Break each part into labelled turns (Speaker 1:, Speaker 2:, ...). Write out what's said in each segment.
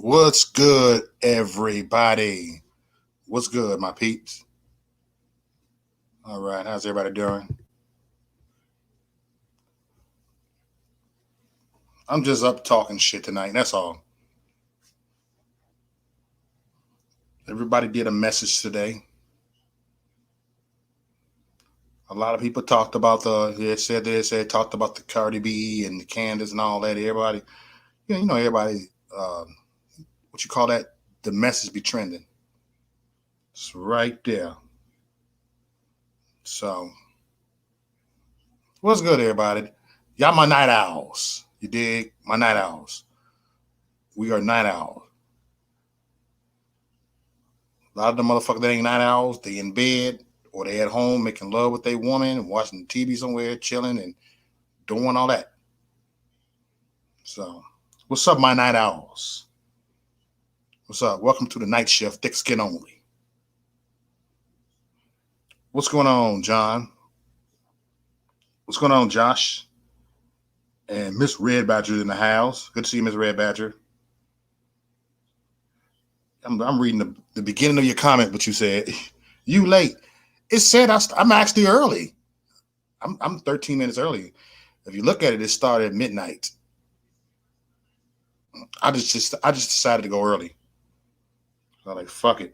Speaker 1: What's good, everybody? What's good, my peeps? All right, how's everybody doing? I'm just up talking shit tonight. That's all. Everybody did a message today. A lot of people talked about they said talked about the Cardi B and the Candace and all that. Everybody, everybody. What you call that? The message be trending. It's right there. So, what's good, everybody? Y'all, my night owls. You dig? My night owls. We are night owls. A lot of the motherfuckers that ain't night owls, they in bed or they at home making love with their woman and watching TV somewhere, chilling and doing all that. So, what's up, my night owls? What's up? Welcome to the night shift, thick skin only. What's going on, John? What's going on, Josh? And Miss Red Badger in the house. Good to see you, Miss Red Badger. I'm reading the beginning of your comment, but you said you late. It said I'm actually early. I'm 13 minutes early. If you look at it, it started at midnight. I just decided to go early. So I'm like, fuck it.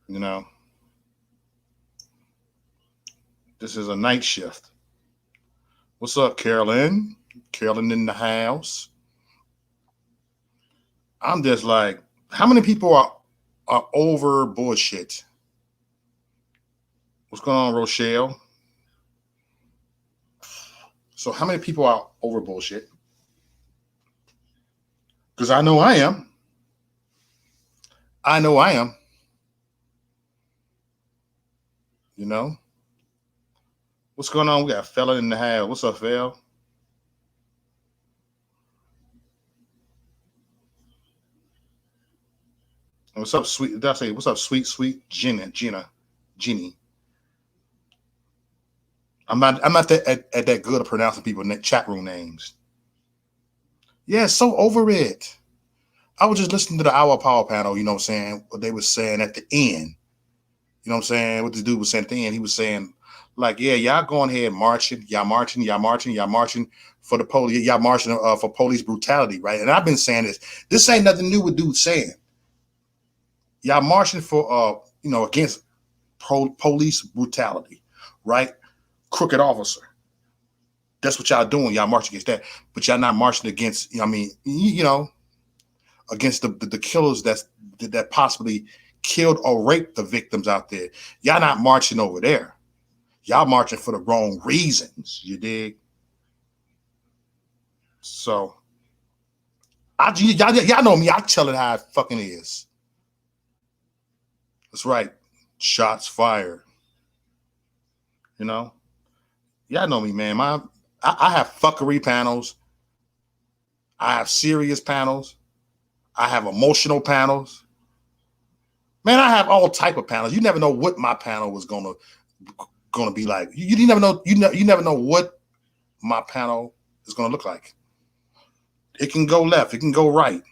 Speaker 1: You know, this is a night shift. What's up, Carolyn? Carolyn in the house. I'm just like, how many people are over bullshit? What's going on, Rochelle? So how many people are over bullshit? Because I know I am. I know I am. You know? What's going on? We got a fella in the house. What's up, Phil? What's up, sweet? Did I say what's up, sweet Jenny? I'm not at that good at pronouncing people in that chat room names. Yeah, so over it. I was just listening to the Hour Power panel, you know what I'm saying? What they were saying at the end. You know what I'm saying? What this dude was saying at the end. He was saying, like, yeah, y'all going ahead marching, y'all marching for the police, y'all marching for police brutality, right? And I've been saying this. This ain't nothing new with dude saying. Y'all marching for against police brutality, right? Crooked officer. That's what y'all doing. Y'all marching against that, but y'all not marching against. Against the killers that possibly killed or raped the victims out there. Y'all not marching over there. Y'all marching for the wrong reasons. You dig? So y'all know me. I tell it how it fucking is. That's right. Shots fired. You know. Y'all know me, man. I have fuckery panels. I have serious panels. I have emotional panels. Man, I have all type of panels. You never know what my panel was gonna be like. You never know. You never know what my panel is gonna look like. It can go left. It can go right.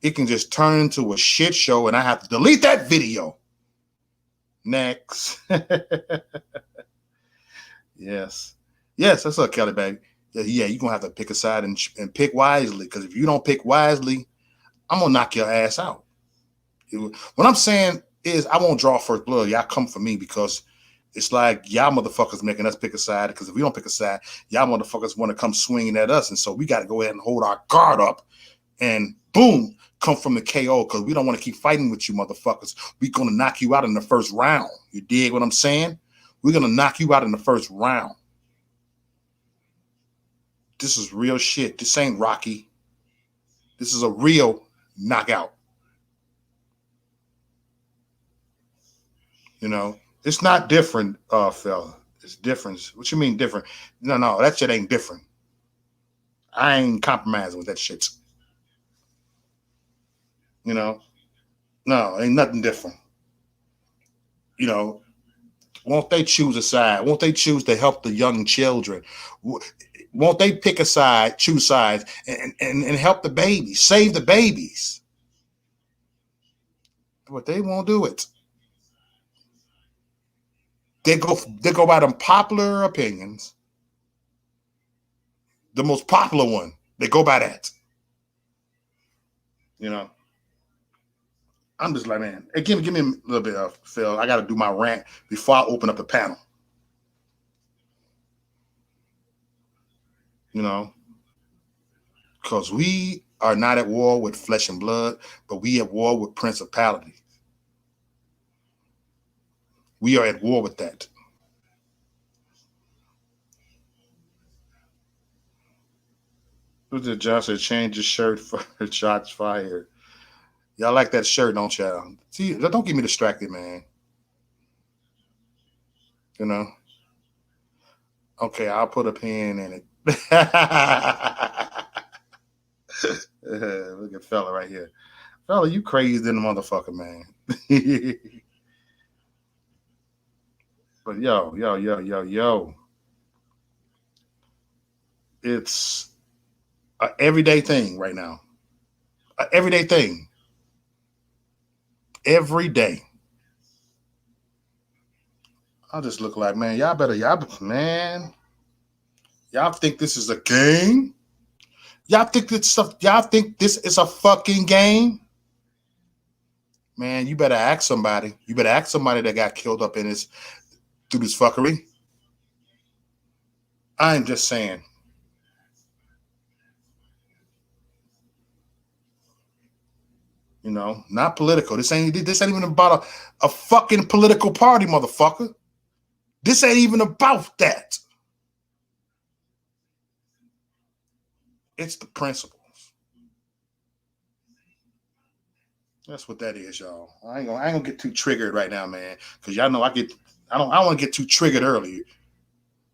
Speaker 1: It can just turn into a shit show, and I have to delete that video. Next. Yes. Yes, that's up, Kelly, baby. Yeah, you're gonna have to pick a side and pick wisely. Because if you don't pick wisely, I'm gonna knock your ass out. What I'm saying is I won't draw first blood. Y'all come for me because it's like y'all motherfuckers making us pick a side. Because if we don't pick a side, y'all motherfuckers want to come swinging at us. And so we got to go ahead and hold our guard up and boom, come from the KO because we don't want to keep fighting with you motherfuckers. We're going to knock you out in the first round. You dig what I'm saying? We're going to knock you out in the first round. This is real shit. This ain't Rocky. This is a real knockout. You know, it's not different, fella. It's different. What you mean different? No, that shit ain't different. I ain't compromising with that shit. You know, no, ain't nothing different. You know, Won't they choose a side? Won't they choose to help the young children? Won't they pick a side, choose sides, and help the babies, save the babies? But they won't do it. They go by them popular opinions. The most popular one. They go by that. You know. I'm just like, man, hey, give me a little bit of Phil. I got to do my rant before I open up the panel. You know, because we are not at war with flesh and blood, but we at war with principality. We are at war with that. Who's the John said change your shirt for shots fired? Y'all like that shirt, don't y'all? See, don't get me distracted, man. You know. Okay, I'll put a pin in it. Look at fella right here. Fella, you crazy than the motherfucker, man. But yo. It's an everyday thing right now. An everyday thing. Every day. I just look like, man, man. Y'all think this is a game? Y'all think this is a fucking game? Man, you better ask somebody. You better ask somebody that got killed up in this through this fuckery. I'm just saying. You know, not political. This ain't even about a fucking political party, motherfucker. This ain't even about that. It's the principles. That's what that is, y'all. I ain't gonna get too triggered right now, man. Cause y'all know I don't want to get too triggered early.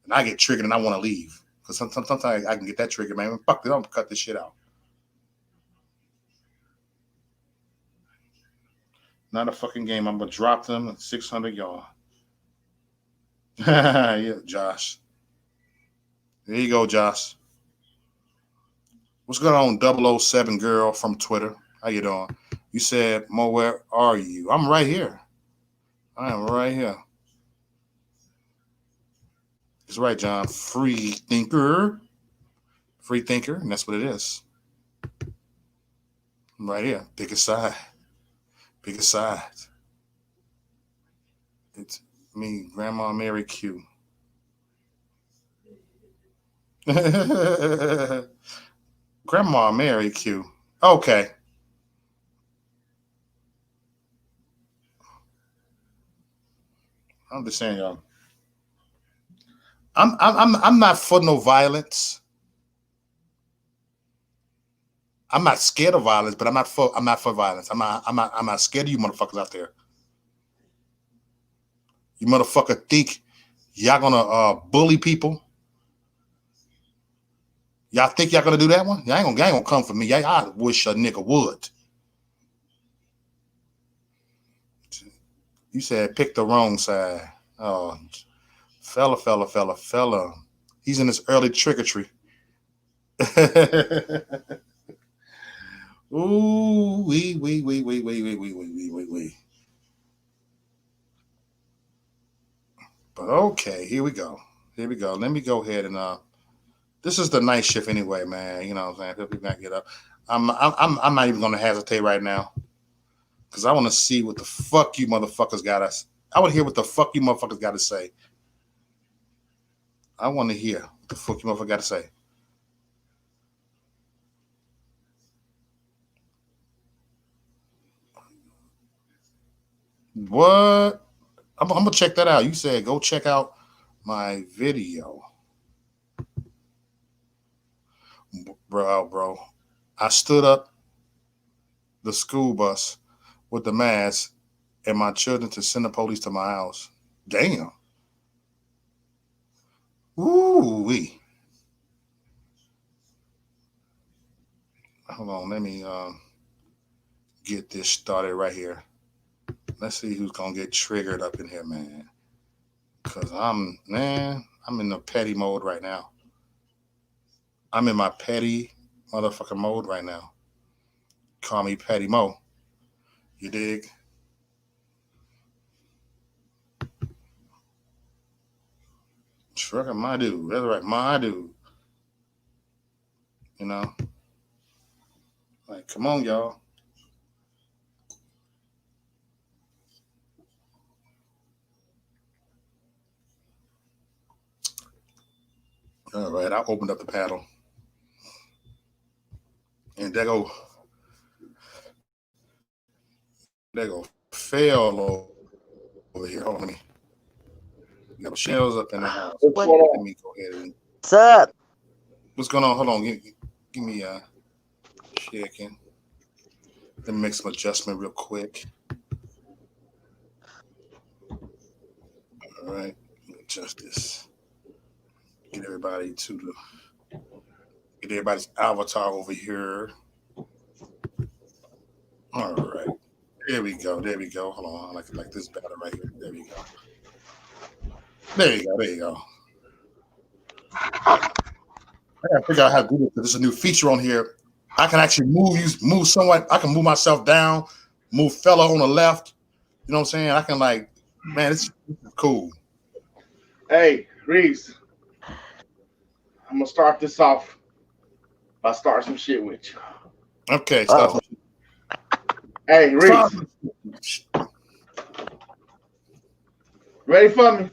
Speaker 1: And I get triggered and I want to leave. Because sometimes I can get that triggered, man. Fuck it, I'm gonna cut this shit out. Not a fucking game. I'm gonna drop them at 600 y'all. Yeah, Josh. There you go, Josh. What's going on, 007 girl from Twitter? How you doing? You said, Mo, where are you? I'm right here. I am right here. It's right, John. Free thinker. Free thinker, and that's what it is. I'm right here. Pick a side. Pick a side. It's me, Grandma Mary Q. Grandma Mary Q. Okay. I'm just saying, y'all. I'm not for no violence. I'm not scared of violence, but I'm not for violence. I'm not scared of you motherfuckers out there. You motherfucker think y'all gonna bully people? Y'all think y'all gonna do that one? Y'all ain't gonna come for me. I wish a nigga would. You said pick the wrong side. Oh, fella. He's in his early tricketry. Ooh, wee. But okay, here we go. Here we go. Let me go ahead and this is the night shift anyway, man. You know what I'm saying? People gotta get up. I'm not even gonna hesitate right now because I want to see what the fuck you motherfuckers got us. I want to hear what the fuck you motherfuckers got to say. I want to hear what the fuck you motherfuckers got to say. What? I'm gonna check that out. You said go check out my video, bro. I stood up the school bus with the mask and my children to send the police to my house. Damn. Ooh wee. Hold on. Let me get this started right here. Let's see who's gonna get triggered up in here, man. Cause I'm in the petty mode right now. I'm in my petty motherfucking mode right now. Call me Petty Mo. You dig? Trucker, my dude. That's right, my dude. You know, like, come on, y'all. All right, I opened up the paddle, and there go fail over here. Hold on, let me. You got shells up in the house.
Speaker 2: What's going
Speaker 1: Let
Speaker 2: on?
Speaker 1: me go ahead and.
Speaker 2: What's up?
Speaker 1: What's going on? Hold on. Give me a chicken. Let me make some adjustment real quick. All right, adjust this. Get everybody's avatar over here. All right, there we go. There we go. Hold on, like this better right here. There we go. There you go. There you go. I gotta figure out how to do this. There's a new feature on here. I can actually move somewhat. I can move myself down, move fella on the left. You know what I'm saying? I can man, this is cool.
Speaker 3: Hey, Reese, I'm gonna start this off by starting some shit with you.
Speaker 1: Okay, stop.
Speaker 3: Hey, Reese, ready for me?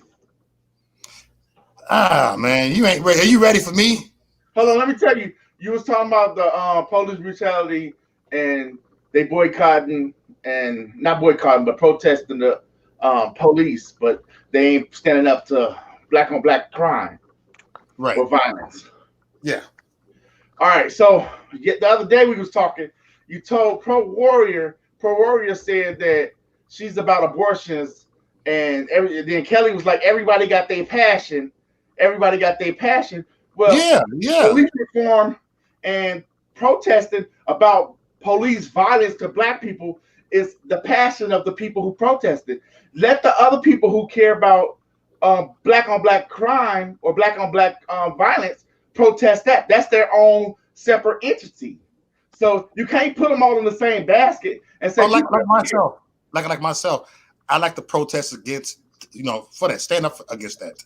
Speaker 1: Man, you ain't ready. Are you ready for me?
Speaker 3: Hold on, let me tell you. You was talking about the police brutality and they boycotting and not boycotting, but protesting the police, but they ain't standing up to black on black crime
Speaker 1: Right.
Speaker 3: or violence.
Speaker 1: Yeah.
Speaker 3: All right. So the other day we was talking. You told Pro Warrior said that she's about abortions, and then Kelly was like, everybody got their passion. Everybody got their passion. Well,
Speaker 1: yeah.
Speaker 3: Police reform and protesting about police violence to black people is the passion of the people who protested. Let the other people who care about black on black crime or black on black violence protest that. That's their own separate entity. So you can't put them all in the same basket and say,
Speaker 1: like myself. Like myself. I like to protest against, for that. Stand up against that.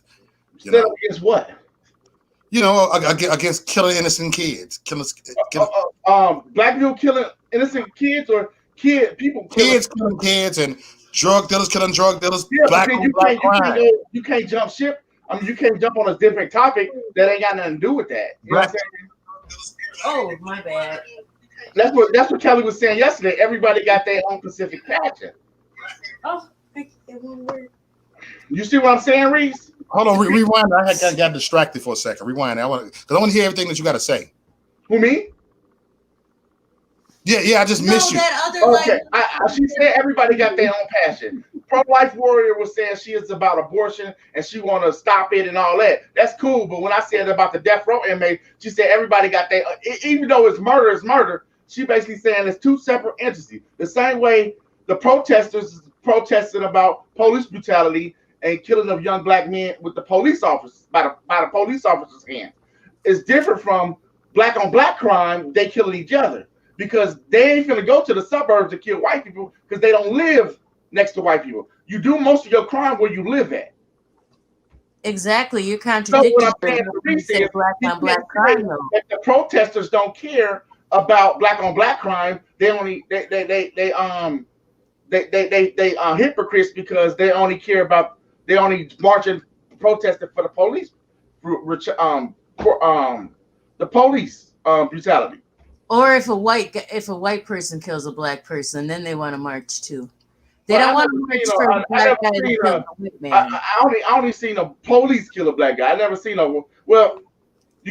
Speaker 3: Stand up against what?
Speaker 1: Against killing innocent kids.
Speaker 3: Black people killing innocent kids or people
Speaker 1: killing kids and drug dealers killing drug dealers.
Speaker 3: Yeah, you can't jump ship. I mean, you can't jump on a different topic that ain't got nothing to do with that. You know what I'm saying?
Speaker 4: Oh, my bad.
Speaker 3: That's what Kelly was saying yesterday. Everybody got their own specific passion.
Speaker 4: Oh, it won't work.
Speaker 3: You see what I'm saying, Reese?
Speaker 1: Hold on, rewind. I got distracted for a second. Rewind. I want to hear everything that you got to say.
Speaker 3: Who, me?
Speaker 1: Yeah. I just missed you.
Speaker 3: Okay, she said everybody got their own passion. Pro-life warrior was saying she is about abortion and she want to stop it and all that. That's cool. But when I said about the death row inmate, she said everybody got their. Even though it's murder. She basically saying it's two separate entities. The same way the protesters protesting about police brutality and killing of young black men with the police officers by the police officers' hands. It's different from black on black crime. They killing each other because they ain't gonna go to the suburbs to kill white people because they don't live next to white people. You do most of your crime where you live at.
Speaker 4: Exactly, you're contradicting.
Speaker 3: So what I'm saying, black on black crime. The protesters don't care about black on black crime. They only they hypocrites because they only care about. They only marching, protesting for the police, the police brutality.
Speaker 4: Or if a white person kills a black person, then they want to march too. They don't want to march for a black guy to kill a white man.
Speaker 3: I only seen a police kill a black guy. I never seen a you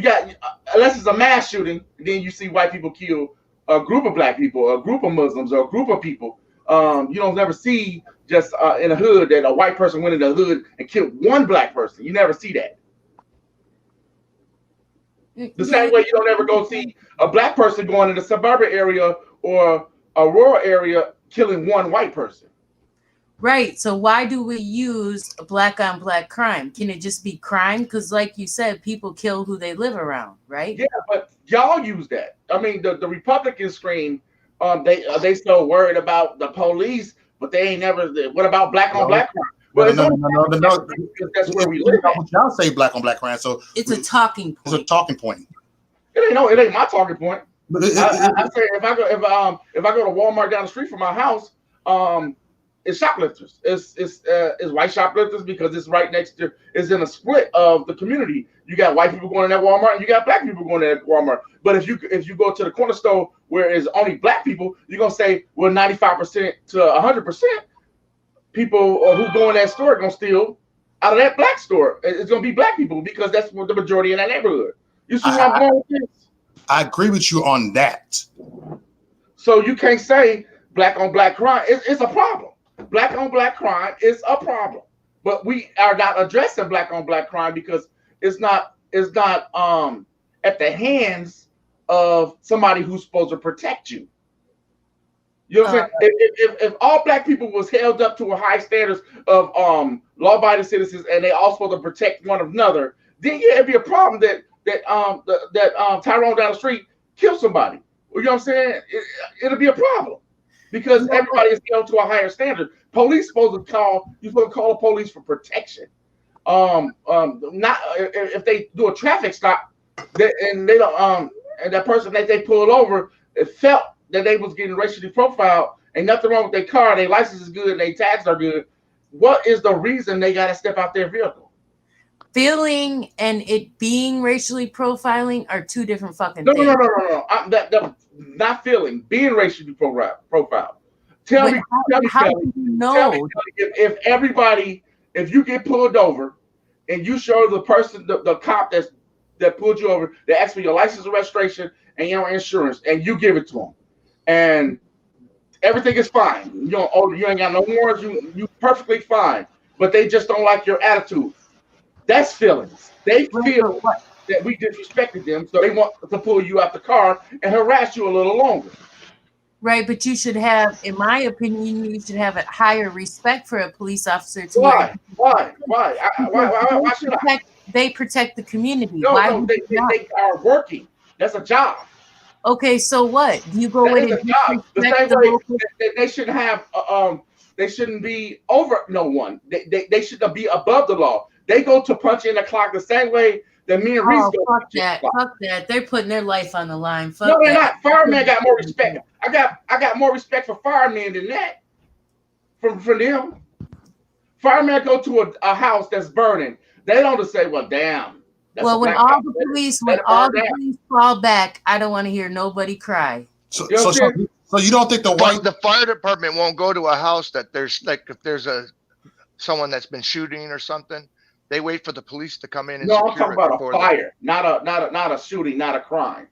Speaker 3: got unless it's a mass shooting, then you see white people kill a group of black people, a group of Muslims, or a group of people. You don't never see just in a hood that a white person went in the hood and killed one black person. You never see that. The same way you don't ever go see a black person going in the suburban area or a rural area killing one white person.
Speaker 4: Right. So why do we use black on black crime? Can it just be crime? Because, like you said, people kill who they live around, right?
Speaker 3: Yeah, but y'all use that. I mean, the Republicans scream, they so worried about the police, but they ain't never. What about black on black crime? Well,
Speaker 1: no.
Speaker 3: Because that's where we live at.
Speaker 1: Y'all say black on black crime, so
Speaker 4: it's a talking point.
Speaker 1: It's a talking point.
Speaker 3: It ain't my talking point. I say if I go to Walmart down the street from my house, it's shoplifters. It's white shoplifters because it's right next to. It's in a split of the community. You got white people going in that Walmart, and you got black people going in that Walmart. But if you go to the corner store where it's only black people, you're gonna say, well, 95% to 100% people who go in that store are gonna steal out of that black store. It's gonna be black people because that's what the majority in that neighborhood. You see where I'm going with this?
Speaker 1: I agree with you on that.
Speaker 3: So you can't say black on black crime. It's a problem. Black on black crime is a problem. But we are not addressing black on black crime because it's not at the hands of somebody who's supposed to protect you. You know what I'm saying? If all black people was held up to a high standards of law-abiding citizens and they all supposed to protect one another, then yeah, it'd be a problem that Tyrone down the street killed somebody. You know what I'm saying? It'll be a problem because everybody is held to a higher standard. Police supposed to call the police for protection. Not if they do a traffic stop and they don't and that person that they pulled over, it felt that they was getting racially profiled. Ain't nothing wrong with their car. Their license is good. Their tags are good. What is the reason they got to step out their vehicle?
Speaker 4: Feeling and it being racially profiling are two different fucking things.
Speaker 3: No. Not feeling, being racially profiled. Tell me,
Speaker 4: how do you know?
Speaker 3: If you get pulled over and you show the person, the cop that pulled you over, they ask for your license and registration and your insurance, and you give it to them, and everything is fine. You ain't got no warrants. You perfectly fine, but they just don't like your attitude. That's feelings. They feel that we disrespected them, so they want to pull you out the car and harass you a little longer.
Speaker 4: Right, but you should have, in my opinion, you should have a higher respect for a police officer.
Speaker 3: Why should I?
Speaker 4: They protect the community.
Speaker 3: No, they are working. That's a job.
Speaker 4: Okay, so what? You go in and
Speaker 3: job. The same way they should have. They shouldn't be over no one. They shouldn't be above the law. They go to punch in the clock the same way that me and Reese go.
Speaker 4: Fuck that. They're putting their life on the line.
Speaker 3: No, they're not. Firemen got more respect. I got more respect for firemen than that. From them. Firemen go to a house that's burning. They don't just say, well, damn.
Speaker 4: Well, when all the police fall back, I don't want to hear nobody cry.
Speaker 1: So you don't think the
Speaker 2: fire department won't go to a house that there's if there's someone that's been shooting or something? They wait for the police to come in and
Speaker 3: I'm talking about a fire, not a shooting, not a crime.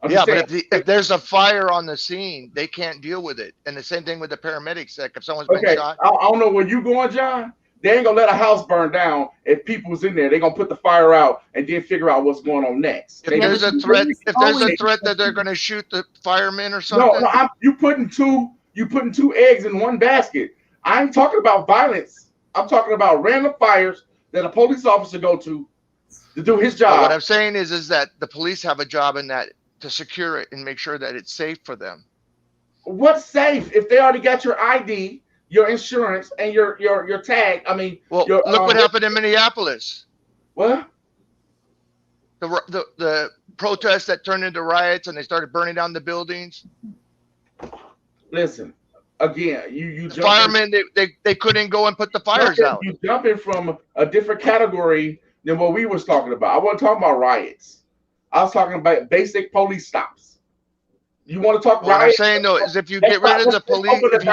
Speaker 2: But if there's a fire on the scene, they can't deal with it. And the same thing with the paramedics. Like if someone's been shot.
Speaker 3: I don't know where you going, John. They ain't gonna let a house burn down if people's in there. They're gonna put the fire out and then figure out what's going on next.
Speaker 2: If there's a threat that they're gonna shoot the firemen or something.
Speaker 3: No, you putting two eggs in one basket. I ain't talking about violence. I'm talking about random fires that a police officer go to do his job.
Speaker 2: But what I'm saying is that the police have a job in that to secure it and make sure that it's safe for them.
Speaker 3: What's safe if they already got your ID, your insurance, and your tag? I mean,
Speaker 2: look what happened in Minneapolis.
Speaker 3: What?
Speaker 2: The protests that turned into riots and they started burning down the buildings.
Speaker 3: Listen. Again, you
Speaker 2: the firemen they couldn't go and put the fires out.
Speaker 3: You jumping from a different category than what we was talking about. I wasn't talking about riots. I was talking about basic police stops. You want to talk riots? What I'm
Speaker 2: saying though is if you get rid of the police, if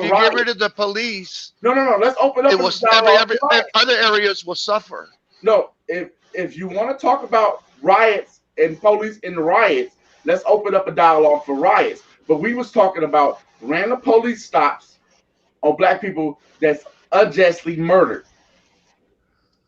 Speaker 2: you get rid of the police,
Speaker 3: no. Let's open up.
Speaker 2: It will other areas will suffer.
Speaker 3: No, if you want to talk about riots and police in the riots, let's open up a dialogue for riots. But we was talking about random police stops on black people that's unjustly murdered.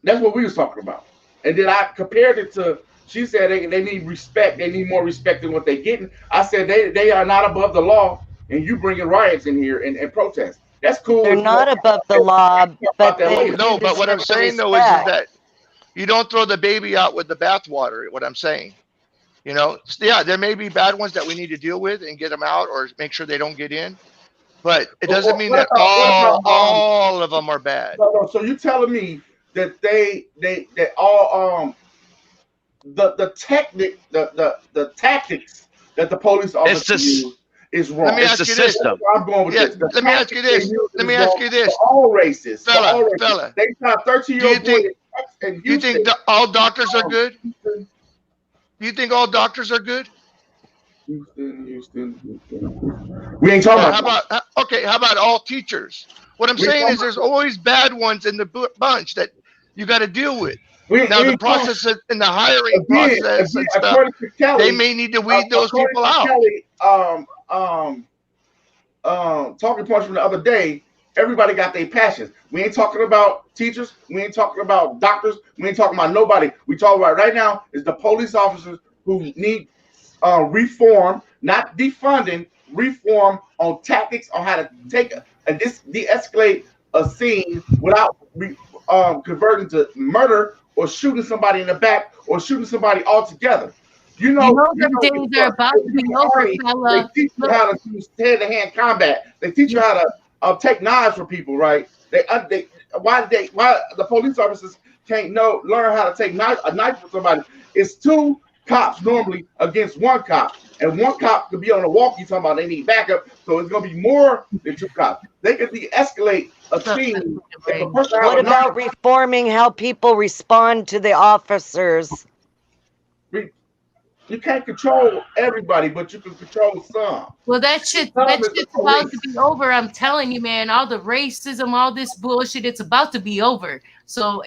Speaker 3: That's what we was talking about. And then I compared it to, she said they need respect. They need more respect than what they're getting. I said they are not above the law, and you bringing riots in here and protest. That's cool.
Speaker 5: They're not above the law, but they
Speaker 2: No, but what I'm
Speaker 5: deserve the
Speaker 2: saying though is
Speaker 5: respect.
Speaker 2: that you don't throw the baby out with the bathwater. What I'm saying, you know, yeah, there may be bad ones that we need to deal with and get them out or make sure they don't get in, but it doesn't mean that all of them are bad.
Speaker 3: No, so you telling me that they all the tactics that the police officers use is wrong.
Speaker 2: Let me ask you this.
Speaker 3: I'm going with this.
Speaker 2: Let me ask you this. Let me ask you this.
Speaker 3: For all races.
Speaker 2: Fella.
Speaker 3: They shot 13-year-old boy in Houston.
Speaker 2: You think all doctors are good? Do you think all doctors are good?
Speaker 3: Houston. We ain't talking about.
Speaker 2: How about all teachers? What I'm saying is there's always bad ones in the bunch that you got to deal with. Now the process in the hiring process and stuff, Kelly, they may need to weed those people out.
Speaker 3: Kelly, talking points from the other day, everybody got their passions. We ain't talking about teachers. We ain't talking about doctors. We ain't talking about nobody. We talking about right now is the police officers who need reform, not defunding, reform on tactics on how to take and de-escalate a scene without converting to murder or shooting somebody in the back or shooting somebody altogether. You know
Speaker 4: them days are about to be over, fella.
Speaker 3: They teach you how to use hand-to-hand combat. They teach you how to take knives from people, right? Why the police officers can't learn how to take a knife from somebody? It's two cops normally against one cop, and one cop could be on a walk. You talking about they need backup, so it's gonna be more than two cops. They could de-escalate a scene.
Speaker 5: What about reforming how people respond to the officers?
Speaker 3: You can't control everybody, but you can control some.
Speaker 4: Well, that shit's about to be over. I'm telling you, man. All the racism, all this bullshit, it's about to be over. So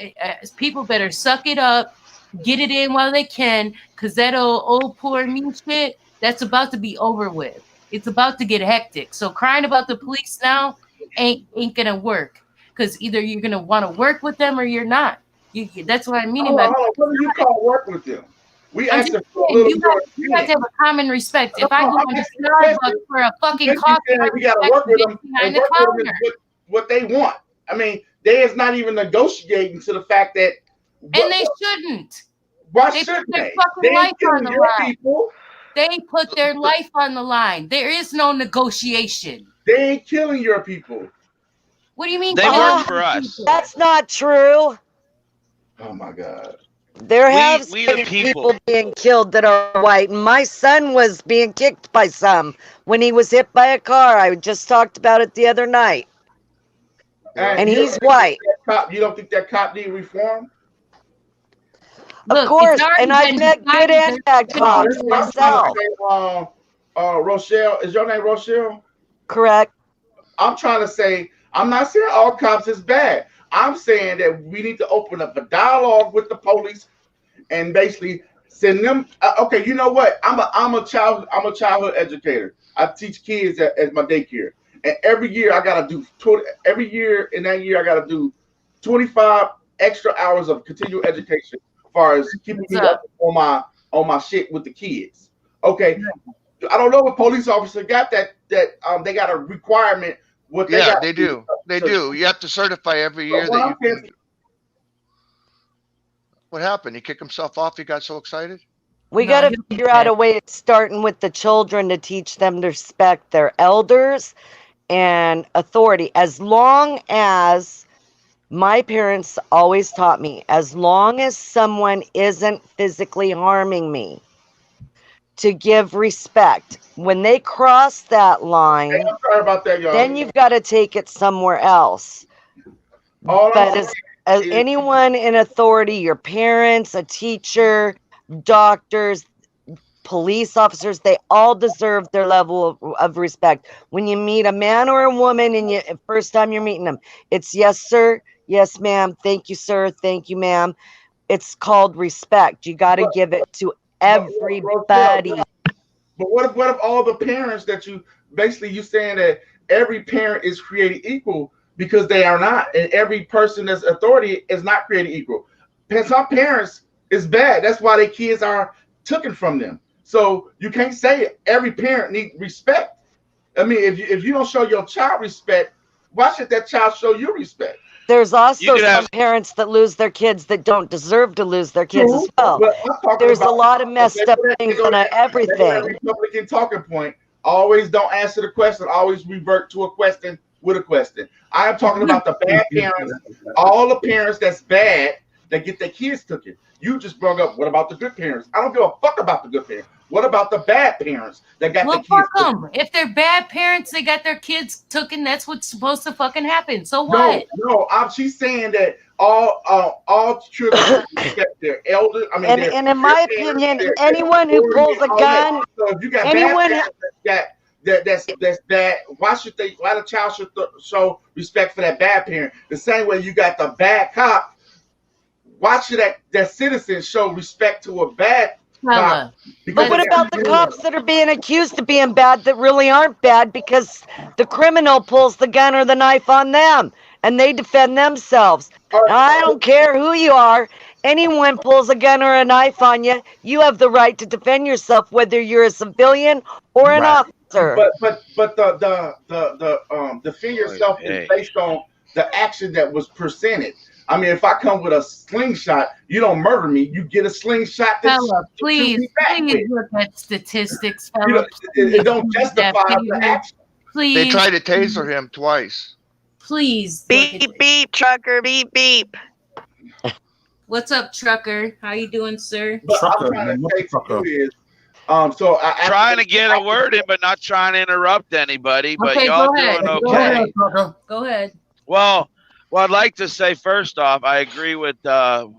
Speaker 4: people better suck it up, get it in while they can, because that old poor me shit, that's about to be over with. It's about to get hectic. So crying about the police now ain't gonna work, because either you're gonna want to work with them or you're not. That's what I mean.
Speaker 3: What do you call work with them? We actually
Speaker 4: you have to have a common respect. If I go to Starbucks for a fucking coffee,
Speaker 3: we gotta work with them and work with them what they want. I mean, they is not even negotiating to the fact that.
Speaker 4: And they shouldn't.
Speaker 3: Why shouldn't they? They
Speaker 4: life on the line.
Speaker 3: People.
Speaker 4: They put their life on the line. There is no negotiation.
Speaker 3: They ain't killing your people.
Speaker 4: What do you mean?
Speaker 6: They work for us.
Speaker 5: That's not true.
Speaker 3: Oh my God.
Speaker 5: There have been people being killed that are white. My son was being kicked by some when he was hit by a car. I just talked about it the other night. And he's white.
Speaker 3: You don't think that cop need reform?
Speaker 5: Of course, and I've met good and bad cops myself.
Speaker 3: Rochelle, is your name Rochelle?
Speaker 5: Correct.
Speaker 3: I'm trying to say, I'm not saying all cops is bad. I'm saying that we need to open up a dialogue with the police and basically send them. Okay, you know what? I'm a childhood educator. I teach kids at my daycare, and every year I gotta do 20. Every year in that year I gotta do 25 extra hours of continual education, as far as keeping me up on my shit with the kids. Okay, I don't know if police officers got that they got a requirement.
Speaker 2: They do. They do. You have to certify every year that you can. What happened? He kicked himself off. He got so excited.
Speaker 5: We got to figure out a way of starting with the children to teach them to respect their elders and authority. As long as my parents always taught me, as long as someone isn't physically harming me, to give respect. When they cross that line, then you've got to take it somewhere else. But as anyone in authority, your parents, a teacher, doctors, police officers, they all deserve their level of respect. When you meet a man or a woman and first time you're meeting them, it's yes, sir, yes, ma'am, thank you, sir, thank you, ma'am. It's called respect. You got to give it to everybody.
Speaker 3: But what if all the parents that you saying that every parent is created equal, because they are not, and every person that's authority is not created equal. Some parents is bad. That's why their kids are taken from them. So you can't say every parent needs respect. I mean, if you don't show your child respect, why should that child show you respect?
Speaker 5: There's also
Speaker 6: could
Speaker 5: some
Speaker 6: have-
Speaker 5: parents that lose their kids that don't deserve to lose their kids
Speaker 3: True,
Speaker 5: as well.
Speaker 3: but I'm talking
Speaker 5: There's a
Speaker 3: about-
Speaker 5: lot of messed
Speaker 3: they
Speaker 5: up
Speaker 3: go to-
Speaker 5: things
Speaker 3: they go
Speaker 5: in
Speaker 3: to- they go to
Speaker 5: everything.
Speaker 3: Republican talking point. Always don't answer the question. Always revert to a question with a question. I am talking about the bad parents. All the parents that's bad that get their kids taken. You just brought up, what about the good parents? I don't give a fuck about the good parents. What about the bad parents that got
Speaker 4: Well,
Speaker 3: their kids
Speaker 4: fuck
Speaker 3: taken?
Speaker 4: them. If they're bad parents, they got their kids taken. That's what's supposed to fucking happen. So what?
Speaker 3: No, she's saying that all children respect their elders. I mean,
Speaker 5: And in my opinion, anyone who pulls a gun,
Speaker 3: So if you got
Speaker 5: anyone-
Speaker 3: bad parents that's bad, why the child should show respect for that bad parent? The same way you got the bad cop. Why should that citizen show respect to a bad
Speaker 4: Fella.
Speaker 5: but what about the cops that are being accused of being bad that really aren't bad because the criminal pulls the gun or the knife on them and they defend themselves? Now, I don't care who you are. Anyone pulls a gun or a knife on you, you have the right to defend yourself, whether you're a civilian or an
Speaker 1: Right.
Speaker 5: officer.
Speaker 3: But the defend yourself is based on the action that was presented. I mean, if I come with a slingshot, you don't murder me. You get a slingshot.
Speaker 4: Fella, please
Speaker 3: with.
Speaker 4: look at statistics,
Speaker 3: You know,
Speaker 4: fella.
Speaker 3: it don't justify the action.
Speaker 4: Please,
Speaker 2: They tried to taser him twice.
Speaker 4: please. look at-
Speaker 7: Beep, beep, trucker, beep, beep.
Speaker 4: What's up, trucker? How you doing, sir?
Speaker 3: But
Speaker 1: Trucker,
Speaker 3: I'm trying
Speaker 1: man,
Speaker 3: to
Speaker 1: what
Speaker 3: say
Speaker 1: the fuck
Speaker 3: to
Speaker 1: up?
Speaker 3: you is, so
Speaker 6: Trying to get a word in, but not trying to interrupt anybody. But
Speaker 4: Okay,
Speaker 6: y'all
Speaker 4: go ahead.
Speaker 6: doing
Speaker 4: Go
Speaker 6: okay.
Speaker 4: ahead.
Speaker 1: Trucker.
Speaker 4: Go ahead.
Speaker 6: Well, I'd like to say first off, I agree with the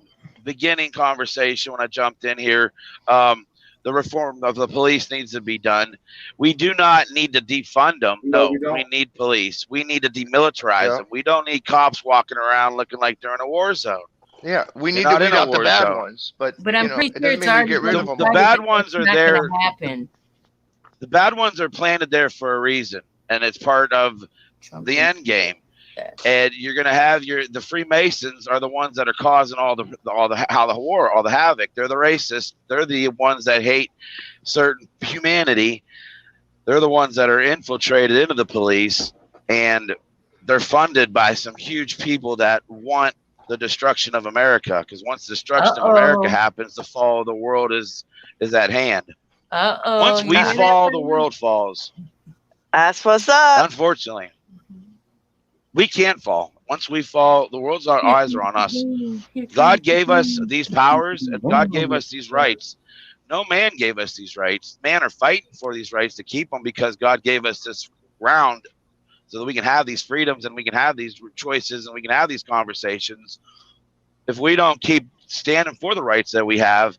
Speaker 6: beginning conversation when I jumped in here. The reform of the police needs to be done. We do not need to defund them.
Speaker 3: No,
Speaker 6: No,
Speaker 3: we don't.
Speaker 6: we need police. We need to demilitarize
Speaker 2: Yeah.
Speaker 6: them. We don't need cops walking around looking like they're in a war zone.
Speaker 2: Yeah, we
Speaker 6: You're
Speaker 2: need to
Speaker 6: not
Speaker 2: weed
Speaker 6: in a
Speaker 2: out the
Speaker 6: war
Speaker 2: bad
Speaker 6: zone.
Speaker 2: ones, but
Speaker 4: But I'm
Speaker 2: you know,
Speaker 4: pretty
Speaker 2: it
Speaker 4: sure
Speaker 2: doesn't
Speaker 4: it's
Speaker 2: mean we
Speaker 4: already
Speaker 2: get rid of
Speaker 4: been
Speaker 2: them.
Speaker 6: The
Speaker 4: decided
Speaker 6: bad
Speaker 4: that
Speaker 6: ones
Speaker 4: it's
Speaker 6: are
Speaker 4: not
Speaker 6: there.
Speaker 4: gonna happen.
Speaker 6: The bad ones are planted there for a reason, and it's part of the end game. And you're gonna have the Freemasons are the ones that are causing all the war, all the havoc. They're the racists. They're the ones that hate certain humanity. They're the ones that are infiltrated into the police, and they're funded by some huge people that want the destruction of America. Because once destruction of America happens, the fall of the world is at hand. Once we fall, the world falls.
Speaker 7: That's what's up.
Speaker 6: Unfortunately, we can't fall. Once we fall, the world's eyes are on us. God gave us these powers and God gave us these rights. No man gave us these rights. Man are fighting for these rights to keep them because God gave us this ground so that we can have these freedoms and we can have these choices and we can have these conversations. If we don't keep standing for the rights that we have,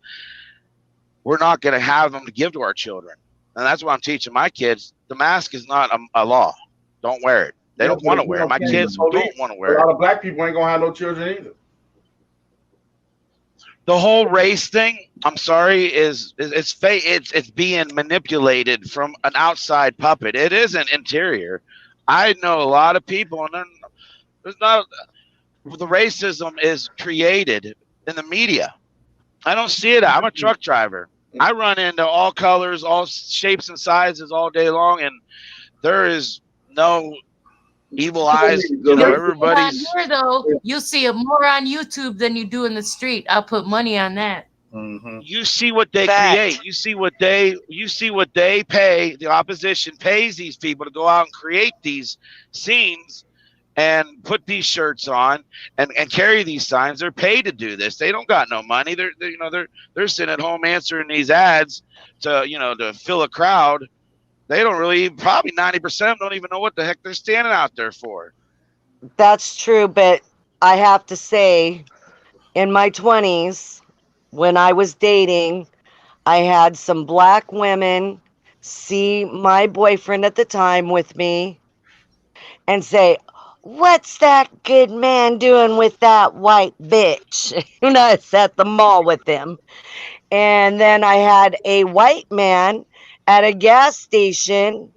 Speaker 6: we're not going to have them to give to our children. And that's why I'm teaching my kids. The mask is not a law. Don't wear it. They don't want to wear it. My kids don't want to
Speaker 3: A
Speaker 6: wear it.
Speaker 3: lot of black people ain't gonna have no children either.
Speaker 6: The whole race thing, I'm sorry, is it's fake. It's being manipulated from an outside puppet. It isn't interior. I know a lot of people, and there's not. The racism is created in the media. I don't see it. I'm a truck driver. I run into all colors, all shapes and sizes all day long, and there is no evil eyes. You know, everybody's.
Speaker 4: Here, though, you'll see it more on YouTube than you do in the street. I'll put money on that.
Speaker 1: Mm-hmm.
Speaker 6: You see what they
Speaker 7: Fact.
Speaker 6: create. You see what they pay. The opposition pays these people to go out and create these scenes and put these shirts on and carry these signs. They're paid to do this. They don't got no money. They're sitting at home answering these ads to fill a crowd. They don't really, probably 90% of them don't even know what the heck they're standing out there for.
Speaker 5: That's true, but I have to say, in my 20s, when I was dating, I had some black women see my boyfriend at the time with me and say, "What's that good man doing with that white bitch?" And I was at the mall with him. And then I had a white man at a gas station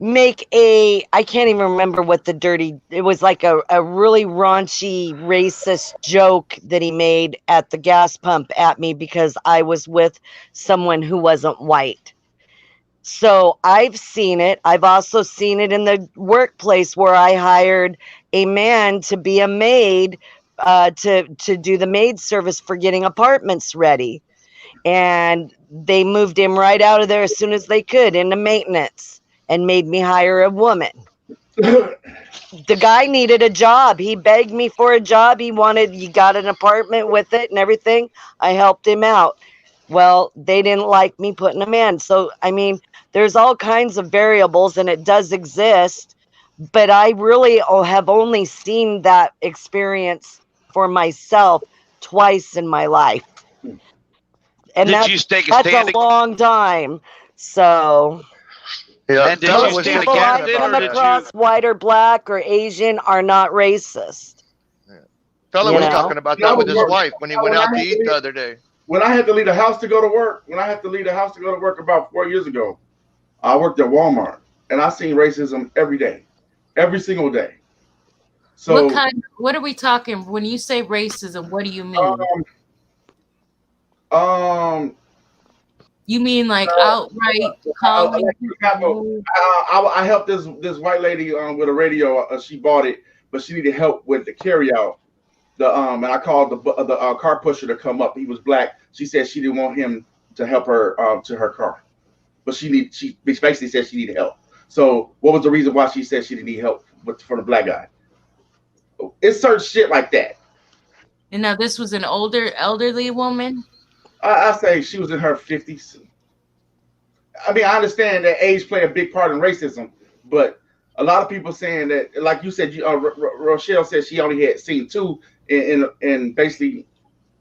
Speaker 5: make I can't even remember what it was like a really raunchy racist joke that he made at the gas pump at me because I was with someone who wasn't white. So I've seen it. I've also seen it in the workplace where I hired a man to be a maid, to do the maid service for getting apartments ready. And they moved him right out of there as soon as they could into maintenance and made me hire a woman. The guy needed a job. He begged me for a job. He got an apartment with it and everything. I helped him out. Well, they didn't like me putting him in. So, I mean, there's all kinds of variables and it does exist, but I really have only seen that experience for myself twice in my life. And
Speaker 6: Did you take a
Speaker 5: that's
Speaker 6: stand?
Speaker 5: a long time. So
Speaker 2: Yeah,
Speaker 6: And did
Speaker 2: Fella
Speaker 6: you
Speaker 2: was
Speaker 6: stand
Speaker 5: people
Speaker 2: talking
Speaker 6: against
Speaker 5: I've
Speaker 6: it,
Speaker 2: about
Speaker 5: come
Speaker 6: or
Speaker 2: that.
Speaker 6: did you-
Speaker 5: across, white or black or Asian, are not racist.
Speaker 2: Fella
Speaker 5: You
Speaker 2: was
Speaker 5: know?
Speaker 2: talking about
Speaker 3: No,
Speaker 2: that with his
Speaker 3: we're-
Speaker 2: wife when he went
Speaker 3: when I
Speaker 2: out to
Speaker 3: had to
Speaker 2: eat
Speaker 3: leave-
Speaker 2: the other day.
Speaker 3: When I had to leave the house to go to work, about 4 years ago, I worked at Walmart, and I seen racism every day, every single day. So,
Speaker 4: What are we talking when you say racism? What do you mean? You mean like outright calling
Speaker 3: like, for example,
Speaker 4: people?
Speaker 3: I helped this white lady with a radio. She bought it, but she needed help with the carry out. And I called the car pusher to come up. He was black. She said she didn't want him to help her to her car, but she basically said she needed help. So what was the reason why she said she didn't need help from the black guy? It's certain shit like that.
Speaker 4: And now this was an elderly woman.
Speaker 3: I say she was in her 50s. I mean, I understand that age play a big part in racism, but a lot of people saying that, like you said, Rochelle said she only had seen two in basically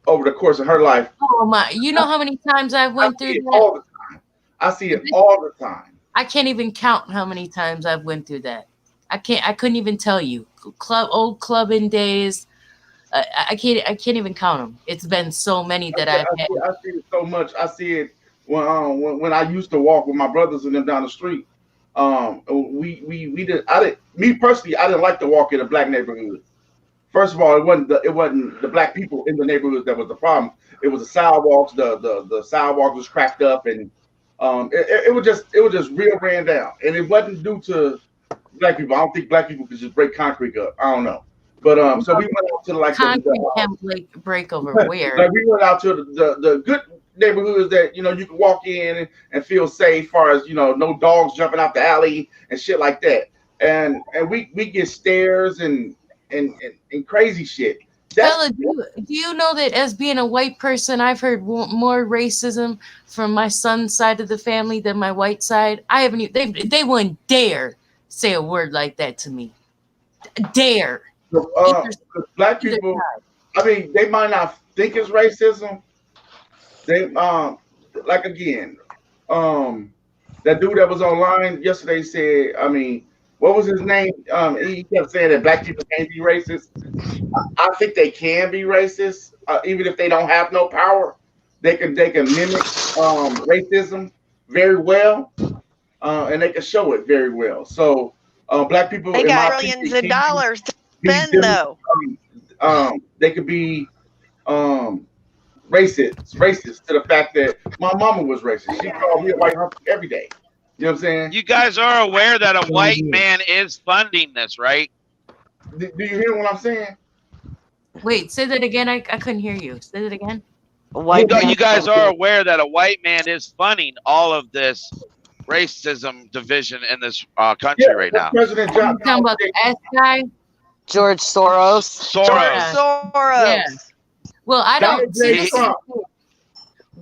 Speaker 3: over the course of her life.
Speaker 4: Oh my! You know how many times I went through that?
Speaker 3: All the time. I see it all the time.
Speaker 4: I can't even count how many times I've went through that. I couldn't even tell you. Old clubbing days. I can't even count them. It's been so many that I've had.
Speaker 3: I see it so much. I see it when I used to walk with my brothers and them down the street. Me personally, I didn't like to walk in a black neighborhood. First of all, it wasn't the black people in the neighborhoods that was the problem. It was the sidewalks. The sidewalks was cracked up, and it was just real ran down. And it wasn't due to black people. I don't think black people could just break concrete up. I don't know. But so we went out to
Speaker 4: concrete can't break over where.
Speaker 3: Like we went out to the good neighborhoods that you can walk in and feel safe, far as no dogs jumping out the alley and shit like that. And we get stares and crazy shit.
Speaker 4: Fella, do you know that as being a white person, I've heard more racism from my son's side of the family than my white side? I haven't even, they wouldn't dare say a word like that to me. Dare.
Speaker 3: Black people, I mean, they might not think it's racism. They like again, that dude that was online yesterday said, I mean, what was his name? He kept saying that black people can't be racist. I think they can be racist, even if they don't have no power. They can mimic racism very well, and they can show it very well. So black people,
Speaker 7: They got millions of dollars to spend, though.
Speaker 3: They could be racist to the fact that my mama was racist. She called me a white hunter every day. You know what I'm saying?
Speaker 6: You guys are aware that a white man is funding this, right?
Speaker 3: Do you hear what I'm saying?
Speaker 4: Wait, say that again. I couldn't hear you. Say that again.
Speaker 6: You guys are aware that a white man is funding all of this racism division in this country right now.
Speaker 3: President John.
Speaker 4: Talking about the S guy,
Speaker 5: George Soros.
Speaker 6: Soros.
Speaker 4: Yeah. Well, I don't.
Speaker 3: Donald J. Trump.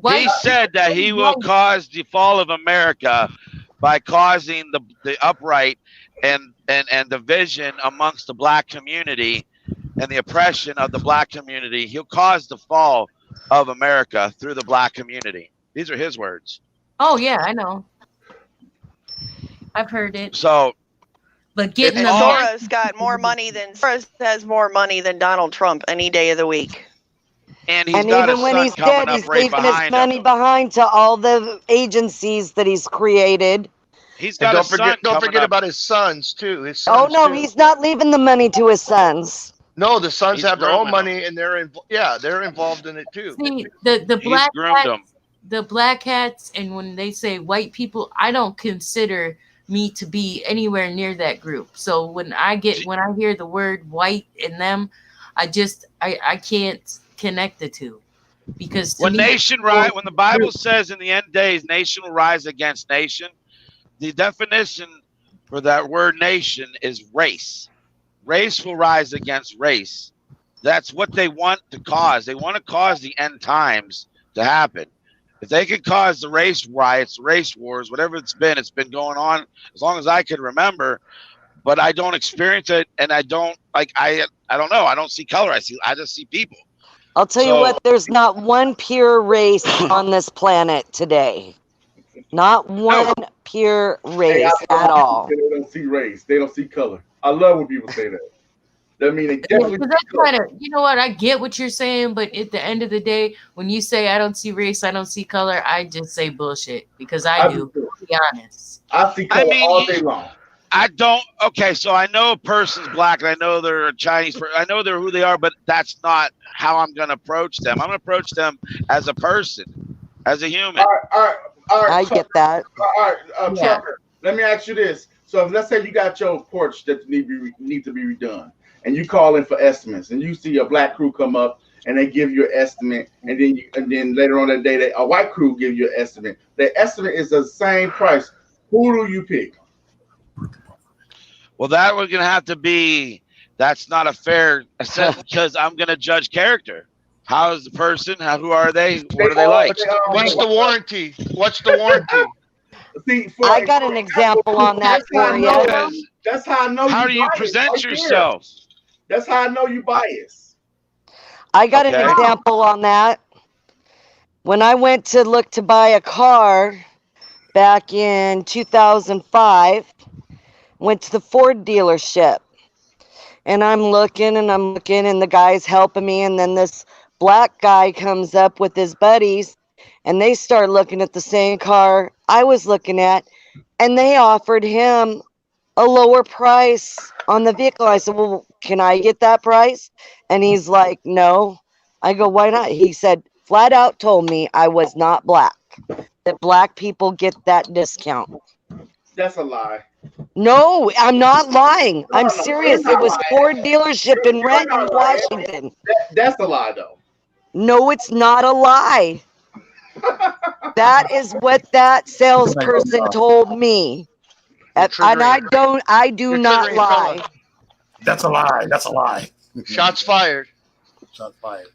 Speaker 6: He said that he will cause the fall of America by causing the upright and division amongst the black community and the oppression of the black community. He'll cause the fall of America through the black community. These are his words.
Speaker 4: Oh yeah, I know. I've heard it.
Speaker 6: So,
Speaker 4: but getting
Speaker 7: And
Speaker 4: the
Speaker 7: Soros got more money than Soros has more money than Donald Trump any day of the week.
Speaker 6: and he's
Speaker 5: And
Speaker 6: got
Speaker 5: even
Speaker 6: a
Speaker 5: when
Speaker 6: son
Speaker 5: he's
Speaker 6: coming
Speaker 5: dead,
Speaker 6: up
Speaker 5: he's
Speaker 6: right
Speaker 5: leaving his
Speaker 6: behind
Speaker 5: money
Speaker 6: him.
Speaker 5: behind to all the agencies that he's created.
Speaker 6: He's
Speaker 2: And
Speaker 6: got a son
Speaker 2: don't
Speaker 6: coming
Speaker 2: forget
Speaker 6: up.
Speaker 2: about his sons too. His
Speaker 5: Oh
Speaker 2: sons
Speaker 5: no,
Speaker 2: too.
Speaker 5: he's not leaving the money to his sons.
Speaker 2: No, the sons
Speaker 6: He's
Speaker 2: have their own
Speaker 6: grooming
Speaker 2: money, and they're involved in it too.
Speaker 4: see the
Speaker 6: He's
Speaker 4: black
Speaker 6: groomed
Speaker 4: guy,
Speaker 6: them.
Speaker 4: the black hats, and when they say white people, I don't consider me to be anywhere near that group. So when I hear the word white in them, I can't connect the two, because
Speaker 6: when the Bible says in the end days, nation will rise against nation, the definition for that word nation is race. Race will rise against race. That's what they want to cause. They want to cause the end times to happen. If they could cause the race riots, race wars, whatever it's been going on as long as I can remember, but I don't experience it, and I don't I don't know. I don't see color. I just see people.
Speaker 5: I'll tell you what, there's not one pure race on this planet today. Not one pure race at all.
Speaker 3: They don't see race. They don't see color. I love when people say that. That means they definitely.
Speaker 4: You know what? I get what you're saying, but at the end of the day, when you say I don't see race, I don't see color, I just say bullshit, because I do. To be honest,
Speaker 3: I see color all day long.
Speaker 6: I don't. Okay, so I know a person's black, and I know they're a Chinese. I know they're who they are, but that's not how I'm going to approach them. I'm going to approach them as a person, as a human.
Speaker 3: All right.
Speaker 5: I get that.
Speaker 3: All right, Trucker, let me ask you this. So if, let's say you got your porch that need to be redone, and you call in for estimates, and you see a black crew come up and they give you an estimate, and then later on that day a white crew give you an estimate. The estimate is the same price. Who do you pick?
Speaker 6: Well, that was going to have to be. That's not a fair assessment, because I'm going to judge character. How is the person? Who are they? What are they like?
Speaker 2: What's the warranty? What's the warranty?
Speaker 3: See,
Speaker 5: I got an example on that for you.
Speaker 3: That's how I know.
Speaker 6: How do you present yourself?
Speaker 3: That's how I know you biased.
Speaker 5: I got an example on that. When I went to look to buy a car back in 2005, went to the Ford dealership, and I'm looking, and the guy's helping me, and then this black guy comes up with his buddies, and they start looking at the same car I was looking at, and they offered him a lower price on the vehicle. I said, well, can I get that price? And he's like, no. I go, why not? He said, flat out told me I was not black, that black people get that discount.
Speaker 3: That's a lie.
Speaker 5: No, I'm not lying. I'm serious. It was Ford dealership in Renton, Washington.
Speaker 3: That's a lie, though.
Speaker 5: No, it's not a lie. That is what that salesperson told me. And I do not lie.
Speaker 1: That's a lie. That's a lie.
Speaker 2: Shots fired.
Speaker 1: Shots fired.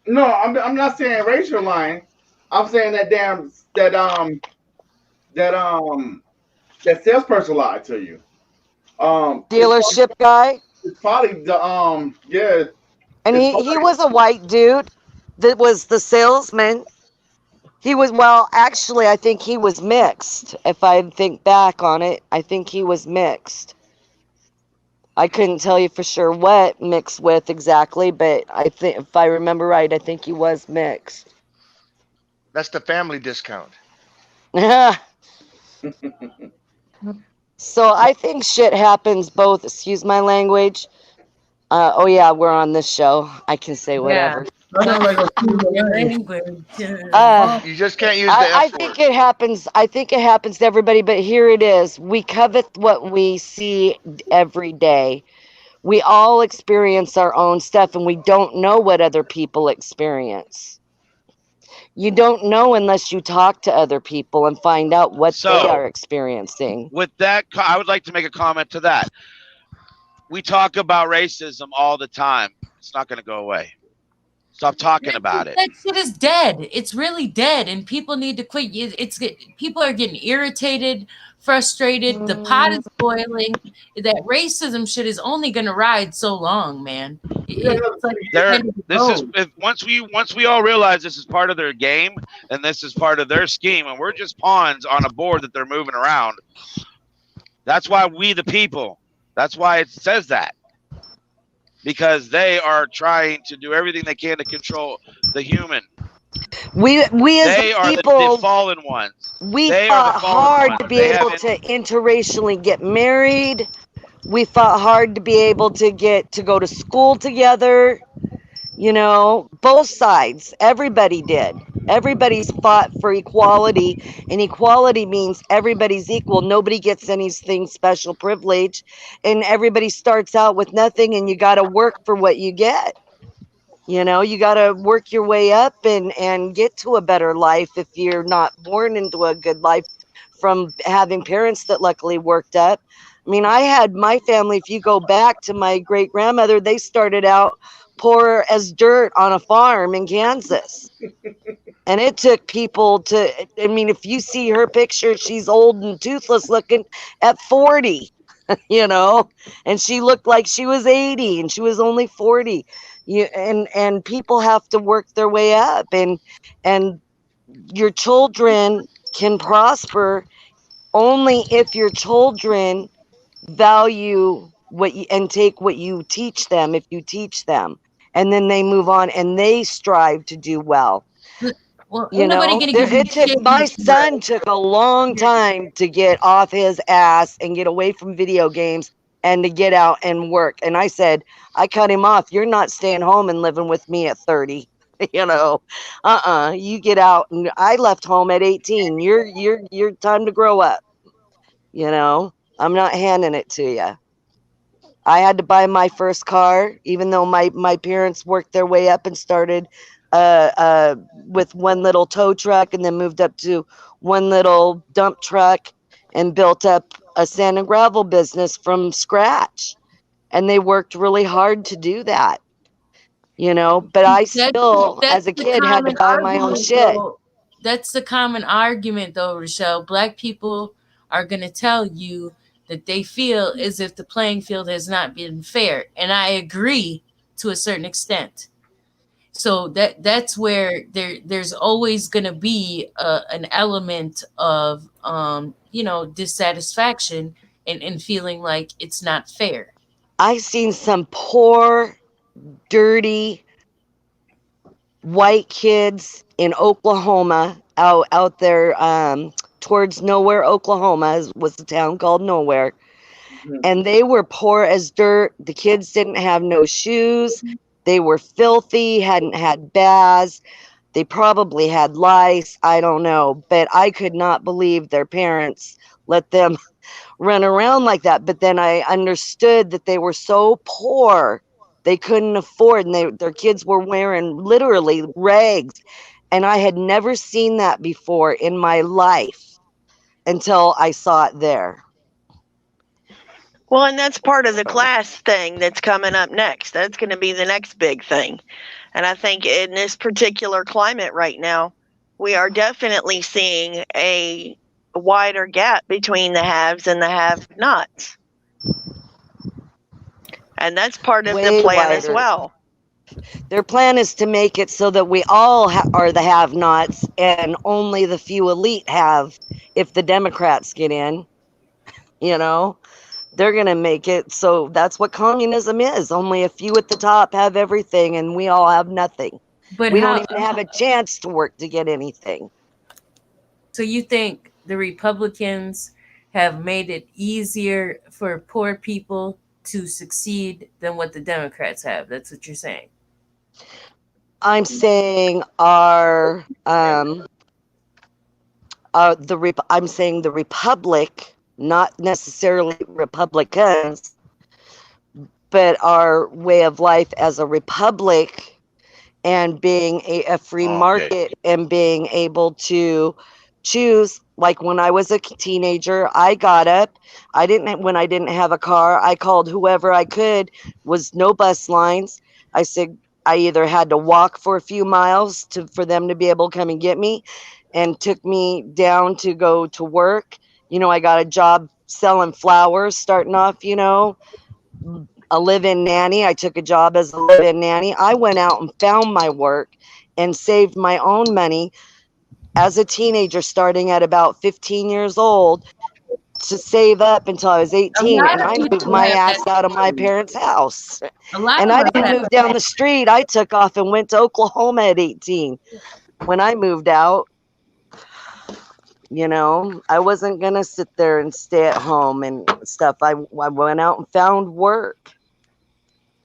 Speaker 3: No, I'm not saying racial lying. I'm saying that salesperson lied to you.
Speaker 5: Dealership guy.
Speaker 3: It's probably the yeah.
Speaker 5: And he was a white dude that was the salesman. He was, well, actually, I think he was mixed. If I think back on it, I think he was mixed. I couldn't tell you for sure what mixed with exactly, but I think, if I remember right, I think he was mixed.
Speaker 2: That's the family discount.
Speaker 5: So I think shit happens both, excuse my language. Oh yeah, we're on this show. I can say whatever.
Speaker 4: You
Speaker 2: just can't use the
Speaker 5: I think it happens. I think it happens to everybody, but here it is. We covet what we see every day. We all experience our own stuff, and we don't know what other people experience. You don't know unless you talk to other people and find out what they are experiencing.
Speaker 6: With that, I would like to make a comment to that. We talk about racism all the time. It's not going to go away. Stop talking about it.
Speaker 4: That shit is dead. It's really dead, and people need to quit. People are getting irritated, frustrated. The pot is boiling. That racism shit is only going to ride so long, man.
Speaker 6: Once we all realize this is part of their game and this is part of their scheme, and we're just pawns on a board that they're moving around. That's why we the people. That's why it says that. Because they are trying to do everything they can to control the human.
Speaker 5: We as
Speaker 6: they are
Speaker 5: people,
Speaker 6: the fallen ones.
Speaker 5: We fought hard to be able to interracially get married. We fought hard to be able to go to school together. You know, both sides, everybody did. Everybody's fought for equality, and equality means everybody's equal. Nobody gets anything special privilege, and everybody starts out with nothing, and you got to work for what you get. You know, you got to work your way up and get to a better life if you're not born into a good life from having parents that luckily worked up. I mean, I had my family, if you go back to my great grandmother, they started out poor as dirt on a farm in Kansas. And it took people to, I mean, if you see her picture, she's old and toothless looking at 40, you know, and she looked like she was 80 and she was only 40. And people have to work their way up, and your children can prosper only if your children value what you and take what you teach them. If you teach them, and then they move on and they strive to do well.
Speaker 4: Well,
Speaker 5: You
Speaker 4: ain't nobody
Speaker 5: know,
Speaker 4: gonna give you
Speaker 5: it took
Speaker 4: shit.
Speaker 5: my son took a long time to get off his ass and get away from video games and to get out and work. And I said, I cut him off. You're not staying home and living with me at 30. You know, you get out. And I left home at 18. You're time to grow up. You know, I'm not handing it to you. I had to buy my first car, even though my parents worked their way up and started with one little tow truck and then moved up to one little dump truck and built up a sand and gravel business from scratch. And they worked really hard to do that, you know, but I still, as a
Speaker 4: the
Speaker 5: kid, had to
Speaker 4: common
Speaker 5: buy my own
Speaker 4: argument,
Speaker 5: shit.
Speaker 4: though. That's the common argument, though, Rochelle. Black people are going to tell you that they feel as if the playing field has not been fair. And I agree to a certain extent. So that's where there's always going to be an element of dissatisfaction and feeling like it's not fair.
Speaker 5: I seen some poor, dirty white kids in Oklahoma out there towards Nowhere, Oklahoma was the town called Nowhere. And they were poor as dirt. The kids didn't have no shoes. They were filthy, hadn't had baths. They probably had lice. I don't know. But I could not believe their parents let them run around like that. But then I understood that they were so poor, they couldn't afford, and their kids were wearing literally rags. And I had never seen that before in my life until I saw it there.
Speaker 7: Well, and that's part of the class thing that's coming up next. That's going to be the next big thing. And I think in this particular climate right now, we are definitely seeing a wider gap between the haves and the have-nots. And that's part of the plan as well.
Speaker 5: Their plan is to make it so that we all are the have-nots and only the few elite have if the Democrats get in, you know. They're going to make it so that's what communism is. Only a few at the top have everything and we all have nothing. But we don't even have a chance to work to get anything.
Speaker 4: So you think the Republicans have made it easier for poor people to succeed than what the Democrats have? That's what you're saying.
Speaker 5: I'm saying I'm saying the Republic, not necessarily Republicans, but our way of life as a republic and being a free market and being able to choose. Like when I was a teenager, I got up. When I didn't have a car, I called whoever I could. Was no bus lines. I said I either had to walk for a few miles for them to be able to come and get me, and took me down to go to work. You know, I got a job selling flowers, starting off, you know, a live-in nanny. I took a job as a live-in nanny. I went out and found my work and saved my own money as a teenager, starting at about 15 years old, to save up until I was 18. And I moved my ass out of my parents' house. And I didn't move down the street. I took off and went to Oklahoma at 18 when I moved out. You know, I wasn't going to sit there and stay at home and stuff. I went out and found work.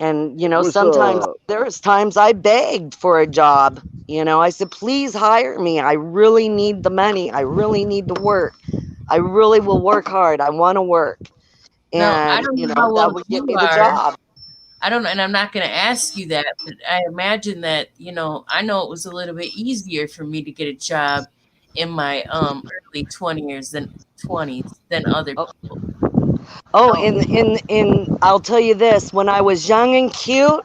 Speaker 5: And, you know,
Speaker 8: What's
Speaker 5: sometimes there was times I begged for a job. You know, I said, please hire me. I really need the money. I really need to work. I really will work hard. I want to work.
Speaker 4: Now, I
Speaker 5: And,
Speaker 4: don't
Speaker 5: you
Speaker 4: know
Speaker 5: know,
Speaker 4: how
Speaker 5: that
Speaker 4: old
Speaker 5: would get
Speaker 4: you
Speaker 5: me the
Speaker 4: are.
Speaker 5: job.
Speaker 4: I don't know, and I'm not going to ask you that, but I imagine that, you know, I know it was a little bit easier for me to get a job in my early 20s than other
Speaker 5: Oh.
Speaker 4: people.
Speaker 5: Oh, in I'll tell you this, when I was young and cute,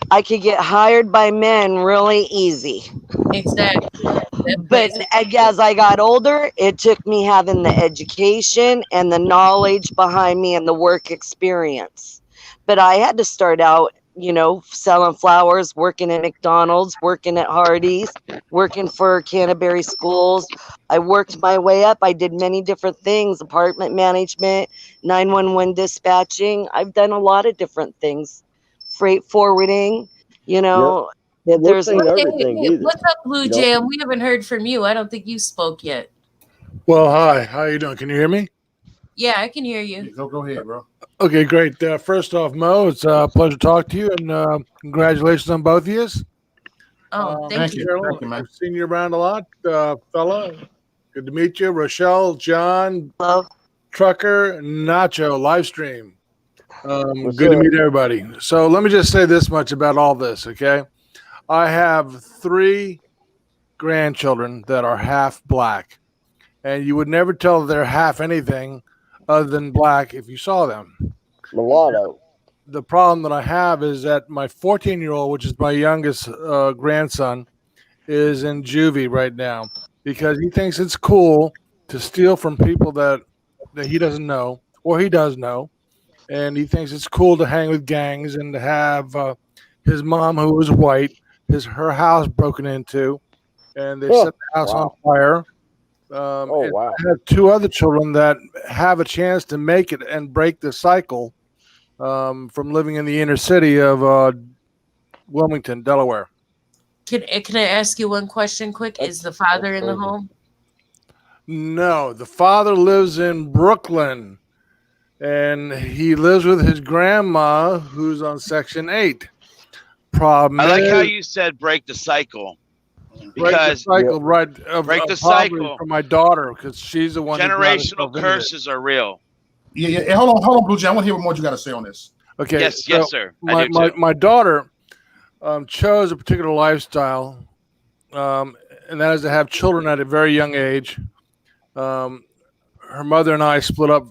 Speaker 5: I could get hired by men really easy.
Speaker 4: Exactly. That
Speaker 5: But
Speaker 4: plays a-
Speaker 5: as I got older, it took me having the education and the knowledge behind me and the work experience. But I had to start out, you know, selling flowers, working at McDonald's, working at Hardee's, working for Canterbury Schools. I worked my way up. I did many different things, apartment management, 911 dispatching. I've done a lot of different things, freight forwarding, you know.
Speaker 8: But works
Speaker 5: There's
Speaker 8: ain't
Speaker 4: Hey,
Speaker 8: everything
Speaker 4: hey,
Speaker 8: either.
Speaker 4: what's up, Blue
Speaker 8: You know?
Speaker 4: Jam? We haven't heard from you. I don't think you spoke yet.
Speaker 9: Well, hi. How you doing? Can you hear me?
Speaker 4: Yeah, I can hear you.
Speaker 1: Go ahead, bro.
Speaker 9: Okay, great. First off, Mo, it's a pleasure to talk to you, and congratulations on both of you.
Speaker 4: Oh,
Speaker 1: thank
Speaker 4: thank you.
Speaker 1: you. Thank you, man.
Speaker 9: I've seen you around a lot, fella. Good to meet you. Rochelle, John,
Speaker 5: love.
Speaker 9: Trucker, Nacho, live stream.
Speaker 8: What's
Speaker 9: Good to
Speaker 8: up?
Speaker 9: meet everybody. So let me just say this much about all this, okay? I have 3 grandchildren that are half black, and you would never tell they're half anything other than black if you saw them.
Speaker 8: Mulatto.
Speaker 9: The problem that I have is that my 14-year-old, which is my youngest grandson, is in juvie right now because he thinks it's cool to steal from people that he doesn't know or he does know, and he thinks it's cool to hang with gangs and to have his mom, who was white, her house broken into, and they set the house on fire.
Speaker 8: Oh,
Speaker 9: And
Speaker 8: wow.
Speaker 9: I have 2 other children that have a chance to make it and break the cycle from living in the inner city of Wilmington, Delaware.
Speaker 4: Can I ask you one question quick? Is the father in the
Speaker 8: crazy.
Speaker 4: home?
Speaker 9: No, the father lives in Brooklyn, and he lives with his grandma, who's on Section 8. Problem
Speaker 6: I like how
Speaker 9: is,
Speaker 6: you said break the cycle.
Speaker 9: break the
Speaker 6: Because
Speaker 9: cycle, right?
Speaker 6: break the
Speaker 9: poverty
Speaker 6: cycle.
Speaker 9: for my daughter, because she's the one who got
Speaker 6: generational
Speaker 9: herself into this.
Speaker 6: curses are real.
Speaker 1: Yeah. Hey, hold on, Blue Jay. I want to hear what more you got to say on this.
Speaker 9: Okay.
Speaker 6: Yes,
Speaker 9: so
Speaker 6: yes, sir. I do
Speaker 9: My
Speaker 6: too.
Speaker 9: my daughter chose a particular lifestyle, and that is to have children at a very young age. Her mother and I split up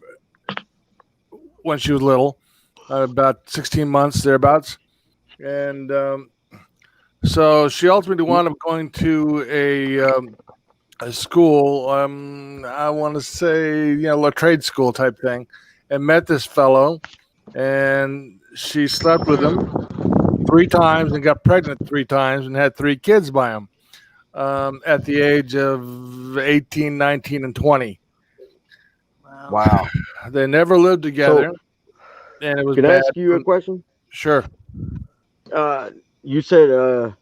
Speaker 9: when she was little, about 16 months thereabouts, and so she ultimately wound up going to a school. I want to say, you know, a trade school type thing, and met this fellow, and she slept with him 3 times and got pregnant 3 times and had 3 kids by him at the age of 18, 19, and 20.
Speaker 8: Wow.
Speaker 9: They never lived together, and it was
Speaker 8: Can I
Speaker 9: bad.
Speaker 8: ask you a question?
Speaker 9: Sure.
Speaker 8: You said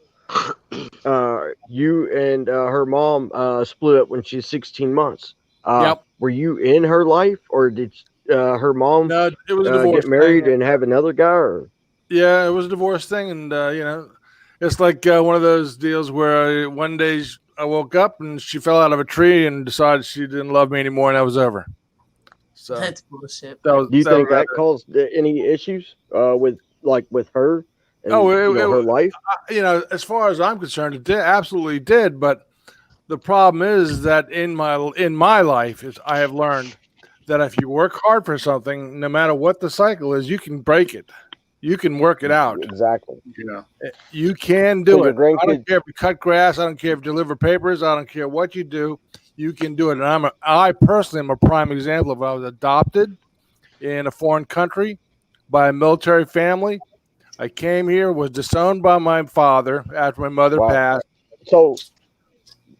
Speaker 8: you and her mom split up when she's 16 months.
Speaker 9: Yep.
Speaker 8: Were you in her life, or did her mom
Speaker 9: No, it was a divorce
Speaker 8: get married
Speaker 9: thing.
Speaker 8: and have another guy? Or?
Speaker 9: Yeah, it was a divorce thing, and you know, it's like one of those deals where one day I woke up and she fell out of a tree and decided she didn't love me anymore, and that was over. So
Speaker 4: That's bullshit.
Speaker 9: that was.
Speaker 8: Do you
Speaker 9: that
Speaker 8: think
Speaker 9: was
Speaker 8: that caused any issues with her? And,
Speaker 9: Oh,
Speaker 8: her life.
Speaker 9: You know, as far as I'm concerned, it absolutely did. But the problem is that in my life, is I have learned that if you work hard for something, no matter what the cycle is, you can break it. You can work it out.
Speaker 8: Exactly.
Speaker 1: Yeah.
Speaker 9: You can do
Speaker 8: So
Speaker 9: it.
Speaker 8: your
Speaker 9: I don't
Speaker 8: grandkids-
Speaker 9: care if you cut grass. I don't care if you deliver papers. I don't care what you do. You can do it. And I personally am a prime example of I was adopted in a foreign country by a military family. I came here, was disowned by my father after my mother
Speaker 8: Wow.
Speaker 9: passed.
Speaker 8: So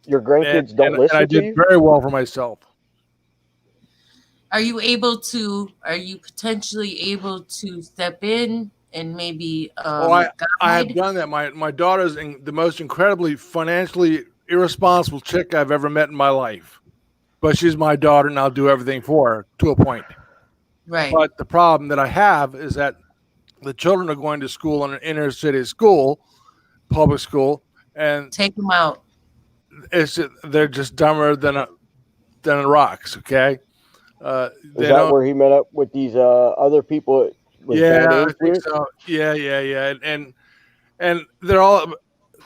Speaker 8: your grandkids don't listen
Speaker 9: and I
Speaker 8: to
Speaker 9: did
Speaker 8: you?
Speaker 9: very well for myself.
Speaker 4: Are you potentially able to step in and maybe
Speaker 9: I have
Speaker 4: guide?
Speaker 9: done that. My daughter's the most incredibly financially irresponsible chick I've ever met in my life. But she's my daughter, and I'll do everything for her to a point.
Speaker 4: Right.
Speaker 9: But the problem that I have is that the children are going to school in an inner city school, public school, and
Speaker 4: Take them out.
Speaker 9: they're just dumber than rocks. Okay,
Speaker 8: Is
Speaker 9: they
Speaker 8: that
Speaker 9: don't.
Speaker 8: where he met up with these other people? With
Speaker 9: Yeah,
Speaker 8: bad
Speaker 9: I think
Speaker 8: influence?
Speaker 9: so. Yeah, and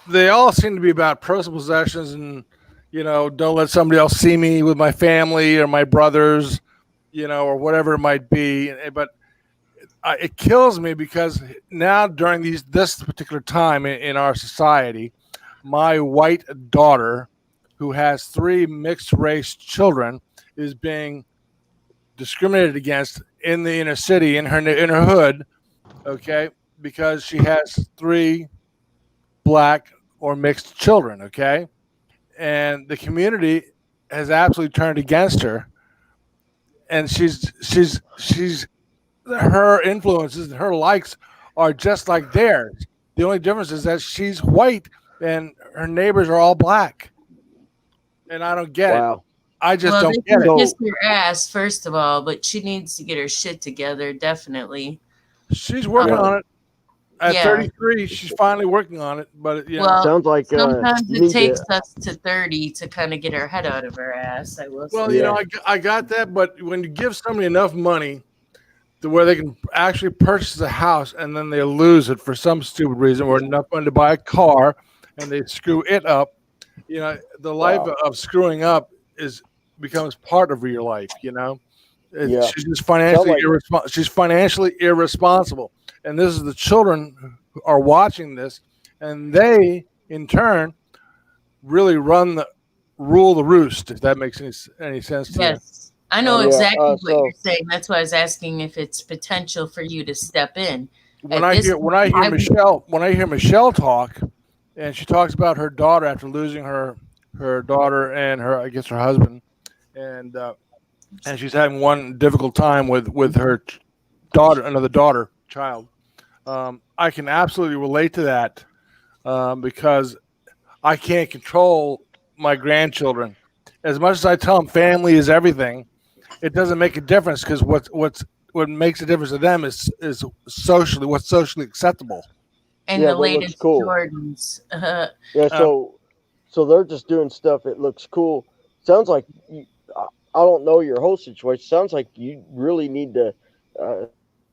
Speaker 9: they all seem to be about personal possessions and don't let somebody else see me with my family or my brothers, or whatever it might be. But it kills me because now during this particular time in our society, my white daughter, who has 3 mixed race children, is being discriminated against in the inner city, in her hood, okay, because she has 3 black or mixed children, okay, and the community has absolutely turned against her, and she's her influences and her likes are just like theirs. The only difference is that she's white and her neighbors are all black, and I don't get it.
Speaker 8: Wow.
Speaker 9: I just
Speaker 4: Well, they
Speaker 9: don't get
Speaker 4: can
Speaker 9: it.
Speaker 4: kiss your ass first of all, but she needs to get her shit together. Definitely.
Speaker 9: She's working
Speaker 8: Yeah.
Speaker 9: on it. At
Speaker 4: Yeah.
Speaker 9: 33, she's finally working on it. But
Speaker 4: Well,
Speaker 8: Sounds like
Speaker 4: sometimes
Speaker 8: you
Speaker 4: it
Speaker 8: need
Speaker 4: takes
Speaker 8: to,
Speaker 4: us to 30 to kind of get her head out of her ass. I will say.
Speaker 9: well,
Speaker 8: Yeah.
Speaker 9: I got that. But when you give somebody enough money to where they can actually purchase a house and then they lose it for some stupid reason, or enough money to buy a car and they screw it up, the life
Speaker 8: Wow.
Speaker 9: of screwing up becomes part of your life.
Speaker 8: Yeah.
Speaker 9: She's just financially
Speaker 8: Sounds
Speaker 9: she's financially irresponsible, and this is the children who are watching this, and they in turn really rule the roost. If that makes any sense to you.
Speaker 4: Yes, I know
Speaker 8: Yeah,
Speaker 4: exactly what
Speaker 8: so-
Speaker 4: you're saying. That's why I was asking if it's potential for you to step in.
Speaker 9: When
Speaker 4: At
Speaker 9: I
Speaker 4: this
Speaker 9: hear Michelle talk, and she talks about her daughter after losing her daughter and her husband, and she's having one difficult time with her another child. I can absolutely relate to that because I can't control my grandchildren. As much as I tell them family is everything, it doesn't make a difference because what makes a difference to them is what's socially acceptable.
Speaker 4: And
Speaker 8: Yeah,
Speaker 4: the
Speaker 8: what looks
Speaker 4: latest
Speaker 8: cool.
Speaker 4: Jordans.
Speaker 8: Yeah, so they're just doing stuff that looks cool. Sounds like I don't know your whole situation. Sounds like you really need to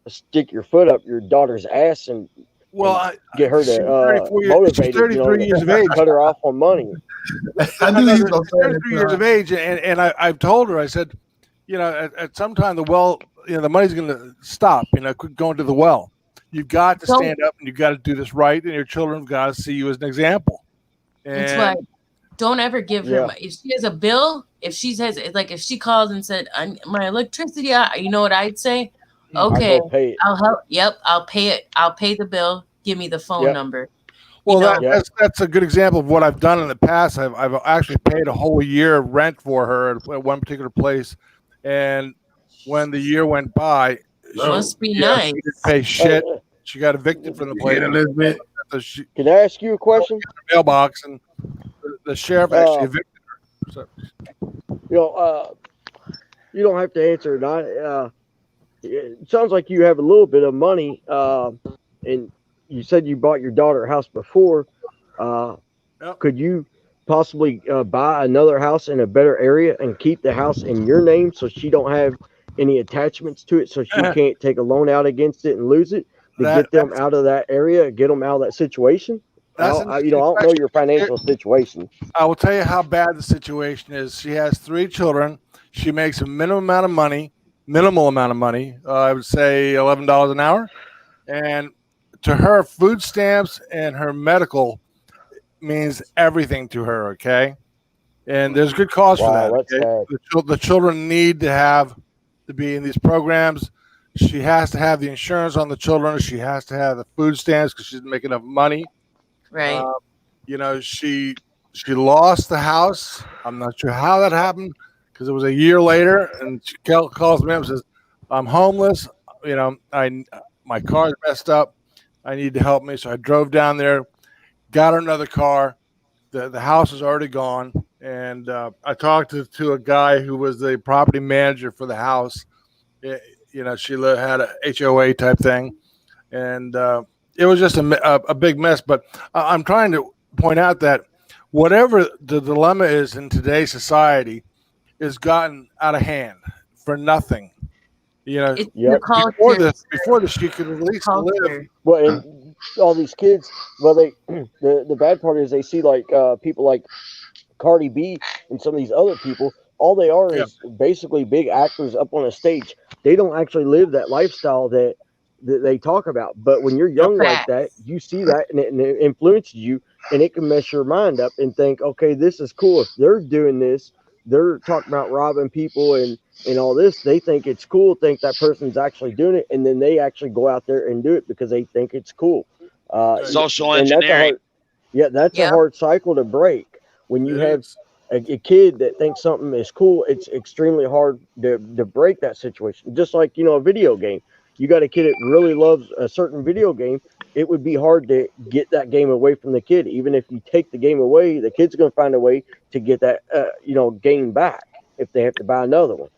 Speaker 8: stick your foot up your daughter's ass and get her
Speaker 9: she's
Speaker 8: to
Speaker 9: 34
Speaker 8: motivate
Speaker 9: she's 33 years of age.
Speaker 8: cut her off on money.
Speaker 1: I knew he was gonna
Speaker 9: She's
Speaker 1: say
Speaker 9: 33 years of
Speaker 1: that.
Speaker 9: age, and I've told her, I said, at some time the money's going to stop. Quit going to the well. You've got to stand up and you've got to do this right, and your children have got to see you as an example.
Speaker 4: That's
Speaker 9: And
Speaker 4: why don't ever give her
Speaker 8: Yeah.
Speaker 4: if she has a bill, if she calls and said my electricity, you know what I'd say? Okay,
Speaker 8: I go pay it.
Speaker 4: I'll help. Yep, I'll pay it. I'll pay the bill. Give me the phone
Speaker 8: Yep.
Speaker 4: number.
Speaker 9: well,
Speaker 8: Yeah.
Speaker 9: that's a good example of what I've done in the past. I've actually paid a whole year of rent for her at one particular place, and when the year went by,
Speaker 4: Must be
Speaker 9: she
Speaker 4: nice.
Speaker 9: didn't pay shit. She got evicted from the place.
Speaker 1: Get Elizabeth.
Speaker 9: She
Speaker 8: Can I ask you a question?
Speaker 9: mailbox, and the sheriff actually evicted her. So,
Speaker 8: You don't have to answer it. It sounds like you have a little bit of money, and you said you bought your daughter a house before.
Speaker 9: Yep.
Speaker 8: Could you possibly buy another house in a better area and keep the house in your name so she don't have any attachments to it, so she can't take a loan out against it and lose it to get them out of that area, get them out of that situation? I don't know your financial situation.
Speaker 9: I will tell you how bad the situation is. She has 3 children. She makes a minimal amount of money. I would say $11 an hour. And to her, food stamps and her medical means everything to her. Okay. And there's good cause for
Speaker 8: Wow,
Speaker 9: that.
Speaker 8: that's
Speaker 9: Okay? The children need to be in these programs. She has to have the insurance on the children. She has to have the food stamps because she doesn't make enough money.
Speaker 4: Right.
Speaker 9: She lost the house. I'm not sure how that happened because it was a year later, and she calls me up and says, "I'm homeless. My car's messed up. I need to help me." So I drove down there, got her another car. The house is already gone, and I talked to a guy who was the property manager for the house. She had a HOA type thing, and it was just a big mess. But I'm trying to point out that whatever the dilemma is in today's society is gotten out of hand for nothing. You know,
Speaker 4: It's
Speaker 8: Yep.
Speaker 4: the culture.
Speaker 9: before this, you could at least live.
Speaker 4: culture.
Speaker 8: Well, and all these kids, well, they the bad part is they see like people like Cardi B and some of these other people. All they are
Speaker 9: Yeah.
Speaker 8: is basically big actors up on a stage. They don't actually live that lifestyle that they talk about. But when you're young like that,
Speaker 4: Facts.
Speaker 8: you see that and it influences you, and it can mess your mind up and think, okay, this is cool. If they're doing this, they're talking about robbing people and all this. They think it's cool. Think that person's actually doing it, and then they actually go out there and do it because they think it's cool.
Speaker 6: Social
Speaker 8: and that's a
Speaker 6: engineering.
Speaker 8: hard, that's a
Speaker 4: Yep.
Speaker 8: hard cycle to break. When you
Speaker 9: It
Speaker 8: have
Speaker 9: is.
Speaker 8: a kid that thinks something is cool, it's extremely hard to break that situation. Just like, a video game. You got a kid that really loves a certain video game, it would be hard to get that game away from the kid. Even if you take the game away, the kid's going to find a way to get that, game back if they have to buy another one.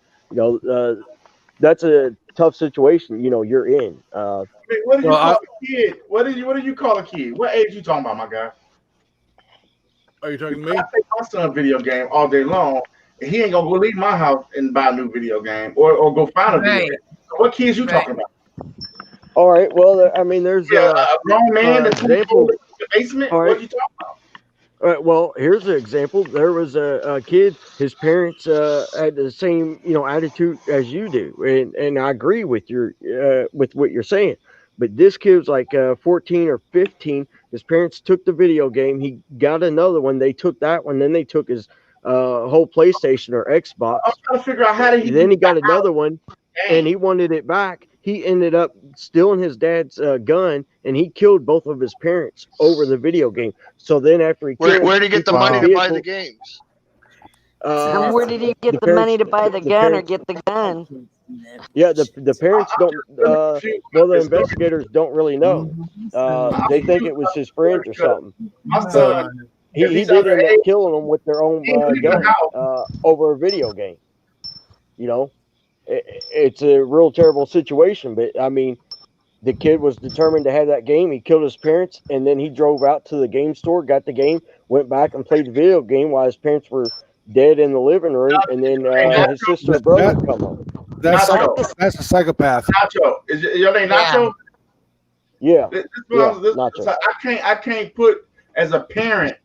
Speaker 8: That's a tough situation, you're in.
Speaker 3: What do you
Speaker 9: Well,
Speaker 3: call a kid? What do you call a kid? What age you talking about, my guy?
Speaker 9: Are you talking to
Speaker 3: I
Speaker 9: me?
Speaker 3: take my son a video game all day long, and he ain't gonna go leave my house and buy a new video game or go find a video
Speaker 4: Right.
Speaker 3: game. So what kids you
Speaker 4: Right.
Speaker 3: talking about?
Speaker 8: All right. Well, I mean, there's
Speaker 3: A grown man that's in
Speaker 8: example.
Speaker 3: the basement.
Speaker 8: All right.
Speaker 3: What you talking about?
Speaker 8: All right, well, here's an example. There was a kid. His parents had the same, attitude as you do, and I agree with with what you're saying. But this kid was like 14 or 15. His parents took the video game. He got another one. They took that one. Then they took his whole PlayStation or Xbox.
Speaker 3: I'm trying to figure out how did he.
Speaker 8: Then he got another one,
Speaker 3: Dang.
Speaker 8: and he wanted it back. He ended up stealing his dad's gun, and he killed both of his parents over the video game. So then after he killed,
Speaker 2: Where did he get the
Speaker 8: took
Speaker 2: money to buy the
Speaker 8: vehicle.
Speaker 2: games?
Speaker 5: And where did he get the
Speaker 8: parents-
Speaker 5: money to buy the
Speaker 8: the
Speaker 5: gun or
Speaker 8: parents-
Speaker 5: get the gun?
Speaker 8: Yeah, the parents don't. Well, the investigators don't really know. They think it was his friends or something.
Speaker 3: My
Speaker 8: So
Speaker 3: son,
Speaker 8: he
Speaker 3: he's
Speaker 8: did end
Speaker 3: underage.
Speaker 8: up killing them with their own
Speaker 3: He's leaving the
Speaker 8: gun
Speaker 3: house.
Speaker 8: over a video game. It's a real terrible situation. But I mean, the kid was determined to have that game. He killed his parents, and then he drove out to the game store, got the game, went back and played the video game while his parents were dead in the living room. And then his sister and brother would come home.
Speaker 9: That's
Speaker 3: Nacho.
Speaker 9: that's a psychopath.
Speaker 3: Nacho. Is your name Nacho?
Speaker 8: Yeah.
Speaker 3: This is what I'm- this-
Speaker 8: Nacho.
Speaker 3: so I can't put as a parent.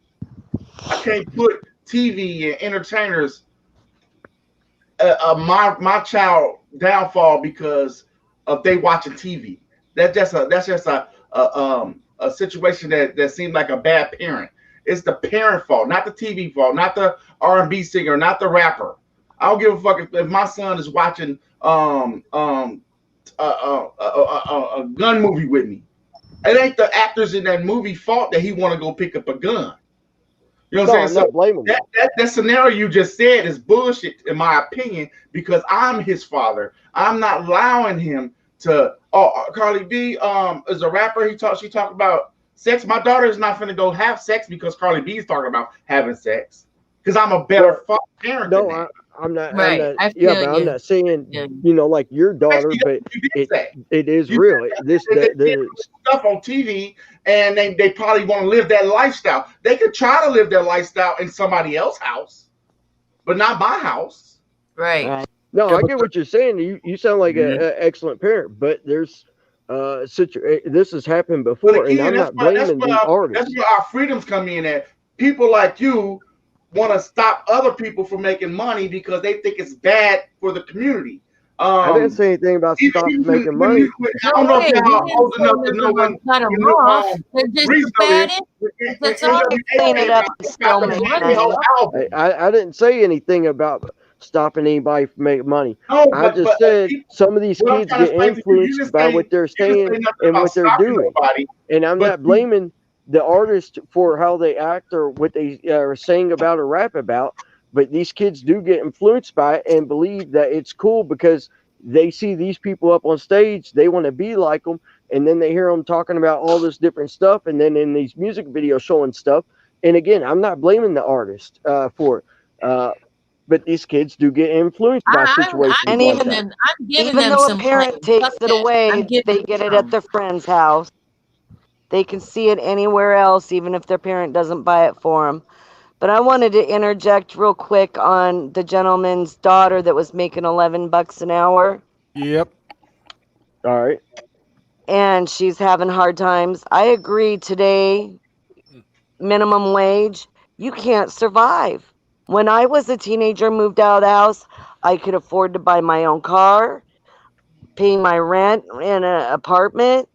Speaker 3: I can't put TV and entertainers. My child downfall because of they watching TV. That's just a situation that seems like a bad parent. It's the parent fault, not the TV fault, not the R&B singer, not the rapper. I don't give a fuck if my son is watching a gun movie with me. It ain't the actors in that movie fault that he want to go pick up a gun. You know what I'm
Speaker 8: I'm
Speaker 3: saying?
Speaker 8: not blaming him.
Speaker 3: That scenario you just said is bullshit, in my opinion, because I'm his father. I'm not allowing him to. Oh, Carly B is a rapper. She talked about sex. My daughter is not finna go have sex because Carly B is talking about having sex. Because I'm a better parent. than
Speaker 8: No,
Speaker 3: that.
Speaker 8: I'm not.
Speaker 4: Right,
Speaker 8: I'm
Speaker 4: I
Speaker 8: not, yeah,
Speaker 4: feel
Speaker 8: but I'm
Speaker 4: you.
Speaker 8: not saying
Speaker 4: Yeah.
Speaker 8: like your daughter, but
Speaker 3: You did say.
Speaker 8: it is
Speaker 3: You
Speaker 8: real.
Speaker 3: said
Speaker 8: This
Speaker 3: they
Speaker 8: the
Speaker 3: put stuff on TV, and they probably want to live that lifestyle. They could try to live their lifestyle in somebody else's house, but not my house.
Speaker 4: Right.
Speaker 8: no, I get what you're saying. You sound like an excellent parent, but there's this has happened
Speaker 3: But
Speaker 8: before, and
Speaker 3: again,
Speaker 8: I'm
Speaker 3: that's
Speaker 8: not
Speaker 3: where,
Speaker 8: blaming the artists.
Speaker 3: that's where our freedoms come in at. People like you want to stop other people from making money because they think it's bad for the community.
Speaker 8: I didn't say anything about
Speaker 3: even
Speaker 8: stop
Speaker 3: when-
Speaker 8: making
Speaker 3: when
Speaker 8: money.
Speaker 3: you- I don't know if y'all old enough to know when
Speaker 4: cut them
Speaker 3: you know,
Speaker 4: off. They're just
Speaker 3: Reason
Speaker 4: bad.
Speaker 3: is-
Speaker 4: That's
Speaker 3: when
Speaker 4: all.
Speaker 3: NWA
Speaker 5: Clean it up and still make money.
Speaker 3: album.
Speaker 8: I didn't say anything about stopping anybody from making money.
Speaker 3: No,
Speaker 8: I just said some of these
Speaker 3: what I'm
Speaker 8: kids
Speaker 3: trying to
Speaker 8: get
Speaker 3: explain to you, you
Speaker 8: influenced
Speaker 3: just
Speaker 8: by
Speaker 3: say-
Speaker 8: what they're
Speaker 3: you didn't say
Speaker 8: saying
Speaker 3: nothing
Speaker 8: and
Speaker 3: about
Speaker 8: what they're
Speaker 3: stopping
Speaker 8: doing.
Speaker 3: nobody.
Speaker 8: And I'm
Speaker 3: But
Speaker 8: not blaming the artist for how they act or what they are saying about or rap about, but these kids do get influenced by it and believe that it's cool because they see these people up on stage, they want to be like them, and then they hear them talking about all this different stuff, and then in these music videos showing stuff. And again, I'm not blaming the artist for it. but these kids do get influenced by situations
Speaker 5: And
Speaker 8: like
Speaker 5: even
Speaker 8: that.
Speaker 4: I'm giving
Speaker 5: even
Speaker 4: them
Speaker 5: though a
Speaker 4: some
Speaker 5: parent
Speaker 4: play.
Speaker 5: takes
Speaker 4: Fuck
Speaker 5: it
Speaker 4: that. I'm
Speaker 5: away,
Speaker 4: giving
Speaker 5: they
Speaker 4: them
Speaker 5: get it
Speaker 4: some.
Speaker 5: at their friend's house. They can see it anywhere else, even if their parent doesn't buy it for them. But I wanted to interject real quick on the gentleman's daughter that was making $11 an hour.
Speaker 9: Yep.
Speaker 8: All right.
Speaker 5: And she's having hard times. I agree today, minimum wage, you can't survive. When I was a teenager, moved out of the house, I could afford to buy my own car, pay my rent in an apartment,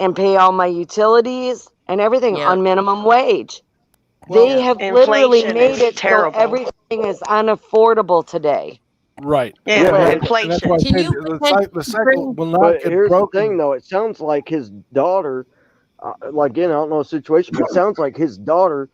Speaker 5: and pay all my utilities and everything
Speaker 4: Yep.
Speaker 5: on minimum wage.
Speaker 9: Well,
Speaker 5: They have literally
Speaker 7: Inflation
Speaker 5: made
Speaker 7: is
Speaker 5: it so
Speaker 7: terrible.
Speaker 5: everything is unaffordable today.
Speaker 9: right.
Speaker 7: Yeah,
Speaker 9: And that's
Speaker 7: inflation.
Speaker 9: why I
Speaker 4: Can
Speaker 9: say
Speaker 4: you
Speaker 9: the
Speaker 4: potentially
Speaker 9: cycle
Speaker 4: bring?
Speaker 9: will not
Speaker 8: But
Speaker 9: get
Speaker 8: here's the
Speaker 9: broken.
Speaker 8: thing, though. It sounds like his daughter, like, again, I don't know the situation, but it sounds like his daughter,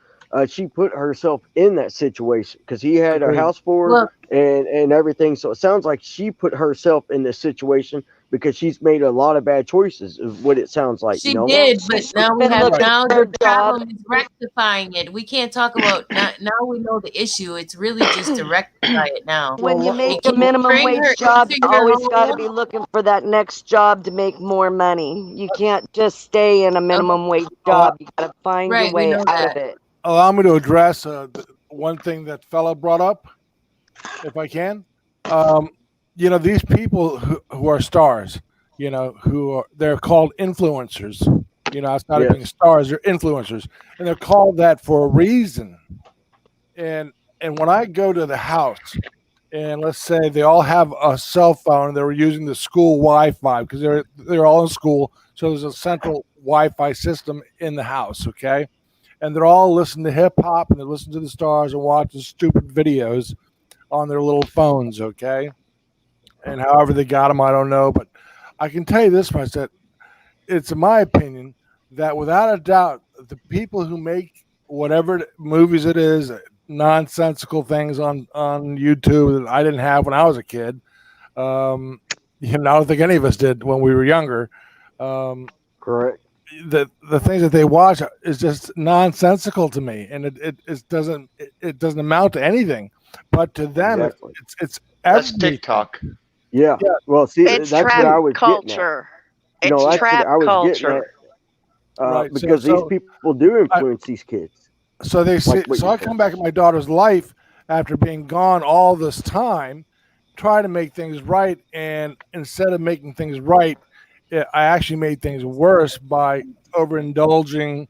Speaker 8: she put herself in that situation because he had a
Speaker 9: Agreed.
Speaker 8: house for her
Speaker 4: Well,
Speaker 8: and everything. So it sounds like she put herself in this situation because she's made a lot of bad choices, is what it sounds like,
Speaker 4: she
Speaker 8: you know?
Speaker 4: did,
Speaker 5: She
Speaker 4: but
Speaker 5: should
Speaker 4: now
Speaker 5: have
Speaker 4: we
Speaker 5: been
Speaker 4: have
Speaker 5: looking
Speaker 4: now
Speaker 5: for a
Speaker 4: the
Speaker 5: job.
Speaker 4: problem is rectifying it. We can't talk about now we know the issue. It's really just to rectify it now.
Speaker 5: When you
Speaker 8: Well,
Speaker 5: make
Speaker 4: Can
Speaker 5: a
Speaker 4: you
Speaker 5: minimum
Speaker 4: bring her
Speaker 5: wage job,
Speaker 4: into
Speaker 5: you
Speaker 4: your
Speaker 5: always got to
Speaker 4: home?
Speaker 5: be looking for that next job to make more money. You can't just stay in a minimum wage job. You got to find your
Speaker 4: Right, we
Speaker 5: way
Speaker 4: know
Speaker 5: out of
Speaker 4: that.
Speaker 5: it.
Speaker 9: Allow me to address one thing that fella brought up, if I can. These people who are stars, they're called influencers. Outside of being
Speaker 8: yes.
Speaker 9: stars, they're influencers, and they're called that for a reason. And when I go to the house, and let's say they all have a cell phone, and they're using the school Wi-Fi because they're all in school, so there's a central Wi-Fi system in the house, okay? And they're all listening to hip hop and they're listening to the stars and watching stupid videos on their little phones, okay? And however they got them, I don't know, but I can tell you this much, that it's my opinion that without a doubt, the people who make whatever movies it is, nonsensical things on YouTube that I didn't have when I was a kid, I don't think any of us did when we were younger.
Speaker 8: Correct.
Speaker 9: The things that they watch is just nonsensical to me, and it doesn't amount to anything. But to them,
Speaker 8: Exactly.
Speaker 9: it's
Speaker 2: That's
Speaker 9: everything.
Speaker 2: TikTok.
Speaker 8: Yeah.
Speaker 9: Yeah.
Speaker 8: Well, see,
Speaker 7: It's
Speaker 8: that's what I
Speaker 7: trap
Speaker 8: was getting at.
Speaker 7: culture.
Speaker 8: You know,
Speaker 7: It's
Speaker 8: that's what
Speaker 7: trap
Speaker 8: I was getting at.
Speaker 7: culture.
Speaker 9: Right.
Speaker 8: Because these people do influence these kids.
Speaker 9: So they say.
Speaker 8: Like what
Speaker 9: So
Speaker 8: you
Speaker 9: I
Speaker 8: said.
Speaker 9: come back in my daughter's life after being gone all this time, try to make things right, and instead of making things right, I actually made things worse by overindulging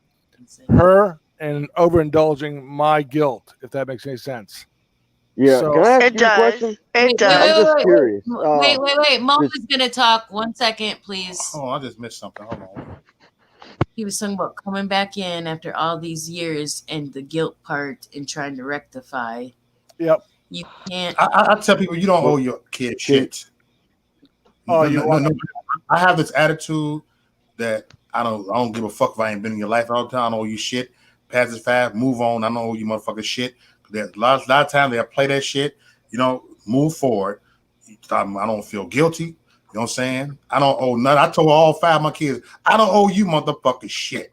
Speaker 9: her and overindulging my guilt, if that makes any sense.
Speaker 8: Yeah.
Speaker 9: So-
Speaker 8: Can I ask
Speaker 7: It
Speaker 8: you a
Speaker 7: does.
Speaker 8: question?
Speaker 7: It does.
Speaker 8: I'm just curious.
Speaker 4: Wait. Mo
Speaker 8: this-
Speaker 4: is gonna talk. 1 second, please.
Speaker 1: Oh, I just missed something. Hold on.
Speaker 4: He was talking about coming back in after all these years and the guilt part and trying to rectify.
Speaker 9: Yep.
Speaker 4: You can't.
Speaker 1: I tell people you don't owe your kid shit.
Speaker 9: Oh,
Speaker 1: No. I have this attitude that I don't give a fuck if I ain't been in your life all the time. I don't owe you shit. Pass it fast, move on. I don't owe you motherfucking shit. There's a lot of times they'll play that shit. Move forward. I don't feel guilty. You know what I'm saying? I don't owe nothing. I told all 5 of my kids, I don't owe you motherfucking shit.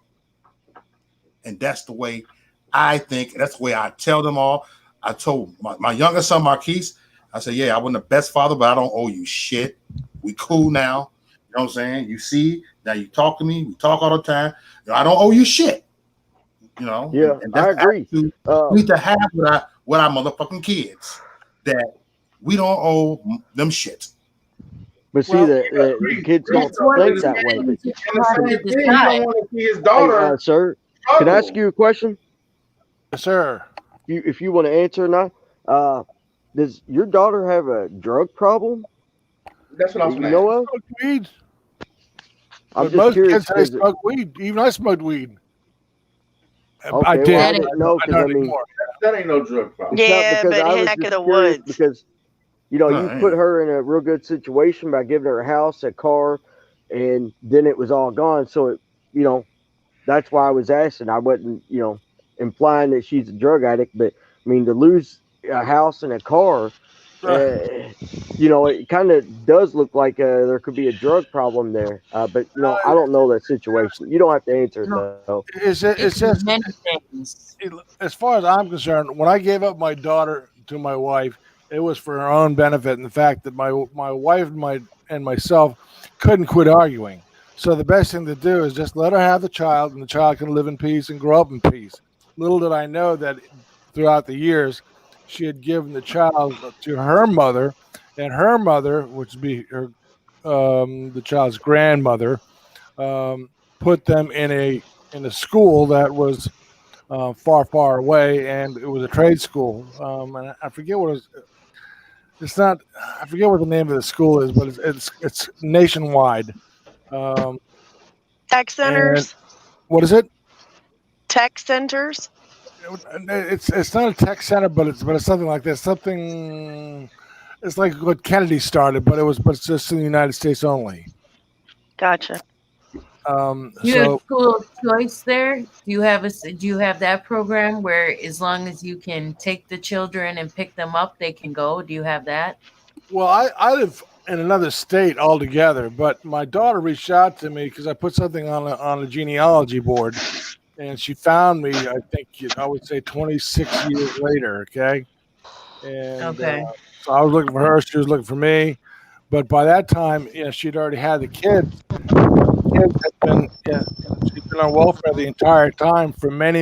Speaker 1: And that's the way I think. That's the way I tell them all. I told my youngest son, Marquise, I said, yeah, I wasn't the best father, but I don't owe you shit. We cool now. You know what I'm saying? You see, now you talk to me. We talk all the time. I don't owe you shit.
Speaker 8: Yeah,
Speaker 1: and
Speaker 8: I
Speaker 1: that's
Speaker 8: agree.
Speaker 1: we need to have with our motherfucking kids, that we don't owe them shit.
Speaker 8: But see,
Speaker 9: Well,
Speaker 8: the kids don't
Speaker 4: That's one
Speaker 8: think
Speaker 4: of
Speaker 8: that
Speaker 4: the
Speaker 8: way.
Speaker 4: things
Speaker 8: But,
Speaker 4: you
Speaker 3: And the
Speaker 4: have
Speaker 3: same
Speaker 4: to
Speaker 3: thing, you
Speaker 4: decide.
Speaker 3: don't want to see his
Speaker 8: hey,
Speaker 3: daughter
Speaker 8: sir, can I ask
Speaker 3: struggle.
Speaker 8: you a question?
Speaker 9: Yes, sir.
Speaker 8: If you want to answer or not, does your daughter have a drug problem
Speaker 3: That's what I was
Speaker 8: that you
Speaker 3: going
Speaker 8: know
Speaker 3: to
Speaker 8: of?
Speaker 9: Smoke weed.
Speaker 8: I'm
Speaker 9: But
Speaker 8: just
Speaker 9: most
Speaker 8: curious
Speaker 9: kids say
Speaker 8: 'cause
Speaker 9: smoke weed. Even I smoked weed.
Speaker 8: Okay,
Speaker 9: I did.
Speaker 8: well, I
Speaker 4: That
Speaker 8: didn't know
Speaker 9: I
Speaker 8: because
Speaker 9: don't
Speaker 8: I mean,
Speaker 9: anymore.
Speaker 3: That ain't no drug problem.
Speaker 8: it's not
Speaker 7: Yeah,
Speaker 8: because
Speaker 7: but
Speaker 8: I
Speaker 7: his
Speaker 8: was
Speaker 7: neck
Speaker 8: just
Speaker 7: of the
Speaker 8: curious
Speaker 7: woods.
Speaker 8: because you
Speaker 1: Right.
Speaker 8: put her in a real good situation by giving her a house, a car, and then it was all gone. So that's why I was asking. I wasn't implying that she's a drug addict, but I mean to lose a house and a car. It kind of does look like there could be a drug problem there. But I don't know that situation. You don't have to answer it
Speaker 4: No.
Speaker 8: though.
Speaker 9: It's
Speaker 4: It's
Speaker 9: just
Speaker 4: many things.
Speaker 9: as far as I'm concerned, when I gave up my daughter to my wife, it was for her own benefit, and the fact that my wife and myself couldn't quit arguing. So the best thing to do is just let her have the child, and the child can live in peace and grow up in peace. Little did I know that throughout the years, she had given the child to her mother, and her mother, which would be her, the child's grandmother, put them in a school that was far away, and it was a trade school. And I forget what it was. It's not. I forget what the name of the school is, but it's nationwide.
Speaker 7: Tech centers.
Speaker 9: What is it?
Speaker 7: Tech centers.
Speaker 9: It's not a tech center, but it's something like this. Something. It's like what Kennedy started, but it's just in the United States only.
Speaker 7: Gotcha.
Speaker 4: You have school of choice there. Do you have that program where as long as you can take the children and pick them up, they can go? Do you have that?
Speaker 9: Well, I live in another state altogether, but my daughter reached out to me because I put something on a genealogy board, and she found me. I think I would say 26 years later. Okay. And,
Speaker 4: okay.
Speaker 9: So I was looking for her. She was looking for me, but by that time, she'd already had the kids. She's been on welfare the entire time for many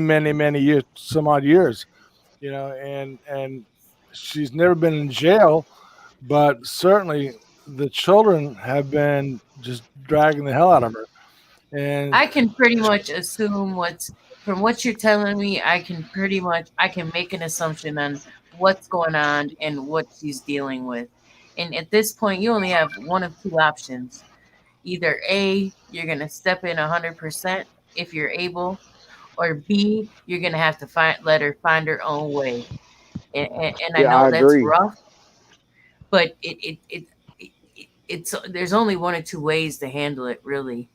Speaker 9: years, some odd years, and she's never been in jail, but certainly the children have been just dragging the hell out of her. And
Speaker 4: I can pretty much assume from what you're telling me, I can make an assumption on what's going on and what she's dealing with. And at this point, you only have one of two options. Either A, you're going to step in 100% if you're able, or B, you're going to have to let her find her own way. And I know that's rough, but it's there's only one or two ways to handle it, really.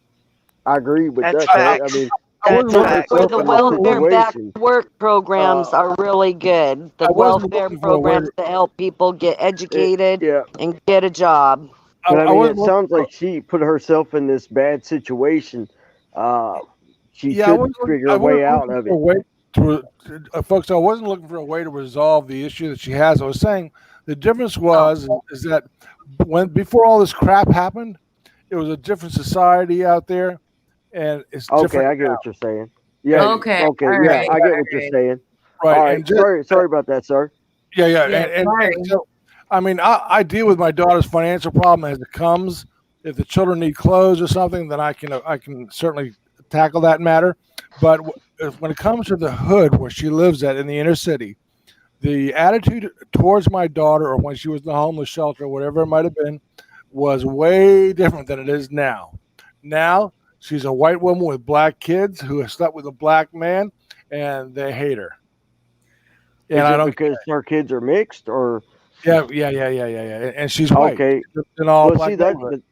Speaker 8: I agree with
Speaker 7: That's
Speaker 8: that.
Speaker 7: fact.
Speaker 8: I mean,
Speaker 5: The welfare back work programs are really good. The welfare programs to help people get educated and get a job.
Speaker 8: But I mean, it sounds like she put herself in this bad situation. She should figure a way out of it.
Speaker 9: Folks, I wasn't looking for a way to resolve the issue that she has. I was saying the difference is that before all this crap happened, it was a different society out there, and it's different.
Speaker 8: Okay, I get what you're saying. Yeah. Okay.
Speaker 5: All
Speaker 8: Yeah, I get what you're saying.
Speaker 9: Right.
Speaker 8: All right. Sorry about that, sir.
Speaker 9: Yeah. And so, I mean, I deal with my daughter's financial problem as it comes. If the children need clothes or something, then I can certainly tackle that matter. But when it comes to the hood where she lives in the inner city, the attitude towards my daughter, or when she was in the homeless shelter, whatever it might have been, was way different than it is now. Now she's a white woman with black kids who has slept with a black man, and they hate her.
Speaker 8: And I don't because her kids are mixed, or
Speaker 9: yeah. And she's white.
Speaker 8: Okay.
Speaker 9: Well,
Speaker 8: see that,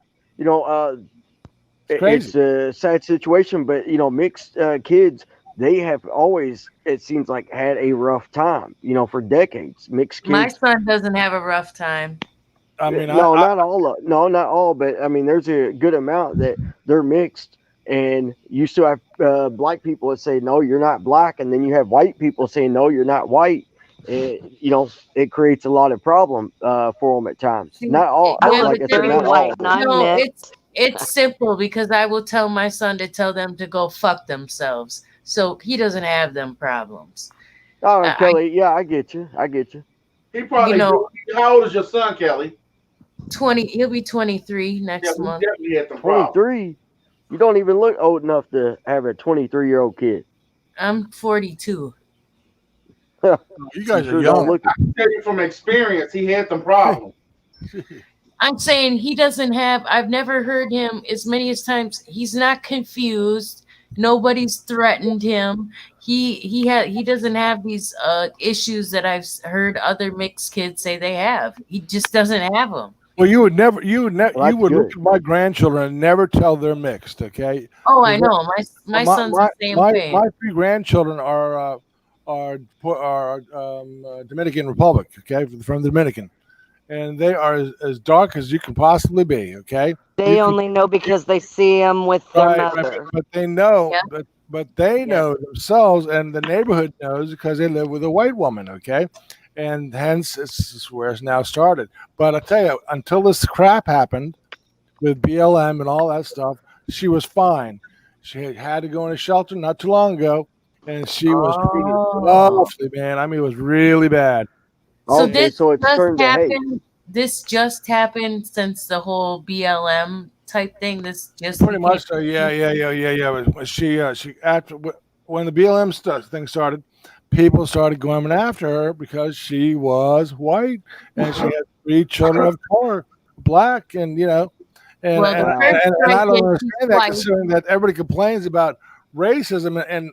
Speaker 8: it's a sad situation, but mixed kids, they have always, it seems like, had a rough time. For decades, mixed kids.
Speaker 4: My son doesn't have a rough time.
Speaker 9: I mean,
Speaker 8: not all, but I mean, there's a good amount that they're mixed, and you still have black people that say no, you're not black, and then you have white people saying no, you're not white. It creates a lot of problem for them at times. Not all, like I said, not all.
Speaker 4: No, it's simple because I will tell my son to tell them to go fuck themselves, so he doesn't have them problems.
Speaker 8: Oh, Kelly, I get you.
Speaker 3: He probably. How old is your son, Kelly?
Speaker 4: 20. He'll be 23 next month.
Speaker 8: 23. You don't even look old enough to have a 23-year-old kid.
Speaker 4: I'm 42.
Speaker 9: You guys are young.
Speaker 3: I can tell you from experience, he had some problems.
Speaker 4: I'm saying he doesn't have. I've never heard him as many as times. He's not confused. Nobody's threatened him. He doesn't have these issues that I've heard other mixed kids say they have. He just doesn't have them.
Speaker 9: Well, you would look at my grandchildren and never tell they're mixed. Okay.
Speaker 4: Oh, I know. My son's the same thing.
Speaker 9: My three grandchildren are Dominican Republic. Okay, from the Dominican, and they are as dark as you can possibly be. Okay.
Speaker 5: They only know because they see them with their mother.
Speaker 9: But they know. Yeah. But they know themselves, and the neighborhood knows because they live with a white woman. Okay. and hence this is where it's now started. But I tell you, until this crap happened with BLM and all that stuff, she was fine. She had to go in a shelter not too long ago, and she was treated awfully, man. I mean, it was really bad.
Speaker 4: So
Speaker 8: Okay,
Speaker 4: this
Speaker 8: so it's
Speaker 4: just
Speaker 8: turned to hate.
Speaker 4: happened. This just happened since the whole BLM type thing. This just
Speaker 9: Pretty much. So yeah. She after when the BLM thing started, people started going after her because she was white and she had 3 children of color, black, and and
Speaker 4: Well, the first
Speaker 9: I don't
Speaker 4: president,
Speaker 9: understand
Speaker 4: she's
Speaker 9: that,
Speaker 4: white.
Speaker 9: considering that everybody complains about racism and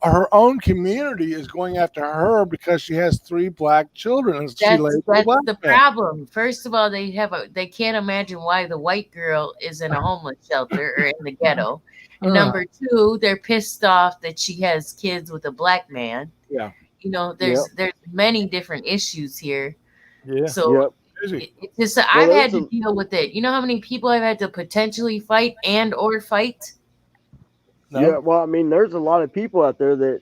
Speaker 9: her own community is going after her because she has 3 black children and she lays with a
Speaker 4: That's
Speaker 9: black
Speaker 4: the
Speaker 9: man.
Speaker 4: problem. First of all, they can't imagine why the white girl is in a homeless shelter or in the ghetto. And number 2, they're pissed off that she has kids with a black man.
Speaker 9: Yeah.
Speaker 4: There's many different issues here.
Speaker 9: Yeah.
Speaker 4: So
Speaker 9: Crazy.
Speaker 4: it's just I've had to deal with it. You know how many people I've had to potentially fight or fight?
Speaker 9: No?
Speaker 8: Yeah, well, I mean, there's a lot of people out there that,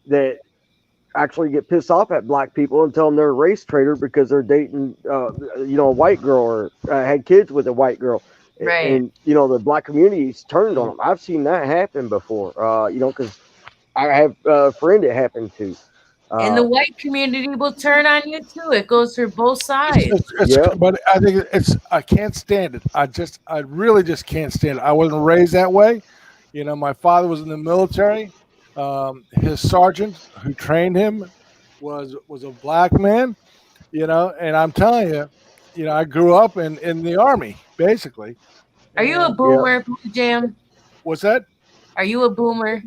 Speaker 8: that actually get pissed off at black people and tell them they're a race traitor because they're dating, a white girl or had kids with a white girl.
Speaker 4: Right.
Speaker 8: And, the black community's turned on them. I've seen that happen before, because I have a friend it happened to.
Speaker 4: And the white community will turn on you too. It goes for both sides.
Speaker 9: But I think I can't stand it. I really just can't stand it. I wasn't raised that way. My father was in the military. His sergeant who trained him was a black man, and I'm telling you, I grew up in the army, basically.
Speaker 4: Are you a boomer, Blue Jam?
Speaker 9: What's that?
Speaker 4: Are you a boomer?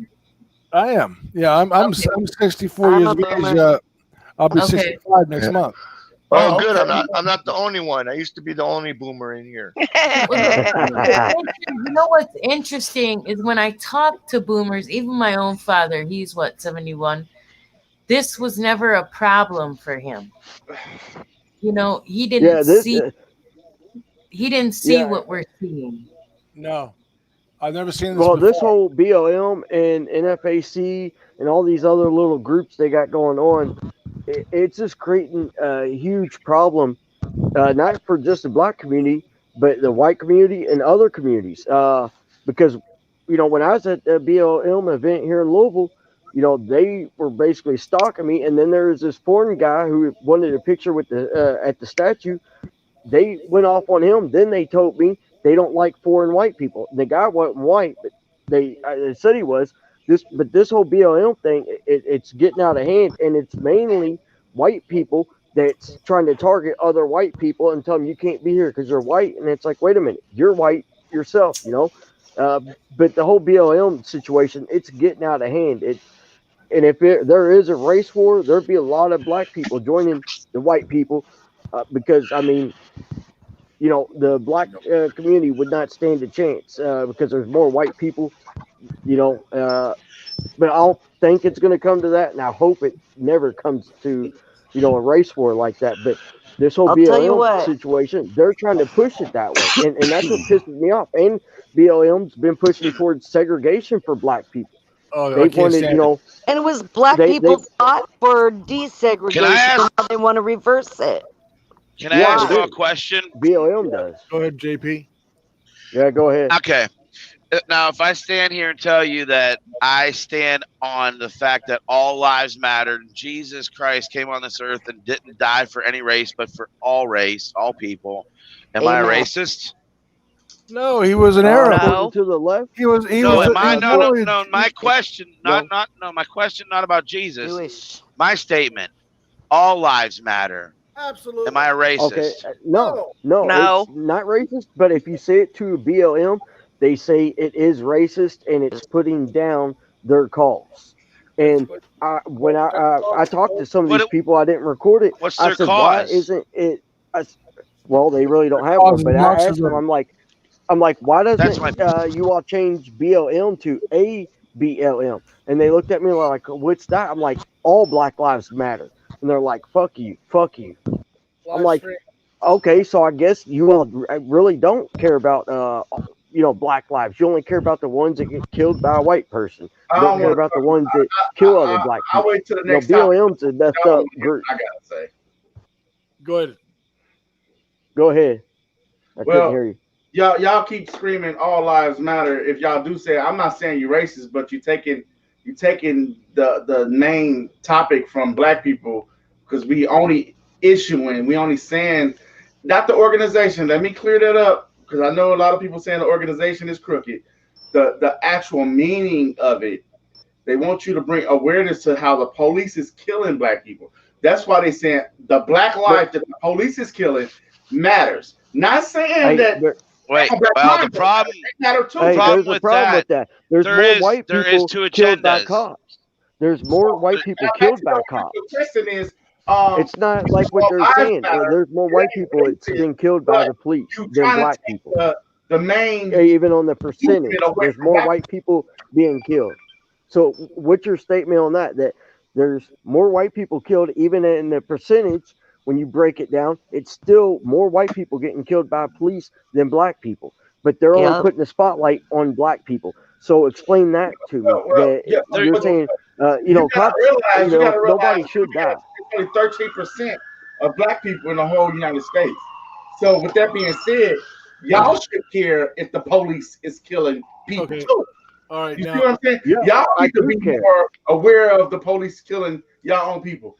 Speaker 9: I am. Yeah, I'm 64 years of age. I'll be 65 next month.
Speaker 2: Oh, good. I'm not the only one. I used to be the only boomer in here.
Speaker 4: You know what's interesting is when I talk to boomers, even my own father, he's 71. This was never a problem for him. He didn't see. He didn't see what we're seeing.
Speaker 9: No, I've never seen this.
Speaker 8: Well,
Speaker 9: before.
Speaker 8: this whole BLM and NFAC and all these other little groups they got going on, it's just creating a huge problem, not for just the black community, but the white community and other communities. Because, when I was at the BLM event here in Louisville, they were basically stalking me. And then there was this foreign guy who wanted a picture with at the statue. They went off on him. Then they told me they don't like foreign white people. The guy wasn't white, but they said he was. But this whole BLM thing, it's getting out of hand, and it's mainly white people that's trying to target other white people and tell them you can't be here because you're white. And it's like, wait a minute, you're white yourself, But the whole BLM situation, it's getting out of hand. And if there is a race war, there'd be a lot of black people joining the white people because, I mean, the black community would not stand a chance because there's more white people, but I don't think it's going to come to that. And I hope it never comes to, a race war like that. But this whole BLM situation, they're trying to push it that way. And that's what pisses me off. And BLM's been pushing towards segregation for black people.
Speaker 9: Oh,
Speaker 8: they wanted,
Speaker 5: and it was black people fought for desegregation. Now they want to reverse it.
Speaker 6: Can I ask you a question?
Speaker 8: BLM does.
Speaker 9: Go ahead, JP.
Speaker 8: Yeah, go ahead.
Speaker 6: Okay. Now, if I stand here and tell you that I stand on the fact that all lives matter, Jesus Christ came on this earth and didn't die for any race, but for all race, all people, am I a racist?
Speaker 9: No, he was an Arab.
Speaker 8: No. To the left.
Speaker 9: He was.
Speaker 6: No. My question, my question, not about Jesus.
Speaker 5: Jewish.
Speaker 6: My statement: all lives matter.
Speaker 9: Absolutely.
Speaker 6: Am I a racist?
Speaker 8: Okay. No. It's not racist. But if you say it to BLM, they say it is racist and it's putting down their cause. And when I talked to some of these people, I didn't record it.
Speaker 6: What's
Speaker 8: I
Speaker 6: their
Speaker 8: said,
Speaker 6: cause?
Speaker 8: why isn't it? Well, they really don't have one. But I asked them, I'm like, why doesn't you all change BLM to ABLM? And they looked at me like, what's that? I'm like, all Black Lives Matter. And they're like, fuck you. I'm like, okay, so I guess you all really don't care about black lives. You only care about the ones that get killed by a white person.
Speaker 3: I
Speaker 8: You
Speaker 3: don't
Speaker 8: don't care
Speaker 3: wanna
Speaker 8: about the
Speaker 3: talk-
Speaker 8: ones that kill other black
Speaker 3: I'll
Speaker 8: people.
Speaker 3: wait till the next time.
Speaker 8: BLM's a messed up group.
Speaker 3: I gotta say.
Speaker 9: Go ahead.
Speaker 8: Go ahead. I couldn't
Speaker 3: Well,
Speaker 8: hear you.
Speaker 3: y'all keep screaming all lives matter. If y'all do say, I'm not saying you're racist, but you're taking the main topic from black people, because we only saying, not the organization. Let me clear that up, because I know a lot of people saying the organization is crooked. The actual meaning of it, they want you to bring awareness to how the police is killing black people. That's why they saying the black life that the police is killing matters. Not saying that.
Speaker 6: Wait,
Speaker 3: Black
Speaker 6: well,
Speaker 3: lives
Speaker 6: the problem,
Speaker 3: matter too.
Speaker 8: Hey,
Speaker 6: problem
Speaker 8: there's a problem with that. There's
Speaker 6: there
Speaker 8: more
Speaker 6: is-
Speaker 8: white
Speaker 6: there is
Speaker 8: people
Speaker 6: two
Speaker 8: killed by
Speaker 6: agendas.
Speaker 8: cops. There's more white people killed by cops.
Speaker 3: The question is,
Speaker 8: It's not like what they're
Speaker 3: lives
Speaker 8: saying.
Speaker 3: matter.
Speaker 8: There's more white people that's been killed by the police
Speaker 3: you
Speaker 8: than
Speaker 3: trying
Speaker 8: black
Speaker 3: to take
Speaker 8: people.
Speaker 3: the main.
Speaker 8: Yeah, even on the percentage,
Speaker 3: Movement away
Speaker 8: there's
Speaker 3: from
Speaker 8: more
Speaker 3: black
Speaker 8: white people being killed. So what's your statement on that? That there's more white people killed, even in the percentage, when you break it down, it's still more white people getting killed by police than black people. But they're only
Speaker 5: Yeah.
Speaker 8: putting the spotlight on black people. So explain that to me. You're saying, cops, nobody should die.
Speaker 3: Only 13% of black people in the whole United States. So with that being said, y'all should care if the police is killing people too.
Speaker 9: All right,
Speaker 3: You
Speaker 9: now,
Speaker 3: see what I'm saying?
Speaker 8: Yeah,
Speaker 3: Y'all
Speaker 8: I
Speaker 3: need to
Speaker 8: do
Speaker 3: be
Speaker 8: care.
Speaker 3: more aware of the police killing y'all own people.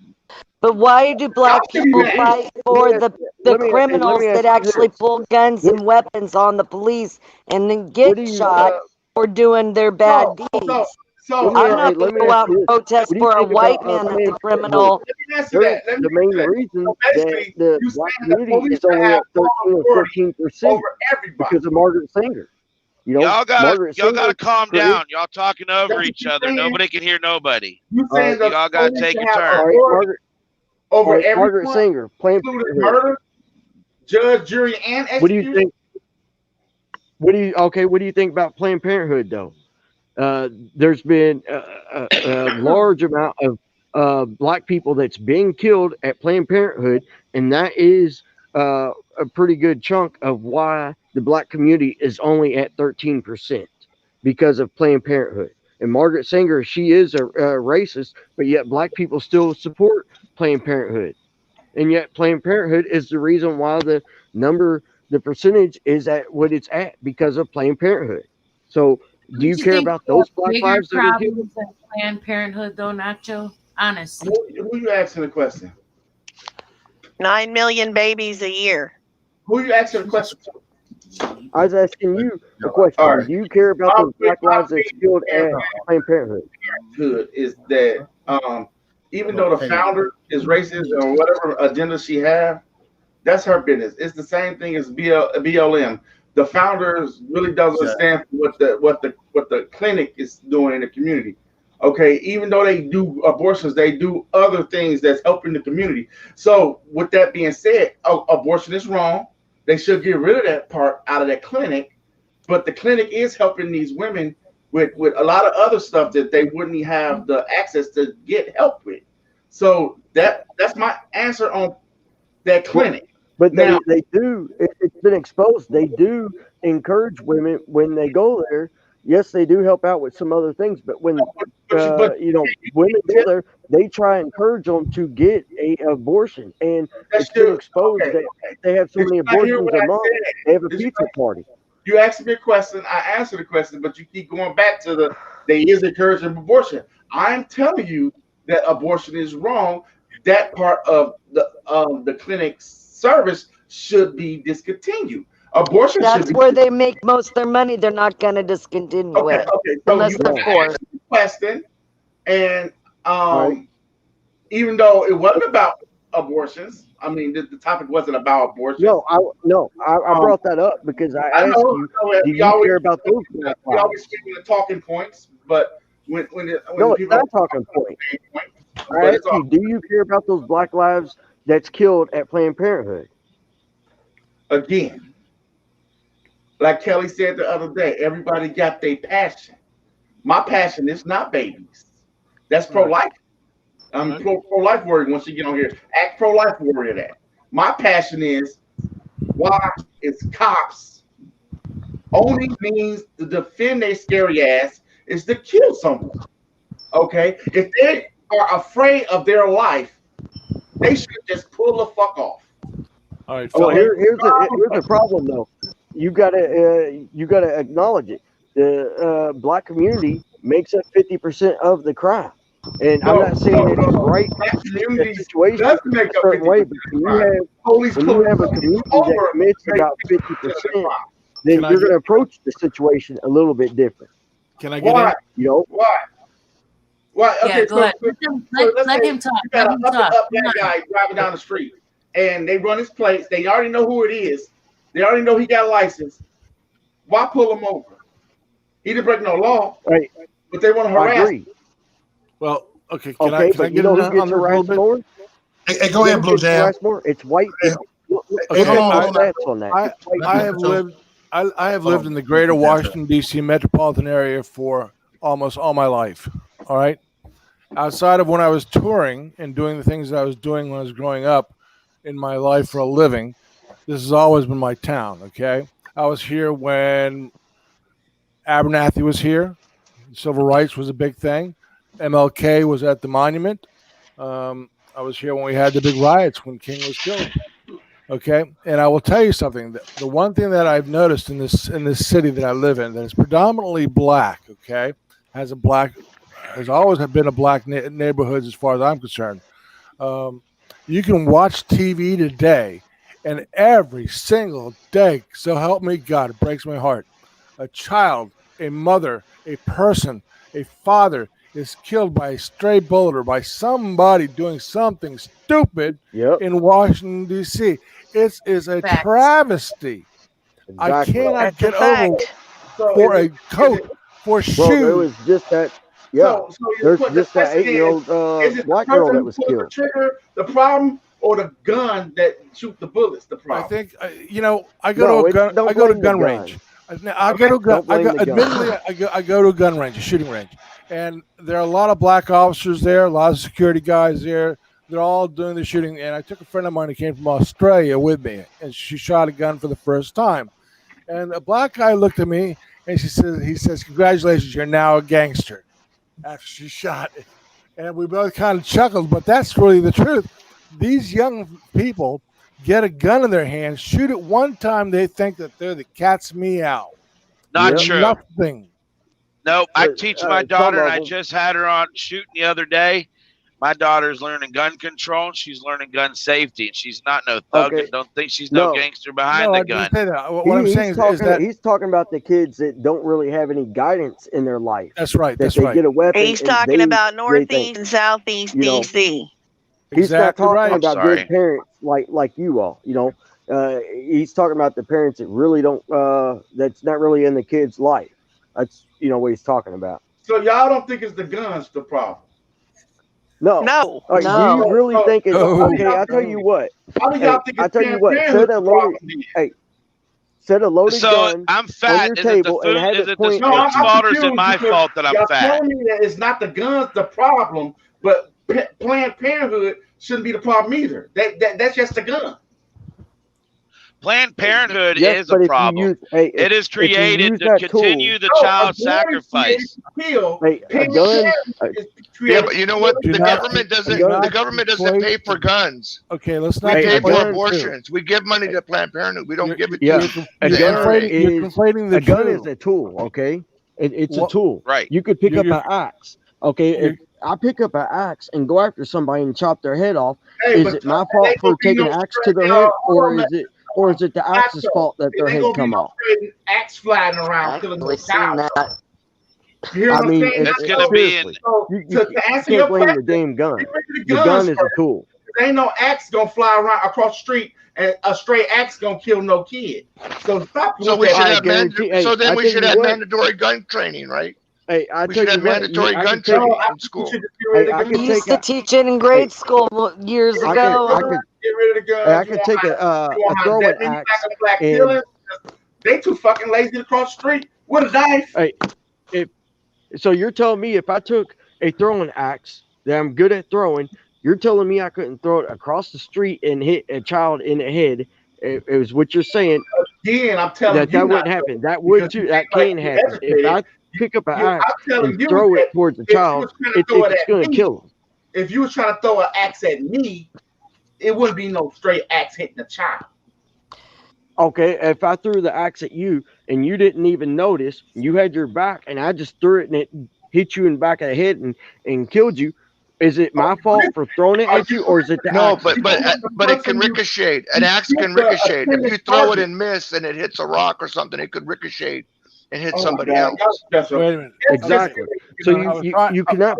Speaker 5: But why do black
Speaker 3: Y'all
Speaker 5: people
Speaker 3: should be-
Speaker 5: fight for the
Speaker 8: let me
Speaker 5: criminals
Speaker 8: ask
Speaker 5: that
Speaker 8: you
Speaker 5: actually
Speaker 8: this.
Speaker 5: pull guns and weapons on the police and then get
Speaker 8: What do you-
Speaker 5: shot for doing their bad deeds?
Speaker 3: So
Speaker 8: Let me-
Speaker 5: I'm
Speaker 8: hey,
Speaker 5: not
Speaker 8: let
Speaker 5: going
Speaker 8: me
Speaker 5: to go
Speaker 8: ask
Speaker 5: out
Speaker 8: you
Speaker 5: and
Speaker 8: this.
Speaker 5: protest
Speaker 8: What do you
Speaker 5: for a
Speaker 8: think
Speaker 5: white
Speaker 8: about,
Speaker 5: man that's
Speaker 8: Planned
Speaker 5: a criminal.
Speaker 3: let me answer
Speaker 8: There's
Speaker 3: that. Let me
Speaker 8: the main
Speaker 3: answer that.
Speaker 8: reason
Speaker 3: So
Speaker 8: that
Speaker 3: basically,
Speaker 8: the
Speaker 3: you
Speaker 8: black
Speaker 3: saying the
Speaker 8: community
Speaker 3: police
Speaker 8: is only
Speaker 3: have
Speaker 8: at 13 or
Speaker 3: authority
Speaker 8: 14%
Speaker 3: over everybody.
Speaker 8: because of Margaret Sanger.
Speaker 6: y'all gotta
Speaker 8: Margaret
Speaker 6: y'all gotta
Speaker 8: Sanger
Speaker 6: calm
Speaker 8: created-
Speaker 6: down. Y'all talking over
Speaker 3: That's what
Speaker 6: each
Speaker 3: you're
Speaker 6: other.
Speaker 3: saying.
Speaker 6: Nobody can hear nobody.
Speaker 3: You saying the
Speaker 6: y'all gotta
Speaker 3: police
Speaker 6: take your
Speaker 3: have
Speaker 6: turn.
Speaker 8: All right,
Speaker 3: authority over
Speaker 8: Margaret
Speaker 3: everyone,
Speaker 8: Sanger, Planned
Speaker 3: including
Speaker 8: Parenthood.
Speaker 3: murder, judge, jury, and
Speaker 8: What do you
Speaker 3: execution.
Speaker 8: think? What do you think about Planned Parenthood though? There's been a large amount of black people that's being killed at Planned Parenthood, and that is a pretty good chunk of why the black community is only at 13% because of Planned Parenthood. And Margaret Sanger, she is a racist, but yet black people still support Planned Parenthood, and yet Planned Parenthood is the reason why the percentage is at what it's at because of Planned Parenthood. So do you care about those black
Speaker 4: bigger
Speaker 8: lives that are killed?
Speaker 4: problems than Planned Parenthood, though, Nacho? Honestly.
Speaker 3: Who you asking the question?
Speaker 7: 9 million babies a year.
Speaker 3: Who you asking the question to?
Speaker 8: I was asking you a question.
Speaker 3: All right.
Speaker 8: Do you care about those black lives that's killed at Planned Parenthood?
Speaker 3: Good is that even though the founder is racist or whatever agenda she have, that's her business. It's the same thing as BLM. The founders really doesn't stand for what the clinic is doing in the community. Okay, even though they do abortions, they do other things that's helping the community. So with that being said, abortion is wrong. They should get rid of that part out of that clinic. But the clinic is helping these women with a lot of other stuff that they wouldn't have the access to get help with. So that's my answer on that clinic.
Speaker 8: But
Speaker 3: Now-
Speaker 8: they do, it's been exposed. They do encourage women when they go there. Yes, they do help out with some other things, but when women go there, they try and encourage them to get a abortion, and
Speaker 3: That's
Speaker 8: it's been
Speaker 3: true.
Speaker 8: exposed
Speaker 3: Okay,
Speaker 8: that they have so
Speaker 3: Did
Speaker 8: many
Speaker 3: you not hear
Speaker 8: abortions
Speaker 3: what
Speaker 8: a
Speaker 3: I
Speaker 8: month.
Speaker 3: said?
Speaker 8: They have a
Speaker 3: Did you
Speaker 8: pizza party.
Speaker 3: You asked me a question, I answered the question, but you keep going back to they is encouraging abortion. I'm telling you that abortion is wrong. That part of the clinic's service should be discontinued. Abortion
Speaker 5: That's
Speaker 3: should be
Speaker 5: where they make most of their money. They're not going to discontinue
Speaker 3: okay.
Speaker 5: it
Speaker 3: Okay, so
Speaker 5: unless
Speaker 3: you
Speaker 5: they're
Speaker 3: asked
Speaker 5: forced.
Speaker 3: the question, and
Speaker 8: Right.
Speaker 3: even though it wasn't about abortions, I mean the topic wasn't about abortion.
Speaker 8: I brought that up because I
Speaker 3: I
Speaker 8: asked
Speaker 3: know,
Speaker 8: you,
Speaker 3: I know,
Speaker 8: do
Speaker 3: we
Speaker 8: you
Speaker 3: always-
Speaker 8: care about those black
Speaker 3: We
Speaker 8: lives?
Speaker 3: always speak in the talking points, but when
Speaker 8: No, it's
Speaker 3: people
Speaker 8: not talking point. I
Speaker 3: but
Speaker 8: asked
Speaker 3: it's all,
Speaker 8: you, do you care about those black lives that's killed at Planned Parenthood?
Speaker 3: again, like Kelly said the other day, everybody got their passion. My passion is not babies. That's pro-life. I'm pro-life warrior once you get on here. Act pro-life warrior that. My passion is why is cops only means to defend their scary ass is to kill someone. Okay? If they are afraid of their life, they should just pull the fuck off.
Speaker 9: All right,
Speaker 8: Well,
Speaker 9: fellas.
Speaker 8: here's the problem though. You gotta acknowledge it. The black community makes up 50% of the crime, and I'm not saying that it's right
Speaker 3: That
Speaker 8: in
Speaker 3: community
Speaker 8: that situation a
Speaker 3: doesn't make up
Speaker 8: certain
Speaker 3: 50%
Speaker 8: way, but
Speaker 3: Police
Speaker 8: when you have a
Speaker 3: pulling
Speaker 8: community
Speaker 3: over
Speaker 8: that commits
Speaker 3: makes
Speaker 8: about
Speaker 3: 50% of the
Speaker 8: 50%,
Speaker 3: crime.
Speaker 8: then
Speaker 9: Can I
Speaker 8: you're
Speaker 9: get-
Speaker 8: going to approach the situation a little bit different.
Speaker 9: Can I get
Speaker 3: Why?
Speaker 9: in?
Speaker 8: You know,
Speaker 3: Why? Why?
Speaker 4: Yeah,
Speaker 3: Okay,
Speaker 4: go ahead. Let
Speaker 3: let's
Speaker 4: let
Speaker 3: say
Speaker 4: him talk.
Speaker 3: you got
Speaker 4: Let
Speaker 3: an
Speaker 4: him
Speaker 3: up and
Speaker 4: talk.
Speaker 3: up that guy driving down the street, and they run his plates. They already know who it is. They already know he got a license. Why pull him over? He didn't break no law,
Speaker 8: right?
Speaker 3: but they want to
Speaker 8: I
Speaker 3: harass.
Speaker 8: agree.
Speaker 9: Well, okay.
Speaker 8: Okay,
Speaker 9: Can I
Speaker 8: but you
Speaker 9: get
Speaker 8: know
Speaker 9: in
Speaker 8: who
Speaker 9: on
Speaker 8: gets
Speaker 9: this a little
Speaker 8: harassed
Speaker 9: bit?
Speaker 8: more?
Speaker 1: Hey, go
Speaker 8: You know
Speaker 1: ahead,
Speaker 8: who
Speaker 1: Blue
Speaker 8: gets
Speaker 1: Jam.
Speaker 8: harassed more? It's white people. Look
Speaker 1: Hey,
Speaker 8: at
Speaker 1: hold on,
Speaker 8: the
Speaker 1: hold on.
Speaker 8: stats on that.
Speaker 9: I,
Speaker 8: It's white
Speaker 9: I
Speaker 8: people.
Speaker 9: have
Speaker 1: So-
Speaker 9: lived. I have
Speaker 1: Hold
Speaker 9: lived
Speaker 1: on.
Speaker 9: in the greater
Speaker 1: Let me answer.
Speaker 9: Washington D.C. metropolitan area for almost all my life. All right. Outside of when I was touring and doing the things that I was doing when I was growing up in my life for a living, this has always been my town. Okay. I was here when Abernathy was here. Civil rights was a big thing. MLK was at the monument. I was here when we had the big riots when King was killed. Okay, and I will tell you something. The one thing that I've noticed in this city that I live in that is predominantly black. Okay, has always been a black neighborhood as far as I'm concerned. You can watch TV today, and every single day, so help me God, it breaks my heart. A child, a mother, a person, a father is killed by a stray bullet or by somebody doing something stupid
Speaker 8: Yep,
Speaker 9: in Washington, D.C. It is a
Speaker 4: Facts.
Speaker 9: travesty. I
Speaker 8: exactly.
Speaker 9: cannot
Speaker 7: That's a
Speaker 9: get over
Speaker 7: fact.
Speaker 3: So
Speaker 9: for
Speaker 3: is
Speaker 9: a
Speaker 3: it-
Speaker 9: coat,
Speaker 3: is it-
Speaker 9: for
Speaker 8: Well, there
Speaker 9: shoes.
Speaker 8: was just that. Yeah,
Speaker 3: So you
Speaker 8: there's
Speaker 3: put
Speaker 8: just
Speaker 3: the
Speaker 8: that
Speaker 3: question
Speaker 8: 8-year-old
Speaker 3: is it
Speaker 8: white
Speaker 3: the
Speaker 8: girl
Speaker 3: person
Speaker 8: that
Speaker 3: who
Speaker 8: was
Speaker 3: pulls the
Speaker 8: killed.
Speaker 3: trigger the problem, or the gun that shoot the bullets the
Speaker 9: I
Speaker 3: problem?
Speaker 9: think I go
Speaker 8: No,
Speaker 9: to a
Speaker 8: it's,
Speaker 9: gun.
Speaker 8: don't
Speaker 9: I go to
Speaker 8: blame the
Speaker 9: gun
Speaker 8: gun.
Speaker 9: range. I go to gun.
Speaker 8: Don't blame the gun.
Speaker 9: Admittedly, I go to a gun range, a shooting range, and there are a lot of black officers there, a lot of security guys there. They're all doing the shooting. And I took a friend of mine who came from Australia with me, and she shot a gun for the first time. And a black guy looked at me, and he says, "Congratulations, you're now a gangster." After she shot it, and we both kind of chuckled, but that's really the truth. These young people get a gun in their hands, shoot it one time, they think that they're the cat's meow.
Speaker 6: Not
Speaker 8: Yep.
Speaker 6: true.
Speaker 9: Nothing.
Speaker 6: Nope. I
Speaker 8: But,
Speaker 6: teach my
Speaker 8: some
Speaker 6: daughter, and
Speaker 8: of
Speaker 6: I
Speaker 8: them-
Speaker 6: just had her on shooting the other day. My daughter's learning gun control, and she's learning gun safety. And she's not no thug,
Speaker 8: Okay.
Speaker 6: and don't think she's no
Speaker 8: No.
Speaker 6: gangster behind
Speaker 9: No, I
Speaker 6: the
Speaker 9: didn't
Speaker 6: gun.
Speaker 9: say that. What I'm saying is that
Speaker 8: he's talking about the kids that don't really have any guidance in their life.
Speaker 9: that's right.
Speaker 8: That
Speaker 9: That's
Speaker 8: they
Speaker 9: right.
Speaker 8: get a weapon.
Speaker 7: He's
Speaker 8: and
Speaker 7: talking
Speaker 8: they
Speaker 7: about
Speaker 8: think-
Speaker 7: Northeast and Southeast
Speaker 8: you know,
Speaker 7: DC.
Speaker 8: He's not
Speaker 9: Exactly
Speaker 8: talking
Speaker 9: right.
Speaker 6: I'm
Speaker 8: about
Speaker 6: sorry.
Speaker 8: good parents like you all. You know, he's talking about the parents that really don't. That's not really in the kid's life. That's what he's talking about.
Speaker 3: So y'all don't think it's the guns the problem?
Speaker 8: No.
Speaker 7: No.
Speaker 8: All right,
Speaker 5: No.
Speaker 8: do you really
Speaker 3: No.
Speaker 8: think it's
Speaker 9: No.
Speaker 8: okay? I'll tell you what.
Speaker 3: How do y'all think
Speaker 8: I
Speaker 3: it's
Speaker 8: tell you
Speaker 3: Planned
Speaker 8: what,
Speaker 3: Parenthood's
Speaker 8: set a loaded-
Speaker 3: problem then?
Speaker 8: Set a loaded
Speaker 6: So
Speaker 8: gun.
Speaker 6: I'm fat.
Speaker 8: your
Speaker 6: Is
Speaker 8: table
Speaker 6: it the
Speaker 8: and
Speaker 6: food?
Speaker 8: have
Speaker 6: Is
Speaker 8: it
Speaker 6: it the
Speaker 8: point-
Speaker 3: No, I'm
Speaker 6: food's fault, or is it
Speaker 3: confused
Speaker 6: my
Speaker 3: because
Speaker 6: fault that I'm
Speaker 3: y'all
Speaker 6: fat?
Speaker 3: telling me that it's not the guns the problem, but Planned Parenthood shouldn't be the problem either. That's just the gun.
Speaker 6: Planned Parenthood
Speaker 8: Yes,
Speaker 6: is
Speaker 8: but
Speaker 6: a
Speaker 8: if
Speaker 6: problem.
Speaker 8: you use, hey,
Speaker 6: It is
Speaker 8: if you
Speaker 6: created
Speaker 8: use
Speaker 6: to
Speaker 8: that tool-
Speaker 6: continue the
Speaker 3: No,
Speaker 6: child
Speaker 3: a gun
Speaker 6: sacrifice.
Speaker 3: Kill.
Speaker 8: Hey, a
Speaker 3: Planned
Speaker 8: gun.
Speaker 3: Parenthood is
Speaker 2: Yeah,
Speaker 3: created-
Speaker 2: but you know what?
Speaker 9: Do
Speaker 2: The
Speaker 9: not-
Speaker 2: government doesn't.
Speaker 9: do not
Speaker 2: The government doesn't
Speaker 9: equate-
Speaker 2: pay for guns.
Speaker 9: Okay, let's
Speaker 2: We
Speaker 9: not.
Speaker 8: Hey,
Speaker 2: pay
Speaker 8: a
Speaker 2: for
Speaker 8: gun-
Speaker 2: abortions. We give money to Planned Parenthood. We don't
Speaker 9: You're-
Speaker 2: give it
Speaker 8: yeah.
Speaker 2: to
Speaker 9: You're,
Speaker 8: A
Speaker 2: the
Speaker 8: gun
Speaker 2: NRA.
Speaker 9: you're
Speaker 8: is
Speaker 9: conflating the
Speaker 8: a gun
Speaker 9: two.
Speaker 8: is a tool. Okay, it's a
Speaker 9: What-
Speaker 8: tool.
Speaker 6: Right.
Speaker 8: You could pick
Speaker 9: You-
Speaker 8: up
Speaker 9: you-
Speaker 8: an axe. Okay, if I pick up an axe and go after somebody and chop their head off,
Speaker 3: Hey,
Speaker 8: is
Speaker 3: but
Speaker 8: it my
Speaker 3: ain't
Speaker 8: fault
Speaker 3: gonna
Speaker 8: for
Speaker 3: be
Speaker 8: taking
Speaker 3: no
Speaker 8: an axe to
Speaker 3: straight
Speaker 8: their
Speaker 3: down
Speaker 8: head, or
Speaker 3: arm
Speaker 8: is it the axe's fault that their
Speaker 3: It ain't
Speaker 8: head
Speaker 3: gonna be
Speaker 8: come
Speaker 3: no
Speaker 8: off?
Speaker 3: straight axe flying around killing
Speaker 5: Actually
Speaker 3: no
Speaker 5: seen
Speaker 3: child.
Speaker 5: that.
Speaker 3: You hear what
Speaker 8: I
Speaker 3: I'm
Speaker 8: mean,
Speaker 3: saying?
Speaker 6: It's
Speaker 3: So-
Speaker 6: gonna be in-
Speaker 3: so,
Speaker 8: You
Speaker 3: to answer your
Speaker 8: can't blame the
Speaker 3: question,
Speaker 8: damn gun.
Speaker 3: get rid of
Speaker 8: The gun
Speaker 3: guns
Speaker 8: is a
Speaker 3: first.
Speaker 8: tool.
Speaker 3: There ain't no axe gonna fly around across the street, and a stray axe gonna kill no kid. So stop.
Speaker 2: So we
Speaker 3: with
Speaker 2: should
Speaker 3: that.
Speaker 8: I
Speaker 2: have
Speaker 8: guarantee- hey,
Speaker 2: so then
Speaker 8: I
Speaker 2: we
Speaker 8: tell
Speaker 2: should
Speaker 8: you
Speaker 2: have
Speaker 8: what.
Speaker 2: mandatory gun training, right?
Speaker 8: Hey, I
Speaker 2: We
Speaker 8: tell
Speaker 2: should
Speaker 8: you
Speaker 2: have
Speaker 8: what.
Speaker 2: mandatory
Speaker 8: I
Speaker 2: gun
Speaker 8: could take
Speaker 2: training
Speaker 3: No, I
Speaker 2: in
Speaker 3: think you
Speaker 2: school.
Speaker 3: should just get rid
Speaker 8: Hey,
Speaker 3: of
Speaker 8: I
Speaker 3: the
Speaker 8: could
Speaker 5: We
Speaker 3: guns.
Speaker 5: used to teach it in grade school years
Speaker 8: I
Speaker 5: ago.
Speaker 8: could
Speaker 3: Get rid of the guns.
Speaker 8: I could take
Speaker 3: You want
Speaker 8: a throwing
Speaker 3: that many
Speaker 8: axe.
Speaker 3: black on black
Speaker 8: and-
Speaker 3: killings? They too fucking lazy to cross the street with a knife.
Speaker 8: Hey, so you're telling me if I took a throwing axe that I'm good at throwing, you're telling me I couldn't throw it across the street and hit a child in the head? It was what you're saying.
Speaker 3: Again, I'm telling you
Speaker 8: that wouldn't
Speaker 3: not
Speaker 8: happen.
Speaker 3: to,
Speaker 8: That would
Speaker 3: because
Speaker 8: too.
Speaker 3: you
Speaker 8: That
Speaker 3: seem like
Speaker 8: can
Speaker 3: you're
Speaker 8: happen. If I
Speaker 3: educated.
Speaker 8: pick up an
Speaker 3: I'm
Speaker 8: axe
Speaker 3: telling
Speaker 8: and
Speaker 3: you
Speaker 8: throw it
Speaker 3: that
Speaker 8: towards a
Speaker 3: if you
Speaker 8: child,
Speaker 3: was trying to throw it
Speaker 8: it's
Speaker 3: at
Speaker 8: going to
Speaker 3: me,
Speaker 8: kill him.
Speaker 3: if you was trying to throw an axe at me, it wouldn't be no straight axe hitting a child.
Speaker 8: Okay, if I threw the axe at you and you didn't even notice, you had your back, and I just threw it and it hit you in the back of the head and killed you, is it my fault for throwing it at you, or is it the
Speaker 2: No,
Speaker 8: axe's
Speaker 2: but
Speaker 8: fault?
Speaker 2: it can ricochet. An axe can ricochet. If you throw it and miss and it hits a rock or something, it could ricochet and hit somebody else.
Speaker 9: Wait a minute.
Speaker 8: Exactly. So you cannot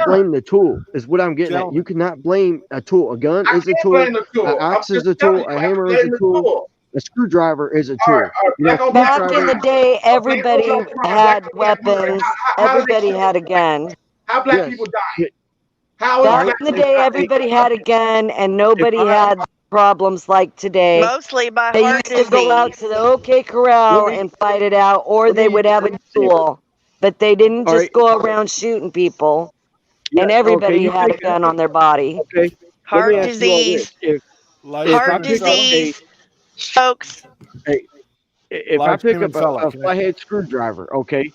Speaker 8: blame the tool. Is what I'm getting at. You cannot blame a tool. A gun is a tool. An axe is a tool. A hammer is a tool. A screwdriver is a tool.
Speaker 5: Back in the day, everybody had weapons. Everybody had a gun.
Speaker 3: How black people died?
Speaker 5: Back in the day, everybody had a gun, and nobody had problems like today.
Speaker 7: Mostly by
Speaker 5: They
Speaker 7: heart
Speaker 5: used to go out to the OK Corral and fight it out, or they would have a duel. But they didn't just go around shooting people. And everybody had a gun on their body.
Speaker 8: Okay.
Speaker 7: heart disease, heart disease, strokes.
Speaker 8: If I pick up a flathead screwdriver, okay,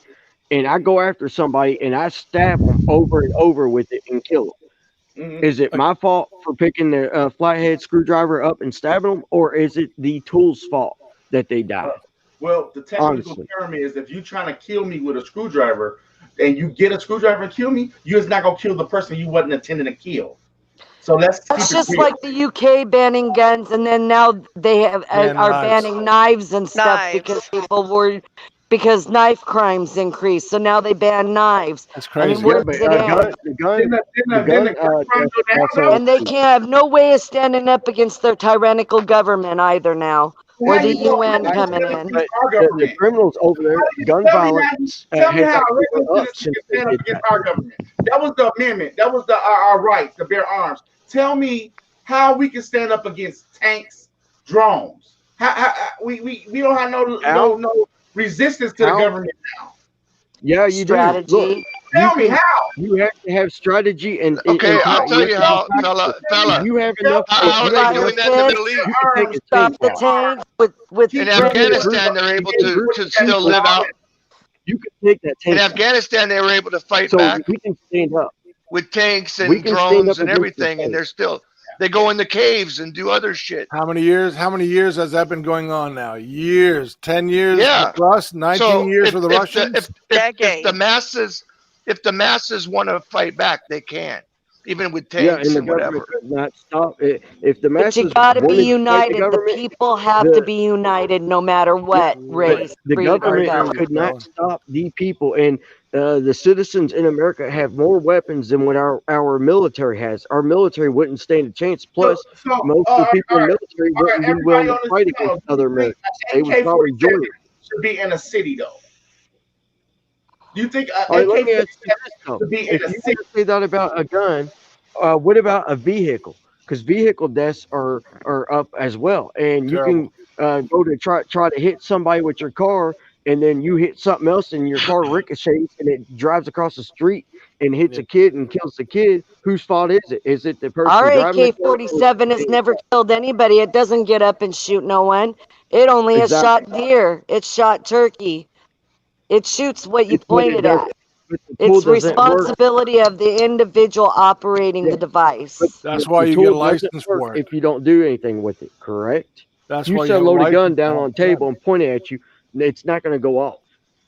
Speaker 8: and I go after somebody and I stab them over and over with it and kill them, is it my fault for picking the flathead screwdriver up and stabbing them, or is it the tool's fault that they died?
Speaker 3: Well, the technical term is if you're trying to kill me with a screwdriver and you get a screwdriver and kill me, you're just not going to kill the person you wasn't intending to kill. So that's
Speaker 5: just like the UK banning guns, and then now they are banning knives and stuff because knife crimes increased. So now they ban knives.
Speaker 9: That's crazy.
Speaker 5: I mean, where's it at? And they can't have no way of standing up against their tyrannical government either now, or the UN coming in.
Speaker 8: The criminals over there, gun violence.
Speaker 3: Tell me how stand up against our government. That was the amendment. That was our rights to bear arms. Tell me how we can stand up against tanks, drones. We don't have no resistance to the government now.
Speaker 8: Yeah, you do. Look,
Speaker 3: tell me how.
Speaker 8: You have to have strategy and
Speaker 2: I'll tell you how, fella.
Speaker 8: You have enough.
Speaker 2: How are they doing that in the Middle East?
Speaker 5: Stop the tanks with
Speaker 2: in Afghanistan, they're able to still live out.
Speaker 8: You can take that tank.
Speaker 2: In Afghanistan, they were able to fight back.
Speaker 8: We can stand up
Speaker 2: with tanks and drones and everything, and they go in the caves and do other shit.
Speaker 9: How many years has that been going on now? Years, 10 years for us, 19 years for the Russians.
Speaker 2: If the masses want to fight back, they can, even with tanks
Speaker 8: and
Speaker 2: and whatever.
Speaker 8: Not stop it. If the masses,
Speaker 5: but you got to be united. The people have to be united, no matter what race.
Speaker 8: The government could not stop the people, and the citizens in America have more weapons than what our military has. Our military wouldn't stand a chance. Plus, most of the people in the military wouldn't be willing to fight against other Americans. They would probably join it.
Speaker 3: Should be in a city, though. Do you think
Speaker 8: let me ask you this, though. If you say that about a gun, what about a vehicle? Because vehicle deaths are up as well, and you can go to try to hit somebody with your car, and then you hit something else, and your car ricochets, and it drives across the street and hits a kid and kills the kid. Whose fault is it? Is it the person driving?
Speaker 5: Our AK-47 has never killed anybody. It doesn't get up and shoot no one. It only has shot deer. It shot turkey. It shoots what you pointed at. It's responsibility of the individual operating the device.
Speaker 9: That's why you get a license for it.
Speaker 8: If you don't do anything with it, correct?
Speaker 9: That's
Speaker 8: you
Speaker 9: why
Speaker 8: set a loaded gun down on the table and point it at you, it's not going to go off.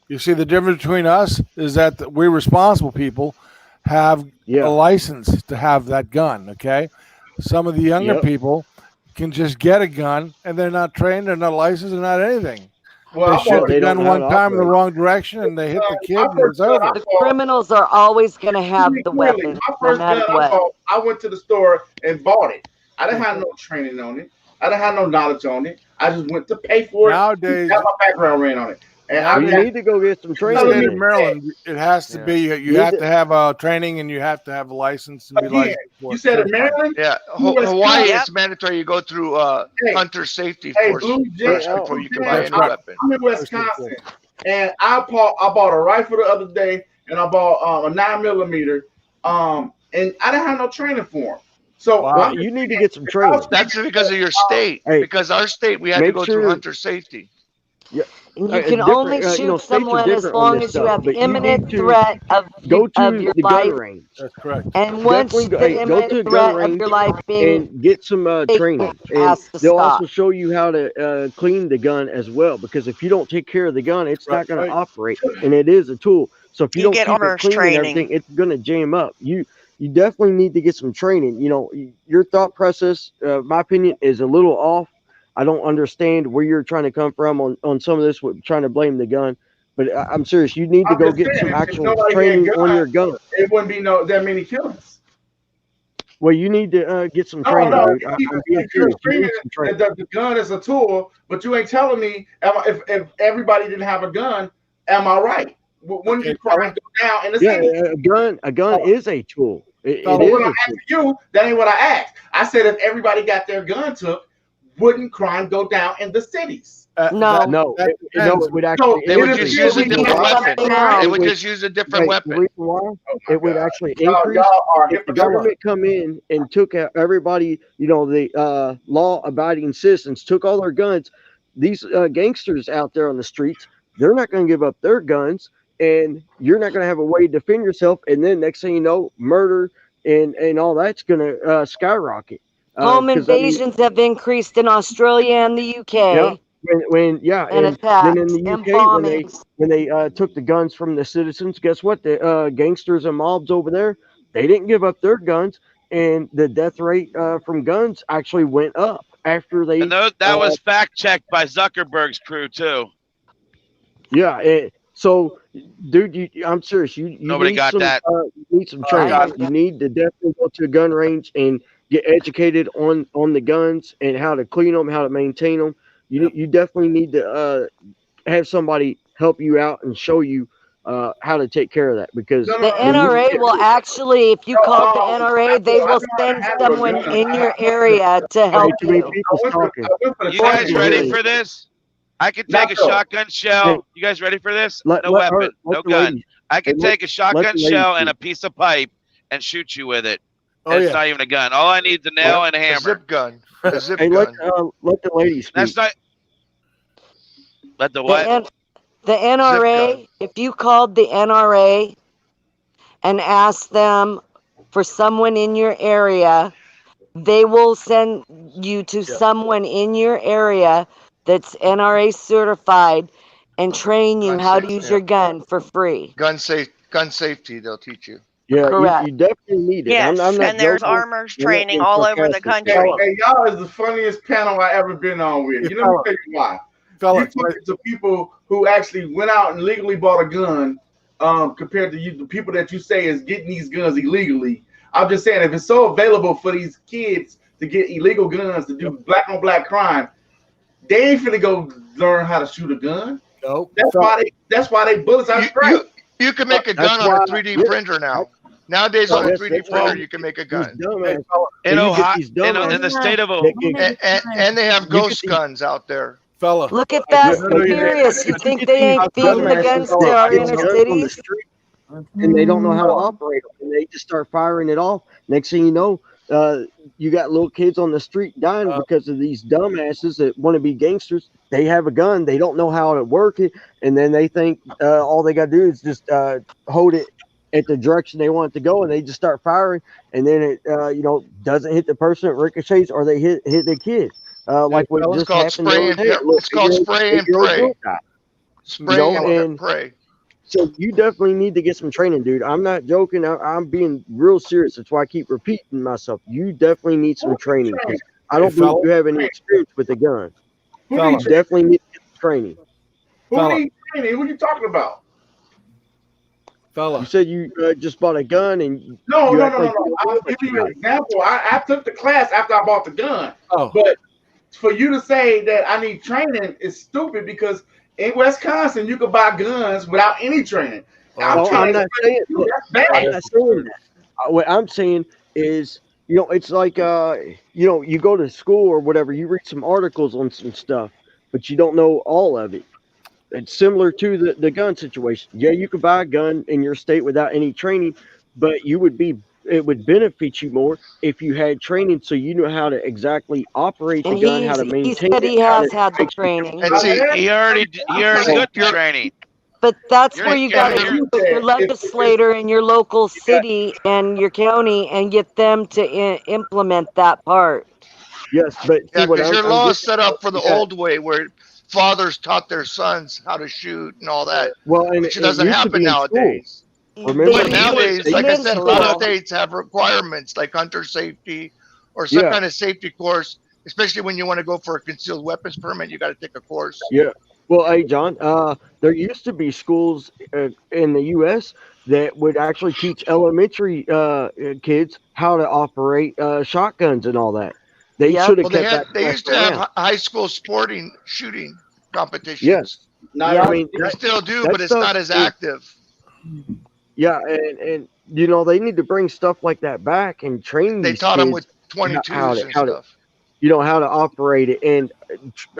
Speaker 9: You see, the difference between us is that we responsible people have a license to have that gun, okay? Some of the younger people can just get a gun, and they're not trained, they're not licensed, they're not anything. Well, they shoot the gun one time in the wrong direction, and they hit the kid, and it's over.
Speaker 5: The criminals are always going to have the weapon, no matter what.
Speaker 3: I went to the store and bought it. I didn't have no training on it. I didn't have no knowledge on it. I just went to pay for it.
Speaker 9: Nowadays,
Speaker 3: got my background ran on it. And
Speaker 8: you need to go get some training.
Speaker 9: In the state of Maryland, it has to be. You have to have a training, and you have to have a license and be licensed.
Speaker 3: You said in Maryland?
Speaker 2: Yeah, Hawaii, it's mandatory. You go through hunter safety force first before you can buy any weapon.
Speaker 3: I'm in Wisconsin, and I bought a rifle the other day, and I bought a 9mm, and I didn't have no training for them. So
Speaker 9: Wow.
Speaker 3: I'm
Speaker 8: You
Speaker 3: just
Speaker 8: need to
Speaker 3: saying,
Speaker 8: get some training.
Speaker 2: That's because of your state.
Speaker 8: Hey,
Speaker 2: Because our state, we had to
Speaker 8: make
Speaker 2: go through
Speaker 8: sure
Speaker 2: hunter safety.
Speaker 5: And you
Speaker 8: it's
Speaker 5: can only
Speaker 8: different.
Speaker 5: shoot
Speaker 8: States are
Speaker 5: someone as
Speaker 8: different on
Speaker 5: long
Speaker 8: this
Speaker 5: as you
Speaker 8: stuff,
Speaker 5: have
Speaker 8: but you
Speaker 5: imminent
Speaker 8: need to
Speaker 5: threat
Speaker 8: go
Speaker 5: of
Speaker 8: to
Speaker 5: your
Speaker 8: the gun
Speaker 5: life.
Speaker 8: range.
Speaker 9: That's correct.
Speaker 5: And once
Speaker 8: Definitely
Speaker 5: the
Speaker 8: go to
Speaker 5: imminent
Speaker 8: a gun
Speaker 5: threat of
Speaker 8: range
Speaker 5: your life being
Speaker 8: and get some
Speaker 5: taken
Speaker 8: training. And
Speaker 5: has to
Speaker 8: they'll
Speaker 5: stop.
Speaker 8: also show you how to clean the gun as well. Because if you don't take care of the gun, it's not going
Speaker 9: Right.
Speaker 8: to operate, and it is a tool. So if you
Speaker 7: You
Speaker 8: don't
Speaker 7: get
Speaker 8: keep it
Speaker 7: armor's
Speaker 8: clean and
Speaker 7: training.
Speaker 8: everything, it's going to jam up. You definitely need to get some training. You know, your thought process, my opinion, is a little off. I don't understand where you're trying to come from on some of this with trying to blame the gun. But I'm serious. You need to
Speaker 3: I'm
Speaker 8: go
Speaker 3: just
Speaker 8: get
Speaker 3: saying,
Speaker 8: some
Speaker 3: if
Speaker 8: actual
Speaker 3: nobody
Speaker 8: training
Speaker 3: had
Speaker 8: on your
Speaker 3: guns,
Speaker 8: gun.
Speaker 3: it wouldn't be that many killings.
Speaker 8: Well, you need to get some
Speaker 3: No,
Speaker 8: training,
Speaker 3: no,
Speaker 8: dude. I'm being
Speaker 3: if you're
Speaker 8: serious. You
Speaker 3: screaming
Speaker 8: need some training.
Speaker 3: that the gun is a tool, but you ain't telling me if everybody didn't have a gun, am I right? When
Speaker 9: Okay,
Speaker 3: did crime go down in the
Speaker 8: Yeah,
Speaker 3: city?
Speaker 8: a gun is a tool. It
Speaker 3: But
Speaker 8: is
Speaker 3: when
Speaker 8: a
Speaker 3: I'm
Speaker 8: tool.
Speaker 3: asking you, that ain't what I asked. I said if everybody got their gun took, wouldn't crime go down in the cities?
Speaker 5: No.
Speaker 8: No,
Speaker 9: that
Speaker 8: it
Speaker 9: depends.
Speaker 8: would actually.
Speaker 2: They would
Speaker 3: It
Speaker 2: just
Speaker 3: is
Speaker 2: use a
Speaker 3: really
Speaker 2: different
Speaker 3: not
Speaker 2: weapon.
Speaker 3: right now.
Speaker 2: They
Speaker 8: It
Speaker 2: would
Speaker 8: would-
Speaker 2: just use a different
Speaker 8: The
Speaker 2: weapon.
Speaker 8: reason why
Speaker 3: Oh my
Speaker 8: it would
Speaker 3: God.
Speaker 8: actually
Speaker 3: Y'all
Speaker 8: increase
Speaker 3: are
Speaker 8: if the
Speaker 3: hypocrites.
Speaker 8: government come in and took out everybody, you know, the law-abiding citizens took all their guns. These gangsters out there on the streets, they're not going to give up their guns, and you're not going to have a way to defend yourself. And then next thing you know, murder and all that's going to skyrocket.
Speaker 5: Home
Speaker 8: 'Cause, I mean,
Speaker 5: invasions have increased in Australia and the UK.
Speaker 8: yeah, when
Speaker 5: And
Speaker 8: and
Speaker 5: attacks
Speaker 8: then in the
Speaker 5: and
Speaker 8: UK
Speaker 5: bombings.
Speaker 8: when they took the guns from the citizens, guess what? The gangsters and mobs over there, they didn't give up their guns, and the death rate from guns actually went up after they.
Speaker 6: And that was fact checked by Zuckerberg's crew too.
Speaker 8: Yeah, so dude, I'm serious. You
Speaker 6: Nobody
Speaker 8: need
Speaker 6: got
Speaker 8: some,
Speaker 6: that.
Speaker 8: You need some
Speaker 9: I
Speaker 8: training.
Speaker 9: got
Speaker 8: You need to definitely go to a gun range and get educated on the guns and how to clean them, how to maintain them. You definitely need to have somebody help you out and show you how to take care of that, because
Speaker 3: No,
Speaker 5: The NRA will actually, if you call the NRA, they will send someone in your area to help
Speaker 8: too many
Speaker 5: you.
Speaker 8: people talking.
Speaker 6: You guys ready for this? I can take a
Speaker 3: Not so.
Speaker 6: shotgun shell. You guys ready for this?
Speaker 8: Let-
Speaker 6: No
Speaker 8: let her-
Speaker 6: weapon,
Speaker 8: let
Speaker 6: no
Speaker 8: the
Speaker 6: gun.
Speaker 8: ladies-
Speaker 6: I can
Speaker 8: let-
Speaker 6: take a shotgun
Speaker 8: the ladies
Speaker 6: shell
Speaker 8: shoot.
Speaker 6: and a piece of pipe and shoot you with it.
Speaker 9: Oh,
Speaker 6: And it's
Speaker 9: yeah.
Speaker 6: not even a gun. All I need is a nail and a
Speaker 2: A
Speaker 6: hammer.
Speaker 2: zip gun. A zip
Speaker 8: Hey,
Speaker 2: gun.
Speaker 8: let the ladies speak.
Speaker 6: That's not. Let the
Speaker 5: The,
Speaker 6: what?
Speaker 5: N- the NRA, if you called the NRA and asked them for someone in your area, they will send you to someone in your area that's NRA certified and train you
Speaker 2: Gun
Speaker 5: how to
Speaker 2: safety,
Speaker 5: use
Speaker 2: yeah.
Speaker 5: your gun for free.
Speaker 2: Gun safety, they'll teach you.
Speaker 8: Yeah,
Speaker 5: Correct.
Speaker 8: you definitely need it.
Speaker 7: Yes,
Speaker 8: I'm not
Speaker 7: and there's
Speaker 8: joking.
Speaker 7: armor's
Speaker 8: You're not
Speaker 7: training
Speaker 8: being
Speaker 7: all over the
Speaker 8: sarcastic.
Speaker 7: country.
Speaker 3: Hey, y'all is the funniest panel I ever been on with. You know, let me tell you why.
Speaker 9: Fella,
Speaker 3: You're talking to people who actually went out and legally bought a gun, compared to you, the people that you say is getting these guns illegally. I'm just saying, if it's so available for these kids to get illegal guns to do black on black crime, they ain't finna go learn how to shoot a gun.
Speaker 9: Nope.
Speaker 3: That's why they bullets are straight.
Speaker 2: You can make a
Speaker 8: That's
Speaker 2: gun on a
Speaker 8: why-
Speaker 2: 3D
Speaker 8: yeah.
Speaker 2: printer now. Nowadays on a
Speaker 8: Yes,
Speaker 2: 3D
Speaker 8: that's why
Speaker 2: printer, you can make a
Speaker 8: These
Speaker 2: gun.
Speaker 8: dumbass-
Speaker 9: Hey, fella,
Speaker 6: In
Speaker 8: you get
Speaker 6: Ohio,
Speaker 8: these
Speaker 6: in
Speaker 8: dumbass-
Speaker 6: the state of
Speaker 8: they
Speaker 6: Ohio.
Speaker 8: get-
Speaker 2: And they have
Speaker 8: You
Speaker 2: ghost
Speaker 8: could be-
Speaker 2: guns out there.
Speaker 9: fella.
Speaker 5: Look at
Speaker 9: I
Speaker 5: Fast
Speaker 9: know
Speaker 5: and
Speaker 9: you-
Speaker 5: Furious. You
Speaker 9: you
Speaker 5: think
Speaker 9: get
Speaker 5: they
Speaker 9: these
Speaker 5: ain't feeding the
Speaker 9: dumbasses
Speaker 5: guns
Speaker 9: that
Speaker 5: to
Speaker 9: get
Speaker 5: our
Speaker 8: get
Speaker 5: inner
Speaker 8: guns on the
Speaker 5: cities?
Speaker 8: street, and they don't know how to operate them, and they just start firing it off. Next thing you know, you got little kids on the street dying because of these dumbasses that want to be gangsters. They have a gun, they don't know how to work it, and then they think all they got to do is just hold it at the direction they want it to go, and they just start firing, and then it doesn't hit the person, it ricochets, or they hit the kid. Like what
Speaker 9: It's
Speaker 8: just
Speaker 2: called
Speaker 8: happened the
Speaker 2: spray
Speaker 8: other
Speaker 2: and
Speaker 8: day. A little
Speaker 2: it's called spray and
Speaker 8: 8-year-old
Speaker 2: pray.
Speaker 8: girl died.
Speaker 2: Spray
Speaker 8: know,
Speaker 2: and
Speaker 8: and-
Speaker 2: pray.
Speaker 8: So you definitely need to get some training, dude. I'm not joking. I'm being real serious. That's why I keep repeating myself. You definitely need some training, 'cause I don't
Speaker 9: Hey,
Speaker 8: believe
Speaker 9: fella.
Speaker 8: you have any experience with the gun.
Speaker 3: Who
Speaker 9: Fella.
Speaker 8: You
Speaker 3: needs
Speaker 8: definitely need to get some training.
Speaker 9: Fella.
Speaker 3: training? What are you talking about?
Speaker 9: Fella.
Speaker 8: You said you just bought a gun and
Speaker 3: No,
Speaker 8: you
Speaker 3: no,
Speaker 8: act
Speaker 3: no, no,
Speaker 8: like you
Speaker 3: no.
Speaker 8: don't
Speaker 3: I'll
Speaker 8: know
Speaker 3: give
Speaker 8: what
Speaker 3: you an
Speaker 8: got.
Speaker 3: example. I took the class after I bought the gun.
Speaker 9: Oh,
Speaker 3: But for you to say that I need training is stupid, because in Wisconsin you can buy guns without any training.
Speaker 9: Oh,
Speaker 8: I'm not saying look,
Speaker 3: That's
Speaker 8: I'm
Speaker 3: bad.
Speaker 8: not saying that. What I'm saying is, it's like you go to school or whatever, you read some articles on some stuff, but you don't know all of it. It's similar to the gun situation. Yeah, you could buy a gun in your state without any training, but you would be it would benefit you more if you had training so you know how to exactly operate the
Speaker 5: And
Speaker 8: gun, how to
Speaker 5: he
Speaker 8: maintain
Speaker 5: said
Speaker 8: it,
Speaker 5: he
Speaker 8: how
Speaker 5: has
Speaker 8: to
Speaker 5: had the
Speaker 8: make sure
Speaker 5: training.
Speaker 6: And see, he already got the training.
Speaker 5: But that's
Speaker 6: You're-
Speaker 5: where you
Speaker 6: you're-
Speaker 5: got to
Speaker 6: you're-
Speaker 5: do with your legislator in your local city and your county and get them to implement that part.
Speaker 8: Yes, but see
Speaker 2: Yeah,
Speaker 8: what
Speaker 2: because
Speaker 8: I'm
Speaker 2: your law is
Speaker 8: getting
Speaker 2: set up for the
Speaker 8: at-
Speaker 2: old way where fathers taught their sons how to shoot and all that,
Speaker 8: well, and
Speaker 2: which
Speaker 8: it
Speaker 2: doesn't
Speaker 8: used to
Speaker 2: happen
Speaker 8: be in school.
Speaker 2: nowadays.
Speaker 8: Remember,
Speaker 2: But
Speaker 5: They
Speaker 2: nowadays,
Speaker 5: do
Speaker 2: like
Speaker 5: it
Speaker 2: I
Speaker 5: in
Speaker 2: said, a lot of
Speaker 5: school.
Speaker 2: states have requirements like hunter safety or some
Speaker 8: Yeah.
Speaker 2: kind of safety course, especially when you want to go for a concealed weapons permit, you got to take a course.
Speaker 8: Yeah. Well, hey, John, there used to be schools in the U.S. that would actually teach elementary kids how to operate shotguns and all that. They
Speaker 5: Yep.
Speaker 8: should have
Speaker 2: Well,
Speaker 8: kept
Speaker 2: they
Speaker 8: that
Speaker 2: used
Speaker 8: class
Speaker 2: to have
Speaker 8: around.
Speaker 2: high school sporting shooting competitions.
Speaker 8: Yes.
Speaker 3: Not
Speaker 5: Yeah.
Speaker 8: I mean,
Speaker 2: They still do,
Speaker 8: that
Speaker 2: but it's
Speaker 8: stuff
Speaker 2: not as
Speaker 8: is-
Speaker 2: active.
Speaker 8: yeah, and you know they need to bring stuff like that back and train
Speaker 2: They
Speaker 8: these
Speaker 2: taught them
Speaker 8: kids
Speaker 2: with 22s and
Speaker 8: how to
Speaker 2: stuff.
Speaker 8: you know how to operate it, and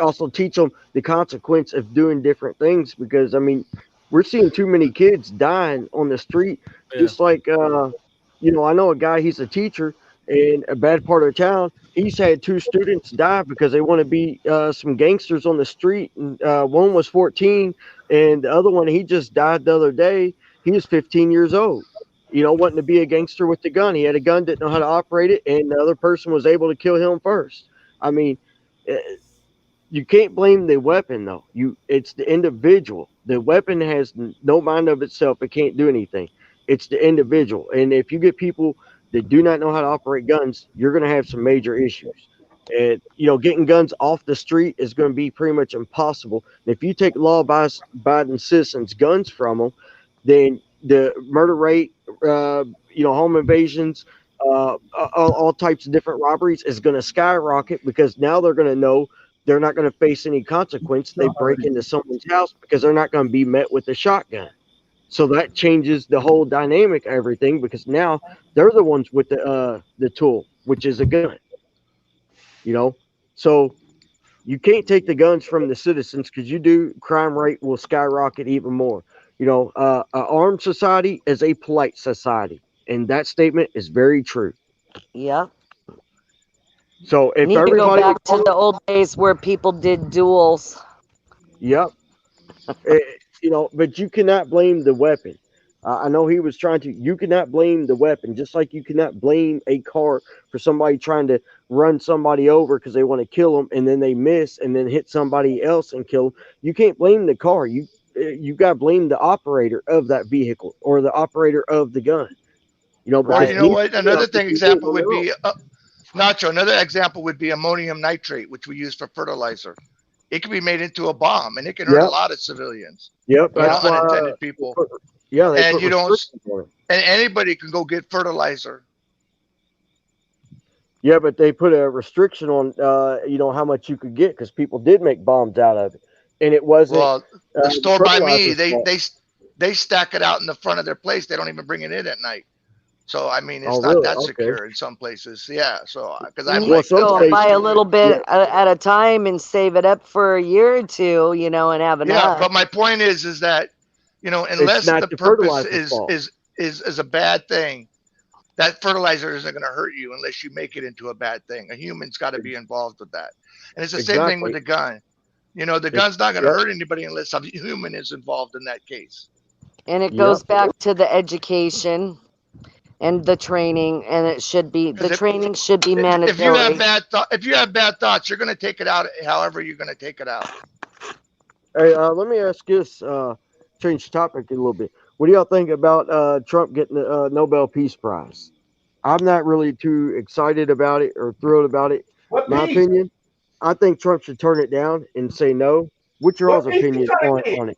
Speaker 8: also teach them the consequence of doing different things, because I mean we're seeing too many kids dying on the street.
Speaker 9: Yeah.
Speaker 8: Just like you know, I know a guy, he's a teacher in a bad part of town. He's had 2 students die because they want to be some gangsters on the street, and one was 14 and the other one, he just died the other day. He was 15 years old, you know, wanting to be a gangster with the gun. He had a gun, didn't know how to operate it, and the other person was able to kill him first. I mean, you can't blame the weapon though. It's the individual. The weapon has no mind of itself. It can't do anything. It's the individual. And if you get people that do not know how to operate guns, you're going to have some major issues. And you know, getting guns off the street is going to be pretty much impossible. And if you take law-abiding citizens' guns from them, then the murder rate, you know, home invasions, all types of different robberies is going to skyrocket, because now they're going to know they're not going to face any consequence. They break into someone's house because they're not going to be met with a shotgun. So that changes the whole dynamic of everything, because now they're the ones with the tool, which is a gun. You know, so you can't take the guns from the citizens, because you do, crime rate will skyrocket even more. You know, an armed society is a polite society, and that statement is very true.
Speaker 5: Yep.
Speaker 8: So if
Speaker 5: Need to go
Speaker 8: everybody,
Speaker 5: back to the old days where people did duels.
Speaker 8: yep, you know, but you cannot blame the weapon. I know he was trying to. You cannot blame the weapon, just like you cannot blame a car for somebody trying to run somebody over because they want to kill them, and then they miss and then hit somebody else and kill them. You can't blame the car. You got to blame the operator of that vehicle or the operator of the gun. You know,
Speaker 2: Or
Speaker 8: because
Speaker 2: you know what?
Speaker 8: neither
Speaker 2: Another
Speaker 8: of
Speaker 2: thing
Speaker 8: them
Speaker 2: example
Speaker 8: do
Speaker 2: would
Speaker 8: it
Speaker 2: be Nacho. Another example would be ammonium nitrate, which we use for fertilizer. It can be made into a bomb, and it can hurt
Speaker 8: Yep.
Speaker 2: a lot of civilians,
Speaker 8: Yep,
Speaker 2: you know,
Speaker 8: that's why.
Speaker 2: unintended people.
Speaker 8: Yeah, they
Speaker 2: And
Speaker 8: put
Speaker 2: you don't.
Speaker 8: restrictions on it.
Speaker 2: And anybody can go get fertilizer.
Speaker 8: Yeah, but they put a restriction on, you know, how much you could get, because people did make bombs out of it, and it wasn't.
Speaker 2: Well, the store by me,
Speaker 8: fertilizer's fault.
Speaker 2: they stack it out in the front of their place. They don't even bring it in at night. So I mean, it's
Speaker 8: Oh,
Speaker 2: not
Speaker 8: really?
Speaker 2: that
Speaker 8: Okay.
Speaker 2: secure in some places. Yeah. So because
Speaker 5: You
Speaker 2: I'm
Speaker 5: need
Speaker 8: Well,
Speaker 2: like,
Speaker 5: to
Speaker 8: some
Speaker 5: go
Speaker 2: that's
Speaker 5: and
Speaker 8: states-
Speaker 5: buy a little bit
Speaker 8: Yeah.
Speaker 5: at a time and save it up for a year or two, you know, and have
Speaker 2: yeah.
Speaker 5: enough.
Speaker 2: But my point is that, you know, unless
Speaker 8: not
Speaker 2: the
Speaker 8: the
Speaker 2: purpose
Speaker 8: fertilizer's fault.
Speaker 2: is a bad thing, that fertilizer isn't going to hurt you unless you make it into a bad thing. A human's got to be involved with that. And it's the same thing with the gun. You know, the gun's not going to
Speaker 8: Yep.
Speaker 2: hurt anybody unless some human is involved in that case.
Speaker 5: And it
Speaker 8: Yep.
Speaker 5: goes back to the education and the training, and it should be the
Speaker 2: 'Cause if-
Speaker 5: training should be
Speaker 2: If you
Speaker 5: mandatory.
Speaker 2: have bad thoughts, you're going to take it out however you're going to take it out.
Speaker 8: Hey, let me ask this. Change the topic a little bit. What do y'all think about Trump getting the Nobel Peace Prize? I'm not really too excited about it or thrilled about it.
Speaker 3: What
Speaker 8: My
Speaker 3: piece?
Speaker 8: opinion, I think Trump should turn it down and say no. What's your all's
Speaker 3: What piece you
Speaker 8: opinion
Speaker 3: trying to get?
Speaker 8: on it?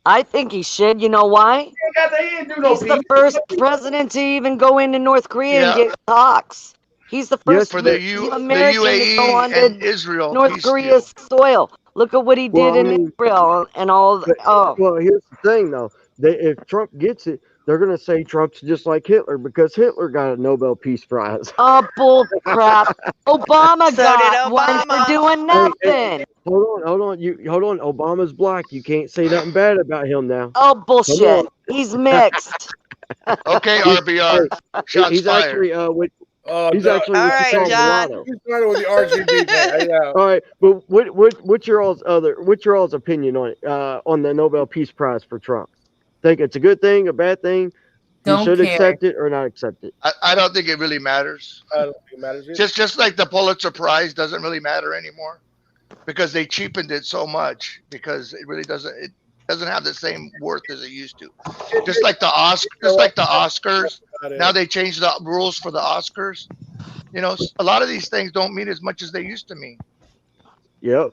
Speaker 5: I think he should. You know why?
Speaker 3: He didn't do no
Speaker 5: He's the
Speaker 3: piece.
Speaker 5: first president to even go into North Korea and
Speaker 2: Yeah.
Speaker 5: get talks. He's the first
Speaker 2: For the
Speaker 5: American to
Speaker 2: UAE
Speaker 5: go onto
Speaker 2: and Israel
Speaker 5: North
Speaker 2: peace deal.
Speaker 5: Korea's soil. Look at what he did
Speaker 8: Well, I
Speaker 5: in
Speaker 8: mean,
Speaker 5: Israel and all.
Speaker 8: But,
Speaker 5: Oh,
Speaker 8: well, here's the thing, though. If Trump gets it, they're going to say Trump's just like Hitler, because Hitler got a Nobel Peace Prize.
Speaker 5: oh, bull crap! Obama
Speaker 7: So
Speaker 5: got
Speaker 7: did
Speaker 5: one
Speaker 7: Obama.
Speaker 5: for doing
Speaker 8: Hey,
Speaker 5: nothing.
Speaker 8: Hold on. Hold on. Obama's black. You can't say nothing bad about him now.
Speaker 5: Oh, bullshit!
Speaker 8: on.
Speaker 5: He's mixed.
Speaker 2: Okay, RBR. Shots
Speaker 8: He's
Speaker 2: fired.
Speaker 8: actually
Speaker 9: Oh,
Speaker 8: he's
Speaker 9: no.
Speaker 8: actually
Speaker 7: All
Speaker 8: with
Speaker 7: right,
Speaker 8: Chicago
Speaker 7: John.
Speaker 8: Lotto.
Speaker 9: You started with the RGB thing. Yeah.
Speaker 8: All right, but what's your all's opinion on it? On the Nobel Peace Prize for Trump? Think it's a good thing, a bad thing? He
Speaker 4: Don't
Speaker 8: should
Speaker 4: care.
Speaker 8: accept it or not accept it?
Speaker 2: I don't think it really matters.
Speaker 9: I don't think it matters. Either.
Speaker 2: Just like the Pulitzer Prize doesn't really matter anymore because they cheapened it so much because it really doesn't have the same worth as it used to. Just like the Oscars. Now they changed the rules for the Oscars. You know, a lot of these things don't mean as much as they used to mean.
Speaker 8: Yep.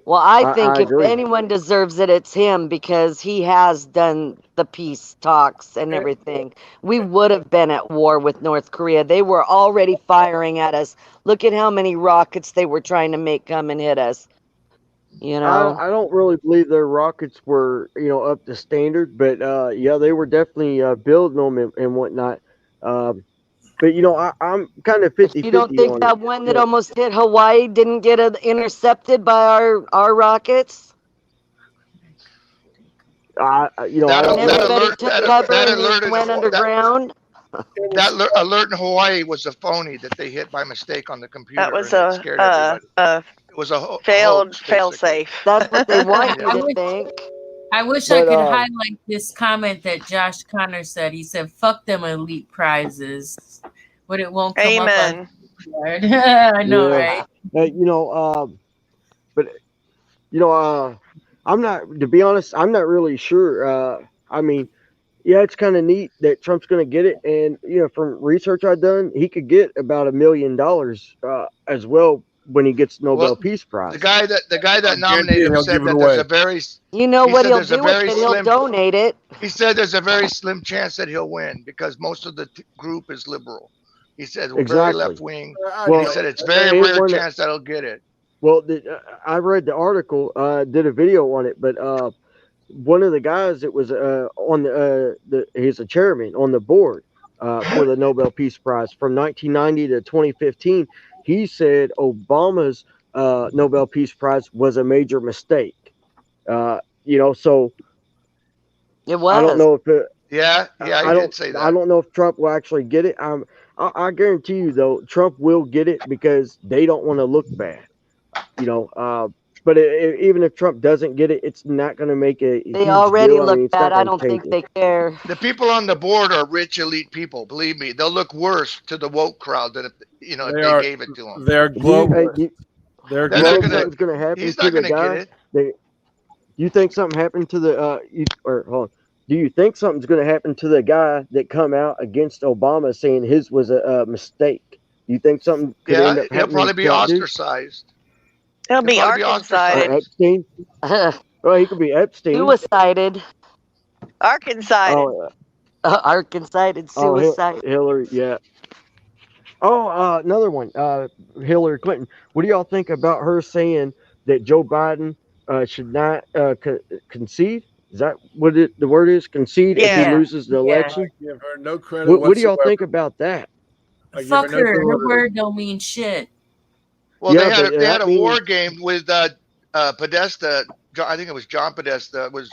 Speaker 5: Well, I think
Speaker 8: I
Speaker 5: if
Speaker 8: agree.
Speaker 5: anyone deserves it, it's him because he has done the peace talks and everything. We would have been at war with North Korea. They were already firing at us. Look at how many rockets they were trying to make come and hit us. You know,
Speaker 8: I don't really believe their rockets were, up to standard, but yeah, they were definitely building them and whatnot. But I'm kind of 50-50
Speaker 5: you don't think
Speaker 8: on
Speaker 5: that
Speaker 8: it.
Speaker 5: one that almost hit Hawaii didn't get intercepted by our rockets?
Speaker 2: That
Speaker 5: And
Speaker 2: that
Speaker 5: everybody
Speaker 2: alert-
Speaker 5: took
Speaker 2: that-
Speaker 5: cover
Speaker 2: that
Speaker 5: and
Speaker 2: alerted-
Speaker 5: went
Speaker 2: that-
Speaker 5: underground.
Speaker 2: That alert in Hawaii was a phony that they hit by mistake on the computer.
Speaker 7: That was
Speaker 2: and it scared everybody.
Speaker 7: a
Speaker 2: It was a
Speaker 7: failed
Speaker 2: hoax,
Speaker 7: fail
Speaker 2: basically.
Speaker 7: safe.
Speaker 5: That's what they want
Speaker 2: Yeah.
Speaker 5: you to think.
Speaker 4: I wish I
Speaker 8: But,
Speaker 4: could highlight this comment that Josh Connor said. He said, "Fuck them elite prizes," but it won't come
Speaker 7: Amen.
Speaker 4: up on. I know,
Speaker 8: Yeah.
Speaker 4: right?
Speaker 8: I'm not, to be honest, I'm not really sure. I mean, yeah, it's kind of neat that Trump's going to get it. And, from research I've done, he could get about $1 million as well when he gets Nobel
Speaker 2: Well,
Speaker 8: Peace Prize.
Speaker 2: The guy that
Speaker 9: I
Speaker 2: nominated him
Speaker 9: guarantee
Speaker 2: said
Speaker 9: he'll give
Speaker 2: that
Speaker 9: it
Speaker 2: there's
Speaker 9: away.
Speaker 2: a very
Speaker 5: You know
Speaker 2: He
Speaker 5: what
Speaker 2: said
Speaker 5: he'll
Speaker 2: there's a
Speaker 5: do with
Speaker 2: very
Speaker 5: it? He'll
Speaker 2: slim-
Speaker 5: donate it.
Speaker 2: he said there's a very slim chance that he'll win because most of the group is liberal. He said we're very
Speaker 8: Exactly.
Speaker 2: left wing.
Speaker 8: Well,
Speaker 2: He said it's very
Speaker 8: it
Speaker 2: rare
Speaker 8: wasn't-
Speaker 2: chance that he'll get it.
Speaker 8: Well, I read the article, did a video on it, but one of the guys that was on he's a chairman on the board for the Nobel Peace Prize from 1990 to 2015. He said Obama's Nobel Peace Prize was a major mistake. So
Speaker 5: It was.
Speaker 8: I don't know if it,
Speaker 2: Yeah,
Speaker 8: I
Speaker 2: he did say that.
Speaker 8: I don't know if Trump will actually get it. I guarantee you though, Trump will get it because they don't want to look bad. But even if Trump doesn't get it, it's not going to make a.
Speaker 5: They
Speaker 8: huge
Speaker 5: already
Speaker 8: deal.
Speaker 5: look
Speaker 8: it's
Speaker 5: bad.
Speaker 8: not
Speaker 5: I
Speaker 8: gonna
Speaker 5: don't think
Speaker 8: change
Speaker 5: they
Speaker 8: it.
Speaker 5: care.
Speaker 2: The people on the board are rich elite people. Believe me, they'll look worse to the woke crowd than if they gave it to them.
Speaker 9: They're global.
Speaker 8: Do you
Speaker 9: They're
Speaker 2: They're
Speaker 8: think
Speaker 2: not
Speaker 9: global.
Speaker 2: gonna-
Speaker 8: something's going to happen
Speaker 2: He's
Speaker 8: to
Speaker 2: not
Speaker 8: the
Speaker 2: going to get
Speaker 8: guy?
Speaker 2: it.
Speaker 8: You think something happened to the hold on. Do you think something's going to happen to the guy that come out against Obama saying his was a mistake? You think something could end
Speaker 2: Yeah,
Speaker 8: up
Speaker 2: he'll
Speaker 8: happening
Speaker 2: probably
Speaker 8: to
Speaker 2: be
Speaker 8: that dude?
Speaker 2: ostracized.
Speaker 7: He'll be
Speaker 2: probably be
Speaker 7: Arkansas.
Speaker 8: Epstein? Well, he could be Epstein.
Speaker 5: Suicided.
Speaker 7: Arkansas.
Speaker 8: Oh,
Speaker 5: Arkansas suicide.
Speaker 8: Hillary, yeah. Oh, another one. Hillary Clinton. What do y'all think about her saying that Joe Biden should not concede? Is that what the word is? Concede if
Speaker 7: Yeah.
Speaker 8: he loses the election?
Speaker 9: I give her no credit.
Speaker 8: What do y'all
Speaker 9: whatsoever.
Speaker 8: think about that?
Speaker 9: I give
Speaker 4: Fuck
Speaker 9: no
Speaker 4: her.
Speaker 9: credit
Speaker 4: Her
Speaker 9: whatsoever.
Speaker 4: word don't mean shit.
Speaker 2: Well,
Speaker 8: Yeah,
Speaker 2: they had
Speaker 8: but
Speaker 2: they had
Speaker 8: that
Speaker 2: a war
Speaker 8: means-
Speaker 2: game with Podesta. I think it was John Podesta was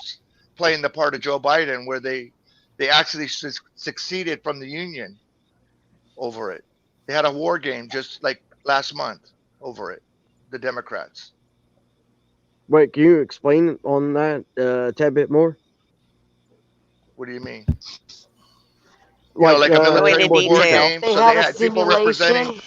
Speaker 2: playing the part of Joe Biden, where they actually succeeded from the Union over it. They had a war game just like last month over it. The Democrats.
Speaker 8: Wait, can you explain on that a tad bit more?
Speaker 2: What do you mean?
Speaker 8: Like,
Speaker 2: like a
Speaker 8: uh,
Speaker 2: military
Speaker 7: Go into
Speaker 2: war
Speaker 7: detail.
Speaker 2: game.
Speaker 5: They
Speaker 2: So
Speaker 5: had
Speaker 2: they
Speaker 5: a
Speaker 2: had people representing.
Speaker 5: simulation.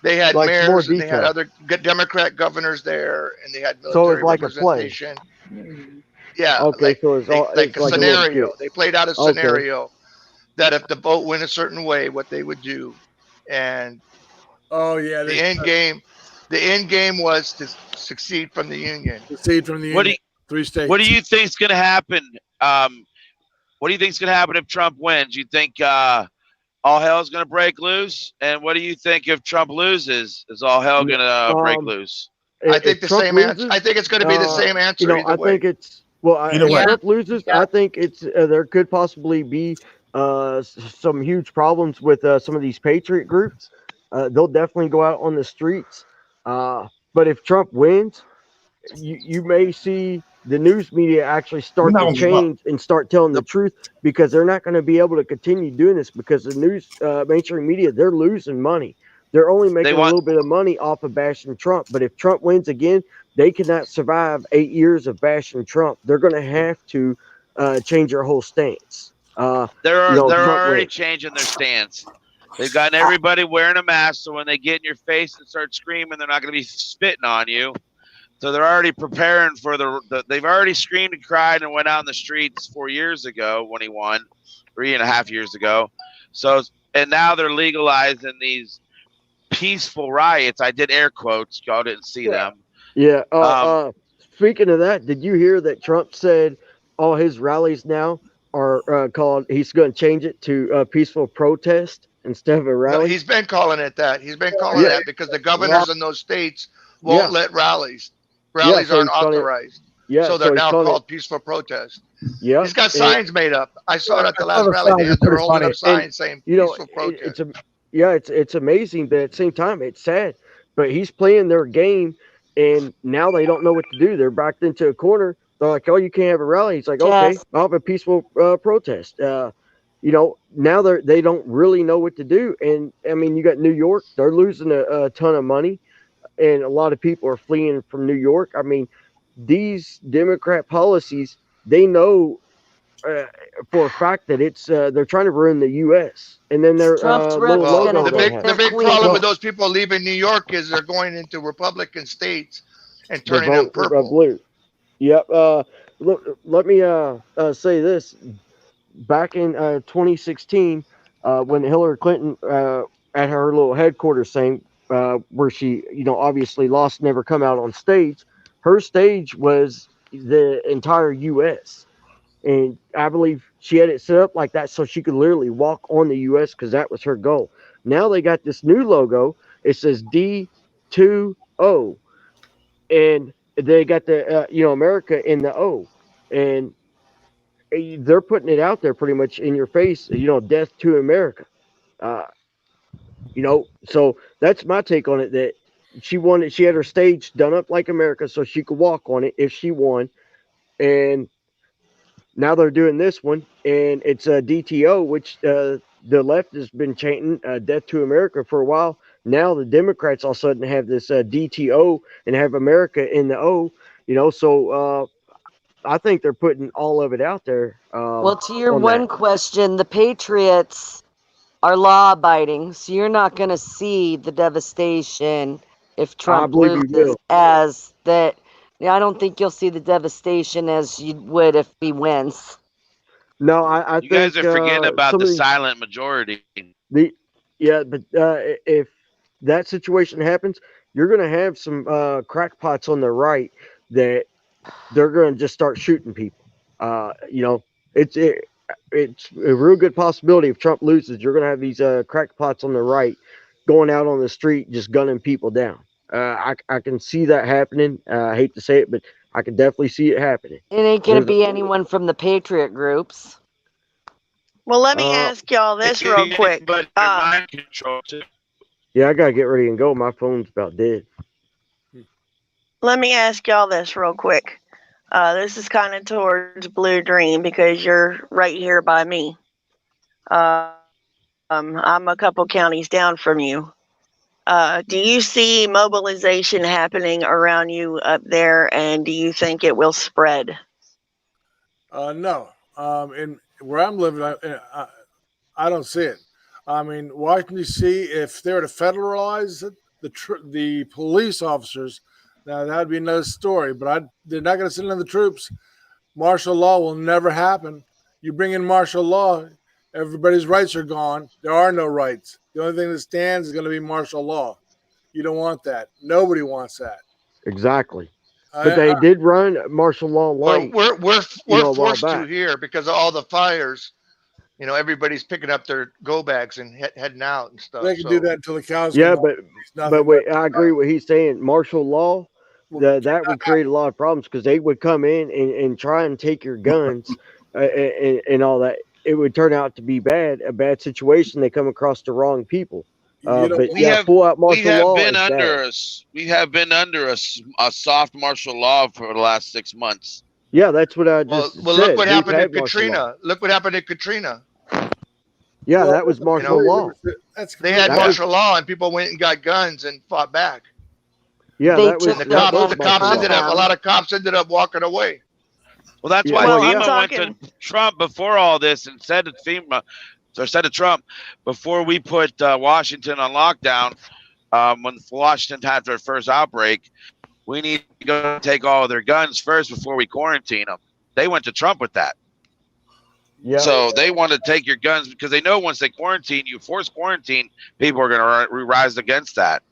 Speaker 2: They had
Speaker 8: Like more
Speaker 2: mayors and they had
Speaker 8: detail.
Speaker 2: other Democrat governors there, and they had
Speaker 8: So
Speaker 2: military
Speaker 8: it's like a play.
Speaker 2: representation. Yeah,
Speaker 8: Okay, so it's all
Speaker 2: like
Speaker 8: it's
Speaker 2: a
Speaker 8: like a little
Speaker 2: scenario.
Speaker 8: skit.
Speaker 2: They played out a
Speaker 8: Okay.
Speaker 2: scenario that if the vote went a certain way, what they would do, and
Speaker 9: Oh yeah,
Speaker 2: the
Speaker 9: they
Speaker 2: end game was to succeed from the Union.
Speaker 9: secede from the
Speaker 6: What do
Speaker 9: Union. 3 states.
Speaker 6: What do you think's going to happen? What do you think's going to happen if Trump wins? You think all hell's going to break loose? And what do you think if Trump loses? Is all hell going to break loose?
Speaker 2: I think
Speaker 8: If
Speaker 2: the
Speaker 8: Trump
Speaker 2: same
Speaker 8: loses,
Speaker 2: answer. I think it's going to be the same answer either
Speaker 8: I
Speaker 2: way.
Speaker 8: think it's
Speaker 1: Either
Speaker 8: if
Speaker 1: way.
Speaker 8: Trump loses, I think it's there could possibly be some huge problems with some of these patriot groups. They'll definitely go out on the streets. But if Trump wins, you may see the news media actually start
Speaker 1: not
Speaker 8: to
Speaker 1: gonna give up.
Speaker 8: change and start telling the truth, because they're not going to be able to continue doing this, because the news mainstream media, they're losing money. They're only making a
Speaker 6: want-
Speaker 8: little bit of money off of bashing Trump. But if Trump wins again, they cannot survive 8 years of bashing Trump. They're going to have to change their whole stance.
Speaker 6: They're
Speaker 8: Trump
Speaker 6: already
Speaker 8: wins.
Speaker 6: changing their stance. They've gotten everybody wearing a mask, so when they get in your face and start screaming, they're not going to be spitting on you. So they're already preparing for they've already screamed and cried and went out in the streets 4 years ago when he won, 3.5 years ago. So, and now they're legalizing these peaceful riots. I did air quotes. Y'all didn't see them.
Speaker 8: Yeah. Speaking of that, did you hear that Trump said all his rallies now are called, he's going to change it to peaceful protest instead of a
Speaker 2: No,
Speaker 8: rally?
Speaker 2: he's been calling it that. He's been calling it that because the governors in those states won't let rallies. Rallies
Speaker 8: so
Speaker 2: aren't
Speaker 8: he's calling it-
Speaker 2: authorized.
Speaker 8: Yeah.
Speaker 2: So they're
Speaker 8: he's
Speaker 2: now
Speaker 8: calling it-
Speaker 2: called peaceful protest.
Speaker 8: Yeah.
Speaker 2: He's got
Speaker 8: and-
Speaker 2: signs made up. I saw it at the
Speaker 9: I
Speaker 2: last
Speaker 9: saw the
Speaker 2: rally.
Speaker 9: signs.
Speaker 2: They
Speaker 9: It's
Speaker 2: were
Speaker 9: pretty
Speaker 2: holding
Speaker 9: funny.
Speaker 2: up signs saying
Speaker 8: You know,
Speaker 2: peaceful protest.
Speaker 8: it's amazing, but at the same time, it's sad. But he's playing their game, and now they don't know what to do. They're backed into a corner. They're like, "Oh, you can't have a rally." He's like, "Okay,
Speaker 5: Yes.
Speaker 8: I'll have a peaceful protest." Now they don't really know what to do. And I mean, you got New York; they're losing a ton of money, and a lot of people are fleeing from New York. I mean, these Democrat policies, they know for a fact that it's they're trying to ruin the U.S. And then their
Speaker 5: Trump's
Speaker 8: little
Speaker 5: reps
Speaker 2: Well,
Speaker 8: logo
Speaker 5: gonna
Speaker 2: the
Speaker 8: they
Speaker 2: big
Speaker 8: have.
Speaker 2: the big
Speaker 5: Queen.
Speaker 2: problem with those people leaving New York is they're going into Republican states and
Speaker 8: The
Speaker 2: turning them
Speaker 8: vote
Speaker 2: purple.
Speaker 8: blue. Yep. Look, let me say this. Back in 2016, when Hillary Clinton at her little headquarters thing, where she, obviously lost, never come out on stage, her stage was the entire U.S. And I believe she had it set up like that so she could literally walk on the U.S. because that was her goal. Now they got this new logo. It says D2O, and they got the America in the O, and they're putting it out there pretty much in your face. Death to America. So that's my take on it. That she wanted, she had her stage done up like America so she could walk on it if she won, and now they're doing this one, and it's a DTO, which the left has been chanting "Death to America" for a while. Now the Democrats all of a sudden have this DTO and have America in the O. So I think they're putting all of it out there.
Speaker 5: Well, to your
Speaker 8: on
Speaker 5: one
Speaker 8: that.
Speaker 5: question, the Patriots are law abiding, so you're not going to see the devastation if Trump
Speaker 8: believe you
Speaker 5: loses
Speaker 8: will.
Speaker 5: as that. I don't think you'll see the devastation as you would if he wins.
Speaker 8: No, I
Speaker 6: You
Speaker 8: think
Speaker 6: guys are forgetting about
Speaker 8: some
Speaker 6: the
Speaker 8: of these-
Speaker 6: silent majority.
Speaker 8: but if that situation happens, you're going to have some crackpots on the right that they're going to just start shooting people. It's a real good possibility if Trump loses, you're going to have these crackpots on the right going out on the street just gunning people down. I can see that happening. I hate to say it, but I can definitely see it happening.
Speaker 5: It ain't going to
Speaker 8: There's
Speaker 5: be anyone from the Patriot groups.
Speaker 7: Well, let me ask y'all this real quick.
Speaker 6: But mind control too.
Speaker 8: Yeah, I got to get ready and go. My phone's about dead.
Speaker 7: Let me ask y'all this real quick. This is kind of towards Blue Dream because you're right here by me. I'm a couple counties down from you. Do you see mobilization happening around you up there, and do you think it will spread?
Speaker 9: No. In where I'm living, I don't see it. I mean, Washington D.C. If they were to federalize it, the police officers, now that would be another story. But they're not going to send in the troops. Martial law will never happen. You bring in martial law, everybody's rights are gone. There are no rights. The only thing that stands is going to be martial law. You don't want that. Nobody wants that.
Speaker 8: Exactly. But they did run martial law
Speaker 2: Well,
Speaker 8: light.
Speaker 2: we're
Speaker 8: a while
Speaker 2: forced to
Speaker 8: back.
Speaker 2: here because of all the fires. Everybody's picking up their go bags and heading out and stuff.
Speaker 9: They can do that until the cows
Speaker 8: Yeah,
Speaker 9: come home.
Speaker 8: but
Speaker 9: It's nothing
Speaker 8: wait, I agree with what he's saying. Martial law, that would create a lot of problems because they would come in and try and take your guns and all that. It would turn out to be a bad situation. They come across the wrong people. But
Speaker 6: we
Speaker 8: yeah,
Speaker 6: have
Speaker 8: full out
Speaker 6: we
Speaker 8: martial
Speaker 6: have
Speaker 8: law
Speaker 6: been
Speaker 8: is
Speaker 6: under
Speaker 8: bad.
Speaker 6: us. We have been under a soft martial law for the last 6 months.
Speaker 8: Yeah, that's what I
Speaker 2: Well,
Speaker 8: just
Speaker 2: well,
Speaker 8: said.
Speaker 2: look what
Speaker 8: We've
Speaker 2: happened in
Speaker 8: had martial law.
Speaker 2: Katrina. Look what happened in Katrina.
Speaker 8: Yeah,
Speaker 9: Well,
Speaker 8: that was martial law.
Speaker 9: That's
Speaker 2: They had
Speaker 8: That was-
Speaker 2: martial law, and people went and got guns and fought back.
Speaker 8: Yeah,
Speaker 5: They
Speaker 8: that was
Speaker 5: took
Speaker 2: And the
Speaker 8: that was
Speaker 2: cops
Speaker 8: martial
Speaker 2: ended
Speaker 8: law.
Speaker 2: up. A lot of cops ended up walking away.
Speaker 6: Well, that's
Speaker 8: Yeah.
Speaker 6: why
Speaker 8: Well,
Speaker 6: FEMA
Speaker 8: yeah.
Speaker 6: went to Trump before all this and said to FEMA, or said to Trump, before we put Washington on lockdown, when Washington had their first outbreak, we need to go take all of their guns first before we quarantine them. They went to Trump with that.
Speaker 8: Yeah.
Speaker 6: So they want to take your guns because they know once they quarantine you, force quarantine, people are going to rise against that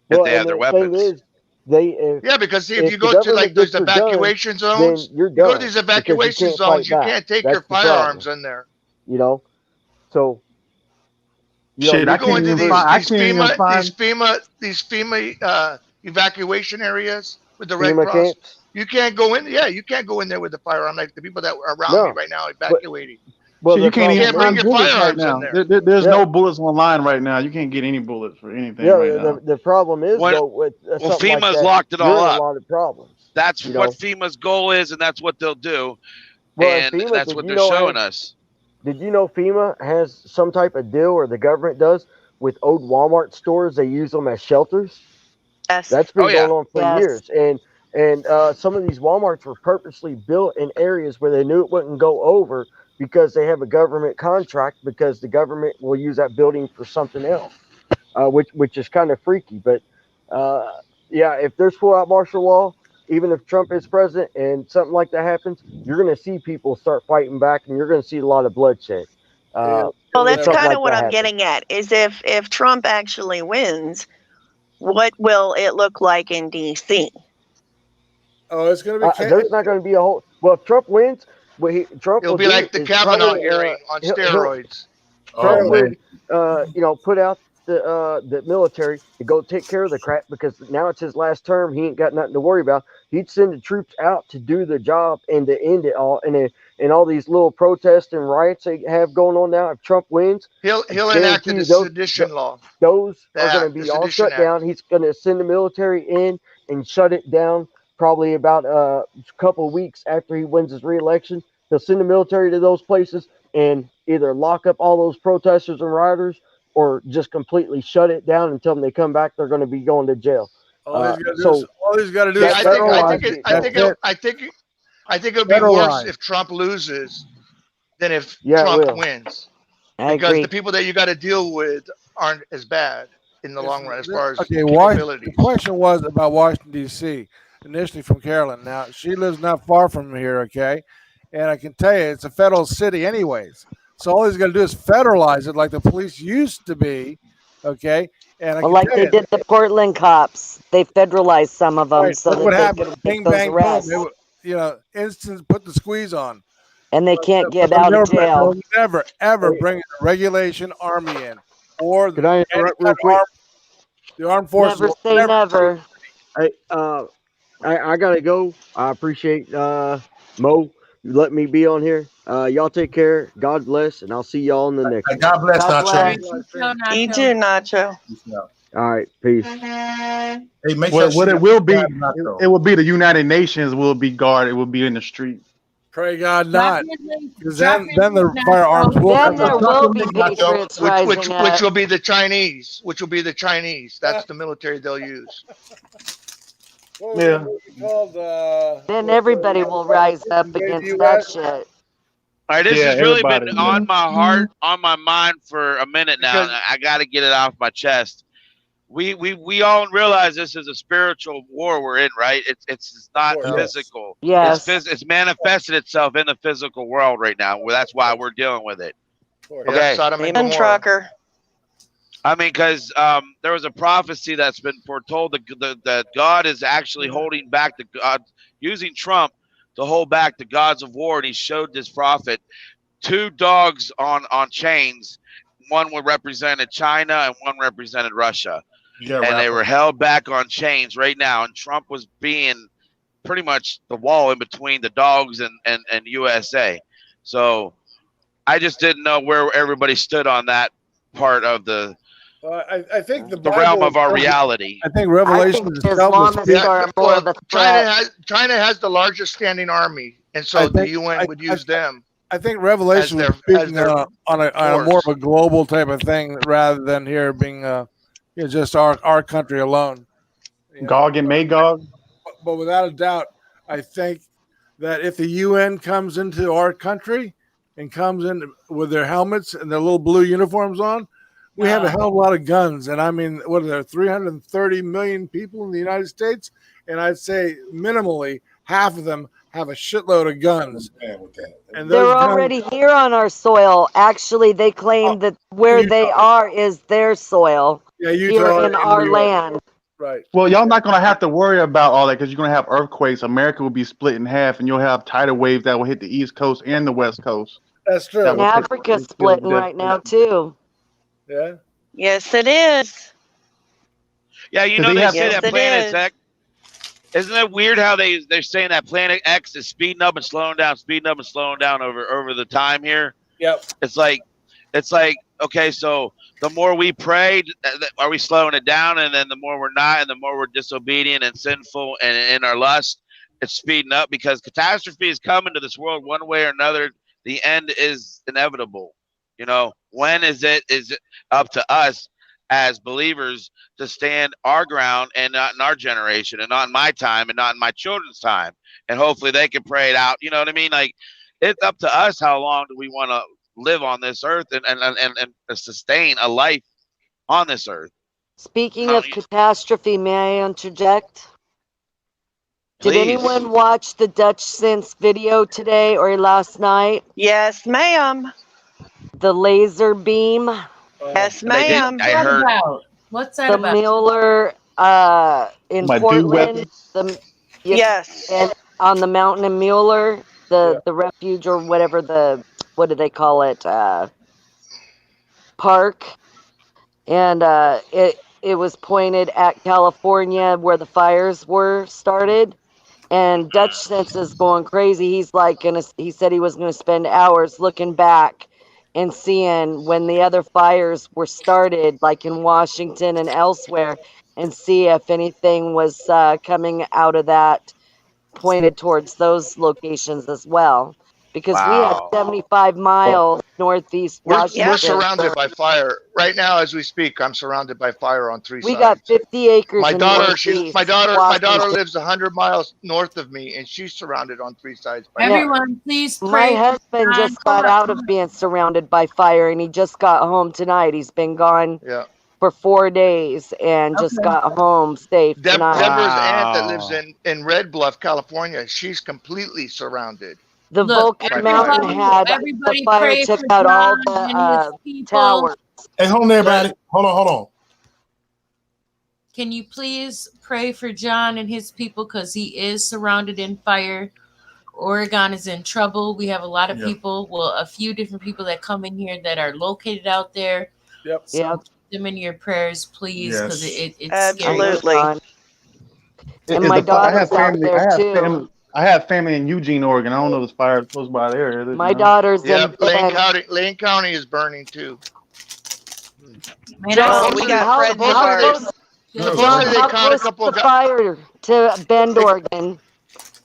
Speaker 6: if
Speaker 8: Well,
Speaker 6: they have
Speaker 8: and
Speaker 6: their
Speaker 8: the thing
Speaker 6: weapons.
Speaker 8: is, they
Speaker 2: Yeah, because see, if
Speaker 8: if
Speaker 2: you
Speaker 8: the
Speaker 2: go to
Speaker 8: government
Speaker 2: like those
Speaker 8: gets your guns,
Speaker 2: evacuation
Speaker 8: then
Speaker 2: zones,
Speaker 8: you're
Speaker 2: you go
Speaker 8: done
Speaker 2: to these
Speaker 8: because you
Speaker 2: evacuation
Speaker 8: can't
Speaker 2: zones,
Speaker 8: fight
Speaker 2: you
Speaker 8: back.
Speaker 2: can't take
Speaker 8: That's
Speaker 2: your
Speaker 8: the problem.
Speaker 2: firearms in there.
Speaker 8: You know, so
Speaker 3: Shit,
Speaker 2: You
Speaker 3: I
Speaker 2: go
Speaker 3: can't
Speaker 2: into
Speaker 3: even
Speaker 2: these
Speaker 3: find. I
Speaker 2: these
Speaker 3: can't even
Speaker 2: FEMA
Speaker 3: find.
Speaker 2: these FEMA evacuation areas with the Red
Speaker 8: FEMA
Speaker 2: Cross.
Speaker 8: camps.
Speaker 2: You can't go in. Yeah, you can't go in there with the firearm like the people that were around me
Speaker 8: No,
Speaker 2: right now
Speaker 8: but
Speaker 2: evacuating.
Speaker 8: well,
Speaker 3: Shit,
Speaker 8: the
Speaker 3: you can't
Speaker 2: You
Speaker 3: even
Speaker 2: can't
Speaker 8: problem
Speaker 2: bring
Speaker 3: find
Speaker 8: is,
Speaker 2: your
Speaker 3: bullets right
Speaker 2: firearms in
Speaker 3: now.
Speaker 2: there.
Speaker 3: There's
Speaker 8: yeah,
Speaker 3: no bullets online right now. You can't get any bullets for anything
Speaker 8: yeah.
Speaker 3: right now.
Speaker 8: The problem is
Speaker 6: When,
Speaker 8: though with
Speaker 6: well,
Speaker 8: something like
Speaker 6: FEMA's
Speaker 8: that,
Speaker 6: locked it
Speaker 8: you're
Speaker 6: all
Speaker 8: in a
Speaker 6: up.
Speaker 8: lot of problems.
Speaker 6: That's
Speaker 8: You
Speaker 6: what
Speaker 8: know.
Speaker 6: FEMA's goal is, and that's what they'll do.
Speaker 8: Well, and
Speaker 6: And
Speaker 8: FEMA,
Speaker 6: that's what they're showing us.
Speaker 8: did you know FEMA has some type of deal, or the government does, with old Walmart stores? They use them as shelters.
Speaker 7: Yes.
Speaker 8: That's been
Speaker 6: Oh, yeah.
Speaker 8: going on for
Speaker 5: Yes.
Speaker 8: years, and some of these WalMarts were purposely built in areas where they knew it wouldn't go over because they have a government contract because the government will use that building for something else, which is kind of freaky. But yeah, if there's full out martial law, even if Trump is president and something like that happens, you're going to see people start fighting back, and you're going to see a lot of bloodshed.
Speaker 7: Well,
Speaker 8: If
Speaker 7: that's
Speaker 8: something
Speaker 7: kind
Speaker 8: like
Speaker 7: of what
Speaker 8: that
Speaker 7: I'm
Speaker 8: happens.
Speaker 7: getting at. Is if Trump actually wins, what will it look like in D.C.?
Speaker 9: Oh, it's going to be.
Speaker 8: There's not going to be a whole. Well, if Trump wins, what Trump
Speaker 2: It'll
Speaker 8: will
Speaker 2: be
Speaker 8: do
Speaker 2: like the
Speaker 8: is
Speaker 2: Kavanaugh
Speaker 8: probably
Speaker 2: hearing on
Speaker 8: he'll
Speaker 2: steroids.
Speaker 8: Trump
Speaker 1: Oh
Speaker 8: would
Speaker 1: man,
Speaker 8: put out the military to go take care of the crap because now it's his last term. He ain't got nothing to worry about. He'd send the troops out to do the job and to end it all. And all these little protests and riots they have going on now. If Trump wins,
Speaker 2: He'll
Speaker 8: guarantee
Speaker 2: enact
Speaker 8: you
Speaker 2: the sedition law.
Speaker 8: those
Speaker 2: The
Speaker 8: are going to
Speaker 2: act, the
Speaker 8: be all
Speaker 2: Sedition
Speaker 8: shut
Speaker 2: Act.
Speaker 8: down. He's going to send the military in and shut it down probably about a couple of weeks after he wins his reelection. He'll send the military to those places and either lock up all those protesters and rioters or just completely shut it down and tell them they come back, they're going to be going to jail.
Speaker 9: All he's got to do
Speaker 8: So
Speaker 9: is. All he's got to do
Speaker 2: See,
Speaker 9: is
Speaker 2: I think
Speaker 9: federalize
Speaker 2: it,
Speaker 9: it.
Speaker 2: I
Speaker 9: That's
Speaker 2: think
Speaker 9: it.
Speaker 2: it, I think it'll be worse
Speaker 9: Federalize.
Speaker 2: if Trump loses than if
Speaker 8: Yeah, it
Speaker 2: Trump
Speaker 8: will.
Speaker 2: wins.
Speaker 5: I
Speaker 2: Because
Speaker 5: agree.
Speaker 2: the people that you got to deal with aren't as bad in the long run as far as
Speaker 9: Okay, the
Speaker 2: capabilities.
Speaker 9: question was about Washington D.C. initially from Carolyn. Now she lives not far from here, okay, and I can tell you it's a federal city, anyways. So all he's got to do is federalize it, like the police used to be, okay. And I
Speaker 5: Well,
Speaker 9: can
Speaker 5: like
Speaker 9: tell
Speaker 5: they
Speaker 9: you,
Speaker 5: did the Portland cops. They federalized some of them
Speaker 9: right,
Speaker 5: so
Speaker 9: look
Speaker 5: that
Speaker 9: what
Speaker 5: they
Speaker 9: happened.
Speaker 5: could
Speaker 9: Bing
Speaker 5: make those
Speaker 9: bang boom.
Speaker 5: arrests.
Speaker 9: They were, instant put the squeeze on.
Speaker 5: And they can't get
Speaker 9: They'll
Speaker 5: out of
Speaker 9: never,
Speaker 5: jail.
Speaker 9: they'll never ever bring a regulation army in or
Speaker 8: Could I
Speaker 9: any
Speaker 8: interrupt
Speaker 9: kind
Speaker 8: real
Speaker 9: of
Speaker 8: quick?
Speaker 9: the armed forces.
Speaker 5: Never
Speaker 9: will
Speaker 5: say never.
Speaker 8: Hey, I gotta go. I appreciate Mo. You let me be on here. Y'all take care. God bless, and I'll see y'all in the next
Speaker 1: Hey,
Speaker 8: one.
Speaker 1: God bless
Speaker 5: God
Speaker 1: Nacho.
Speaker 5: bless.
Speaker 7: You too, Nacho.
Speaker 8: All right, peace.
Speaker 1: Hey, make sure
Speaker 3: What
Speaker 1: she
Speaker 3: it will be,
Speaker 1: God, Nacho.
Speaker 3: it will be the United Nations will be guarded. It will be in the street.
Speaker 9: Pray God
Speaker 4: Drop
Speaker 9: not,
Speaker 4: your link-
Speaker 9: because
Speaker 4: drop
Speaker 9: then
Speaker 4: your
Speaker 9: the
Speaker 4: link,
Speaker 9: firearms
Speaker 4: Nacho.
Speaker 9: will
Speaker 5: Then
Speaker 9: come
Speaker 5: there
Speaker 9: out.
Speaker 5: will be
Speaker 1: Nacho.
Speaker 5: patriots
Speaker 2: Which
Speaker 5: rising up.
Speaker 2: will be the Chinese. Which will be the Chinese. That's the military they'll use.
Speaker 9: What was
Speaker 3: Yeah.
Speaker 9: it called?
Speaker 5: Then everybody will rise up against that shit.
Speaker 6: All right, this
Speaker 3: Yeah,
Speaker 6: has really been
Speaker 3: everybody,
Speaker 6: on my heart, on my mind for a minute now.
Speaker 2: Because-
Speaker 6: And I got to get it off my chest. We all realize this is a spiritual war we're in, right? It's not
Speaker 9: Yes.
Speaker 6: physical.
Speaker 5: Yes.
Speaker 6: It's manifested itself in the physical world right now. Well, that's why we're dealing with it.
Speaker 2: Yeah,
Speaker 6: Okay.
Speaker 2: Sodom and
Speaker 7: And
Speaker 2: Gomorrah.
Speaker 7: trucker.
Speaker 6: I mean, because there was a prophecy that's been foretold that God is actually holding back the God, using Trump to hold back the gods of war, and he showed this prophet 2 dogs on chains. One represented China and one represented Russia,
Speaker 1: Yeah,
Speaker 6: and they
Speaker 1: rapper.
Speaker 6: were held back on chains right now. And Trump was being pretty much the wall in between the dogs and USA. So I just didn't know where everybody stood on that part of the
Speaker 9: I think the
Speaker 6: the realm
Speaker 9: Bible
Speaker 6: of our
Speaker 9: tells us-
Speaker 6: reality.
Speaker 9: I think
Speaker 5: I
Speaker 9: Revelation
Speaker 5: think
Speaker 9: itself is
Speaker 5: Islamists are more of a threat.
Speaker 2: China has the largest standing army, and so
Speaker 9: I
Speaker 2: the
Speaker 9: think-
Speaker 2: UN would use them.
Speaker 9: I think Revelation
Speaker 2: as
Speaker 9: was
Speaker 2: their- as
Speaker 9: speaking
Speaker 2: their
Speaker 9: on a more of
Speaker 2: force.
Speaker 9: a global type of thing rather than here being just our country alone. You know?
Speaker 10: Gog and Magog.
Speaker 9: But without a doubt, I think that if the UN comes into our country and comes in with their helmets and their little blue uniforms on, we have a hell of a lot of guns. And I mean, what are there, 330 million people in the United States? And I'd say minimally half of them have a shitload of guns. And
Speaker 5: They're
Speaker 9: those guns-
Speaker 5: already here on our soil. Actually, they claim that where they are is their soil
Speaker 9: yeah, Utah
Speaker 5: here in
Speaker 9: and
Speaker 5: our
Speaker 9: New York.
Speaker 5: land.
Speaker 9: Right.
Speaker 10: Well, y'all not gonna have to worry about all that because you're gonna have earthquakes. America will be split in half, and you'll have tidal waves that will hit the East Coast and the West Coast.
Speaker 9: That's true.
Speaker 10: That
Speaker 5: And
Speaker 10: will take-
Speaker 5: Africa's splitting right now too.
Speaker 9: Yeah.
Speaker 7: Yes, it is.
Speaker 6: Yeah, you
Speaker 10: Do
Speaker 6: know
Speaker 10: they
Speaker 6: they
Speaker 10: have-
Speaker 6: say
Speaker 7: Yes,
Speaker 6: that
Speaker 7: it
Speaker 6: Planet
Speaker 7: is.
Speaker 6: X. Isn't it weird how they're saying that Planet X is speeding up and slowing down over the time here?
Speaker 9: Yep.
Speaker 6: It's like okay, so the more we pray, are we slowing it down? And then the more we're not, and the more we're disobedient and sinful and in our lust, it's speeding up because catastrophe is coming to this world one way or another. The end is inevitable. You know, when is it up to us as believers to stand our ground and not in our generation and not in my time and not in my children's time? And hopefully they can pray it out. You know what I mean? Like, it's up to us how long do we want to live on this earth and sustain a life on this earth.
Speaker 5: Speaking
Speaker 6: Oh,
Speaker 5: of
Speaker 6: you-
Speaker 5: catastrophe, may I interject? Did
Speaker 6: Please.
Speaker 5: anyone watch the Dutch Sense video today or last night?
Speaker 7: Yes, ma'am.
Speaker 5: The laser beam,
Speaker 7: Yes,
Speaker 6: They did.
Speaker 7: ma'am.
Speaker 6: I
Speaker 4: What
Speaker 6: heard.
Speaker 4: about? What's that
Speaker 5: the
Speaker 4: about?
Speaker 5: Mueller in
Speaker 10: My dude
Speaker 5: Portland,
Speaker 10: weapon.
Speaker 7: Yes.
Speaker 5: and on the mountain in Mueller, the refuge or whatever what do they call it? Park. And it was pointed at California where the fires were started. And Dutch Sense is going crazy. He's like he said he was gonna spend hours looking back and seeing when the other fires were started, like in Washington and elsewhere, and see if anything was coming out of that pointed towards those locations as well. Because we had
Speaker 6: Wow.
Speaker 5: 75 miles northeast
Speaker 2: We're
Speaker 5: Washington.
Speaker 2: surrounded by fire right now as we speak. I'm surrounded by fire on three
Speaker 5: We
Speaker 2: sides.
Speaker 5: got 50 acres.
Speaker 2: My
Speaker 5: in
Speaker 2: daughter,
Speaker 5: northeast
Speaker 2: my daughter
Speaker 5: Washington.
Speaker 2: lives 100 miles north of me, and she's surrounded on three sides. By fire.
Speaker 4: Everyone, please
Speaker 5: My
Speaker 4: pray. for
Speaker 5: husband
Speaker 4: John.
Speaker 5: just got out of being surrounded by fire, and he just got home tonight. He's been gone
Speaker 2: Yeah.
Speaker 5: for 4 days and just
Speaker 4: Okay.
Speaker 5: got home safe tonight.
Speaker 2: Deborah's aunt that
Speaker 10: Wow.
Speaker 2: lives in Red Bluff, California, she's completely surrounded.
Speaker 5: The
Speaker 4: Look,
Speaker 5: Vulcan Mountain had
Speaker 4: everybody
Speaker 5: the fire
Speaker 4: pray
Speaker 5: took
Speaker 4: for
Speaker 5: out all
Speaker 4: John and
Speaker 5: the
Speaker 4: his people.
Speaker 5: towers.
Speaker 1: Hey, hold on, everybody. Hold on.
Speaker 4: Can you please pray for John and his people because he is surrounded in fire? Oregon is in trouble. We have a lot of
Speaker 1: Yeah.
Speaker 4: people, a few different people that come in here that are located out there.
Speaker 9: Yep.
Speaker 4: So
Speaker 5: Yep.
Speaker 4: keep them in your prayers, please, because
Speaker 1: Yes.
Speaker 4: it's
Speaker 7: Absolutely.
Speaker 4: scary.
Speaker 5: And
Speaker 10: Is
Speaker 5: my
Speaker 10: the fi- I have
Speaker 5: daughter's out
Speaker 10: family.
Speaker 5: there too.
Speaker 10: I have family in Eugene, Oregon. I don't know if there's fire close by there. Is it,
Speaker 5: My
Speaker 10: you know?
Speaker 5: daughter's
Speaker 2: Yeah,
Speaker 5: in Bend.
Speaker 2: Lane County is burning too.
Speaker 4: Man,
Speaker 7: John,
Speaker 4: I
Speaker 7: we
Speaker 4: see-
Speaker 7: got friends of
Speaker 5: how
Speaker 7: ours.
Speaker 5: close,
Speaker 2: Supposedly
Speaker 5: John,
Speaker 2: they
Speaker 5: how
Speaker 2: caught a
Speaker 5: close
Speaker 2: couple
Speaker 5: is the
Speaker 2: of
Speaker 5: fire to Bend, Oregon?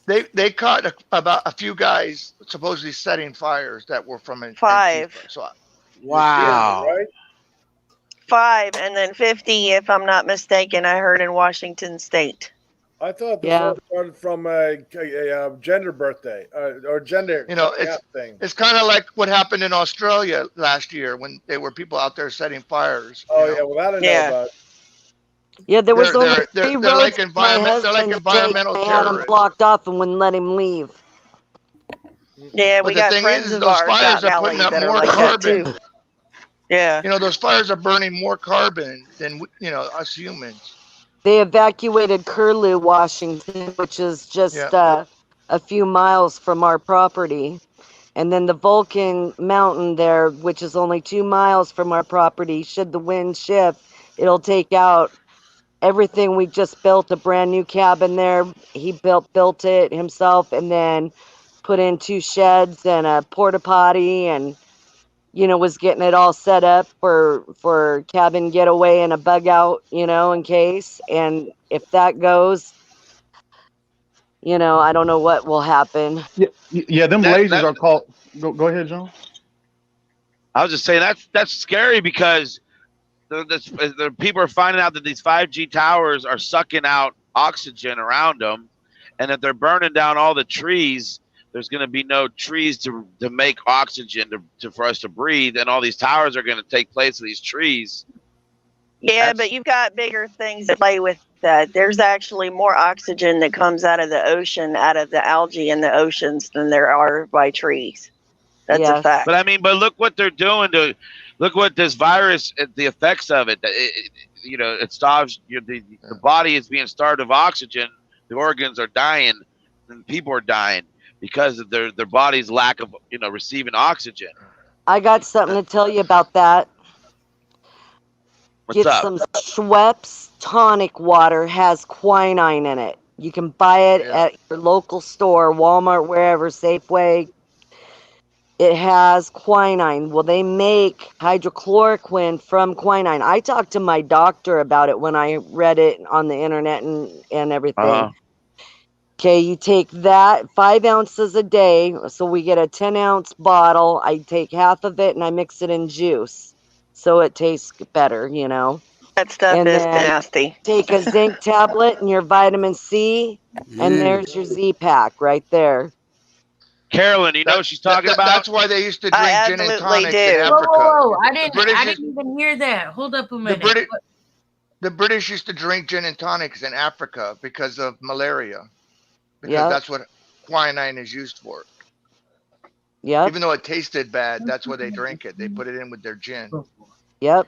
Speaker 2: They caught about a few guys supposedly setting fires that were from
Speaker 7: 5.
Speaker 2: So
Speaker 6: Wow.
Speaker 9: Right?
Speaker 7: 5 and then 50, if I'm not mistaken, I heard in Washington State.
Speaker 9: I thought this
Speaker 5: Yeah.
Speaker 9: all started from a gender birthday or gender thing.
Speaker 2: it's kind of like what happened in Australia last year when there were people out there setting fires.
Speaker 9: Oh
Speaker 2: you
Speaker 9: yeah,
Speaker 2: know.
Speaker 9: well that I know
Speaker 7: Yeah.
Speaker 9: about.
Speaker 5: Yeah, there was
Speaker 2: They're-
Speaker 5: only
Speaker 2: they're-
Speaker 5: 3
Speaker 2: they're
Speaker 5: roads
Speaker 2: like
Speaker 5: my
Speaker 2: environment- they're like
Speaker 5: husband
Speaker 2: environmental
Speaker 5: Jake had them
Speaker 2: terrorists.
Speaker 5: blocked off and wouldn't let him leave.
Speaker 7: Yeah,
Speaker 2: But
Speaker 7: we
Speaker 2: the
Speaker 7: got
Speaker 2: thing
Speaker 7: friends
Speaker 2: is,
Speaker 7: of
Speaker 2: those
Speaker 7: ours
Speaker 2: fires
Speaker 7: out
Speaker 2: are
Speaker 7: Valley
Speaker 2: putting up
Speaker 7: that are
Speaker 2: more
Speaker 7: like that
Speaker 2: carbon.
Speaker 7: too. Yeah.
Speaker 2: You know, those fires are burning more carbon than us humans.
Speaker 5: They evacuated Curlew, Washington, which is just a few miles from our property. And then the Vulcan Mountain there, which is only 2 miles from our property, should the wind shift, it'll take out everything. We just built a brand new cabin there. He built it himself and then put in 2 sheds and a porta potty and was getting it all set up for cabin getaway and a bug out, in case. And if that goes, I don't know what will happen.
Speaker 10: Yeah, them
Speaker 6: That-
Speaker 10: lasers
Speaker 6: that-
Speaker 10: are called. Go ahead, John.
Speaker 6: I was just saying that's scary because the people are finding out that these 5G towers are sucking out oxygen around them, and if they're burning down all the trees, there's going to be no trees to make oxygen for us to breathe, and all these towers are going to take place of these trees.
Speaker 7: Yeah, but you've got bigger things to play with that. There's actually more oxygen that comes out of the ocean, out of the algae in the oceans than there are by trees. That's a
Speaker 5: Yes.
Speaker 7: fact.
Speaker 6: But look what they're doing look what this virus, the effects of it. It stops the body is being starved of oxygen. The organs are dying, and people are dying because of their body's lack of receiving oxygen.
Speaker 5: I got something to tell you about that.
Speaker 6: What's
Speaker 5: Get
Speaker 6: up?
Speaker 5: some Schweppes tonic water, has quinine in it. You can buy it at your local store, Walmart, wherever, Safeway. It has quinine. Well, they make hydrochloroquine from quinine. I talked to my doctor about it when I read it on the internet and everything. Okay, you take that 5 ounces a day. So we get a 10-ounce bottle. I take half of it and I mix it in juice. So it tastes better,
Speaker 7: That stuff
Speaker 5: And
Speaker 7: is
Speaker 5: then
Speaker 7: nasty.
Speaker 5: Take a zinc tablet and your vitamin C, and there's your Z-Pack right there.
Speaker 6: Carolyn, you know what she's talking about?
Speaker 2: That's why they used to drink
Speaker 7: I
Speaker 2: gin and
Speaker 7: absolutely
Speaker 2: tonics
Speaker 7: do.
Speaker 2: in
Speaker 4: Whoa,
Speaker 2: Africa.
Speaker 4: whoa, whoa. I
Speaker 2: British
Speaker 4: didn't even hear that. Hold up a minute.
Speaker 2: The British used to drink gin and tonics in Africa because of malaria. Because
Speaker 5: Yep.
Speaker 2: that's what quinine is used for.
Speaker 5: Yep.
Speaker 2: Even though it tasted bad, that's why they drank it. They put it in with their gin.
Speaker 5: Yep.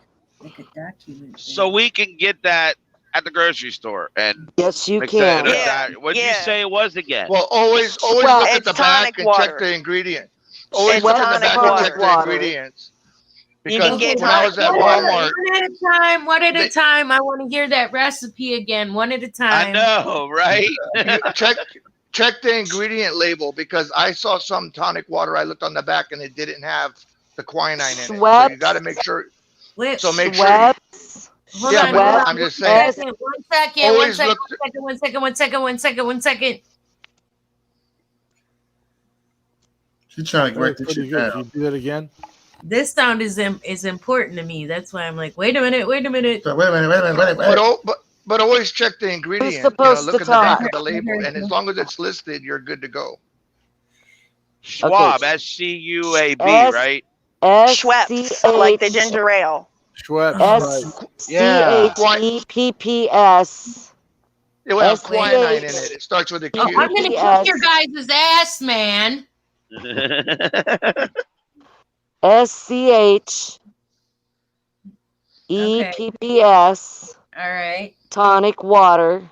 Speaker 6: So we can get that at the grocery store and
Speaker 5: Yes, you
Speaker 6: mix
Speaker 5: can.
Speaker 6: that in a
Speaker 7: Yeah,
Speaker 6: diet. What'd you
Speaker 7: yeah.
Speaker 6: say it was again?
Speaker 2: Well, always
Speaker 5: Well,
Speaker 2: look at
Speaker 7: it's
Speaker 2: the back
Speaker 7: tonic
Speaker 2: and
Speaker 7: water.
Speaker 2: check the ingredient. Always
Speaker 7: It's
Speaker 2: look at the
Speaker 7: tonic
Speaker 2: back and
Speaker 7: water.
Speaker 2: check the
Speaker 5: Water.
Speaker 2: ingredients.
Speaker 7: You
Speaker 2: Because
Speaker 7: can get
Speaker 2: when I was at
Speaker 7: tonic water.
Speaker 2: Walmart,
Speaker 4: One at a time. One at a
Speaker 2: They-
Speaker 4: time. I want to hear that recipe again. One at a time.
Speaker 6: I know, right?
Speaker 2: check the ingredient label because I saw some tonic water. I looked on the back and it didn't have the quinine in it. So you
Speaker 5: Schweppes.
Speaker 2: got to make sure.
Speaker 4: Wait,
Speaker 2: So make sure.
Speaker 5: Schweppes.
Speaker 4: hold
Speaker 2: Yeah,
Speaker 4: on,
Speaker 2: but
Speaker 4: hold on.
Speaker 2: I'm just
Speaker 4: One
Speaker 2: saying.
Speaker 4: second.
Speaker 2: Always look.
Speaker 4: One second.
Speaker 1: She's trying to
Speaker 9: Very
Speaker 1: break this
Speaker 9: pretty
Speaker 1: shit
Speaker 9: good.
Speaker 1: down.
Speaker 9: You do that again.
Speaker 4: This sound is important to me. That's why I'm like, wait a minute.
Speaker 1: So, wait a minute.
Speaker 2: But always check the ingredient.
Speaker 5: supposed
Speaker 2: Look
Speaker 5: to
Speaker 2: at the back
Speaker 5: talk?
Speaker 2: of the label, and as long as it's listed, you're good to go.
Speaker 6: Schwab,
Speaker 5: Okay.
Speaker 6: SCUAB,
Speaker 5: S-
Speaker 6: right?
Speaker 7: Schweppes, like the ginger ale.
Speaker 9: Schweppes. Right.
Speaker 5: SCHEPPS.
Speaker 2: It will have
Speaker 5: SCH.
Speaker 2: quinine in it. It starts with a Q.
Speaker 4: Oh, I'm gonna
Speaker 5: Yes.
Speaker 4: kick your guys' ass, man.
Speaker 5: SCHEPPS.
Speaker 4: All right.
Speaker 5: Tonic water.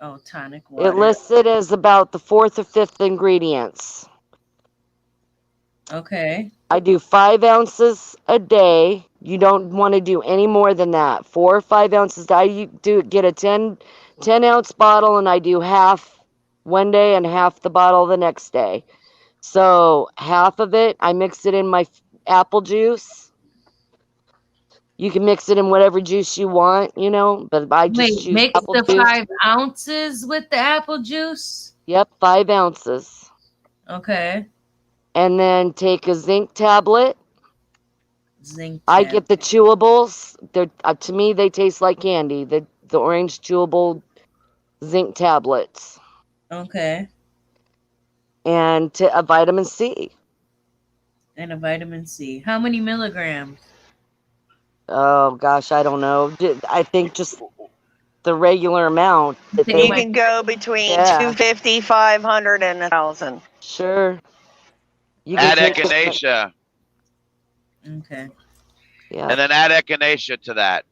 Speaker 4: Oh, tonic water.
Speaker 5: It listed as about the 4th or 5th ingredients.
Speaker 4: Okay.
Speaker 5: I do 5 ounces a day. You don't want to do any more than that. 4 or 5 ounces. I do get a 10 ounce bottle, and I do half one day and half the bottle the next day. So half of it, I mix it in my apple juice. You can mix it in whatever juice you want, but I just
Speaker 4: Wait,
Speaker 5: choose
Speaker 4: mix
Speaker 5: apple
Speaker 4: the
Speaker 5: juice.
Speaker 4: 5 ounces with the apple juice.
Speaker 5: Yep, 5 ounces.
Speaker 4: Okay.
Speaker 5: And then take a zinc tablet.
Speaker 4: Zinc.
Speaker 5: I
Speaker 4: tab.
Speaker 5: get the chewables. They're to me they taste like candy. The orange chewable zinc tablets
Speaker 4: Okay.
Speaker 5: and a vitamin C.
Speaker 4: And a vitamin C. How many milligrams?
Speaker 5: Oh gosh, I don't know. I think just the regular amount. That
Speaker 4: Think
Speaker 5: they
Speaker 7: You
Speaker 4: might-
Speaker 7: can go between
Speaker 5: Yeah.
Speaker 7: 250, 500, and 1,000.
Speaker 5: sure. You
Speaker 6: Add
Speaker 5: take
Speaker 6: echinacea,
Speaker 4: Okay.
Speaker 5: Yeah.
Speaker 6: and then add echinacea to that.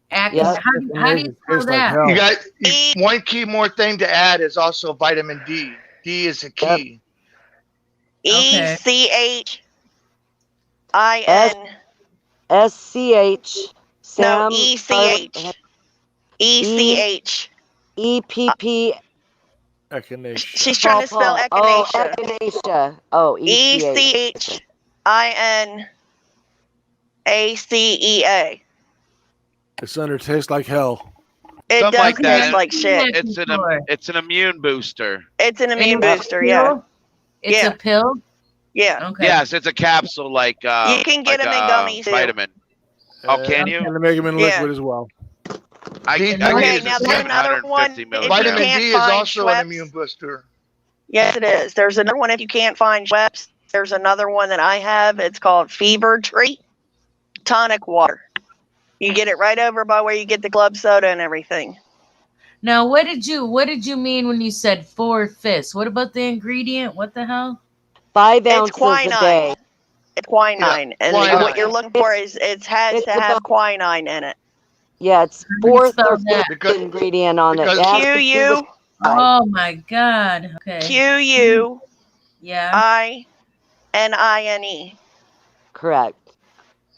Speaker 5: Yeah.
Speaker 4: How do you spell
Speaker 9: Tastes like
Speaker 4: that?
Speaker 9: hell.
Speaker 2: You got one key more thing to add is also vitamin D. D is a key.
Speaker 4: Okay.
Speaker 7: ECHIN.
Speaker 5: SCH.
Speaker 7: No,
Speaker 5: Sam.
Speaker 7: ECH. ECH.
Speaker 5: EPP.
Speaker 9: Echinacea.
Speaker 7: She's trying to spell
Speaker 5: Oh,
Speaker 7: echinacea.
Speaker 5: echinacea. Oh, ECH.
Speaker 7: ECHIN. ACEA.
Speaker 9: It's under taste like hell.
Speaker 7: It
Speaker 6: Something
Speaker 7: does
Speaker 6: like that.
Speaker 7: taste like shit.
Speaker 6: It's an immune booster.
Speaker 7: It's an immune
Speaker 4: And
Speaker 7: booster, yeah.
Speaker 4: It's
Speaker 7: Yeah.
Speaker 4: a pill.
Speaker 7: Yeah.
Speaker 4: Okay.
Speaker 6: Yes, it's a capsule like
Speaker 7: You can get
Speaker 6: like
Speaker 7: them in gummies, too.
Speaker 6: vitamin. Oh, can you?
Speaker 9: And make them in
Speaker 7: Yeah.
Speaker 9: liquid as well.
Speaker 6: I
Speaker 2: Okay,
Speaker 6: get
Speaker 7: now
Speaker 6: it
Speaker 7: there's
Speaker 6: at
Speaker 7: another one.
Speaker 6: 750
Speaker 7: If you
Speaker 6: milligrams.
Speaker 2: Vitamin
Speaker 7: can't
Speaker 2: D is
Speaker 7: find
Speaker 2: also an
Speaker 7: Schweppes-
Speaker 2: immune booster.
Speaker 7: Yes, it is. There's another one if you can't find Schweppes. There's another one that I have. It's called Fever Tree Tonic Water. You get it right over by where you get the club soda and everything.
Speaker 4: Now, what did you mean when you said 4/5? What about the ingredient? What the hell?
Speaker 5: 5
Speaker 7: It's
Speaker 5: ounces a
Speaker 7: quinine.
Speaker 5: day.
Speaker 7: It's quinine. And
Speaker 2: quinine.
Speaker 7: what you're looking for is it has
Speaker 5: It's
Speaker 7: to have
Speaker 5: about-
Speaker 7: quinine in it.
Speaker 5: Yeah, it's fourth
Speaker 4: spell
Speaker 5: or
Speaker 4: that?
Speaker 5: fifth
Speaker 2: Because-
Speaker 5: ingredient on it.
Speaker 2: because-
Speaker 5: It has to do
Speaker 7: QU
Speaker 5: with five.
Speaker 4: Oh my God. Okay.
Speaker 7: QUININE.
Speaker 4: Yeah.
Speaker 5: Correct.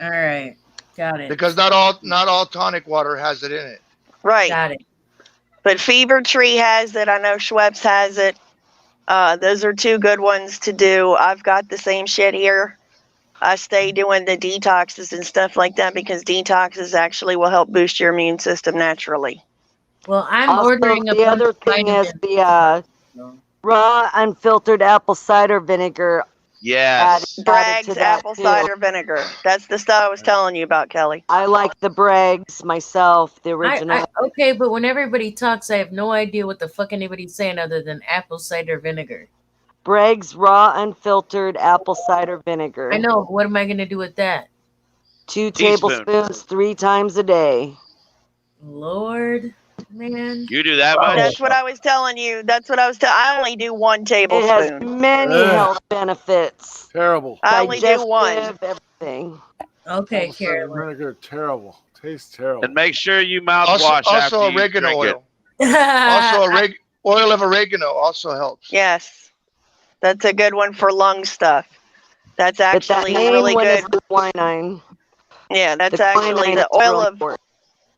Speaker 4: All right. Got it.
Speaker 2: Because not all tonic water has it in it.
Speaker 7: Right.
Speaker 4: Got it.
Speaker 7: But Fever Tree has it. I know Schweppes has it. Those are two good ones to do. I've got the same shit here. I stay doing the detoxes and stuff like that because detoxes actually will help boost your immune system naturally.
Speaker 4: Well, I'm
Speaker 5: Also,
Speaker 4: ordering a
Speaker 5: the
Speaker 4: bunch
Speaker 5: other
Speaker 4: of
Speaker 5: thing is
Speaker 4: vitamins.
Speaker 5: the raw unfiltered apple cider vinegar.
Speaker 6: Yes.
Speaker 5: added
Speaker 7: Bragg's
Speaker 5: to that,
Speaker 7: apple
Speaker 5: too.
Speaker 7: cider vinegar. That's the stuff I was telling you about, Kelly.
Speaker 5: I like the Bragg's myself, the original.
Speaker 4: Okay, but when everybody talks, I have no idea what the fuck anybody's saying other than apple cider vinegar.
Speaker 5: Bragg's raw unfiltered apple cider vinegar.
Speaker 4: I know. What am I going to do with that?
Speaker 5: 2
Speaker 6: Teaspoon.
Speaker 5: tablespoons 3 times a day.
Speaker 4: Lord, man.
Speaker 6: You do that much?
Speaker 7: That's what I was telling you. That's what I was telling. I only do 1
Speaker 5: It
Speaker 7: tablespoon.
Speaker 5: has many
Speaker 9: Ugh.
Speaker 5: health benefits.
Speaker 9: Terrible.
Speaker 7: I only do 1.
Speaker 5: Digestive, everything.
Speaker 4: Okay,
Speaker 9: Apple cider
Speaker 4: Carolyn.
Speaker 9: vinegar, terrible. Tastes terrible.
Speaker 6: And make sure you
Speaker 2: Also,
Speaker 6: mouthwash after
Speaker 2: also
Speaker 6: you
Speaker 2: oregano
Speaker 6: drink it.
Speaker 2: oil. Also, oil of oregano also helps.
Speaker 7: Yes. That's a good one for lung stuff. That's
Speaker 5: But that
Speaker 7: actually
Speaker 5: main
Speaker 7: really
Speaker 5: one is
Speaker 7: good.
Speaker 5: the quinine.
Speaker 7: Yeah, that's
Speaker 5: The
Speaker 7: actually
Speaker 5: quinine
Speaker 7: the
Speaker 5: is real
Speaker 7: oil
Speaker 5: important.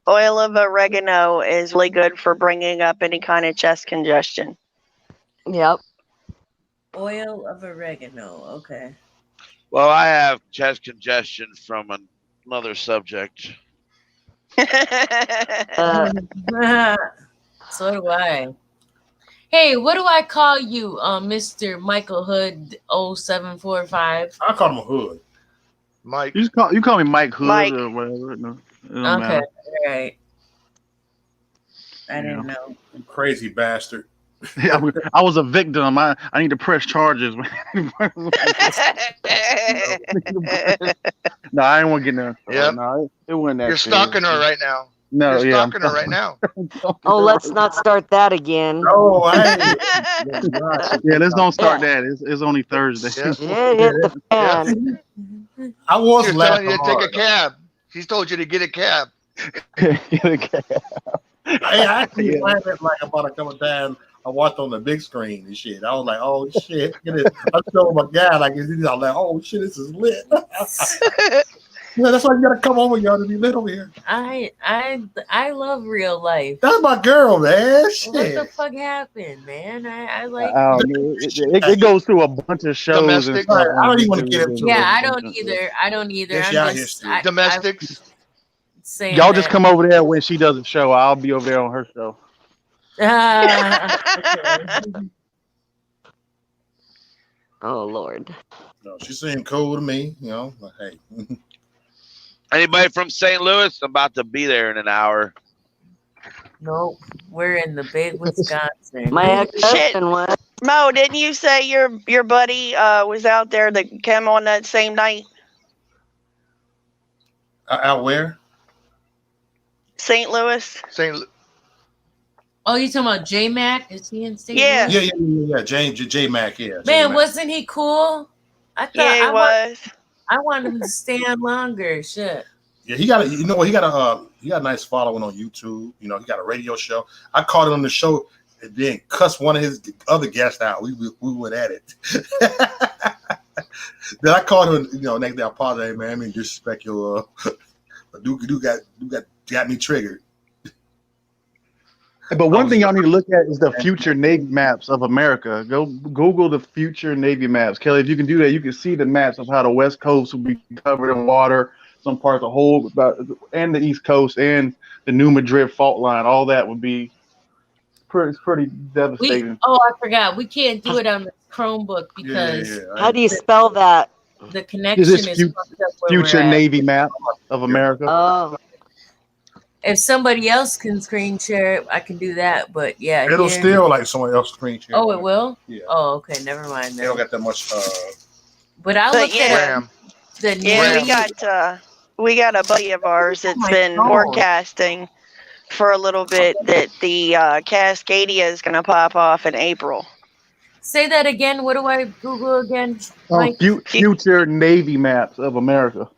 Speaker 7: of oregano is really good for bringing up any kind of chest congestion.
Speaker 5: Yep.
Speaker 4: Oil of oregano. Okay.
Speaker 6: Well, I have chest congestion from another subject.
Speaker 5: Uh,
Speaker 4: So do I. Hey, what do I call you, Mr. Michael Hood 0745?
Speaker 1: I call him a hood.
Speaker 2: Mike.
Speaker 10: You call me Mike Hood
Speaker 7: Mike.
Speaker 10: or whatever. No, it don't
Speaker 4: Okay,
Speaker 10: matter.
Speaker 4: all right. I didn't know.
Speaker 1: You crazy bastard.
Speaker 10: Yeah, I was a victim. I need to press charges. No, I didn't want to get no.
Speaker 2: Yep.
Speaker 10: No, it wasn't that.
Speaker 2: You're
Speaker 10: serious.
Speaker 2: stalking her right now.
Speaker 10: No,
Speaker 2: You're
Speaker 10: yeah.
Speaker 2: stalking her right now.
Speaker 5: oh, let's not start that again.
Speaker 1: Oh,
Speaker 10: Yeah, let's don't start that. It's only Thursday.
Speaker 2: Yeah.
Speaker 5: It hit the fan.
Speaker 1: I was
Speaker 2: She's telling
Speaker 1: laughing
Speaker 2: you to
Speaker 1: hard.
Speaker 2: take a cab. She's told you to get a cab.
Speaker 1: Hey, I actually laughing like about to come down. I watched on the big screen and shit. I was like, oh shit. I showed my guy like, I was like, oh shit, this is lit. Yeah, that's why you gotta come over, y'all, to be lit over here.
Speaker 4: I love real life.
Speaker 1: That's my girl, man.
Speaker 4: What the
Speaker 1: Shit.
Speaker 4: fuck happened, man? I like.
Speaker 10: It goes through a bunch of shows.
Speaker 2: Domestic.
Speaker 10: And stuff.
Speaker 1: I don't even want to get into
Speaker 4: Yeah,
Speaker 1: it.
Speaker 4: I don't either. I don't either.
Speaker 1: Yes,
Speaker 4: I'm
Speaker 1: y'all
Speaker 4: just
Speaker 1: history.
Speaker 2: Domestics.
Speaker 4: saying
Speaker 10: Y'all just
Speaker 4: that.
Speaker 10: come over there when she does a show. I'll be over there on her show.
Speaker 5: Oh Lord.
Speaker 1: No, she seemed cool to me, you know. Like, hey.
Speaker 6: Anybody from St. Louis? I'm about to be there in an hour.
Speaker 4: Nope, we're in the big Wisconsin.
Speaker 5: My ex-husband went.
Speaker 7: Mo, didn't you say your buddy was out there that came on that same night?
Speaker 1: Out where?
Speaker 7: St. Louis?
Speaker 2: St. Lu-
Speaker 4: Oh, you talking about J Mac? Is he in St.
Speaker 7: Yeah.
Speaker 4: Louis?
Speaker 1: Yeah. J Mac, yeah.
Speaker 4: Man,
Speaker 1: J-Mac.
Speaker 4: wasn't he cool? I thought
Speaker 7: Yeah, he was.
Speaker 4: I wanted him to stay on longer. Shit.
Speaker 1: Yeah, he got a, you know what, he got a nice following on YouTube. You know, he got a radio show. I caught him on the show and then cussed one of his other guests out. We went at it. Then I called him, you know, next day I apologize, hey, man, I mean disrespect your do got me triggered.
Speaker 10: But one thing y'all need to look at is the future Navy maps of America. Go Google the future Navy maps. Kelly, if you can do that, you can see the maps of how the West Coast will be covered in water, some parts, the whole and the East Coast and the New Madrid fault line, all that would be pretty devastating.
Speaker 4: I forgot. We can't do it on the Chromebook because
Speaker 5: How do you spell that?
Speaker 4: the connection
Speaker 10: Is this
Speaker 4: is fucked up where we're
Speaker 10: future
Speaker 4: at.
Speaker 10: Navy map of America?
Speaker 5: Oh,
Speaker 4: If somebody else can screen share it, I can do that. But yeah,
Speaker 1: It'll
Speaker 4: here-
Speaker 1: still like someone else screen share.
Speaker 4: Oh, it will.
Speaker 1: Yeah.
Speaker 4: Oh, okay. Never mind.
Speaker 1: They don't
Speaker 4: Then.
Speaker 1: got that much.
Speaker 4: But I'll
Speaker 7: But
Speaker 4: look
Speaker 7: yeah.
Speaker 4: at
Speaker 2: Ram.
Speaker 4: the
Speaker 7: Yeah,
Speaker 4: new.
Speaker 7: we got a buddy of ours that's
Speaker 4: my
Speaker 7: been
Speaker 4: God.
Speaker 7: forecasting for a little bit that the Cascadia is going to pop off in April.
Speaker 4: Say that again. What do I Google again? Mike?
Speaker 10: Future Navy maps of America.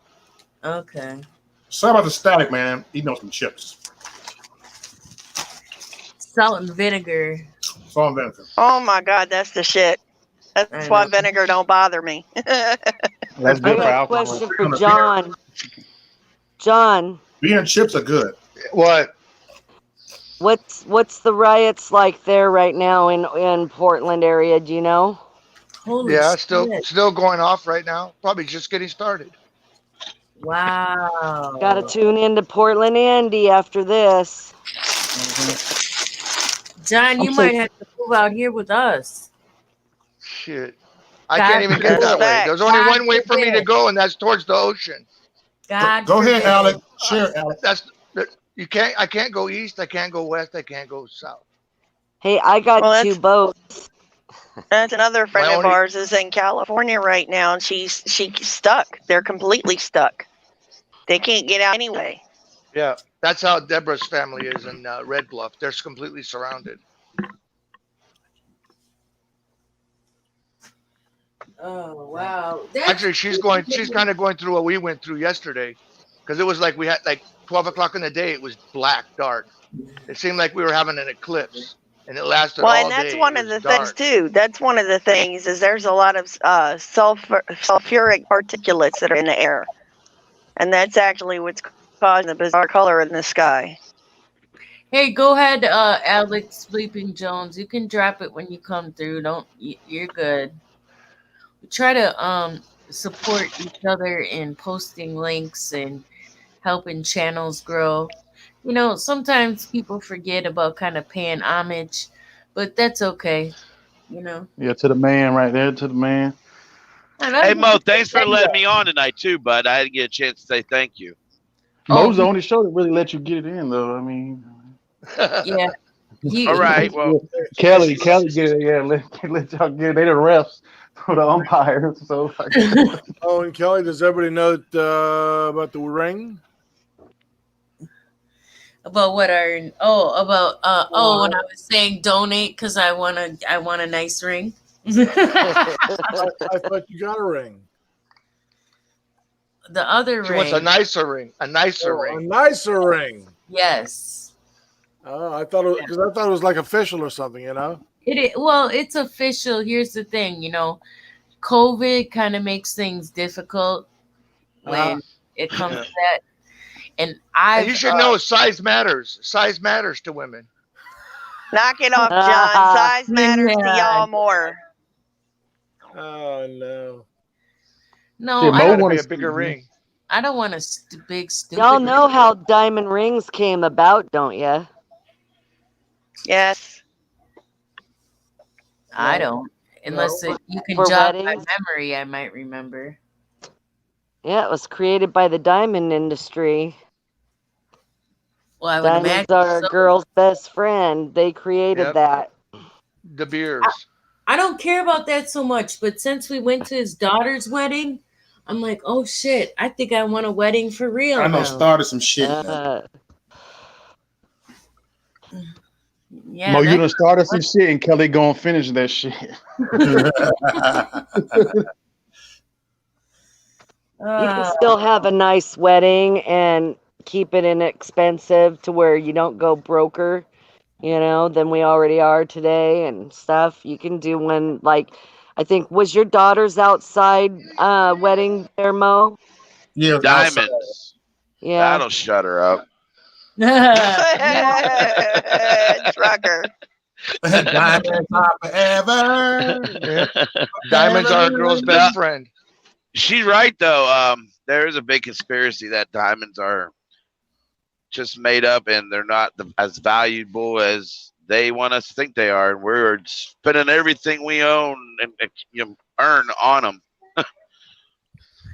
Speaker 4: Okay.
Speaker 1: Sorry about the static, man. Eating on some chips.
Speaker 4: Salt and vinegar.
Speaker 1: Salt and vinegar.
Speaker 7: Oh my God, that's the shit.
Speaker 4: I
Speaker 7: That's why
Speaker 4: know.
Speaker 7: vinegar don't bother me.
Speaker 10: That's
Speaker 5: I
Speaker 10: good for
Speaker 5: got a
Speaker 10: alcohol.
Speaker 5: question for John. John,
Speaker 1: Beer and chips are good.
Speaker 2: What?
Speaker 5: what's the riots like there right now in Portland area? Do you know?
Speaker 4: Holy
Speaker 2: Yeah,
Speaker 4: shit.
Speaker 2: still going off right now. Probably just getting started.
Speaker 4: Wow.
Speaker 5: Got to tune into Portland Andy after this.
Speaker 4: John, you
Speaker 10: I'm
Speaker 4: might
Speaker 10: so-
Speaker 4: have to move out here with us.
Speaker 2: Shit. I
Speaker 4: God
Speaker 2: can't even get that way.
Speaker 7: forbid.
Speaker 2: There's only
Speaker 4: God
Speaker 2: one way for me to
Speaker 4: forbid.
Speaker 2: go, and that's towards the ocean.
Speaker 4: God.
Speaker 1: Go ahead,
Speaker 4: forbid.
Speaker 1: Alec. Share, Alec.
Speaker 2: I can't go east, I can't go west, I can't go south.
Speaker 5: Hey, I got
Speaker 7: Well,
Speaker 5: two
Speaker 7: that's-
Speaker 5: boats.
Speaker 7: That's another friend
Speaker 2: My
Speaker 7: of
Speaker 2: only-
Speaker 7: ours is in California right now, and she's stuck. They're completely stuck. They can't get out anyway.
Speaker 2: Yeah, that's how Deborah's family is in Red Bluff. They're completely surrounded.
Speaker 4: Oh wow. That's
Speaker 2: Actually, she's kind of going through what we went through yesterday, because it was like we had like 12 o'clock in the day. It was black, dark. It seemed like we were having an eclipse, and it lasted all
Speaker 7: Well,
Speaker 2: day.
Speaker 7: and that's
Speaker 2: It
Speaker 7: one of
Speaker 2: was
Speaker 7: the things
Speaker 2: dark.
Speaker 7: too. That's one of the things is there's a lot of sulfuric particulates that are in the air, and that's actually what's causing the bizarre color in the sky.
Speaker 4: Hey, go ahead, Alex Sleeping Jones. You can drop it when you come through. You're good. We try to support each other in posting links and helping channels grow. You know, sometimes people forget about kind of paying homage, but that's okay. You know.
Speaker 10: Yeah, to the man right there, to the man.
Speaker 6: Hey Mo, thanks for letting me on tonight too, bud. I didn't get a chance to say thank you.
Speaker 10: Mo's the only show that really let you get it in, though. I mean,
Speaker 4: Yeah.
Speaker 6: All right, well,
Speaker 10: Kelly get it. Yeah, let y'all get it. They the refs for the umpires. So like,
Speaker 9: Oh, and Kelly, does everybody know about the ring?
Speaker 4: About what are when I was saying donate because I want a nice ring.
Speaker 9: I thought you got a ring.
Speaker 4: The other
Speaker 2: She
Speaker 4: ring.
Speaker 2: wants a nicer ring. A nicer
Speaker 9: A
Speaker 2: ring.
Speaker 9: nicer ring.
Speaker 4: Yes.
Speaker 9: Oh, I thought it was like official or something, you know.
Speaker 4: Well, it's official. Here's the thing, you know, COVID kind of makes things difficult when it comes to that. And
Speaker 2: And you should know size matters. Size matters to women.
Speaker 7: Knock it off, John. Size matters to
Speaker 4: Yeah.
Speaker 7: y'all more.
Speaker 9: Oh no.
Speaker 4: No,
Speaker 10: See,
Speaker 4: I
Speaker 10: Mo
Speaker 4: don't,
Speaker 2: Gotta
Speaker 10: wanna
Speaker 2: be a
Speaker 10: see-
Speaker 2: bigger ring.
Speaker 4: I don't want a big stupid.
Speaker 5: Y'all know how diamond rings came about, don't you?
Speaker 7: Yes.
Speaker 4: I don't. Unless you can
Speaker 5: For
Speaker 4: jog my
Speaker 5: weddings?
Speaker 4: memory, I might remember.
Speaker 5: Yeah, it was created by the diamond industry.
Speaker 4: Well, I would
Speaker 5: Diamonds
Speaker 4: imagine
Speaker 5: are
Speaker 4: so.
Speaker 5: a girl's best friend. They created
Speaker 2: Yep.
Speaker 5: that.
Speaker 2: De Beers.
Speaker 4: I don't care about that so much, but since we went to his daughter's wedding, I'm like, oh shit, I think I want a wedding for real.
Speaker 1: I know
Speaker 4: now.
Speaker 1: started some shit. man.
Speaker 4: Yeah,
Speaker 10: Mo, you
Speaker 4: that's-
Speaker 10: done started some shit, and Kelly gonna finish that shit.
Speaker 5: You can still have a nice wedding and keep it inexpensive to where you don't go broker, you know, than we already are today and stuff. You can do one like, I think, was your daughter's outside wedding there, Mo?
Speaker 1: Yeah, it was outside.
Speaker 6: Diamonds.
Speaker 5: Yeah.
Speaker 6: That'll shut her up.
Speaker 7: Trucker.
Speaker 1: Diamonds are forever.
Speaker 2: Yeah. Diamonds are a girl's best friend.
Speaker 6: She's right though. there is a big conspiracy that diamonds are just made up and they're not as valuable as they want us to think they are, and we're spending everything we own and earn on them.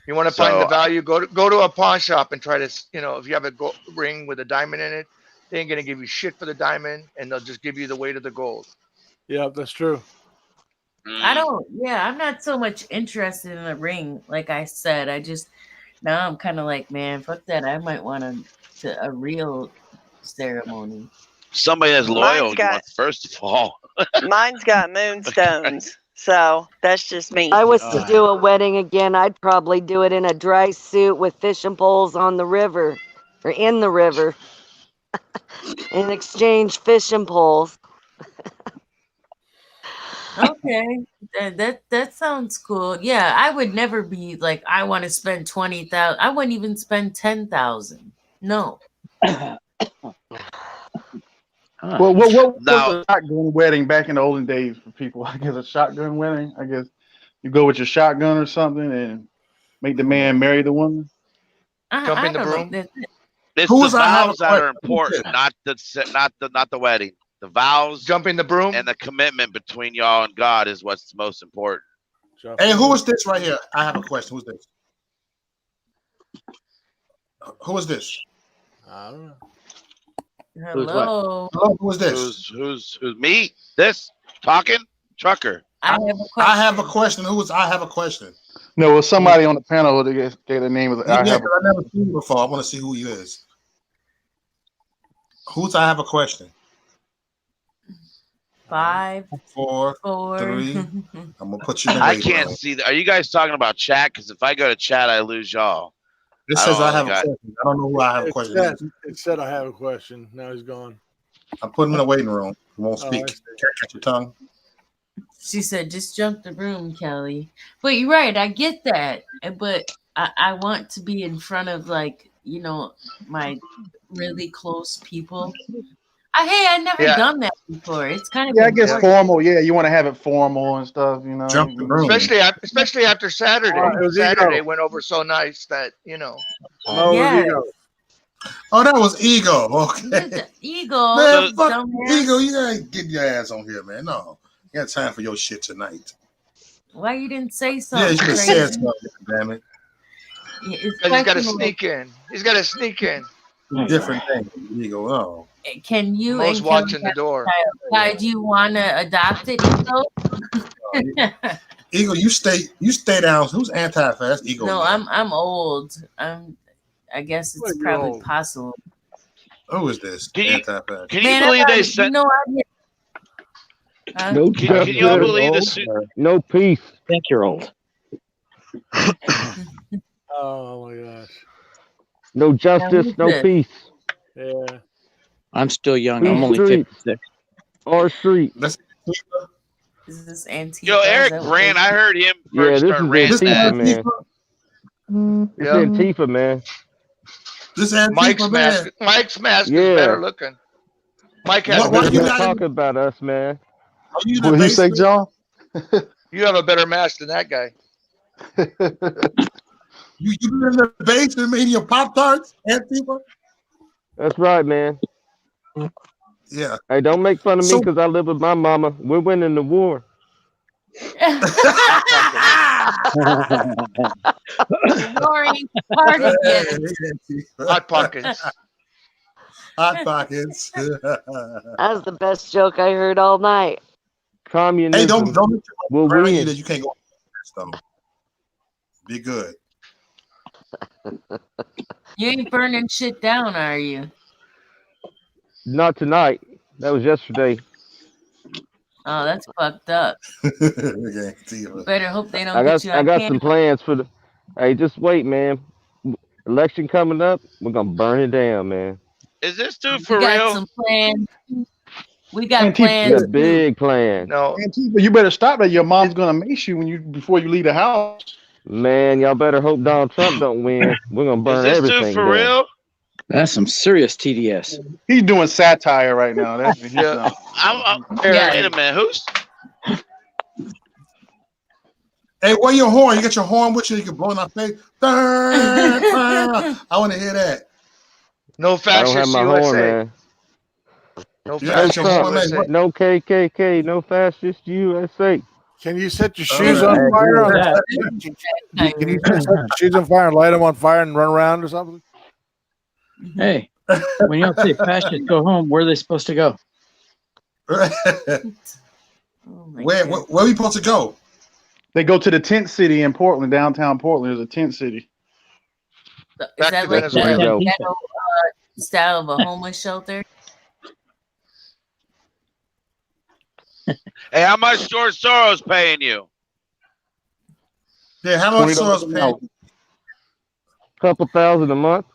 Speaker 2: You want to find the value? Go to a pawn shop and try to, if you have a gold ring with a diamond in it, they ain't gonna give you shit for the diamond, and they'll just give you the weight of the gold.
Speaker 9: Yeah, that's true.
Speaker 4: I'm not so much interested in a ring. Like I said, now I'm kind of like, man, fuck that. I might want a real ceremony.
Speaker 6: Somebody that's loyal, first of all.
Speaker 7: Mine's got moonstones, so that's just me.
Speaker 5: I was to do a wedding again, I'd probably do it in a dry suit with fishing poles on the river, or in the river, and exchange fishing poles.
Speaker 4: Okay, that sounds cool. Yeah, I would never be like, I want to spend 20,000. I wouldn't even spend 10,000. No.
Speaker 10: Well, what was a shotgun wedding back in the olden days for people? I guess a shotgun wedding. I guess you go with your shotgun or something and make the man marry the woman.
Speaker 2: Jump in the broom.
Speaker 6: It's the vows that are important, not the wedding. The vows,
Speaker 2: jump in the broom,
Speaker 6: and the commitment between y'all and God is what's most important.
Speaker 1: Hey, who is this right here? I have a question. Who's this? Who is this?
Speaker 9: I don't know.
Speaker 4: Hello.
Speaker 1: Hello, who is this?
Speaker 6: Who's me? This talking trucker.
Speaker 4: I have a question.
Speaker 1: I have a question. I have a question.
Speaker 10: No, it was somebody on the panel that gave the name of the.
Speaker 1: I never seen you before. I want to see who he is. I have a question.
Speaker 4: 5,
Speaker 1: 4, 3. I'm gonna put you in the
Speaker 6: I can't see that. Are you guys talking about chat? Because if I go to chat, I lose y'all.
Speaker 1: It says I have a question. I don't know who I have a question.
Speaker 9: It said I have a question. Now he's gone.
Speaker 1: I put him in the waiting room. He won't speak. Catch your tongue.
Speaker 4: She said, just jump the room, Kelly. But you're right. I get that. But I want to be in front of, my really close people. I never done that before. It's kind of
Speaker 10: I guess formal. Yeah, you want to have it formal and stuff,
Speaker 1: Jump the room.
Speaker 2: Especially after Saturday. Saturday went over so nice that
Speaker 9: Oh,
Speaker 4: yeah.
Speaker 1: Oh, that was ego. Okay.
Speaker 4: Ego.
Speaker 1: Man, fuck ego. You gotta get your ass on here, man. No, you got time for your shit tonight.
Speaker 4: Why you didn't say something?
Speaker 1: Yeah, you should have said something. Damn it.
Speaker 2: He's got to sneak in. He's got to sneak in.
Speaker 1: Different thing. Ego. Oh.
Speaker 4: Can you?
Speaker 2: Most watching the door.
Speaker 4: Do you want to adopt it, Ego?
Speaker 1: Ego, you stay down. Who's anti-fast? Ego.
Speaker 4: No, I'm old. I guess it's probably possible.
Speaker 1: Who is this?
Speaker 6: Can
Speaker 1: anti-fast.
Speaker 6: You believe they said?
Speaker 8: No
Speaker 6: can you all believe this?
Speaker 8: No peace.
Speaker 11: I think you're old.
Speaker 9: Oh my gosh.
Speaker 8: No justice, no peace.
Speaker 9: Yeah.
Speaker 11: I'm still young. I'm only 56.
Speaker 8: Or street.
Speaker 4: Is this Antifa?
Speaker 6: Yo, Eric Brand, I heard him first start ranting.
Speaker 8: It's Antifa, man.
Speaker 1: This Antifa,
Speaker 2: Mike's mask is better looking. Mike has
Speaker 8: what you talking about us, man?
Speaker 10: What do you say, John?
Speaker 2: You have a better mask than that guy.
Speaker 1: You been in the basement eating your Pop-Tarts, Antifa?
Speaker 8: That's right, man.
Speaker 1: Yeah.
Speaker 8: Hey, don't make fun of me because I live with my mama. We're winning the war.
Speaker 2: Hot pockets.
Speaker 1: Hot pockets.
Speaker 5: That was the best joke I heard all night.
Speaker 8: Communism.
Speaker 1: Hey, don't
Speaker 8: we'll win.
Speaker 1: that you can't go stuff. Be good.
Speaker 4: You ain't burning shit down, are you?
Speaker 8: Not tonight. That was yesterday.
Speaker 4: Oh, that's fucked up.
Speaker 1: Okay,
Speaker 4: better hope they don't
Speaker 8: I
Speaker 4: get you on
Speaker 8: got some plans for the. Hey, just wait, man. Election coming up. We're gonna burn it down, man.
Speaker 6: Is this dude for
Speaker 4: we got
Speaker 6: real?
Speaker 4: Some plans. We got plans.
Speaker 8: A big plan.
Speaker 2: No,
Speaker 10: Antifa, you better stop that. Your mom's gonna mace you before you leave the house.
Speaker 8: Man, y'all better hope Donald Trump don't win. We're gonna burn
Speaker 6: everything. Is this
Speaker 8: everything
Speaker 6: dude for real?
Speaker 11: That's some serious TDS.
Speaker 10: He's doing satire right now. That's
Speaker 6: wait a minute. Who's?
Speaker 1: Hey, where your horn? You got your horn with you? You can blow in our face. I want to hear that.
Speaker 2: No
Speaker 8: I don't have
Speaker 2: fascist
Speaker 8: my
Speaker 2: USA.
Speaker 8: horn, man.
Speaker 2: No
Speaker 1: You got
Speaker 2: fascist
Speaker 1: your horn, man.
Speaker 2: USA.
Speaker 8: No KKK, no fascist USA.
Speaker 9: Can you set your shoes
Speaker 11: I
Speaker 9: on
Speaker 11: agree
Speaker 9: fire?
Speaker 11: with that.
Speaker 9: Can you set your shoes on fire and light them on fire and run around or something?
Speaker 11: Hey, when y'all say fascists go home, where are they supposed to go?
Speaker 1: Where we supposed to go?
Speaker 10: They go to the tent city in Portland, downtown Portland. There's a tent city.
Speaker 4: Is
Speaker 2: Back
Speaker 4: that
Speaker 2: to
Speaker 4: like
Speaker 2: Venezuela.
Speaker 4: the ghetto style of a homeless shelter?
Speaker 6: Hey, how much George Soros paying you?
Speaker 1: Yeah, how much
Speaker 10: $20
Speaker 1: Soros
Speaker 10: an
Speaker 1: pay?
Speaker 10: hour.
Speaker 8: Couple thousand a month.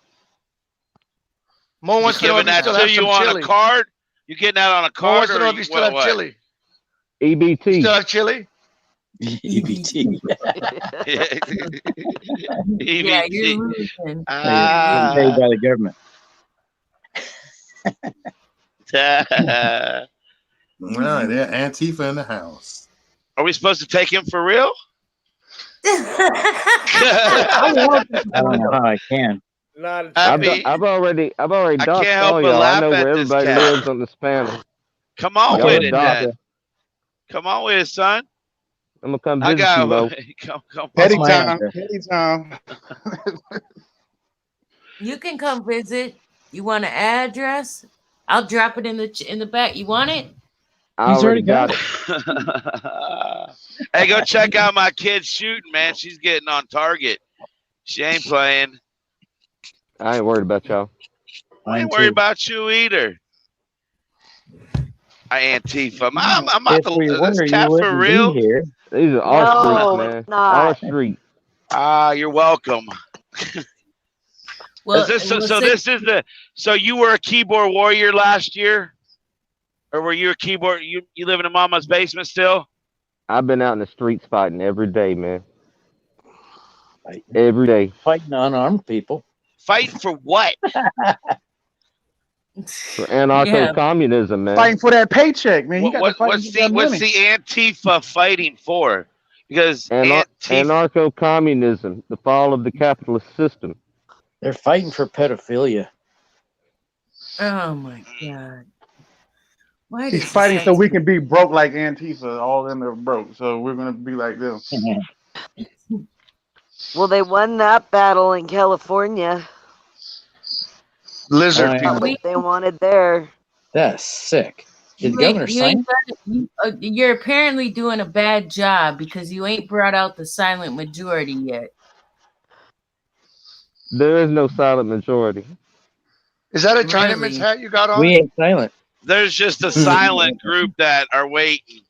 Speaker 2: Mo
Speaker 6: You
Speaker 2: wants to know if
Speaker 6: giving
Speaker 2: you
Speaker 6: that
Speaker 2: still
Speaker 6: to
Speaker 2: have
Speaker 6: you
Speaker 2: some
Speaker 6: on
Speaker 2: chili.
Speaker 6: a card? You getting that on a
Speaker 2: Mo
Speaker 6: card
Speaker 2: wants to
Speaker 6: or
Speaker 2: know if you still have
Speaker 6: what?
Speaker 2: chili.
Speaker 8: EBT.
Speaker 2: You still have chili?
Speaker 11: EBT.
Speaker 4: Yeah, you're
Speaker 6: EBT.
Speaker 4: losing.
Speaker 6: Ah.
Speaker 11: Paid by the government.
Speaker 1: Well, they're Antifa in the house.
Speaker 6: Are we supposed to take him for real?
Speaker 11: I don't know how I can.
Speaker 9: Not
Speaker 6: Happy.
Speaker 8: I've already
Speaker 6: I
Speaker 8: doxed
Speaker 6: can't help
Speaker 8: all
Speaker 6: but
Speaker 8: y'all. I
Speaker 6: laugh
Speaker 8: know
Speaker 6: at
Speaker 8: where
Speaker 6: this
Speaker 8: everybody
Speaker 6: cat.
Speaker 8: lives on this panel.
Speaker 6: Come on
Speaker 8: Y'all
Speaker 6: with
Speaker 8: are
Speaker 6: it,
Speaker 8: doxed.
Speaker 6: then. Come on with it, son.
Speaker 8: I'm gonna come
Speaker 6: I
Speaker 8: visit you, Mo.
Speaker 6: got come
Speaker 11: What's
Speaker 10: Petty
Speaker 11: my
Speaker 10: time.
Speaker 11: address?
Speaker 10: Petty time.
Speaker 4: You can come visit. You want an address? I'll drop it in the back. You want it?
Speaker 8: I
Speaker 11: He's already got
Speaker 8: it.
Speaker 6: Hey, go check out my kid shooting, man. She's getting on target. She ain't playing.
Speaker 8: I ain't worried about y'all.
Speaker 6: I ain't
Speaker 11: Mine
Speaker 6: worried
Speaker 11: too.
Speaker 6: about you either. I Antifa. I'm
Speaker 11: If we
Speaker 6: this
Speaker 11: were,
Speaker 6: cat
Speaker 11: you
Speaker 6: for
Speaker 11: wouldn't
Speaker 6: real.
Speaker 11: be here.
Speaker 8: These are our
Speaker 5: No,
Speaker 8: streets, man.
Speaker 5: it's not.
Speaker 8: Our street.
Speaker 6: Ah, you're welcome.
Speaker 4: Well,
Speaker 6: Is this, so
Speaker 4: listen,
Speaker 6: this is the so you were a keyboard warrior last year, or were you a keyboard? You live in a mama's basement still?
Speaker 8: I've been out in the streets fighting every day, man.
Speaker 11: Fighting.
Speaker 8: Every day.
Speaker 11: Fighting unarmed people.
Speaker 6: Fighting for what?
Speaker 8: For anarcho-communism, man.
Speaker 10: Fighting for that paycheck, man. You got to fight
Speaker 6: What's
Speaker 10: for that
Speaker 6: what's
Speaker 10: money.
Speaker 6: the Antifa fighting for? Because Antifa.
Speaker 8: Anarcho-communism, the fall of the capitalist system.
Speaker 11: They're fighting for pedophilia.
Speaker 4: oh my god. Why
Speaker 10: He's
Speaker 4: does
Speaker 10: fighting
Speaker 4: this
Speaker 10: so
Speaker 4: have
Speaker 10: we
Speaker 4: to-
Speaker 10: can be broke like Antifa. All of them are broke, so we're gonna be like them.
Speaker 5: Well, they won that battle in California.
Speaker 2: Lizard
Speaker 11: Oh, yeah.
Speaker 5: Got
Speaker 2: people.
Speaker 5: what they wanted there.
Speaker 11: That's sick. Did the
Speaker 4: You ain't-
Speaker 11: governor
Speaker 4: you
Speaker 11: sign
Speaker 4: ain't you're apparently doing a bad job because you ain't brought out the silent majority yet.
Speaker 8: There is no silent majority.
Speaker 2: Is that a Chinaman's
Speaker 4: Really?
Speaker 2: hat you got
Speaker 11: it?
Speaker 2: on?
Speaker 11: We ain't silent.
Speaker 6: There's just a silent group that are waiting.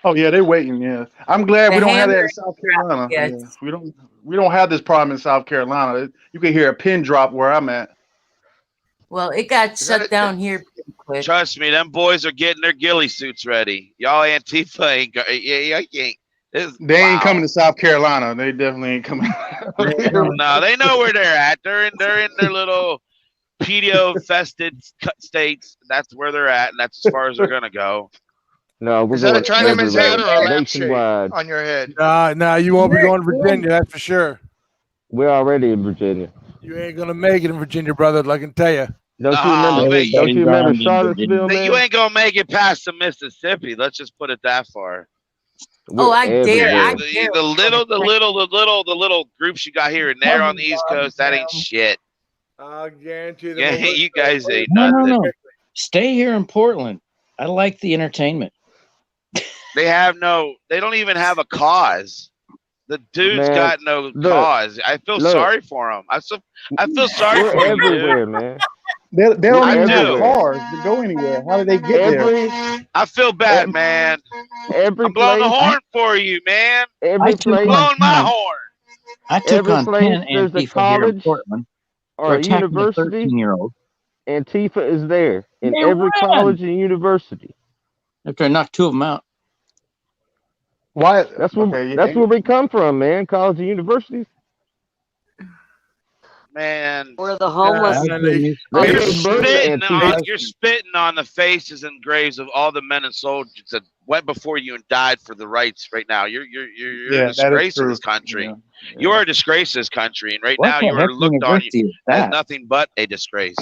Speaker 10: Oh yeah, they're waiting. Yeah, I'm glad
Speaker 4: The
Speaker 10: we don't have that
Speaker 4: hammer
Speaker 10: in South Carolina.
Speaker 4: yes.
Speaker 10: Yeah, we don't have this problem in South Carolina. You can hear a pin drop where I'm at.
Speaker 4: Well, it got
Speaker 2: that
Speaker 4: shut
Speaker 2: it?
Speaker 4: down here pretty quick.
Speaker 6: Trust me, them boys are getting their ghillie suits ready. Y'all Antifa ain't. Yeah, ain't.
Speaker 10: They ain't coming to South Carolina. They definitely ain't coming.
Speaker 6: No, they know where they're at. They're in their little pedo-infested states. That's where they're at, and that's as far as they're gonna go.
Speaker 8: No, we're
Speaker 2: Is that a
Speaker 8: going
Speaker 2: Chinaman's hat or a
Speaker 8: everywhere,
Speaker 2: lampshade
Speaker 8: nationwide.
Speaker 2: on your head?
Speaker 9: Nah, you won't be going to Virginia, that's for sure.
Speaker 8: We're already in Virginia.
Speaker 9: You ain't gonna make it in Virginia, brother. I can tell you.
Speaker 8: Don't you
Speaker 6: Nah,
Speaker 8: remember?
Speaker 6: man,
Speaker 8: Don't you remember
Speaker 11: Everybody's armed in
Speaker 8: Charlottesville,
Speaker 6: You
Speaker 8: man?
Speaker 6: ain't gonna make it past the Mississippi. Let's just put it that far.
Speaker 4: Oh,
Speaker 8: We're
Speaker 4: I dare.
Speaker 8: everywhere.
Speaker 4: I
Speaker 6: The,
Speaker 4: dare.
Speaker 6: the little groups you got here and there on the East Coast, that ain't shit.
Speaker 9: I'll guarantee them.
Speaker 6: Yeah, you guys ain't
Speaker 11: No,
Speaker 6: nothing.
Speaker 11: no. Stay here in Portland. I like the entertainment.
Speaker 6: They don't even have a cause. The dude's
Speaker 8: Man,
Speaker 6: got no
Speaker 8: look,
Speaker 6: cause. I feel
Speaker 8: look.
Speaker 6: sorry for him. I feel sorry
Speaker 8: We're
Speaker 6: for you, dude.
Speaker 8: everywhere, man.
Speaker 10: They don't
Speaker 6: I
Speaker 10: even have
Speaker 6: do.
Speaker 10: cars to go anywhere. How did they get there?
Speaker 8: Every
Speaker 6: I feel bad, man.
Speaker 8: every
Speaker 6: I'm blowing the
Speaker 8: place,
Speaker 6: horn for you, man.
Speaker 8: every
Speaker 11: took
Speaker 8: place,
Speaker 11: my-
Speaker 6: Blowing my horn.
Speaker 11: I took
Speaker 8: every
Speaker 11: on
Speaker 8: place
Speaker 11: 10
Speaker 8: there's a
Speaker 11: Antifa here in
Speaker 8: college
Speaker 11: Portland for
Speaker 8: or a
Speaker 11: attacking a
Speaker 8: university.
Speaker 11: 13-year-old
Speaker 8: Antifa is there in
Speaker 11: They
Speaker 8: every
Speaker 11: ran.
Speaker 8: college and university.
Speaker 11: after I knocked 2 of them out.
Speaker 10: Why?
Speaker 8: That's where
Speaker 10: Okay,
Speaker 8: that's where we come from, man. College and universities.
Speaker 6: Man,
Speaker 5: Or the homeless.
Speaker 11: Absolutely.
Speaker 6: you're
Speaker 8: They murdered
Speaker 6: you're spitting on the faces and graves of all the men and soldiers that went before you and died for the rights. Right now, you're
Speaker 10: Yeah,
Speaker 6: a
Speaker 10: that is
Speaker 6: disgrace to
Speaker 10: true.
Speaker 6: this country.
Speaker 10: Yeah.
Speaker 6: You are a disgrace to this country, and right
Speaker 11: What
Speaker 6: now
Speaker 11: the
Speaker 6: you are
Speaker 11: heck
Speaker 6: looked on
Speaker 11: university is
Speaker 6: as
Speaker 11: that?
Speaker 6: nothing but a disgrace.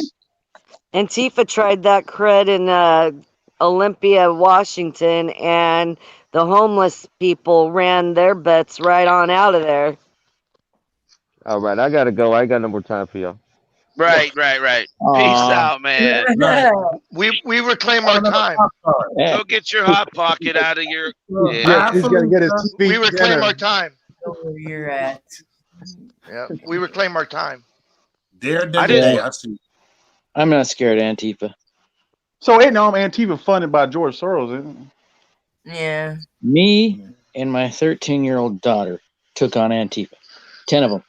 Speaker 5: Antifa tried that cred in Olympia, Washington, and the homeless people ran their butts right on out of there.
Speaker 8: All right, I gotta go. I ain't got no more time for y'all.
Speaker 6: Right. Peace
Speaker 11: Aw.
Speaker 6: out, man.
Speaker 2: We reclaim our time.
Speaker 11: Yeah.
Speaker 6: Go get your hot pocket out of your.
Speaker 10: Yeah, he's gonna get his
Speaker 2: We
Speaker 10: feet
Speaker 2: reclaim
Speaker 10: dinner.
Speaker 2: our time.
Speaker 4: Know where you're at.
Speaker 2: Yeah, we reclaim our time.
Speaker 1: Daredevil
Speaker 11: didn't-
Speaker 1: Day, I see.
Speaker 11: I'm not scared of Antifa.
Speaker 10: So ain't no Antifa funded by George Soros, isn't it?
Speaker 4: Yeah.
Speaker 11: Me and my 13-year-old daughter took on Antifa. 10 of them.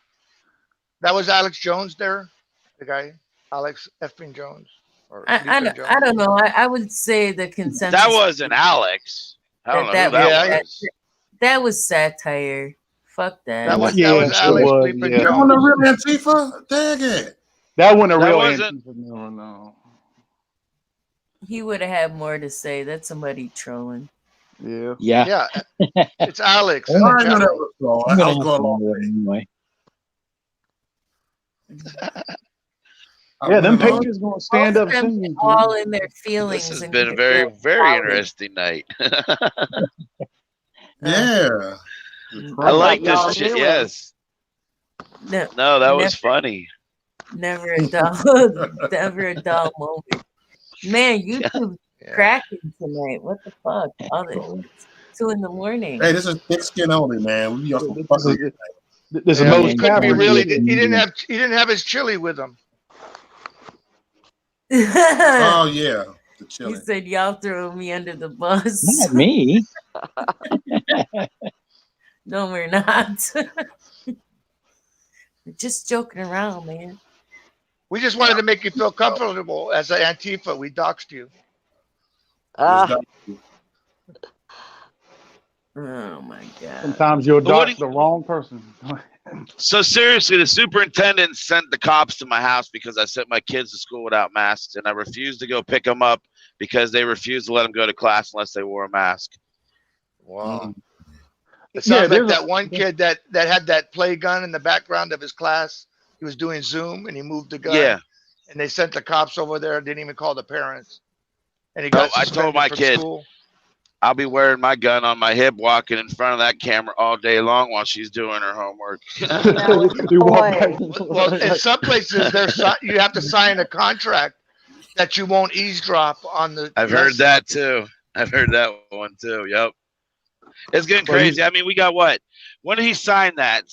Speaker 2: That was Alex Jones there, the guy, Alex effing Jones. Or
Speaker 4: I
Speaker 2: Lisa
Speaker 4: don't, I don't know. I would say the consensus.
Speaker 6: That wasn't Alex. I don't know
Speaker 4: That
Speaker 6: who that
Speaker 2: was-
Speaker 6: was.
Speaker 4: That was satire. Fuck that.
Speaker 2: That was
Speaker 10: Yeah,
Speaker 2: that was
Speaker 10: it
Speaker 2: Alex
Speaker 10: was,
Speaker 2: bleeping
Speaker 10: yeah.
Speaker 1: That wasn't a
Speaker 2: Jones.
Speaker 1: real Antifa? Dang it.
Speaker 10: That wasn't a
Speaker 6: That
Speaker 10: real
Speaker 6: wasn't-
Speaker 10: Antifa. No.
Speaker 4: He would have had more to say. That's somebody trolling.
Speaker 10: Yeah.
Speaker 11: Yeah.
Speaker 2: Yeah, it's Alex.
Speaker 1: I
Speaker 2: in the
Speaker 1: didn't know
Speaker 2: chat
Speaker 1: that
Speaker 2: room.
Speaker 1: was wrong.
Speaker 11: I'm
Speaker 1: I
Speaker 11: gonna
Speaker 1: was
Speaker 11: have
Speaker 1: going
Speaker 11: to
Speaker 1: along
Speaker 11: do
Speaker 1: with
Speaker 11: it
Speaker 1: it.
Speaker 11: anyway.
Speaker 10: Yeah, them
Speaker 1: I went along.
Speaker 10: Patriots gonna stand
Speaker 4: Both
Speaker 10: up
Speaker 4: of them
Speaker 10: soon.
Speaker 4: all in their feelings.
Speaker 6: This has
Speaker 4: and
Speaker 6: been a
Speaker 4: need to
Speaker 6: very,
Speaker 4: feel
Speaker 6: very
Speaker 4: validated.
Speaker 6: interesting night.
Speaker 1: Yeah.
Speaker 6: I like
Speaker 5: y'all
Speaker 6: this shit.
Speaker 5: knew it.
Speaker 6: Yes.
Speaker 4: No,
Speaker 6: No, that was
Speaker 4: Never.
Speaker 6: funny.
Speaker 4: never a dull, never a dull moment. Man, YouTube
Speaker 2: Yeah.
Speaker 4: cracking tonight. What the fuck? All the 2 a.m.
Speaker 1: Hey, this is thick skin only, man. We be on some
Speaker 10: This
Speaker 1: fucking.
Speaker 10: is
Speaker 2: Yeah,
Speaker 10: Mo
Speaker 2: he couldn't be
Speaker 10: Stafford.
Speaker 2: really. He didn't have his chili with him.
Speaker 1: Oh yeah, the
Speaker 4: He
Speaker 1: chilling.
Speaker 4: said, "Y'all throwing me under the bus."
Speaker 11: Not me.
Speaker 4: No, we're not. We're just joking around, man.
Speaker 2: We just wanted to make you feel comfortable as an Antifa. We doxed you.
Speaker 5: Ah,
Speaker 4: Oh my god.
Speaker 10: Sometimes you'll
Speaker 6: But what
Speaker 10: dox
Speaker 6: do
Speaker 10: the wrong person.
Speaker 6: So seriously, the superintendent sent the cops to my house because I sent my kids to school without masks, and I refused to go pick them up because they refused to let them go to class unless they wore a mask.
Speaker 2: Wow. It
Speaker 10: Yeah,
Speaker 2: sounds like
Speaker 10: there's
Speaker 2: that one kid that had that play gun in the background of his class. He was doing Zoom and he moved the gun.
Speaker 6: Yeah.
Speaker 2: And they sent the cops over there. Didn't even call the parents. And he
Speaker 6: No,
Speaker 2: got
Speaker 6: I told
Speaker 2: suspended
Speaker 6: my
Speaker 2: from
Speaker 6: kid.
Speaker 2: school.
Speaker 6: I'll be wearing my gun on my hip, walking in front of that camera all day long while she's doing her homework.
Speaker 10: You walk back.
Speaker 2: Well, in some places, you have to sign a contract that you won't eavesdrop on the.
Speaker 6: I've heard that too. I've heard that one too. Yep. It's getting
Speaker 10: Well,
Speaker 6: crazy. I mean, we got what? When did he sign that?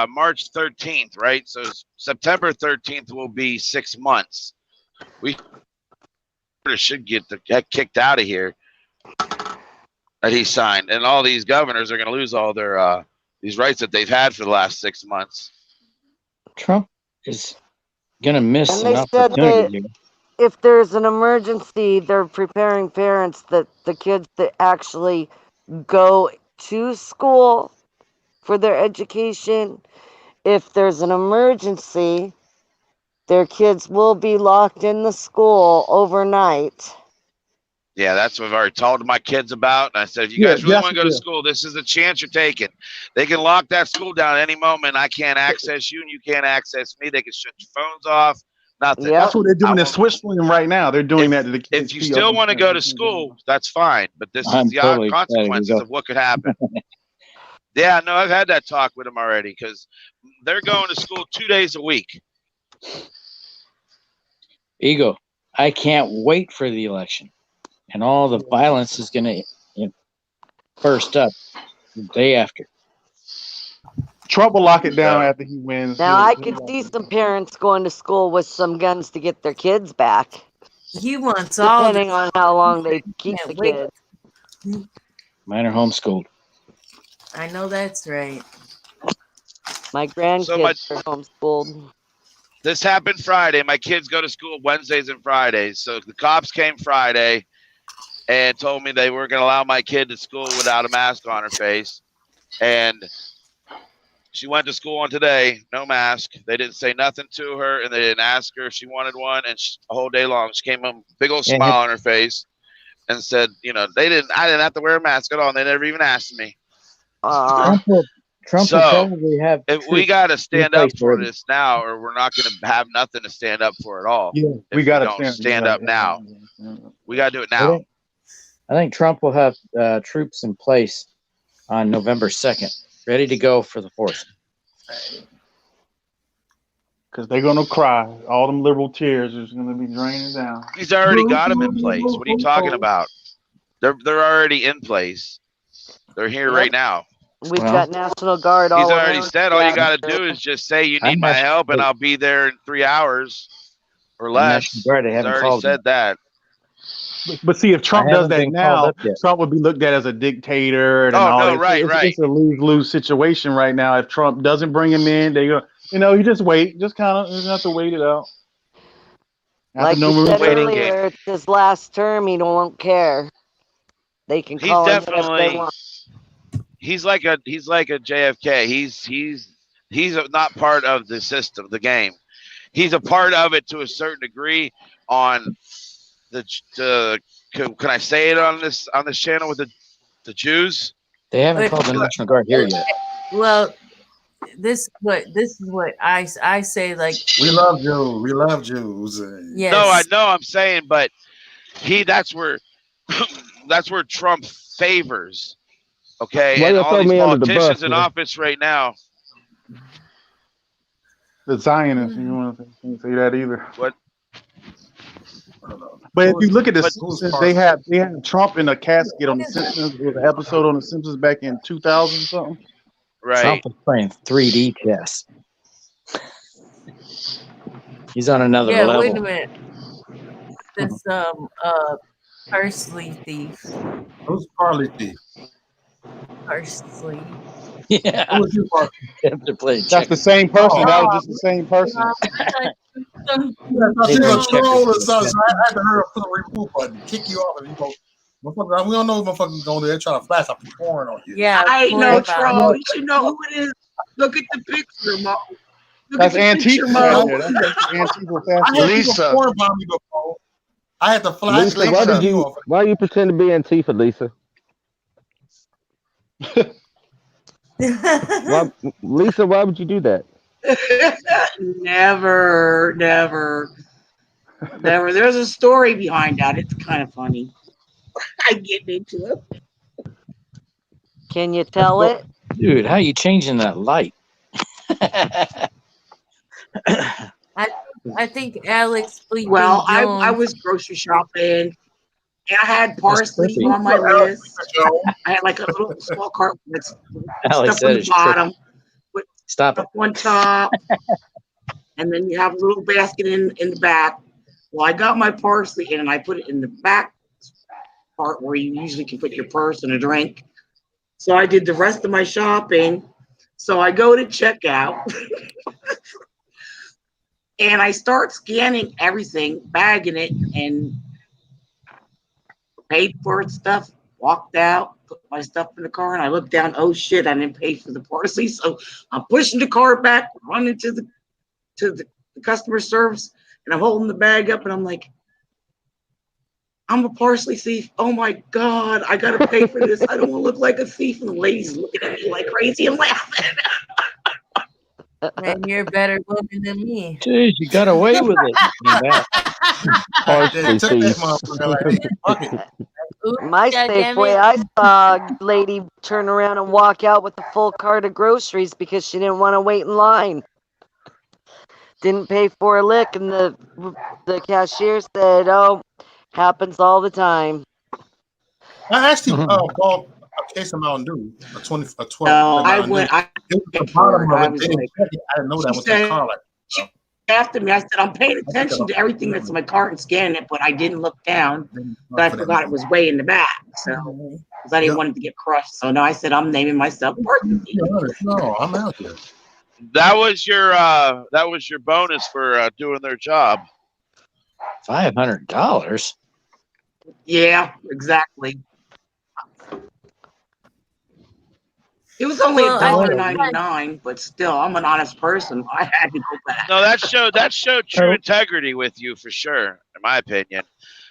Speaker 6: March 13th, right? So September 13th will be 6 months. We should get the heck kicked out of here that he signed, and all these governors are going to lose all their these rights that they've had for the last 6 months.
Speaker 11: Trump is gonna miss
Speaker 5: And
Speaker 11: an
Speaker 5: they said
Speaker 11: opportunity here.
Speaker 5: if there's an emergency, they're preparing parents that the kids that actually go to school for their education. If there's an emergency, their kids will be locked in the school overnight.
Speaker 6: Yeah, that's what I've already told my kids about. And I said, if you
Speaker 10: Yeah,
Speaker 6: guys really want to go to
Speaker 10: yeah.
Speaker 6: school, this is the chance you're taking. They can lock that school down at any moment. I can't access you, and you can't access me. They can shut your phones off. Nothing.
Speaker 5: Yep.
Speaker 10: That's what they're doing
Speaker 6: I
Speaker 10: in
Speaker 6: won't-
Speaker 10: Switzerland right now. They're doing that to the kids.
Speaker 6: If you still want to go to school, that's fine. But this
Speaker 11: I'm
Speaker 6: is the
Speaker 11: totally excited to
Speaker 6: consequences
Speaker 11: go.
Speaker 6: of what could happen. Yeah, no, I've had that talk with them already because they're going to school 2 days a week.
Speaker 11: Ego. I can't wait for the election, and all the violence is gonna burst up the day after.
Speaker 10: Trump will lock it down after he wins.
Speaker 5: Now
Speaker 10: He'll-
Speaker 5: I
Speaker 10: he'll
Speaker 5: could
Speaker 10: lock
Speaker 5: see
Speaker 10: it
Speaker 5: some
Speaker 10: down.
Speaker 5: parents going to school with some guns to get their kids back,
Speaker 4: He wants all
Speaker 5: depending on how long they keep
Speaker 4: Can't
Speaker 5: the
Speaker 4: wait.
Speaker 5: kids.
Speaker 11: Mine are homeschooled.
Speaker 4: I know that's right.
Speaker 5: My grandkids are homeschooled.
Speaker 6: This happened Friday. My kids go to school Wednesdays and Fridays. So the cops came Friday and told me they were going to allow my kid to school without a mask on her face. And She went to school on today, no mask. They didn't say nothing to her, and they didn't ask her if she wanted one. And a whole day long, she came up, big old smile on her face, and said, "You know, I didn't have to wear a mask at all. And they never even asked me."
Speaker 11: Trump will probably have.
Speaker 6: If we got to stand up
Speaker 11: place
Speaker 6: for
Speaker 11: already.
Speaker 6: this now, or we're not going to have nothing to stand up for at all.
Speaker 10: Yeah,
Speaker 6: If
Speaker 10: we got to
Speaker 6: don't stand up now. We got to do it now.
Speaker 11: I think Trump will have troops in place on November 2nd, ready to go for the 4th.
Speaker 10: Because they're gonna cry. All them liberal tears is gonna be draining down.
Speaker 6: He's already got them in place. What are you talking about? They're already in place. They're here right now.
Speaker 5: We've got National Guard all
Speaker 6: He's already
Speaker 5: around.
Speaker 6: said all you got to do is just say you need my help, and I'll be there in 3 hours or less.
Speaker 11: National Guard, they
Speaker 6: He's
Speaker 11: haven't
Speaker 6: already
Speaker 11: called
Speaker 6: said that.
Speaker 10: But see, if Trump
Speaker 11: I
Speaker 10: does
Speaker 11: haven't
Speaker 10: that
Speaker 11: been called
Speaker 10: now,
Speaker 11: up yet.
Speaker 10: Trump would be looked at as a dictator and
Speaker 6: Oh,
Speaker 10: all
Speaker 6: no,
Speaker 10: that.
Speaker 6: right, right.
Speaker 10: It's a lose-lose situation right now. If Trump doesn't bring him in, they go, you just wait. Just kind of have to wait it out.
Speaker 5: Like you said earlier, it's his last term. He won't care. They can call him whatever they want.
Speaker 6: He's like a JFK. He's not part of the system, the game. He's a part of it to a certain degree. On the can I say it on this channel with the Jews?
Speaker 11: They haven't called the National Guard here yet.
Speaker 4: Well, this is what I say. Like,
Speaker 1: we love Jews. We love Jews.
Speaker 4: Yes.
Speaker 6: No, I know. I'm saying, but that's where Trump favors. Okay,
Speaker 8: Why
Speaker 6: and
Speaker 8: y'all
Speaker 6: all
Speaker 8: throw
Speaker 6: these
Speaker 8: me under the
Speaker 6: politicians
Speaker 8: bus,
Speaker 6: in
Speaker 8: man?
Speaker 6: office right now.
Speaker 10: The Zionists, you want to say that either.
Speaker 6: What?
Speaker 10: But if you look at the Simpsons, they had Trump in a casket on the Simpsons. There was an episode on the Simpsons back in 2000 or something.
Speaker 6: Right.
Speaker 11: Trump is playing 3D chess. He's on another level.
Speaker 4: Wait a minute. This parsley thief.
Speaker 1: Who's Parley thief?
Speaker 4: Parsley.
Speaker 11: Yeah.
Speaker 1: Who's you, Parley?
Speaker 11: Have to play
Speaker 10: That's the same person. That was just the same person.
Speaker 1: She's a troll or something. So I had to hurry up, put a remove button, kick you off, and you go. Motherfucker, we don't know what motherfuckers going there. They're trying to flash up the porn on you.
Speaker 4: Yeah,
Speaker 12: I ain't no troll. You should know who it is. Look at the picture, Mo.
Speaker 10: That's Antifa.
Speaker 12: Mo.
Speaker 10: That's Antifa.
Speaker 1: I had people porn bomb me before. I had to flash.
Speaker 8: Lisa, why you pretend to be Antifa, Lisa? Lisa, why would you do that?
Speaker 12: Never. There's a story behind that. It's kind of funny. I get into it.
Speaker 5: Can you tell it?
Speaker 11: Dude, how you changing that light?
Speaker 4: I think Alex.
Speaker 12: Well, I was grocery shopping, and I had parsley on my list. I had like a little small cart with
Speaker 11: Alex
Speaker 12: stuff on the
Speaker 11: said
Speaker 12: bottom, with
Speaker 11: Stop
Speaker 12: stuff on top, and then you have a little basket in the back. Well, I got my parsley in, and I put it in the back part where you usually can put your purse and a drink. So I did the rest of my shopping. So I go to checkout. And I start scanning everything, bagging it, and paid for stuff, walked out, put my stuff in the car, and I looked down, oh shit, I didn't pay for the parsley. So I'm pushing the car back, running to the customer service, and I'm holding the bag up, and I'm like, I'm a parsley thief. Oh my God, I gotta pay for this. I don't want to look like a thief. And the lady's looking at me like crazy and laughing.
Speaker 4: Man, you're a better woman than me.
Speaker 11: Jeez, you got away with it.
Speaker 5: My safe way, I saw a lady turn around and walk out with a full cart of groceries because she didn't want to wait in line. Didn't pay for a lick, and the cashier said, "Oh, happens all the time."
Speaker 1: I actually bought a case of Mountain Dew, a 12.
Speaker 12: No, I went. I
Speaker 1: didn't know that was the car.
Speaker 12: She after me, I said, "I'm paying attention to everything that's in my cart and scanning it," but I didn't look down. But I forgot it was way in the back, so because I didn't want it to get crushed. So no, I said, "I'm naming myself parsley thief."
Speaker 1: No, I'm out here.
Speaker 6: That was your bonus for doing their job.
Speaker 11: $500.
Speaker 12: Yeah, exactly. It was only
Speaker 4: Well,
Speaker 12: $1.99, but still, I'm an honest person. I had to go back.
Speaker 6: No, that showed true integrity with you for sure, in my opinion.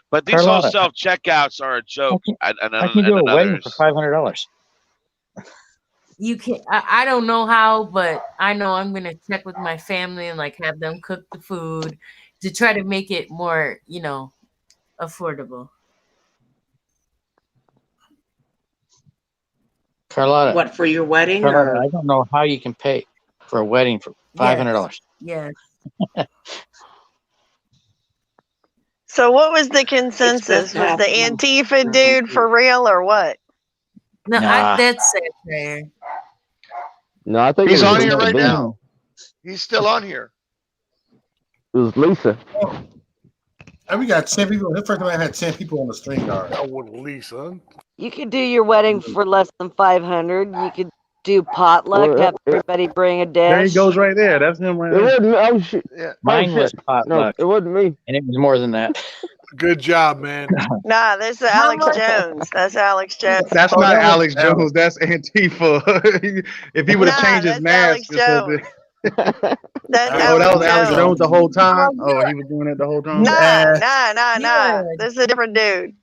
Speaker 6: But these whole
Speaker 11: Carlotta,
Speaker 6: self checkouts are a joke.
Speaker 11: I can do a wedding for $500.
Speaker 4: you can I don't know how, but I know I'm gonna check with my family and like have them cook the food to try to make it more, affordable.
Speaker 11: Carlotta,
Speaker 12: What, for your wedding?
Speaker 11: Carlotta,
Speaker 12: Or?
Speaker 11: I don't know how you can pay for a wedding for $500.
Speaker 4: Yes.
Speaker 7: So what was the consensus? Was the Antifa dude for real or what?
Speaker 4: No,
Speaker 11: Nah.
Speaker 4: that's satire.
Speaker 8: No, I think
Speaker 2: He's
Speaker 8: it was
Speaker 2: on here
Speaker 8: Lisa
Speaker 2: right
Speaker 8: Bean.
Speaker 2: now. He's still on here.
Speaker 8: It was Lisa.
Speaker 1: And we got 10 people. The first time I had 10 people on the string guard.
Speaker 9: Oh, with Lisa.
Speaker 5: You could do your wedding for less than 500. You could do potluck,
Speaker 8: Well,
Speaker 5: have everybody bring a dish.
Speaker 10: There he goes right there. That's him right
Speaker 8: It
Speaker 10: there.
Speaker 8: wasn't me. Oh, shit.
Speaker 2: Yeah.
Speaker 11: Mine was
Speaker 8: No,
Speaker 11: potluck,
Speaker 8: it wasn't me.
Speaker 11: and it was more than that.
Speaker 9: Good job, man.
Speaker 7: Nah, this is Alex Jones. That's Alex Jones.
Speaker 10: That's not Alex Jones. That's Antifa. If he would have changed his mask.
Speaker 7: That's Alex That's
Speaker 10: Oh, that was Alex
Speaker 7: Jones.
Speaker 10: Jones the whole time? Oh, he was doing it the whole time?
Speaker 7: Nah. This is a different dude.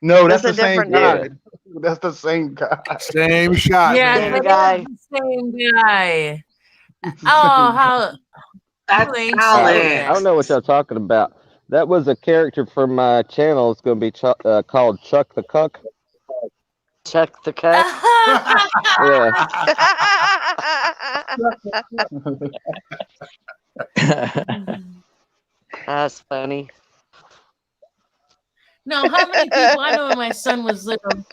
Speaker 10: No, that's the
Speaker 7: That's a
Speaker 10: same
Speaker 7: different
Speaker 10: guy.
Speaker 7: dude.
Speaker 10: That's the same guy.
Speaker 9: Same shot.
Speaker 4: Yeah,
Speaker 9: man.
Speaker 5: Same
Speaker 4: that
Speaker 5: guy.
Speaker 4: is the same guy. Oh, how
Speaker 12: That's
Speaker 4: you ain't
Speaker 12: Alex.
Speaker 4: saying
Speaker 8: I don't know what y'all talking about. That was a character from my channel. It's going to be called Chuck the Cuck.
Speaker 5: Chuck the cut.
Speaker 8: Yeah.
Speaker 5: That's funny.
Speaker 4: No, how many people I know when my son was little,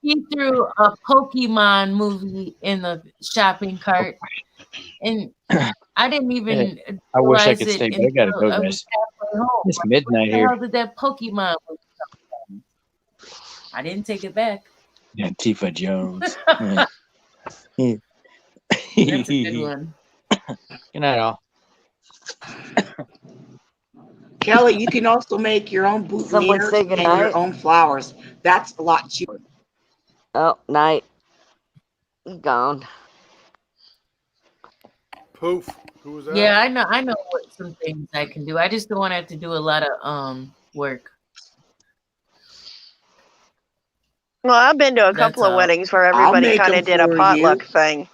Speaker 4: he threw a Pokemon movie in the shopping cart. And I didn't even
Speaker 11: I wish I
Speaker 4: realize
Speaker 11: could
Speaker 4: it
Speaker 11: stay, but I gotta
Speaker 4: until
Speaker 11: go,
Speaker 4: I
Speaker 11: guys.
Speaker 4: was halfway home.
Speaker 11: It's
Speaker 4: Like,
Speaker 11: midnight
Speaker 4: where the
Speaker 11: here.
Speaker 4: hell did that Pokemon movie come from? I didn't take it back.
Speaker 11: Antifa Jones.
Speaker 4: That's a good one.
Speaker 11: Good night, all.
Speaker 12: Kelly, you can also make your own
Speaker 5: Someone
Speaker 12: boutonnieres
Speaker 5: say
Speaker 12: and
Speaker 5: goodnight.
Speaker 12: your own flowers. That's a lot cheaper.
Speaker 5: Oh, night. He's gone.
Speaker 9: Poof. Who was that?
Speaker 4: Yeah, I know what some things I can do. I just don't want to have to do a lot of work.
Speaker 7: Well, I've been to a
Speaker 4: That's
Speaker 7: couple of
Speaker 4: all.
Speaker 7: weddings where
Speaker 12: I'll
Speaker 7: everybody
Speaker 12: make
Speaker 7: kind
Speaker 12: them
Speaker 7: of did a
Speaker 12: for
Speaker 7: potluck
Speaker 12: you.
Speaker 7: thing.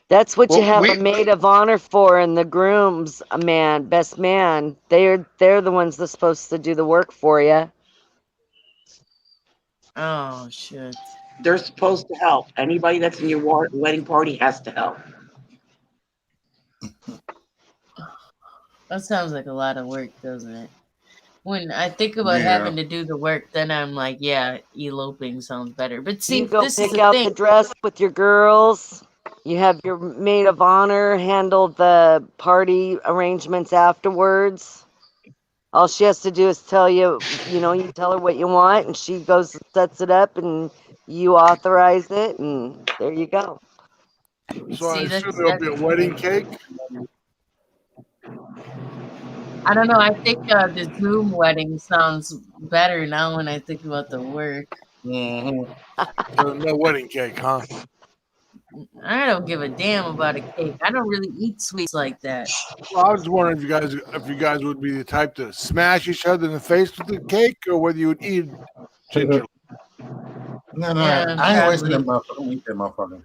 Speaker 5: That's what you
Speaker 2: Well,
Speaker 5: have
Speaker 2: we-
Speaker 5: a maid of honor for, and the groom's a man, best man. They're the ones that's supposed to do the work for you.
Speaker 4: Oh shit.
Speaker 12: They're supposed to help. Anybody that's in your wedding party has to help.
Speaker 4: That sounds like a lot of work, doesn't it? When I think about
Speaker 1: Yeah.
Speaker 4: having to do the work, then I'm like, yeah, eloping sounds better. But see,
Speaker 5: You go
Speaker 4: this is
Speaker 5: pick
Speaker 4: the
Speaker 5: out
Speaker 4: thing.
Speaker 5: the dress with your girls. You have your maid of honor handle the party arrangements afterwards. All she has to do is tell you, you tell her what you want, and she goes and sets it up, and you authorize it, and there you go.
Speaker 9: So I
Speaker 4: See,
Speaker 9: assume there'll be a wedding cake.
Speaker 4: I don't know. I think the Zoom wedding sounds better now when I think about the work.
Speaker 1: Mm-hmm.
Speaker 9: So no wedding cake, huh?
Speaker 4: I don't give a damn about a cake. I don't really eat sweets like that.
Speaker 9: Well, I was wondering if you guys would be the type to smash each other in the face with the cake, or whether you would eat gingerly.
Speaker 1: No,
Speaker 4: Yeah,
Speaker 1: I ain't wasting that
Speaker 4: probably.
Speaker 1: motherfucker. I'm gonna eat that motherfucker.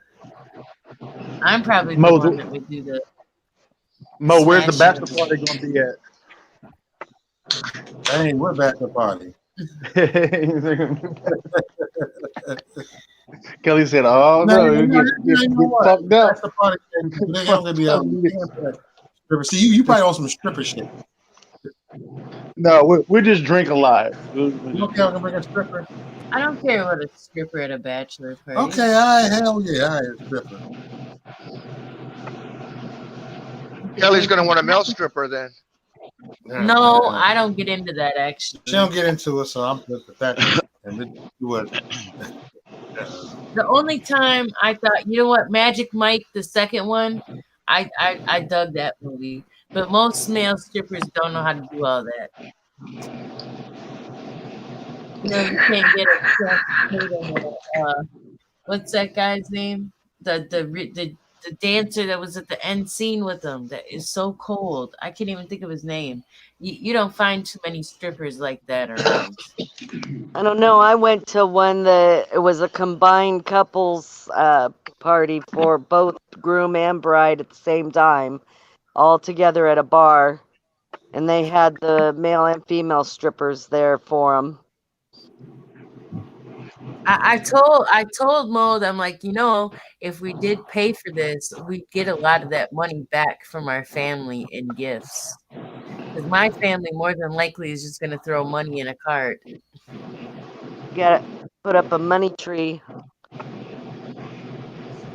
Speaker 4: I'm probably the
Speaker 10: Mo,
Speaker 4: one that would do the
Speaker 10: Mo, where's the
Speaker 4: smashing.
Speaker 10: bachelor party going to be at?
Speaker 1: Hey, we're back to party.
Speaker 10: Kelly said, "Oh no, you get fucked up."
Speaker 1: That's the party. They gonna be stripper. See, you probably on some stripper shit.
Speaker 10: No, we just drink a lot.
Speaker 1: You okay? I'm gonna bring a stripper.
Speaker 4: I don't care about a stripper at a bachelor party.
Speaker 1: Okay, all right, hell yeah, all right, stripper.
Speaker 2: Kelly's gonna want a male stripper then.
Speaker 4: No, I don't get into that actually.
Speaker 1: She don't get into it, so I'm just the fact and we do it.
Speaker 4: The only time I thought, you know what, Magic Mike, the second one, I dug that movie. But most male strippers don't know how to do all that. You know, you can't get a what's that guy's name? the dancer that was at the end scene with them that is so cold. I can't even think of his name. You don't find too many strippers like that around.
Speaker 5: I don't know. I went to one that it was a combined couples party for both groom and bride at the same time, all together at a bar, and they had the male and female strippers there for them.
Speaker 4: I told Mo that I'm like, if we did pay for this, we'd get a lot of that money back from our family in gifts. Because my family more than likely is just gonna throw money in a cart.
Speaker 5: You gotta put up a money tree.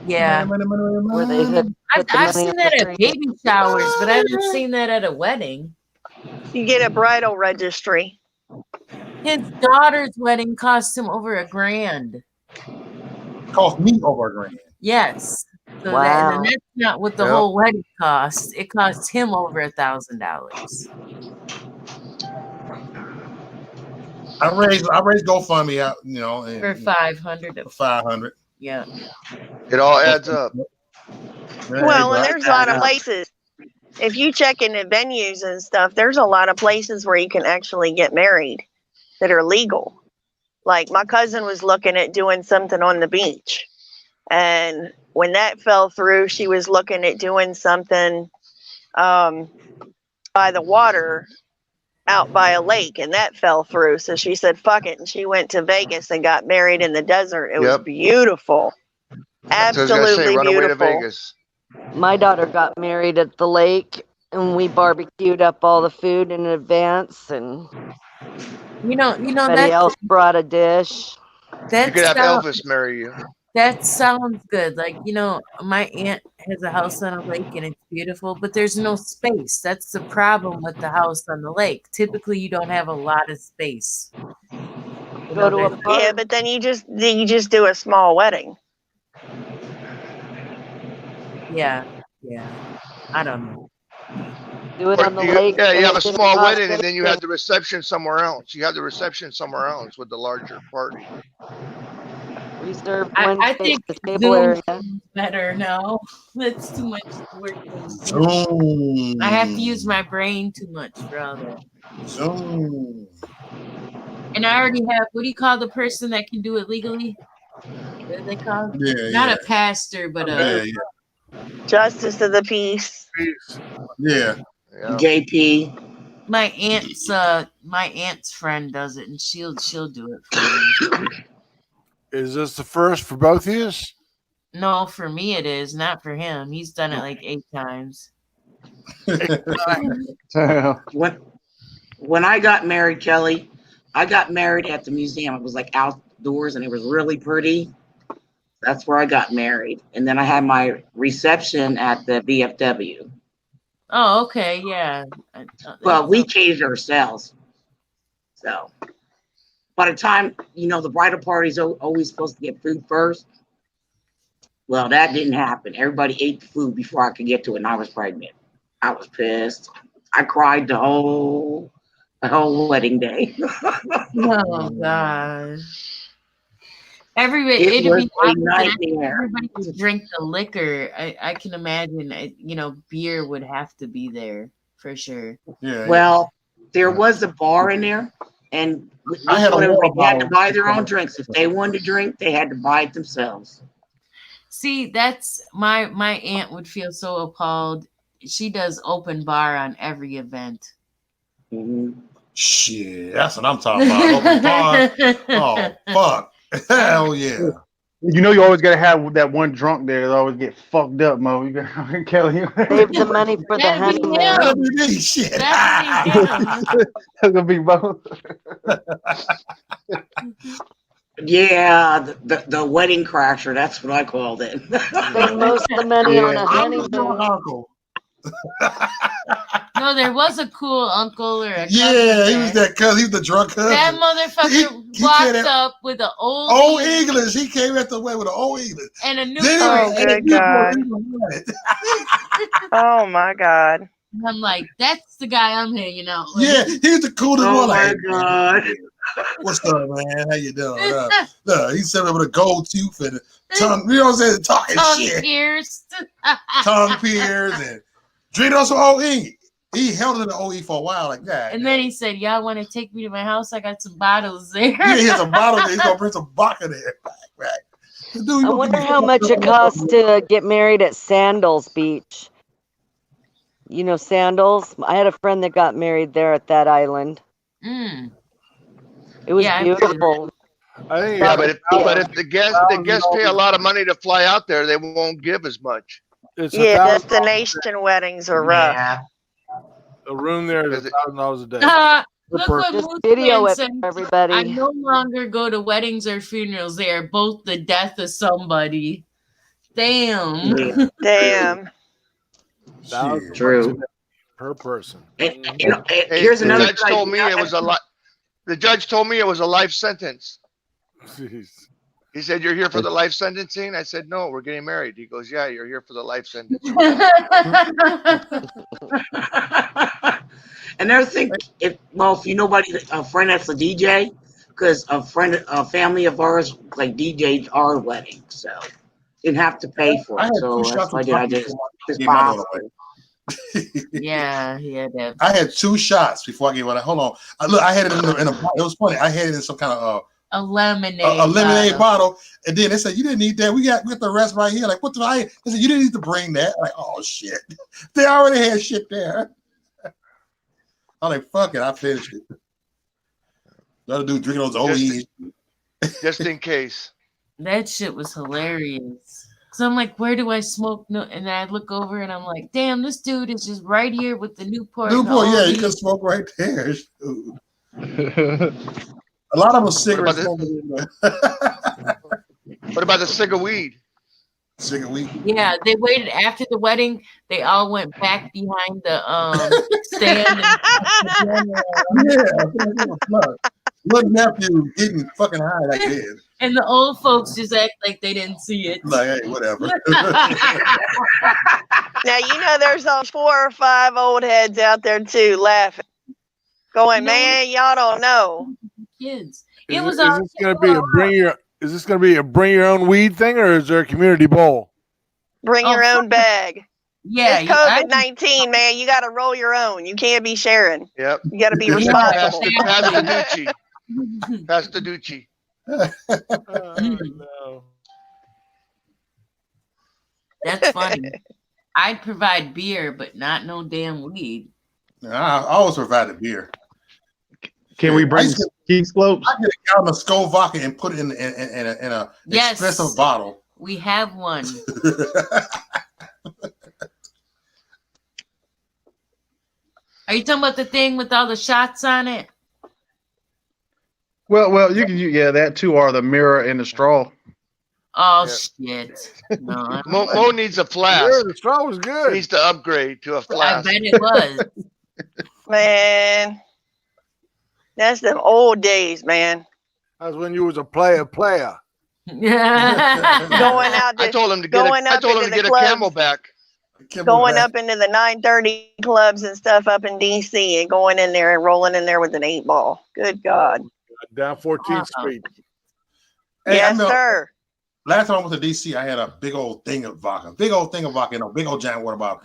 Speaker 4: Yeah.
Speaker 5: Where they
Speaker 4: I've seen that at baby showers, but I haven't seen that at a wedding.
Speaker 7: You get a bridal registry.
Speaker 4: His daughter's wedding cost him over $1,000.
Speaker 1: Cost me over $1,000.
Speaker 4: Yes. So
Speaker 5: Wow.
Speaker 4: and that's not what the whole wedding cost. It cost him over $1,000.
Speaker 1: I raised GoFundMe out, and,
Speaker 4: For 500.
Speaker 1: 500.
Speaker 4: Yeah.
Speaker 2: It all adds up.
Speaker 7: Well, and there's a lot of places. If you check into venues and stuff, there's a lot of places where you can actually get married that are legal. Like my cousin was looking at doing something on the beach. And when that fell through, she was looking at doing something by the water out by a lake, and that fell through. So she said, fuck it. And she went to Vegas and got married in the desert. It was beautiful. Absolutely
Speaker 2: run away to
Speaker 7: beautiful.
Speaker 2: Vegas.
Speaker 5: My daughter got married at the lake, and we barbecued up all the food in advance, and somebody else brought a dish.
Speaker 2: You could have Elvis marry you.
Speaker 4: That sounds good. Like, my aunt has a house on a lake and it's beautiful, but there's no space. That's the problem with the house on the lake. Typically, you don't have a lot of space.
Speaker 5: Go to a park.
Speaker 7: Yeah, but then you just do a small wedding.
Speaker 4: Yeah. I don't know.
Speaker 5: Do it on the lake.
Speaker 2: Yeah, you have a
Speaker 5: and
Speaker 2: small
Speaker 5: then
Speaker 2: wedding and then you have the reception somewhere else. You have the reception somewhere else with the larger party.
Speaker 5: reserve one
Speaker 4: I
Speaker 5: space
Speaker 4: think
Speaker 5: at the table
Speaker 4: Zoom
Speaker 5: area.
Speaker 4: is better. No, that's too much work.
Speaker 1: Zoom.
Speaker 4: I have to use my brain too much for all that.
Speaker 1: Zoom.
Speaker 4: And I already have, what do you call the person that can do it legally? What do they call it?
Speaker 1: Yeah,
Speaker 4: Not a pastor, but a
Speaker 7: Justice of the peace.
Speaker 1: Yeah.
Speaker 12: JP.
Speaker 4: my aunt's friend does it, and she'll do it for me.
Speaker 9: Is this the first for both of you?
Speaker 4: No, for me it is, not for him. He's done it like 8 times.
Speaker 12: When I got married, Kelly, I got married at the museum. It was like outdoors and it was really pretty. That's where I got married. And then I had my reception at the VFW.
Speaker 4: Oh, okay, yeah.
Speaker 12: Well, we catered ourselves. So by the time, the bridal party's always supposed to get food first. Well, that didn't happen. Everybody ate the food before I could get to it, and I was pregnant. I was pissed. I cried the whole wedding day.
Speaker 4: Oh gosh. Everybody,
Speaker 12: It
Speaker 4: it'd
Speaker 12: was
Speaker 4: be
Speaker 12: a
Speaker 4: nice if
Speaker 12: nightmare.
Speaker 4: everybody could drink the liquor. I can imagine, beer would have to be there for sure.
Speaker 1: Yeah.
Speaker 12: Well, there was a bar in there, and
Speaker 1: I had a water
Speaker 12: they had to
Speaker 1: bottle.
Speaker 12: buy their own drinks. If they wanted to drink, they had to buy it themselves.
Speaker 4: See, that's my aunt would feel so appalled. She does open bar on every event.
Speaker 1: Shit, that's what I'm talking about. Open bar. Oh, fuck. Hell yeah.
Speaker 10: You always gotta have that one drunk there that always get fucked up, Mo. You gotta Kelly.
Speaker 5: Save the money for the honeymoon.
Speaker 1: Shit.
Speaker 10: That's gonna be both.
Speaker 12: Yeah, the wedding crasher. That's what I called it.
Speaker 5: Spend most of the money on a honeymoon.
Speaker 1: Uncle.
Speaker 4: No, there was a cool uncle or a cousin
Speaker 1: Yeah, he
Speaker 4: there.
Speaker 1: was that cousin. He was the drunk cousin.
Speaker 4: That motherfucker
Speaker 1: He
Speaker 4: walked
Speaker 1: said that-
Speaker 4: up with an old
Speaker 1: Old English. He came at the way with an old English.
Speaker 4: and a new
Speaker 1: Then-
Speaker 7: Oh, good God. Oh my God.
Speaker 4: And I'm like, that's the guy I'm hanging out with.
Speaker 1: Yeah, he's the coolest
Speaker 12: Oh
Speaker 1: one.
Speaker 12: my
Speaker 1: Like,
Speaker 12: God.
Speaker 1: what's up, man? How you doing? He said it with a gold tooth and tongue, you know what I'm saying? Talking
Speaker 4: Tongue
Speaker 1: shit.
Speaker 4: pierced.
Speaker 1: Tongue pierced and drinking on some OE. He held it in the OE for a while like that.
Speaker 4: And then he said, y'all want to take me to my house? I got some bottles there.
Speaker 1: Yeah, he has a bottle there. He's going to bring some vodka there. Right. Dude,
Speaker 5: I wonder how much it costs to get married at Sandals Beach. You know Sandals? I had a friend that got married there at that island.
Speaker 4: Mm.
Speaker 5: It was
Speaker 4: Yeah, I've heard of
Speaker 5: beautiful.
Speaker 9: I think
Speaker 2: Yeah, but if the guests pay a lot of money to fly out there, they won't give as much.
Speaker 9: it's
Speaker 7: Yeah,
Speaker 9: $1,000
Speaker 7: destination weddings are rough.
Speaker 12: Yeah.
Speaker 9: a room there is $1,000 a day.
Speaker 4: Look
Speaker 9: person.
Speaker 4: what
Speaker 5: Just
Speaker 4: Moose
Speaker 5: video
Speaker 4: Man
Speaker 5: it
Speaker 4: said.
Speaker 5: for everybody.
Speaker 4: I no longer go to weddings or funerals. They are both the death of somebody. Damn.
Speaker 12: Yeah.
Speaker 7: Damn.
Speaker 9: $1,000
Speaker 12: True.
Speaker 9: per person.
Speaker 12: And, you know, and
Speaker 2: Hey,
Speaker 12: here's
Speaker 2: the
Speaker 12: another
Speaker 2: judge told me it was a lot. The judge told me it was a life sentence.
Speaker 9: Jeez.
Speaker 2: He said, "You're here for the life sentencing?" I said, "No, we're getting married." He goes, "Yeah, you're here for the life sentence."
Speaker 12: Another thing, if you know a friend that's a DJ, because a family of ours like DJ'd our wedding, so didn't have to pay for
Speaker 1: I
Speaker 12: it.
Speaker 1: had
Speaker 12: So
Speaker 1: two
Speaker 12: that's
Speaker 1: shots
Speaker 12: why
Speaker 1: of
Speaker 12: I
Speaker 1: vodka
Speaker 12: just
Speaker 1: before I
Speaker 12: it's
Speaker 1: gave my daughter
Speaker 12: possible.
Speaker 1: away.
Speaker 4: Yeah, that.
Speaker 1: I had 2 shots before I gave her. Hold on. Look, I had it in a. It was funny. I had it in some kind of
Speaker 4: A lemonade.
Speaker 1: a lemonade bottle, and then they said you didn't need that. We got the rest right here. Like what the? They said you didn't need to bring that. Like oh shit, they already had shit there. I'm like fuck it, I finished it. The other dude drinking those OEs.
Speaker 2: Just in case.
Speaker 4: That shit was hilarious. Cause I'm like, where do I smoke? No, and then I look over and I'm like, damn, this dude is just right here with the Newport. and the
Speaker 1: Newport, yeah, you
Speaker 4: OE.
Speaker 1: can smoke right there. Shoot. A lot of them cigarettes.
Speaker 2: What about the cig of weed?
Speaker 1: Cig of weed.
Speaker 4: Yeah, they waited after the wedding. They all went back behind the stand.
Speaker 1: Yeah, little nephew getting fucking high like this.
Speaker 4: And the old folks just act like they didn't see it.
Speaker 1: Like, hey, whatever.
Speaker 7: Now you know there's those 4 or 5 old heads out there too laughing, going, "Man, y'all don't know."
Speaker 4: Kids.
Speaker 9: Is
Speaker 4: It was
Speaker 9: this
Speaker 4: all
Speaker 9: going to be a bring your own weed thing, or is there a community bowl?
Speaker 7: Bring your own bag.
Speaker 4: Yeah,
Speaker 7: It's COVID-19, man. You got to roll your own. You can't be sharing.
Speaker 2: Yep.
Speaker 7: You got to be
Speaker 2: Pass
Speaker 7: responsible.
Speaker 2: the Ducci. Pass the Ducci.
Speaker 9: No.
Speaker 4: That's funny. I'd provide beer, but not no damn weed.
Speaker 1: I always provide the beer.
Speaker 10: Can we bring ski slopes?
Speaker 1: I get a gallon of Skull vodka and put it in a
Speaker 4: Yes.
Speaker 1: expensive bottle.
Speaker 4: We have one. Are you talking about the thing with all the shots on it?
Speaker 10: Well, you can yeah, that too, or the mirror and the straw.
Speaker 4: Oh shit! No, I don't-
Speaker 2: Mo needs a flask.
Speaker 9: Yeah, the straw was
Speaker 2: He
Speaker 9: good.
Speaker 2: needs to upgrade to a
Speaker 4: I
Speaker 2: flask.
Speaker 4: bet it was.
Speaker 7: Man, that's them old days, man.
Speaker 9: That's when you was a player.
Speaker 7: Going out
Speaker 2: I
Speaker 7: to,
Speaker 2: told him to get
Speaker 7: going
Speaker 2: I
Speaker 7: up
Speaker 2: told him
Speaker 7: into
Speaker 2: to
Speaker 7: the
Speaker 2: get a
Speaker 7: clubs.
Speaker 2: Camelback.
Speaker 7: Going up into the 930 clubs and stuff up in DC and going in there and rolling in there with an 8-ball. Good God.
Speaker 9: Down 14th Street.
Speaker 1: Hey, I
Speaker 7: Yes,
Speaker 1: know-
Speaker 7: sir.
Speaker 1: Last time I went to DC, I had a big old thing of vodka, big old giant water bottle.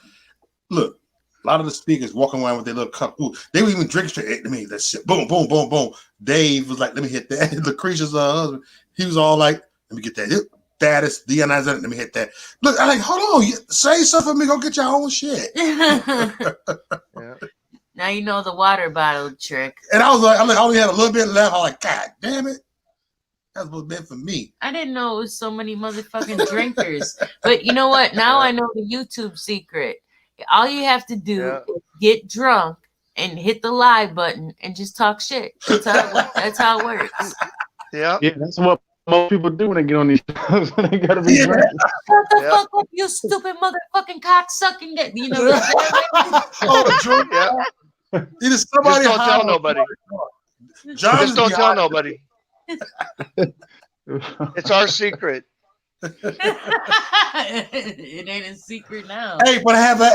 Speaker 1: Look, a lot of the speakers walking around with their little cup. Ooh, they would even drink straight to me. That shit, boom, boom, boom, boom. Dave was like, "Let me hit that." Lucretia's husband, he was all like, "Let me get that." Fattest Dionysus, let me hit that. Look, I'm like, hold on, say something for me. Go get your own shit.
Speaker 4: Now you know the water bottle trick.
Speaker 1: And I was like, I only had a little bit left. I was like, God damn it, that's what's been for me.
Speaker 4: I didn't know it was so many motherfucking drinkers. But you know what? Now I know the YouTube secret. All you have to do is get drunk and hit the live button and just talk shit. That's how it works.
Speaker 2: Yeah.
Speaker 10: Yeah, that's what most people do when they get on these shows. They gotta be
Speaker 1: Yeah.
Speaker 10: drinking.
Speaker 4: Shut the fuck up, you stupid motherfucking cock sucking. You know.
Speaker 1: Oh, the truth.
Speaker 2: Yeah.
Speaker 1: It is somebody.
Speaker 2: Just don't tell
Speaker 1: hollering.
Speaker 2: nobody.
Speaker 1: John
Speaker 2: Just don't
Speaker 1: be
Speaker 2: tell
Speaker 1: hollering.
Speaker 2: nobody. It's our secret.
Speaker 4: It ain't a secret now.
Speaker 1: Hey, but have I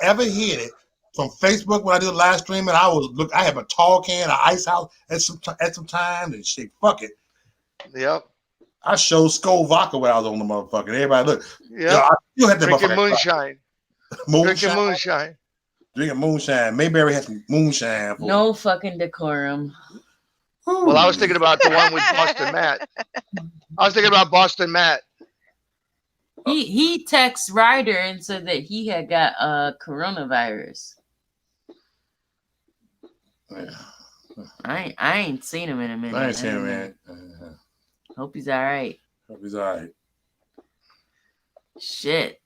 Speaker 1: ever hit it from Facebook when I did live streaming? I have a tall can of Ice House at some time and shit. Fuck it.
Speaker 2: Yep.
Speaker 1: I showed Skull Vodka when I was on the motherfucker. Everybody look.
Speaker 2: Yep.
Speaker 1: Yo, I still had that
Speaker 2: Drinking
Speaker 1: motherfucker.
Speaker 2: moonshine. Drinking moonshine.
Speaker 1: Drinking moonshine. Mayberry had some moonshine.
Speaker 4: No fucking decorum.
Speaker 2: Well, I was thinking about the one with Boston Matt. I was thinking about Boston Matt.
Speaker 4: He texted Ryder and said that he had got coronavirus.
Speaker 1: Yeah.
Speaker 4: I ain't seen him in a minute.
Speaker 1: I ain't seen him, man.
Speaker 4: Hope he's all right.
Speaker 1: Hope he's all right.
Speaker 4: Shit.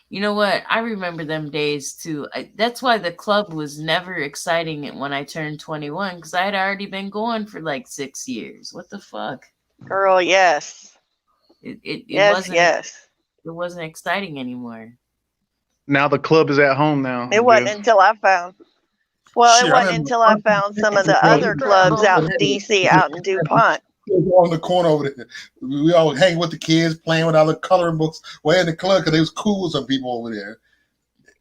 Speaker 4: You know what? I remember them days too. That's why the club was never exciting when I turned 21, because I had already been going for like 6 years. What the fuck?
Speaker 7: Girl, yes.
Speaker 4: It
Speaker 7: Yes.
Speaker 4: It wasn't exciting anymore.
Speaker 10: Now the club is at home now.
Speaker 7: It wasn't until I found. Well,
Speaker 1: Shit,
Speaker 7: it
Speaker 1: I
Speaker 7: wasn't
Speaker 1: remember-
Speaker 7: until I found some of the other clubs out in DC, out in DuPont.
Speaker 1: On the corner over there, we all hang with the kids, playing with our little coloring books. Way in the club because it was cool with some people over there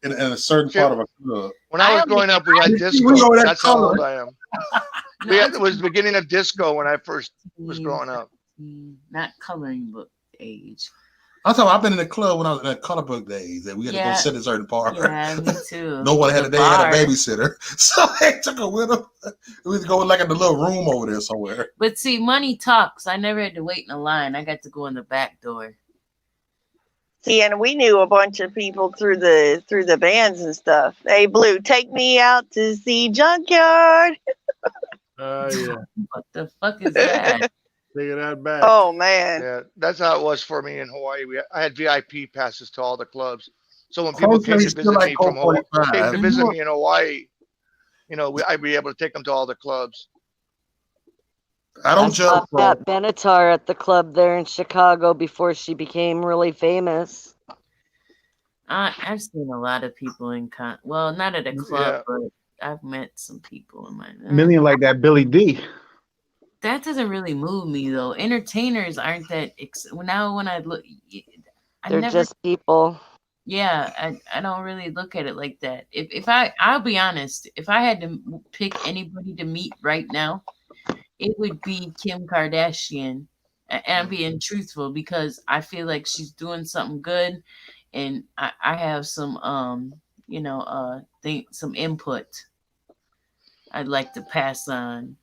Speaker 1: in a certain part of a club.
Speaker 2: When I was growing up, we had disco. That's how old I am. It was the beginning of disco when I first was growing up.
Speaker 4: Not coloring book age.
Speaker 1: I'm talking. I've been in the club when I was in the color book days, that we had to go sit in a certain part.
Speaker 4: Yeah, me too.
Speaker 1: No one had
Speaker 4: The
Speaker 1: they had a
Speaker 4: bar.
Speaker 1: babysitter, so they took her with them. We would go like in the little room over there somewhere.
Speaker 4: But see, money talks. I never had to wait in a line. I got to go in the back door.
Speaker 7: See, and we knew a bunch of people through the bands and stuff. Hey, Blue, take me out to see Junkyard.
Speaker 9: Yeah.
Speaker 4: What the fuck is that?
Speaker 9: Take it out back.
Speaker 7: Oh man.
Speaker 2: Yeah, that's how it was for me in Hawaii. I had VIP passes to all the clubs. So when people came to
Speaker 1: Coach,
Speaker 2: visit me from Hawaii,
Speaker 1: 45.
Speaker 2: came to visit me in Hawaii, you know, I'd be able to take them to all the clubs.
Speaker 1: I don't judge.
Speaker 5: saw Pat Benatar at the club there in Chicago before she became really famous.
Speaker 4: I've seen a lot of people in well, not at a club, but I've met some people in my
Speaker 10: Million like that Billy D.
Speaker 4: That doesn't really move me though. Entertainers aren't that now when I look
Speaker 5: They're just people.
Speaker 4: Yeah, I don't really look at it like that. If I'll be honest, if I had to pick anybody to meet right now, it would be Kim Kardashian. And I'm being truthful because I feel like she's doing something good, and I have some some input I'd like to pass on.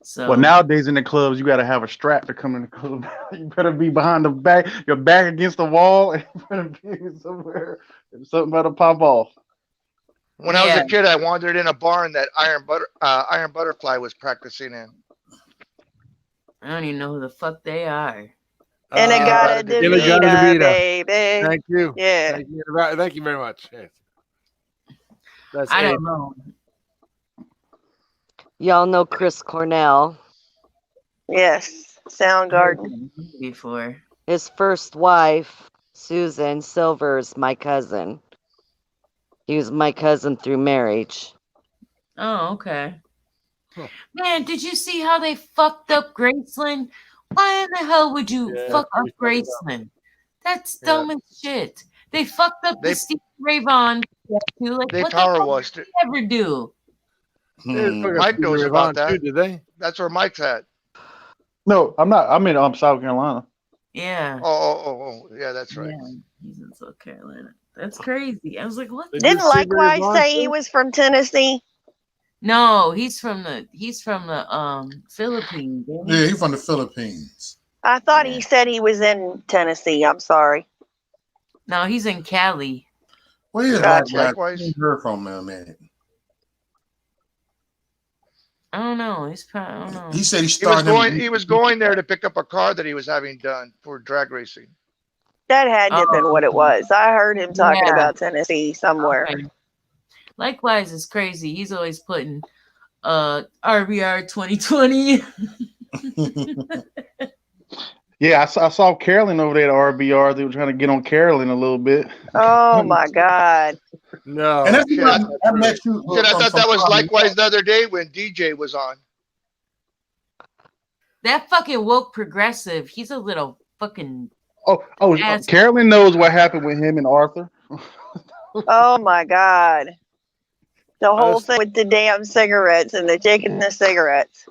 Speaker 4: So
Speaker 10: Well, nowadays in the clubs, you got to have a strap to come in the club. You better be behind the back, your back against the wall, and you better be somewhere. Something better pop off.
Speaker 2: When I was a kid, I wandered in a barn that Iron Butterfly was practicing in.
Speaker 4: I don't even know who the fuck they are.
Speaker 7: And it got a DeVita, baby.
Speaker 9: Thank you.
Speaker 7: Yeah.
Speaker 9: Thank you very much. Yes. That's
Speaker 4: I don't know.
Speaker 5: Y'all know Chris Cornell.
Speaker 7: Yes. Soundgarden.
Speaker 4: Before.
Speaker 5: His first wife, Susan Silver, is my cousin. He was my cousin through marriage.
Speaker 4: Oh, okay. Man, did you see how they fucked up Graceland? Why in the hell would you fuck up Graceland? That's dumb as shit. They fucked up the Steve Ray Vaughan too. Like,
Speaker 2: They
Speaker 4: what
Speaker 2: power
Speaker 4: the fuck
Speaker 2: washed
Speaker 4: did
Speaker 2: it.
Speaker 4: they ever do?
Speaker 2: Mike knows about that.
Speaker 9: Too, did they?
Speaker 2: That's where Mike's at.
Speaker 10: No, I'm not. I'm in South Carolina.
Speaker 4: Yeah.
Speaker 2: Oh, yeah, that's right.
Speaker 4: Yeah, he's in South Carolina. That's crazy. I was like, what?
Speaker 7: Didn't Likewise say he was from Tennessee?
Speaker 4: No, he's from the Philippines. Isn't he?
Speaker 1: Yeah, he's from the Philippines.
Speaker 7: I thought he said he was in Tennessee. I'm sorry.
Speaker 4: No, he's in Cali.
Speaker 1: Where is
Speaker 7: Gotcha.
Speaker 1: Likewise? Where's her from, man?
Speaker 4: I don't know. He's probably, I don't know.
Speaker 1: He said
Speaker 2: He was going there to pick up a car that he was having done for drag racing.
Speaker 7: That had to have been what it was. I heard him talking
Speaker 4: Yeah.
Speaker 7: about Tennessee somewhere.
Speaker 4: Okay. Likewise is crazy. He's always putting RBR 2020.
Speaker 10: Yeah, I saw Carolyn over there at RBR. They were trying to get on Carolyn a little bit.
Speaker 7: Oh my God.
Speaker 9: No.
Speaker 1: And that's I met you.
Speaker 2: Shit, I thought that was Likewise the other day when DJ was on.
Speaker 4: That fucking woke progressive. He's a little fucking.
Speaker 10: Oh, Carolyn knows what happened with him and Arthur.
Speaker 7: Oh my God. The whole thing with the damn cigarettes and the taking the cigarettes.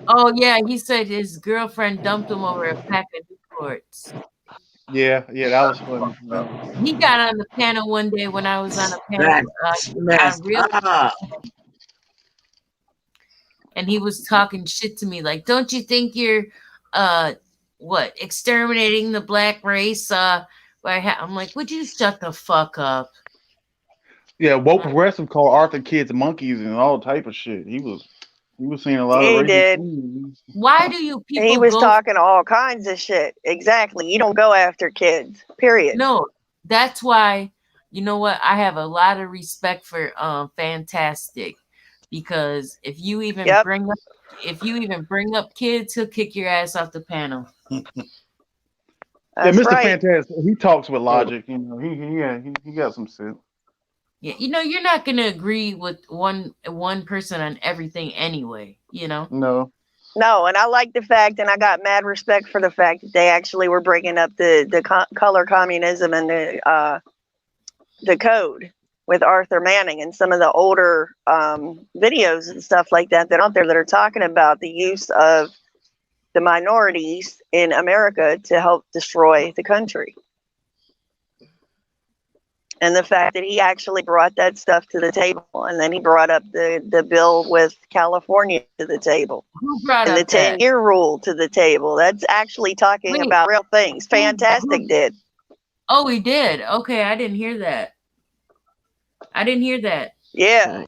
Speaker 4: Oh yeah, he said his girlfriend dumped him over a pack of Newports.
Speaker 10: Yeah, that was funny.
Speaker 4: He got on the panel one day when I was on a panel. And he was talking shit to me like, "Don't you think you're, exterminating the black race?" I'm like, "Would you shut the fuck up?"
Speaker 10: Yeah, woke progressive called Arthur kids monkeys and all type of shit. He was seeing a lot of.
Speaker 7: He did.
Speaker 4: Why do you people?
Speaker 7: He was talking all kinds of shit. Exactly. You don't go after kids. Period.
Speaker 4: No, that's why. You know what? I have a lot of respect for Fantastic, because if you even bring up kids, he'll kick your ass off the panel.
Speaker 10: Yeah, Mr. Right. Fantastic. He talks with logic. You know, he got some sense.
Speaker 4: Yeah, you know, you're not gonna agree with one person on everything anyway. You know.
Speaker 7: No, and I like the fact, and I got mad respect for the fact that they actually were bringing up the color communism and the code with Arthur Manning and some of the older videos and stuff like that are out there that are talking about the use of the minorities in America to help destroy the country. And the fact that he actually brought that stuff to the table, and then he brought up the bill with California to the table, and the 10-year rule to the table. That's actually talking about real things. Fantastic did.
Speaker 4: Oh, he did. Okay, I didn't hear that.
Speaker 7: Yeah.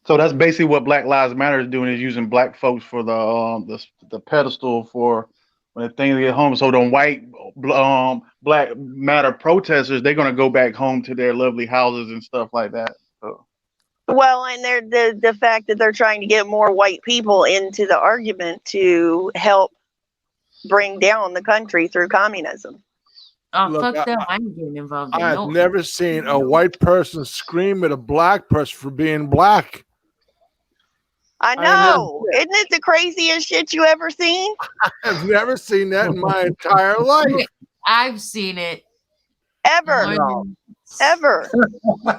Speaker 10: So that's basically what Black Lives Matter is doing, is using black folks for the pedestal for when things get home. So the white Black Matter protesters, they're gonna go back home to their lovely houses and stuff like that. So.
Speaker 7: Well, and the fact that they're trying to get more white people into the argument to help bring down the country through communism.
Speaker 4: Oh, look, fuck them. I'm getting involved.
Speaker 9: I've never seen a white person scream at a black person for being black.
Speaker 7: I know. Isn't it the craziest shit you ever seen?
Speaker 9: I've never seen that in my entire life.
Speaker 4: I've seen it.
Speaker 7: Ever. Ever.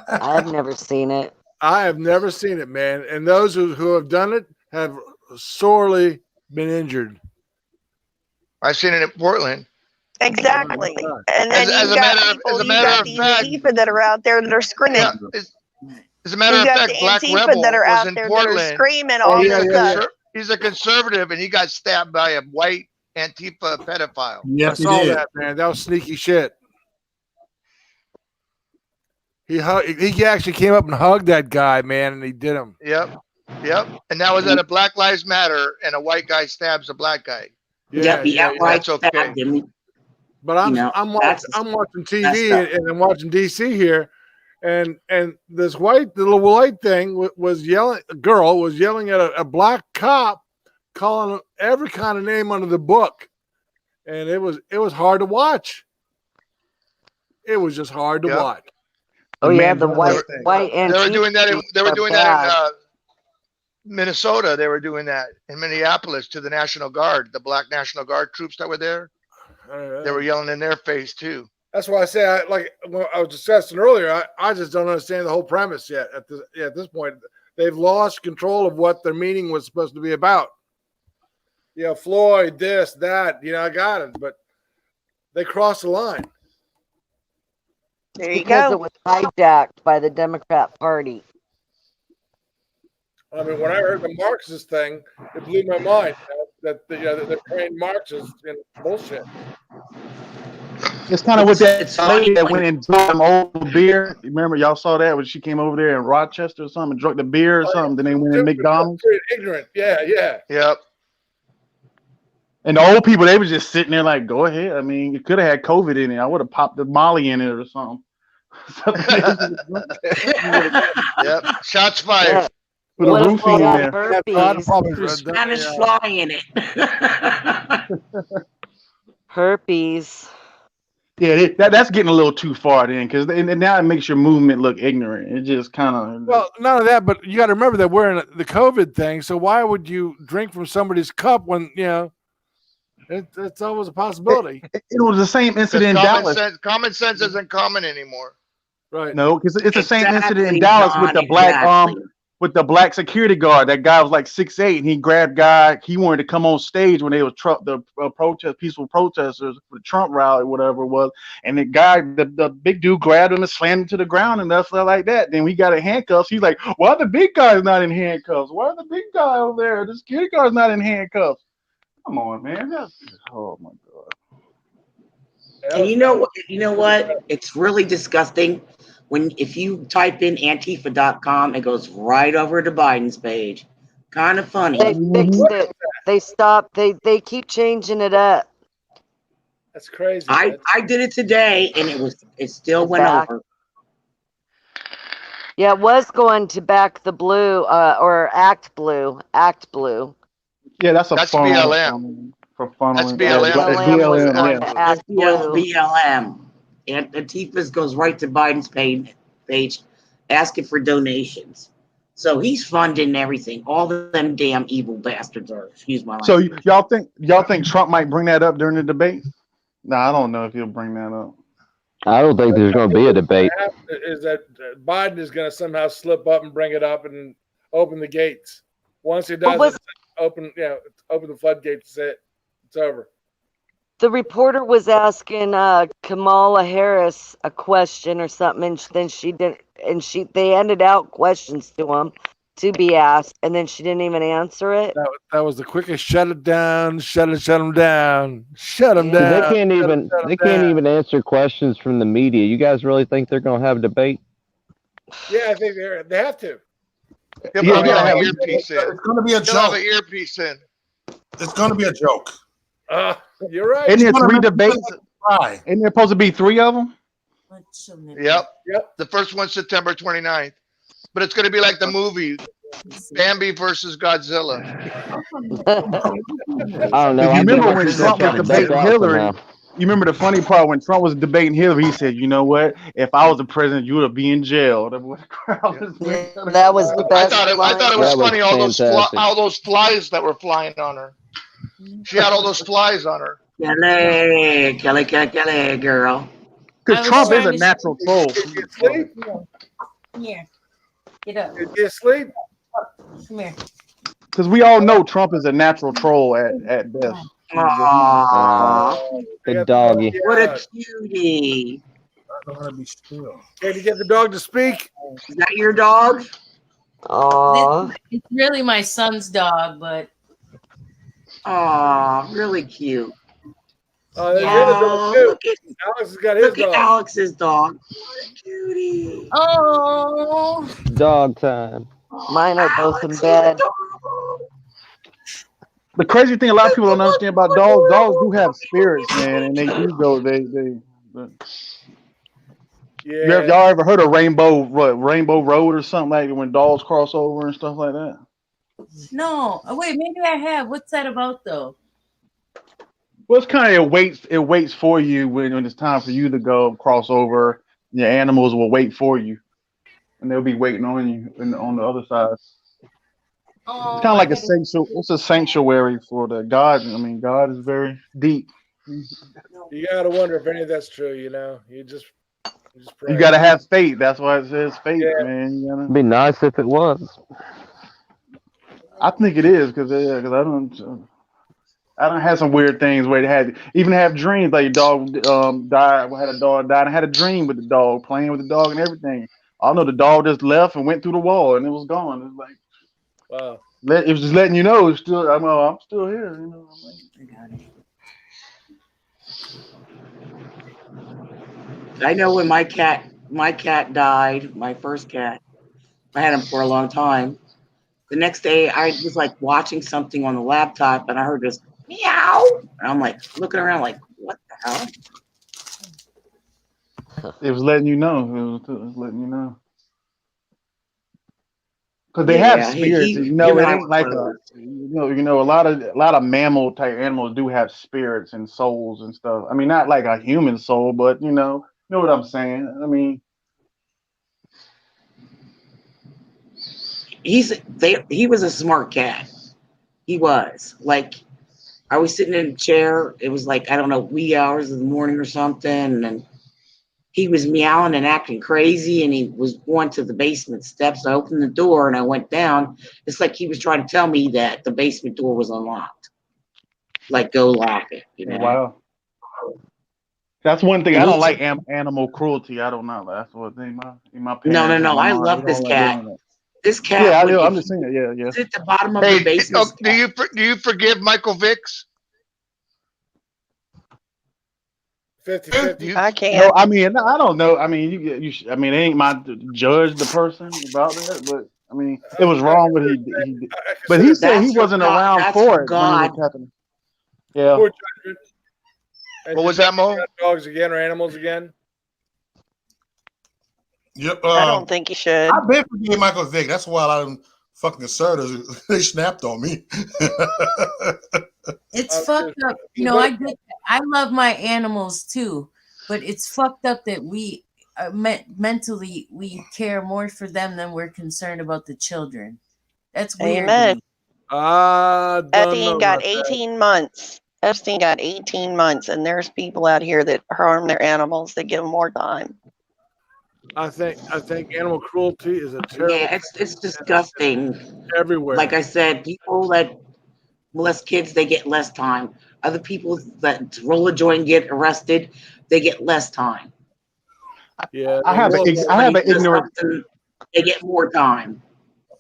Speaker 5: I've never seen it.
Speaker 9: I have never seen it, man. And those who have done it have sorely been injured.
Speaker 2: I've seen it in Portland.
Speaker 7: Exactly. And then you've got people, Antifa that are out there that are screaming.
Speaker 2: Yeah, as a matter of fact, Black Rebel
Speaker 7: that are
Speaker 2: was
Speaker 7: out
Speaker 2: in
Speaker 7: there
Speaker 2: Portland.
Speaker 7: that are screaming all this stuff.
Speaker 2: He's a conservative, and he got stabbed by a white Antifa pedophile.
Speaker 9: Yes, I saw that, man. That was sneaky shit. He actually came up and hugged that guy, man, and he did him.
Speaker 2: Yep. And that was at a Black Lives Matter, and a white guy stabs a black guy.
Speaker 12: Yeah.
Speaker 2: That's okay.
Speaker 9: But I'm watching TV and I'm watching DC here, and this little white thing was yelling. A girl was yelling at a black cop, calling him every kind of name under the book, and it was hard to watch. It was just hard to watch.
Speaker 5: Oh yeah, the white and
Speaker 2: they were doing that. They were doing that in Minnesota. They were doing that in Minneapolis to the National Guard, the Black National Guard troops that were there. They were yelling in their face too.
Speaker 9: That's why I say, I was discussing earlier, I just don't understand the whole premise yet. At this point, they've lost control of what their meeting was supposed to be about. Floyd, this, that, I got it, but they crossed the line.
Speaker 7: There you
Speaker 5: because
Speaker 7: go.
Speaker 5: It was hijacked by the Democrat Party.
Speaker 9: I mean, when I heard the Marxist thing, it blew my mind that they're trained Marxists in bullshit.
Speaker 10: It's kind of with that lady that went and drunk some old beer. Remember, y'all saw that when she came over there in Rochester or something, and drunk the beer or something. Then they went in McDonald's.
Speaker 9: Ignorant, yeah.
Speaker 2: Yep.
Speaker 10: And the old people, they were just sitting there like, "Go ahead." I mean, it could have had COVID in it. I would have popped the Molly in it or something.
Speaker 2: Yep. Shots fired.
Speaker 10: Put a roofie in there.
Speaker 12: Spanish fly in it.
Speaker 5: Herpes.
Speaker 10: Yeah, that's getting a little too far then, because now it makes your movement look ignorant. It just kind of.
Speaker 9: Well, none of that, but you got to remember that we're in the COVID thing. So why would you drink from somebody's cup when it's always a possibility?
Speaker 10: It was the same incident in Dallas.
Speaker 2: Common sense isn't common anymore.
Speaker 9: Right.
Speaker 10: No, because it's the same incident in
Speaker 12: Exactly,
Speaker 10: Dallas
Speaker 12: John,
Speaker 10: with the black
Speaker 12: exactly.
Speaker 10: with the black security guard. That guy was like 6'8", and he grabbed guy. He wanted to come on stage when they was peaceful protesters for the Trump rally, whatever it was. And the guy, the big dude, grabbed him and slammed him to the ground and stuff like that. Then we got in handcuffs. He's like, "Why the big guy's not in handcuffs? Why the big guy over there? The security guard's not in handcuffs." Come on, man. Oh my god.
Speaker 12: And you know what? It's really disgusting if you type in Antifa.com, it goes right over to Biden's page. Kind of funny.
Speaker 5: They fixed it. They stopped. They keep changing it up.
Speaker 9: That's crazy.
Speaker 12: I did it today, and it still went
Speaker 5: back.
Speaker 12: over.
Speaker 5: Yeah, it was going to back the blue or Act Blue.
Speaker 10: Yeah, that's
Speaker 2: BLM.
Speaker 10: For funneling.
Speaker 2: That's BLM.
Speaker 5: BLM was
Speaker 12: That's
Speaker 5: Blue.
Speaker 12: BLM. And Antifa's goes right to Biden's page asking for donations. So he's funding everything. All them damn evil bastards are. Excuse my language.
Speaker 10: So y'all think Trump might bring that up during the debate? No, I don't know if he'll bring that up.
Speaker 13: I don't think there's going to be a debate.
Speaker 9: Is that Biden is going to somehow slip up and bring it up and open the gates? Once he does, open the floodgates. It's over.
Speaker 5: The reporter was asking Kamala Harris a question or something, and then she didn't. And they ended out questions to him to be asked, and then she didn't even answer it.
Speaker 9: That was the quickest. Shut it down. Shut them down. Shut them down.
Speaker 13: They can't even answer questions from the media. You guys really think they're going to have a debate?
Speaker 9: Yeah, I think they have to.
Speaker 2: He'll probably have an earpiece in.
Speaker 1: It's going to be a
Speaker 2: He'll have
Speaker 1: joke.
Speaker 2: an earpiece in.
Speaker 1: It's going to be a joke.
Speaker 9: You're right.
Speaker 10: Isn't there 3 debates? Isn't there supposed to be 3 of them?
Speaker 2: Yep. The first one's September 29th. But it's going to be like the movie Bambi versus Godzilla.
Speaker 13: I don't know.
Speaker 10: You remember when Trump was debating Hillary? You remember the funny part when Trump was debating Hillary? He said, "You know what? If I was the president, you would be in jail."
Speaker 5: That was the best.
Speaker 2: I thought it was funny. All those flies that were flying on her. She had all those flies on her.
Speaker 12: Kelly, girl.
Speaker 10: Because Trump is a natural troll.
Speaker 4: Come here. Get up.
Speaker 9: You asleep?
Speaker 4: Come here.
Speaker 10: Because we all know Trump is a natural troll at best.
Speaker 13: Good doggy.
Speaker 12: What a cutie.
Speaker 1: I don't want to be still.
Speaker 9: Can you get the dog to speak?
Speaker 12: Is that your dog?
Speaker 5: Aww.
Speaker 4: It's really my son's dog, but.
Speaker 12: Aw, really cute.
Speaker 9: Oh, there's the other dog too. Alex has got his
Speaker 12: Look at
Speaker 9: dog.
Speaker 12: Alex's dog. Cutie.
Speaker 4: Oh.
Speaker 13: Dog time.
Speaker 5: Mine are both in bed.
Speaker 10: The crazy thing, a lot of people don't understand about dogs. Dogs do have spirits, man, and they do go.
Speaker 9: Yeah.
Speaker 10: Y'all ever heard of Rainbow Road or something like that when dogs cross over and stuff like that?
Speaker 4: No. Oh, wait, maybe I have. What's that about, though?
Speaker 10: Well, it's kind of it waits for you when it's time for you to go cross over. Your animals will wait for you, and they'll be waiting on you on the other side.
Speaker 4: Oh,
Speaker 10: It's kind of like it's a sanctuary for the God. I mean, God is very deep.
Speaker 9: You gotta wonder if any of that's true. You just pray.
Speaker 10: You gotta have faith. That's why it says faith, man.
Speaker 13: It'd be nice if it was.
Speaker 10: I think it is because I don't have some weird things where they even have dreams like your dog died. I had a dog died. I had a dream with the dog, playing with the dog and everything. I know the dog just left and went through the wall and it was gone. It's like,
Speaker 9: wow.
Speaker 10: It was just letting you know it's still. I'm still here.
Speaker 12: I know when my cat died, my first cat, I had him for a long time. The next day, I was like watching something on the laptop, and I heard this meow, and I'm like looking around, like, what the hell?
Speaker 10: It was letting you know. It was letting you know. Because they have
Speaker 12: Yeah,
Speaker 10: spirits. You
Speaker 12: him
Speaker 10: know,
Speaker 12: and
Speaker 10: it
Speaker 12: I
Speaker 10: ain't
Speaker 12: were
Speaker 10: like
Speaker 12: close.
Speaker 10: a lot of mammal type animals do have spirits and souls and stuff. I mean, not like a human soul, but you know what I'm saying. I mean,
Speaker 12: He was a smart cat. He was like, I was sitting in a chair. It was like, I don't know, wee hours of the morning or something, and then he was meowing and acting crazy, and he was going to the basement steps. I opened the door and I went down. It's like he was trying to tell me that the basement door was unlocked. Like, go lock it, you know.
Speaker 10: wow. That's one thing
Speaker 12: And
Speaker 10: I don't
Speaker 12: he,
Speaker 10: like animal cruelty. I don't know. That's what my
Speaker 12: no,
Speaker 10: parents and my
Speaker 12: I
Speaker 10: mom, they
Speaker 12: love this
Speaker 10: don't like doing
Speaker 12: cat.
Speaker 10: that.
Speaker 12: This cat,
Speaker 10: Yeah,
Speaker 12: would,
Speaker 10: I'm
Speaker 12: if
Speaker 10: just saying. Yeah.
Speaker 12: he's at the bottom of the
Speaker 2: Hey,
Speaker 12: basement,
Speaker 2: do you forgive Michael Vicks?
Speaker 9: 50-50.
Speaker 7: I
Speaker 10: No,
Speaker 7: can't.
Speaker 10: I mean, I don't know. I mean, I mean, it ain't my to judge the person about that, but I mean, it was wrong what he did. But he said he wasn't around
Speaker 12: that's
Speaker 10: for
Speaker 12: for
Speaker 10: it when it was
Speaker 12: God.
Speaker 10: happening. Yeah.
Speaker 9: Poor judgment. And
Speaker 2: What was
Speaker 9: just
Speaker 2: that, Mo?
Speaker 9: got dogs again or animals again?
Speaker 1: Yep.
Speaker 7: I don't think you should.
Speaker 1: I've been forgetting Michael Vick. That's why I'm fucking conservatives. They snapped on me.
Speaker 4: It's fucked up. You know, I get that. I love my animals too, but it's fucked up that we mentally we care more for them than we're concerned about the children. That's weird. to
Speaker 7: Amen.
Speaker 4: me.
Speaker 9: Don't
Speaker 7: Epstein
Speaker 9: know
Speaker 7: got
Speaker 9: about that.
Speaker 7: 18 months. Epstein got 18 months, and there's people out here that harm their animals. They give them more time.
Speaker 9: I think animal cruelty is a terrible.
Speaker 12: Yeah, it's disgusting.
Speaker 9: Everywhere.
Speaker 12: Like I said, people that molest kids, they get less time. Other people that roll a joint and get arrested, they get less time.
Speaker 9: Yeah,
Speaker 10: I have an ignorant.
Speaker 12: They get more time.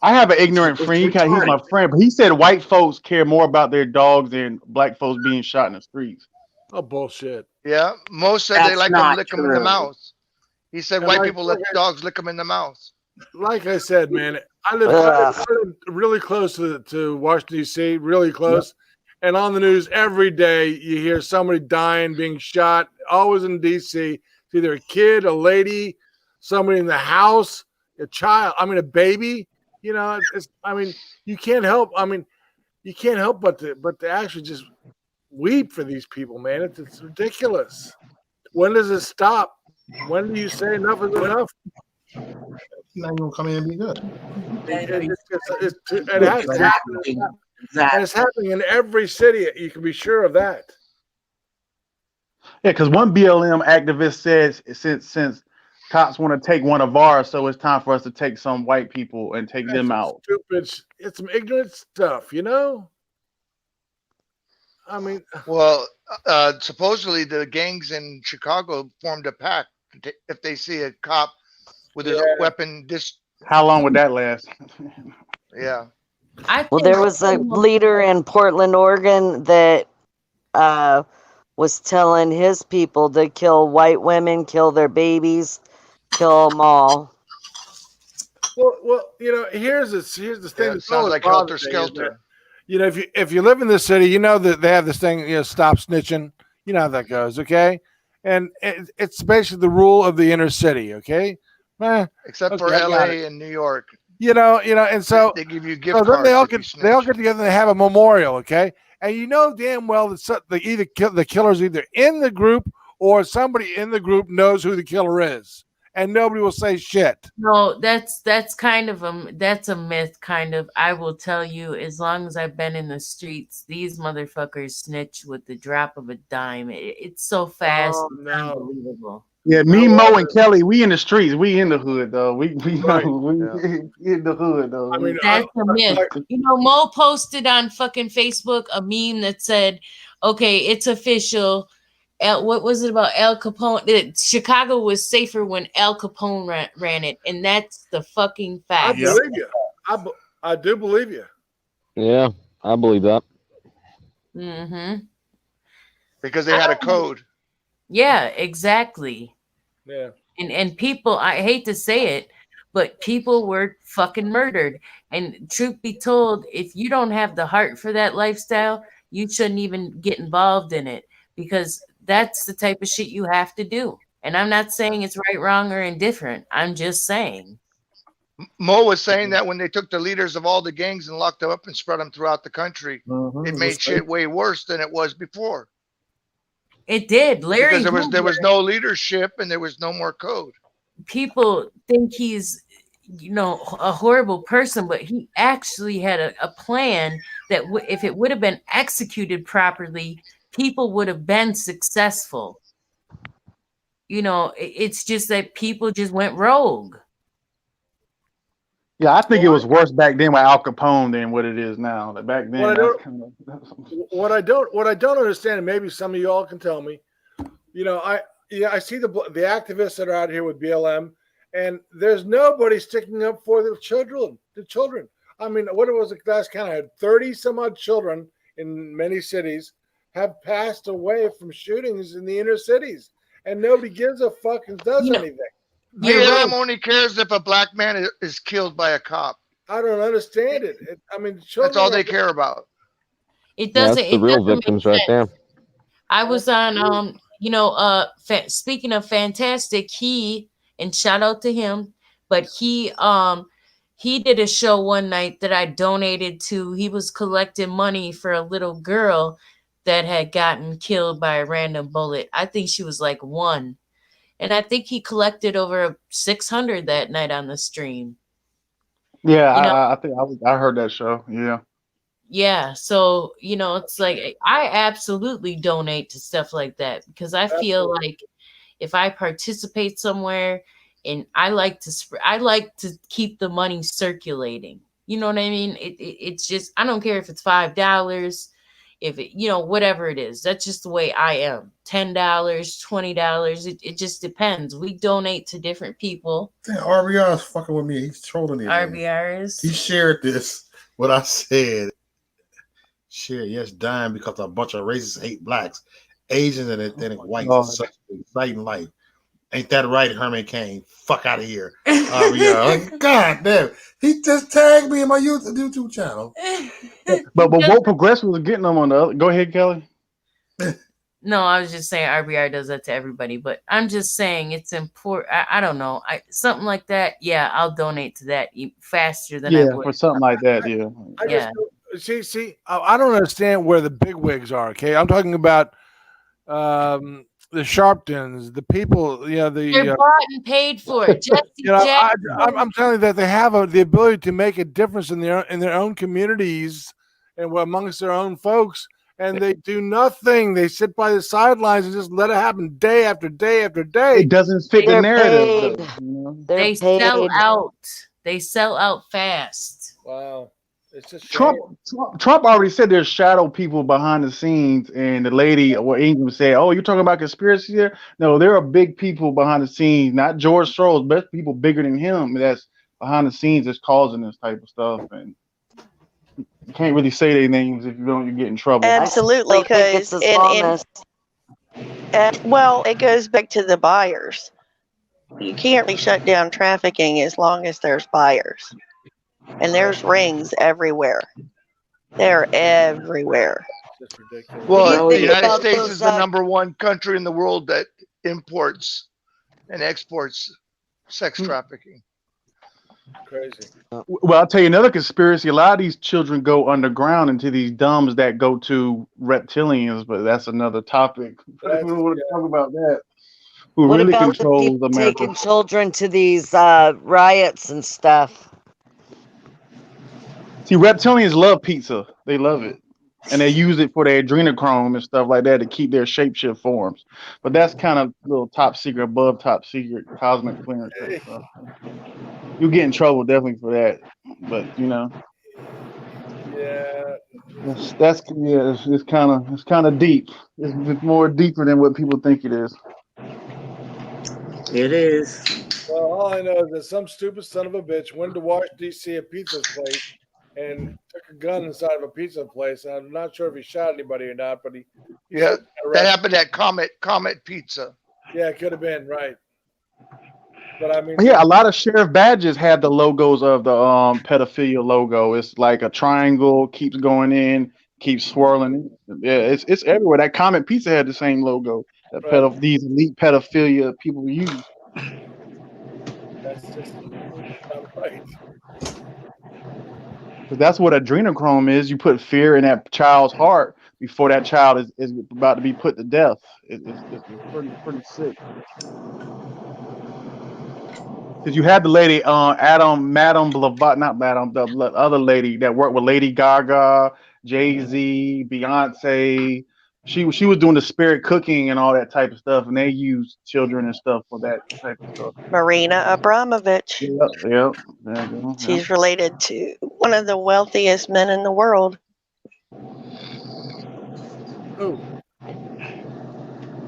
Speaker 10: I have an ignorant
Speaker 12: It's
Speaker 10: friend. He's my
Speaker 12: retarded.
Speaker 10: friend, but he said white folks care more about their dogs than black folks being shot in the streets.
Speaker 9: Oh, bullshit.
Speaker 2: Yeah, Mo said they
Speaker 12: That's
Speaker 2: like them
Speaker 12: not
Speaker 2: lick them in the
Speaker 12: true.
Speaker 2: mouth. He said
Speaker 9: And
Speaker 2: white
Speaker 9: like-
Speaker 2: people let dogs lick them in the mouth.
Speaker 9: Like I said, man, I live really close to Washington, D.C., really close. And on the news every day, you hear somebody dying, being shot, always in D.C. It's either a kid, a lady, somebody in the house, a child, a baby. You know, you can't help. You can't help but to actually just weep for these people, man. It's ridiculous. When does it stop? When do you say enough is enough?
Speaker 1: Not gonna come in and be good.
Speaker 9: It has to happen. And it's happening in every city. You can be sure of that.
Speaker 10: Yeah, because one BLM activist says since cops want to take one of ours, so it's time for us to take some white people and take them out.
Speaker 9: Stupid. It's some ignorant stuff, you know.
Speaker 2: Well, supposedly the gangs in Chicago formed a pact if they see a cop with his weapon.
Speaker 10: How long would that last?
Speaker 2: Yeah.
Speaker 5: Well, there was a leader in Portland, Oregon that was telling his people to kill white women, kill their babies, kill them all.
Speaker 9: Well, you know, here's the thing.
Speaker 2: Yeah, it
Speaker 9: that
Speaker 2: sounds
Speaker 9: always
Speaker 2: like
Speaker 9: bothers
Speaker 2: helter
Speaker 9: me is
Speaker 2: skelter.
Speaker 9: that, you know, if you live in the city, you know that they have this thing, you know, stop snitching. You know how that goes, okay? And it's basically the rule of the inner city, okay?
Speaker 2: Except for
Speaker 9: okay, I got
Speaker 2: LA
Speaker 9: it.
Speaker 2: and New York.
Speaker 9: You know, and so
Speaker 2: they give you gift
Speaker 9: so then
Speaker 2: cards.
Speaker 9: they all
Speaker 2: if you
Speaker 9: get together and they have a memorial, okay? And you know damn well that the killer's either in the group or somebody in the group knows who the killer is, and nobody will say shit.
Speaker 4: No, that's kind of that's a myth, kind of. I will tell you, as long as I've been in the streets, these motherfuckers snitch with the drop of a dime. It's so fast, it's unbelievable.
Speaker 10: Yeah, me, Mo, and Kelly, we in the streets. We in the hood, though. We
Speaker 9: Right.
Speaker 10: in the hood, though.
Speaker 4: That's a myth. You know, Mo posted on fucking Facebook a meme that said, "Okay, it's official." What was it about Al Capone? Chicago was safer when Al Capone ran it, and that's the fucking
Speaker 9: I
Speaker 4: fact.
Speaker 9: believe you. I do believe you.
Speaker 13: Yeah, I believe that.
Speaker 4: Mm-hmm.
Speaker 2: Because they had a code.
Speaker 4: Yeah, exactly.
Speaker 9: Yeah.
Speaker 4: And people, I hate to say it, but people were fucking murdered. And truth be told, if you don't have the heart for that lifestyle, you shouldn't even get involved in it, because that's the type of shit you have to do. And I'm not saying it's right, wrong, or indifferent. I'm just saying.
Speaker 2: Mo was saying that when they took the leaders of all the gangs and locked them up and spread them throughout the country, it made shit way worse than it was before.
Speaker 4: It did. Larry
Speaker 2: Because there was
Speaker 4: Hoover,
Speaker 2: no leadership and there was no more code.
Speaker 4: people think he's, a horrible person, but he actually had a plan that if it would have been executed properly, people would have been successful. It's just that people just went rogue.
Speaker 10: Yeah, I think it was worse back then with Al Capone than what it is now. Back then,
Speaker 9: What I don't understand, and maybe some of you all can tell me, I see the activists that are out here with BLM, and there's nobody sticking up for the children. I mean, what it was the last count? I had 30 some odd children in many cities have passed away from shootings in the inner cities, and nobody gives a fuck and does anything.
Speaker 2: BLM only cares if a black man is killed by a cop.
Speaker 9: I don't understand it.
Speaker 2: That's all they care about.
Speaker 4: It doesn't.
Speaker 13: That's the
Speaker 4: it
Speaker 13: real
Speaker 4: doesn't make
Speaker 13: victims right there.
Speaker 4: I was on, speaking of Fantastic, and shout out to him, but he did a show one night that I donated to. He was collecting money for a little girl that had gotten killed by a random bullet. I think she was like 1. And I think he collected over 600 that night on the stream.
Speaker 10: Yeah, I think I heard that show. Yeah.
Speaker 4: Yeah. So, it's like I absolutely donate to stuff like that because I feel like if I participate somewhere and I like to keep the money circulating. You know what I mean? It's just, I don't care if it's $5, if it, whatever it is. That's just the way I am. $10, $20. It just depends. We donate to different people.
Speaker 1: RBR is fucking with me. He's trolling me.
Speaker 4: RBR is.
Speaker 1: He shared this, what I said. Share, yes, dying because a bunch of racists hate blacks, Asians, and ethnic whites. It's such an exciting life. Ain't that right, Herman Cain? Fuck out of here. RBR. God damn. He just tagged me in my YouTube channel.
Speaker 10: But what progressive was getting them on the other? Go ahead, Kelly.
Speaker 4: No, I was just saying RBR does that to everybody, but I'm just saying it's important. I don't know. Something like that. Yeah, I'll donate to that faster than I would.
Speaker 10: For something like that. Yeah.
Speaker 9: I don't understand where the big wigs are. Okay, I'm talking about the Sharptons, the people. They're
Speaker 4: bought and paid for. Jesse
Speaker 9: I'm telling you that they have the ability to make a difference in their own communities and amongst their own folks, and they do nothing. They sit by the sidelines and just let it happen day after day after day.
Speaker 10: It doesn't fit the narrative.
Speaker 4: They sell out. They sell out fast.
Speaker 9: Wow. It's just
Speaker 10: Trump already said there's shadow people behind the scenes, and the lady or Ingram said, "Oh, you're talking about conspiracy here?" No, there are big people behind the scenes, not George Soros, but people bigger than him that's behind the scenes that's causing this type of stuff. And you can't really say their names if you don't, you get in trouble.
Speaker 7: Absolutely, because well, it goes back to the buyers. You can't really shut down trafficking as long as there's buyers. And there's rings everywhere. They're everywhere.
Speaker 2: Well, the United States is the #1 country in the world that imports and exports sex trafficking.
Speaker 9: Crazy.
Speaker 10: Well, I'll tell you another conspiracy. A lot of these children go underground into these dumbs that go to reptilians, but that's another topic. We don't want to talk about that. Who
Speaker 5: what
Speaker 10: really
Speaker 5: about
Speaker 10: controls
Speaker 5: the people
Speaker 10: America?
Speaker 5: taking children to these riots and stuff?
Speaker 10: See, reptilians love pizza. They love it. And they use it for their adrenochrome and stuff like that to keep their shapeshift forms. But that's kind of a little top secret, above top secret, cosmic clearance type stuff. You'll get in trouble definitely for that. But
Speaker 9: yeah,
Speaker 10: it's kind of deep. It's more deeper than what people think it is.
Speaker 12: It is.
Speaker 9: Well, all I know is that some stupid son of a bitch went to Washington D.C. a pizza place and took a gun inside of a pizza place. And I'm not sure if he shot anybody or not, but
Speaker 2: that happened at Comet Pizza.
Speaker 9: Yeah, it could have been right. But I mean,
Speaker 10: yeah, a lot of sheriff badges have the logos of the pedophilia logo. It's like a triangle, keeps going in, keeps swirling. Yeah, it's everywhere. That Comet Pizza had the same logo that these elite pedophilia people use.
Speaker 9: That's just Right.
Speaker 10: 'Cause that's what adrenochrome is. You put fear in that child's heart before that child is about to be put to death. It's pretty sick. Because you had the lady, Madame Blavatsky, not Madame, the other lady that worked with Lady Gaga, Jay-Z, Beyonce. She was doing the spirit cooking and all that type of stuff, and they used children and stuff for that type of stuff.
Speaker 7: Marina Abramovich.
Speaker 10: Yep.
Speaker 7: She's related to one of the wealthiest men in the world.
Speaker 9: Who?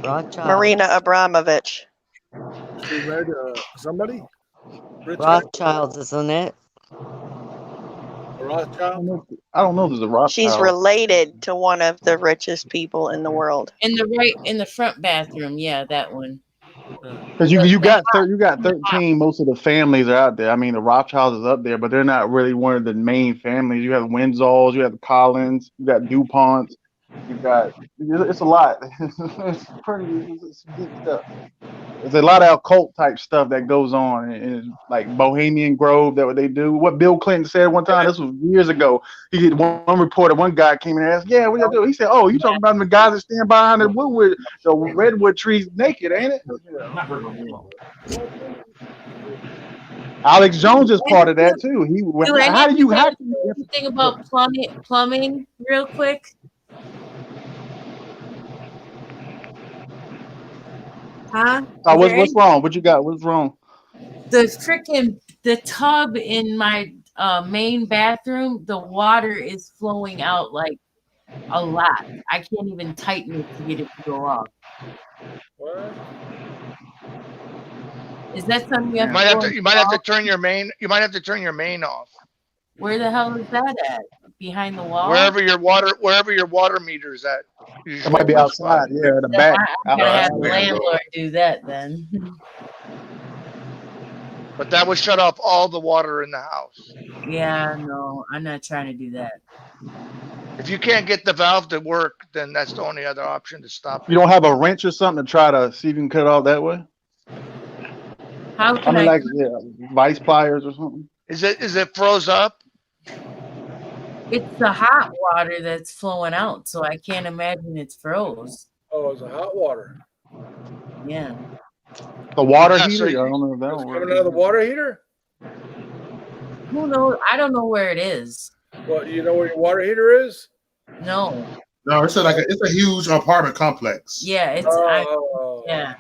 Speaker 5: Rothschild.
Speaker 7: Marina Abramovich.
Speaker 9: She married somebody? Rich guy?
Speaker 5: Rothschilds, isn't it?
Speaker 9: A Rothschild?
Speaker 10: I don't know if there's a Rothschild.
Speaker 7: She's related to one of the richest people in the world.
Speaker 4: In the front bathroom, yeah, that one.
Speaker 10: Because you got 13. Most of the families are out there. I mean, the Rothschilds is up there, but they're not really one of the main families. You have Windsors, you have the Collins, you got DuPont, you got it's a lot. It's deep stuff. There's a lot of occult type stuff that goes on, and like Bohemian Grove. That what they do. What Bill Clinton said one time. This was years ago. He did one reporter. One guy came in and asked, "Yeah, what y'all do?" He said, "Oh, you talking about the guys that stand behind the redwood trees naked, ain't it?" Alex Jones is part of that too. How do you
Speaker 4: think about plumbing real quick? Huh?
Speaker 10: What's wrong? What you got? What's wrong?
Speaker 4: The tub in my main bathroom, the water is flowing out like a lot. I can't even tighten it to get it to go off.
Speaker 9: What?
Speaker 4: Is that something you
Speaker 2: might have to turn your main? You might have to turn your main off.
Speaker 4: Where the hell is that at? Behind the wall?
Speaker 2: Wherever your water meter is at.
Speaker 10: It might be outside. Yeah, in the back.
Speaker 4: I'm gonna have the landlord do that then.
Speaker 2: But that would shut off all the water in the house.
Speaker 4: Yeah, no, I'm not trying to do that.
Speaker 2: If you can't get the valve to work, then that's the only other option to stop it.
Speaker 10: You don't have a wrench or something to try to see if you can cut it off that way?
Speaker 4: How can
Speaker 10: like vice pliers or something?
Speaker 2: Is it froze up?
Speaker 4: It's the hot water that's flowing out, so I can't imagine it's froze.
Speaker 9: Oh, it's a hot water.
Speaker 4: Yeah.
Speaker 10: The water heater? I don't know if that one.
Speaker 9: Coming out of the water heater?
Speaker 4: Who knows? I don't know where it is.
Speaker 9: Well, you know where your water heater is?
Speaker 4: No.
Speaker 1: No, it's a huge apartment complex.
Speaker 4: Yeah, it's yeah.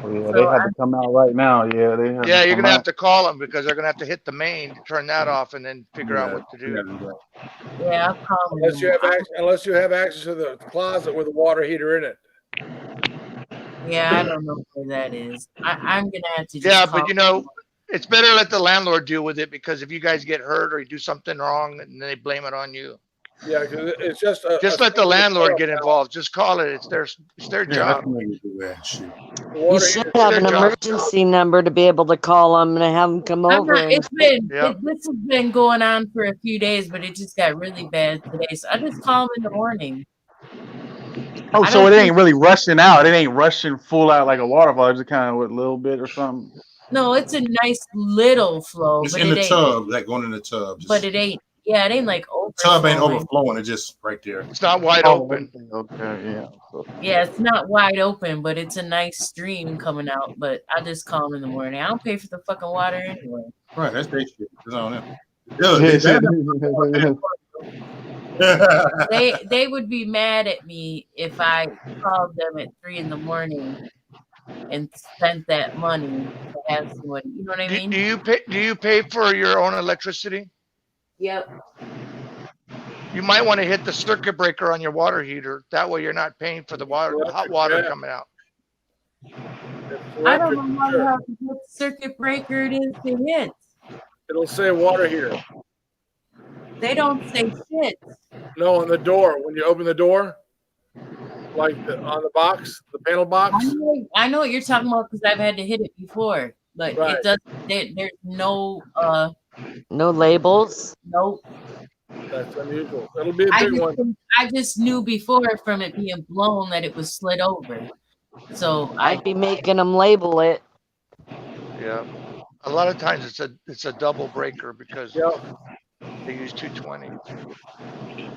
Speaker 10: Oh, yeah, they have to come out right now. Yeah, they have.
Speaker 2: Yeah, you're gonna have to call them because they're gonna have to hit the main, turn that off, and then figure out what to do.
Speaker 4: Yeah, I'll call them.
Speaker 9: Unless you have access to the closet with a water heater in it.
Speaker 4: Yeah, I don't know where that is. I'm gonna have to.
Speaker 2: Just but you know, it's better to let the landlord deal with it because if you guys get hurt or you do something wrong, and they blame it on you.
Speaker 9: Yeah, because it's just
Speaker 2: let the landlord get involved. Just call it. It's their job.
Speaker 5: You should have an emergency number to be able to call them and have them come over.
Speaker 4: This has been going on for a few days, but it just got really bad today. So I just call them in the morning.
Speaker 10: Oh, so it ain't really rushing out. It ain't rushing full out like a waterfall. It's kind of a little bit or something.
Speaker 4: No, it's a nice little flow.
Speaker 1: It's
Speaker 4: but
Speaker 1: in
Speaker 4: it
Speaker 1: the tub, like going in the tub.
Speaker 4: But it ain't. Yeah, it ain't like
Speaker 1: tub ain't overflowing. It's just right there.
Speaker 2: It's not wide open.
Speaker 10: Okay, yeah.
Speaker 4: Yeah, it's not wide open, but it's a nice stream coming out. But I just call them in the morning. I don't pay for the fucking water anyway.
Speaker 1: Right, that's their shit. It's on them.
Speaker 4: They would be mad at me if I called them at 3 a.m. and spent that money to have somebody. You know what I mean?
Speaker 2: Do you pay for your own electricity?
Speaker 4: Yep.
Speaker 2: You might want to hit the circuit breaker on your water heater. That way you're not paying for the hot water coming out.
Speaker 4: I don't know what circuit breaker it is to hit.
Speaker 9: It'll say water heater.
Speaker 4: They don't say shit.
Speaker 9: No, on the door. When you open the door, like on the box, the panel box.
Speaker 4: I know what you're talking about because I've had to hit it before, but it does. There's no
Speaker 5: no labels.
Speaker 4: Nope.
Speaker 9: That's unusual. It'll be a big one.
Speaker 4: I just knew before from it being blown that it was slid over. So
Speaker 5: I'd be making them label it.
Speaker 2: Yeah. A lot of times it's a double breaker because they use 220.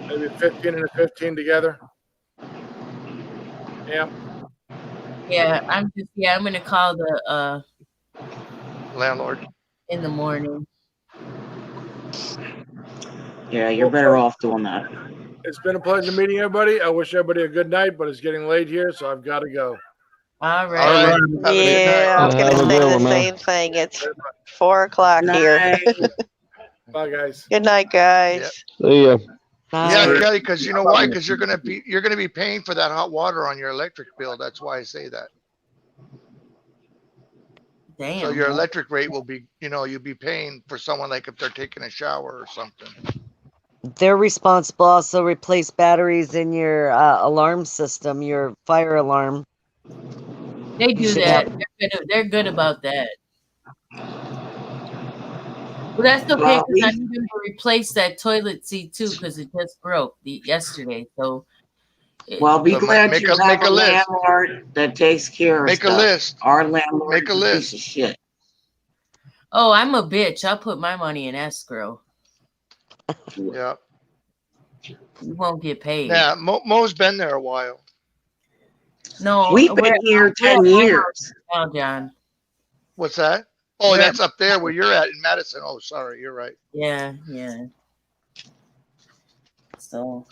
Speaker 9: Maybe 15 and a 15 together. Yeah.
Speaker 4: Yeah, I'm gonna call the
Speaker 2: Landlord.
Speaker 4: in the morning.
Speaker 12: Yeah, you're better off doing that.
Speaker 9: It's been a pleasure meeting everybody. I wish everybody a good night, but it's getting late here, so I've got to go.
Speaker 4: All right.
Speaker 2: All right. Have a good
Speaker 7: Yeah,
Speaker 2: night.
Speaker 7: I'm gonna
Speaker 13: Have a
Speaker 7: say
Speaker 13: good
Speaker 7: the
Speaker 13: one, man.
Speaker 7: same thing. It's 4 o'clock here.
Speaker 9: Bye, guys.
Speaker 7: Good night, guys.
Speaker 13: See ya.
Speaker 2: Yeah,
Speaker 5: Bye.
Speaker 2: Kelly, because you know why? Because you're gonna be paying for that hot water on your electric bill. That's why I say that.
Speaker 4: Damn.
Speaker 2: So your electric rate will be, you'll be paying for someone like if they're taking a shower or something.
Speaker 5: They're responsible also replace batteries in your alarm system, your fire alarm.
Speaker 4: They do
Speaker 5: Should
Speaker 4: that.
Speaker 5: have-
Speaker 4: They're good about that. Well, that's okay
Speaker 12: Well,
Speaker 4: because I need them to replace that toilet seat too because it just broke yesterday. So.
Speaker 12: Well, be
Speaker 2: So
Speaker 12: glad
Speaker 2: make
Speaker 12: you
Speaker 2: a-
Speaker 12: have
Speaker 2: make
Speaker 12: a
Speaker 2: a list.
Speaker 12: landlord that takes care of
Speaker 2: Make a
Speaker 12: stuff.
Speaker 2: list.
Speaker 12: Our landlord
Speaker 2: Make a
Speaker 12: is a
Speaker 2: list.
Speaker 12: piece of shit.
Speaker 4: Oh, I'm a bitch. I'll put my money in escrow.
Speaker 2: Yeah.
Speaker 4: You won't get paid.
Speaker 2: Yeah. Mo's been there a while.
Speaker 4: No,
Speaker 12: We've been here 10 years.
Speaker 4: now, John.
Speaker 2: What's that? Oh,
Speaker 9: Yeah.
Speaker 2: that's up there where you're at in Madison. Oh, sorry, you're right.
Speaker 4: Yeah, yeah. So,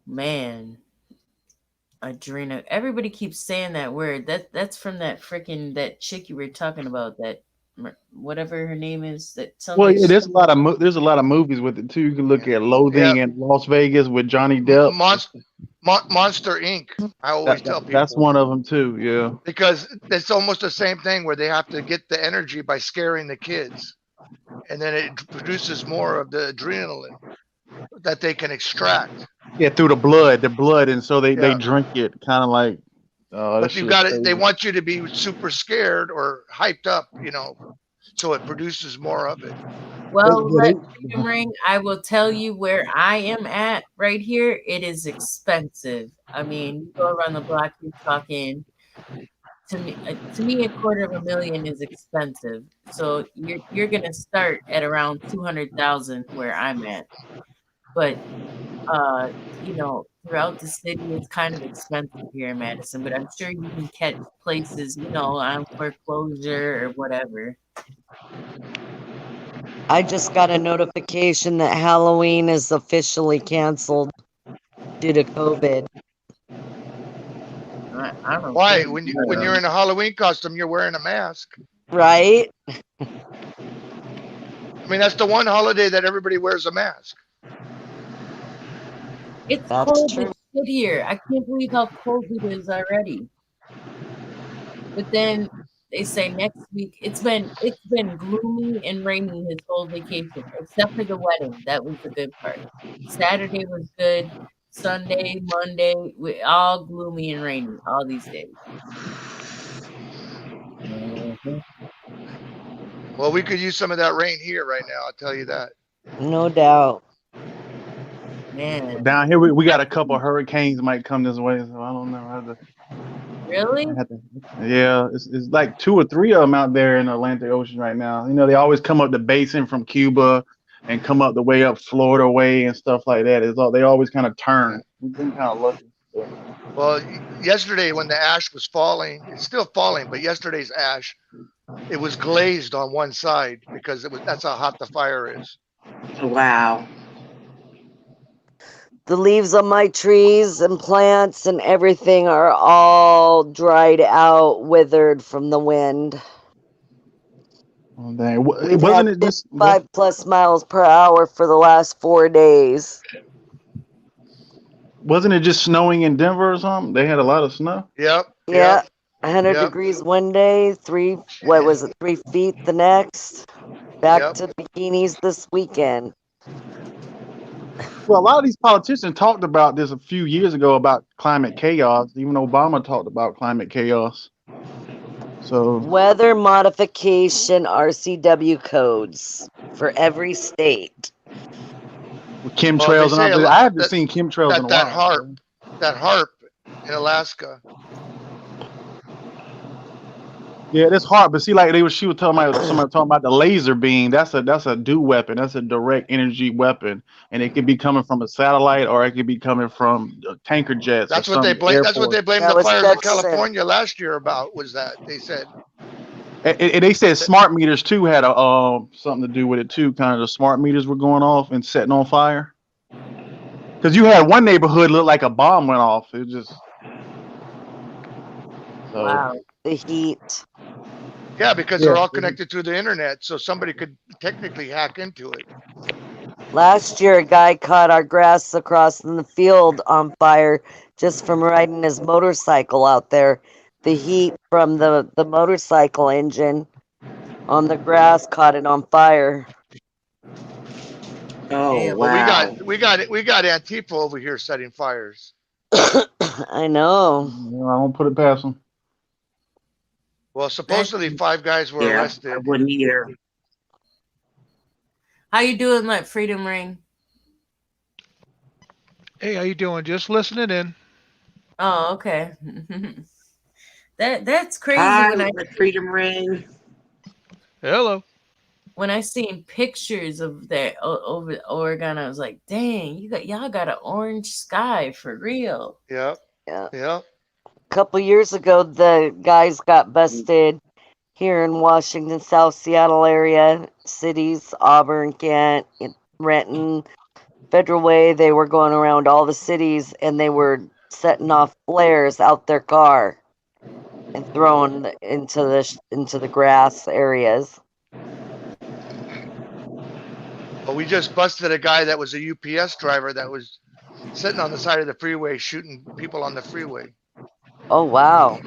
Speaker 4: man, Adrena. Everybody keeps saying that word. That's from that that chick you were talking about. That whatever her name is. That
Speaker 10: Well,
Speaker 4: something.
Speaker 10: yeah, there's a lot of movies with it too. You can look at Loathing in Las Vegas with Johnny Depp.
Speaker 2: Monster Inc. I always tell people
Speaker 10: That's one of them too. Yeah.
Speaker 2: because it's almost the same thing where they have to get the energy by scaring the kids, and then it produces more of the adrenaline that they can extract.
Speaker 10: Yeah, through the blood, and so they
Speaker 2: Yeah.
Speaker 10: drink it, kind of like.
Speaker 2: But you've got it. They want you to be super scared or hyped up, so it produces more of it.
Speaker 4: Well, let Freedom Ring. I will tell you where I am at right here. It is expensive. I mean, you go around the block, you're talking. To me, $250,000 is expensive. So you're gonna start at around 200,000 where I'm at. But throughout the city, it's kind of expensive here in Madison. But I'm sure you can catch places, on foreclosure or whatever.
Speaker 5: I just got a notification that Halloween is officially canceled due to COVID.
Speaker 4: I don't know.
Speaker 2: Why? When you're in a Halloween costume, you're wearing a mask.
Speaker 5: Right?
Speaker 2: I mean, that's the one holiday that everybody wears a mask.
Speaker 4: It's
Speaker 5: That's
Speaker 4: cold
Speaker 5: true.
Speaker 4: as shit here. I can't believe how cold it is already. But then they say next week it's been gloomy and rainy his whole vacation, except for the wedding. That was the good part. Saturday was good. Sunday, Monday, all gloomy and rainy all these days.
Speaker 2: Well, we could use some of that rain here right now. I'll tell you that.
Speaker 5: No doubt.
Speaker 4: Man,
Speaker 10: Down here, we got a couple hurricanes might come this way, so I don't know.
Speaker 4: really?
Speaker 10: Yeah, it's like 2 or 3 of them out there in the Atlantic Ocean right now. They always come up the basin from Cuba and come up the way up Florida way and stuff like that. They always kind of turn. We've been kind of lucky. So.
Speaker 2: Well, yesterday when the ash was falling, it's still falling, but yesterday's ash, it was glazed on one side because that's how hot the fire is.
Speaker 12: Wow.
Speaker 5: The leaves on my trees and plants and everything are all dried out, withered from the wind.
Speaker 10: Oh, dang.
Speaker 5: We've
Speaker 10: Wasn't
Speaker 5: had
Speaker 10: it just
Speaker 5: 5+ miles per hour for the last 4 days.
Speaker 10: Wasn't it just snowing in Denver or something? They had a lot of snow.
Speaker 2: Yep.
Speaker 5: Yeah, 100
Speaker 2: Yep.
Speaker 5: degrees one day, 3 feet the next. Back to bikinis this weekend.
Speaker 10: Well, a lot of these politicians talked about this a few years ago about climate chaos. Even Obama talked about climate chaos. So
Speaker 5: Weather modification RCW codes for every state.
Speaker 10: with chemtrails and all, I haven't seen chemtrails in a while.
Speaker 2: That harp in Alaska.
Speaker 10: Yeah, that's hard. But see, like she was talking about somebody talking about the laser beam. That's a DO weapon. That's a direct energy weapon, and it could be coming from a satellite or it could be coming from tanker jets.
Speaker 2: That's
Speaker 10: or
Speaker 2: what they
Speaker 10: some
Speaker 2: blame.
Speaker 10: Air
Speaker 2: That's what
Speaker 10: Force.
Speaker 2: they blamed the fires in California last year about. Was that they said?
Speaker 10: And they said smart meters too had a something to do with it too. Kind of the smart meters were going off and setting on fire. Because you had one neighborhood look like a bomb went off. It just
Speaker 5: Wow, the heat.
Speaker 2: Yeah, because they're all connected through the internet, so somebody could technically hack into it.
Speaker 5: Last year, a guy caught our grass across in the field on fire just from riding his motorcycle out there. The heat from the motorcycle engine on the grass caught it on fire.
Speaker 12: Oh,
Speaker 2: Well, we got Antifa over here setting fires.
Speaker 5: I know.
Speaker 10: I won't put it past them.
Speaker 2: Well, supposedly 5 guys were arrested.
Speaker 12: I wouldn't either.
Speaker 4: How you doing, like Freedom Ring?
Speaker 14: Hey, how you doing? Just listening in.
Speaker 4: Oh, okay. That's crazy.
Speaker 12: Hi,
Speaker 4: When I
Speaker 12: Freedom Ring.
Speaker 14: Hello.
Speaker 4: When I seen pictures of that over Oregon, I was like, "Dang, y'all got an orange sky for real."
Speaker 2: Yeah.
Speaker 5: A couple years ago, the guys got busted here in Washington, South Seattle area, cities, Auburn, Kent, Renton, Federal Way. They were going around all the cities and they were setting off flares out their car and throwing into the grass areas.
Speaker 2: Well, we just busted a guy that was a UPS driver that was sitting on the side of the freeway shooting people on the freeway.
Speaker 5: Oh wow!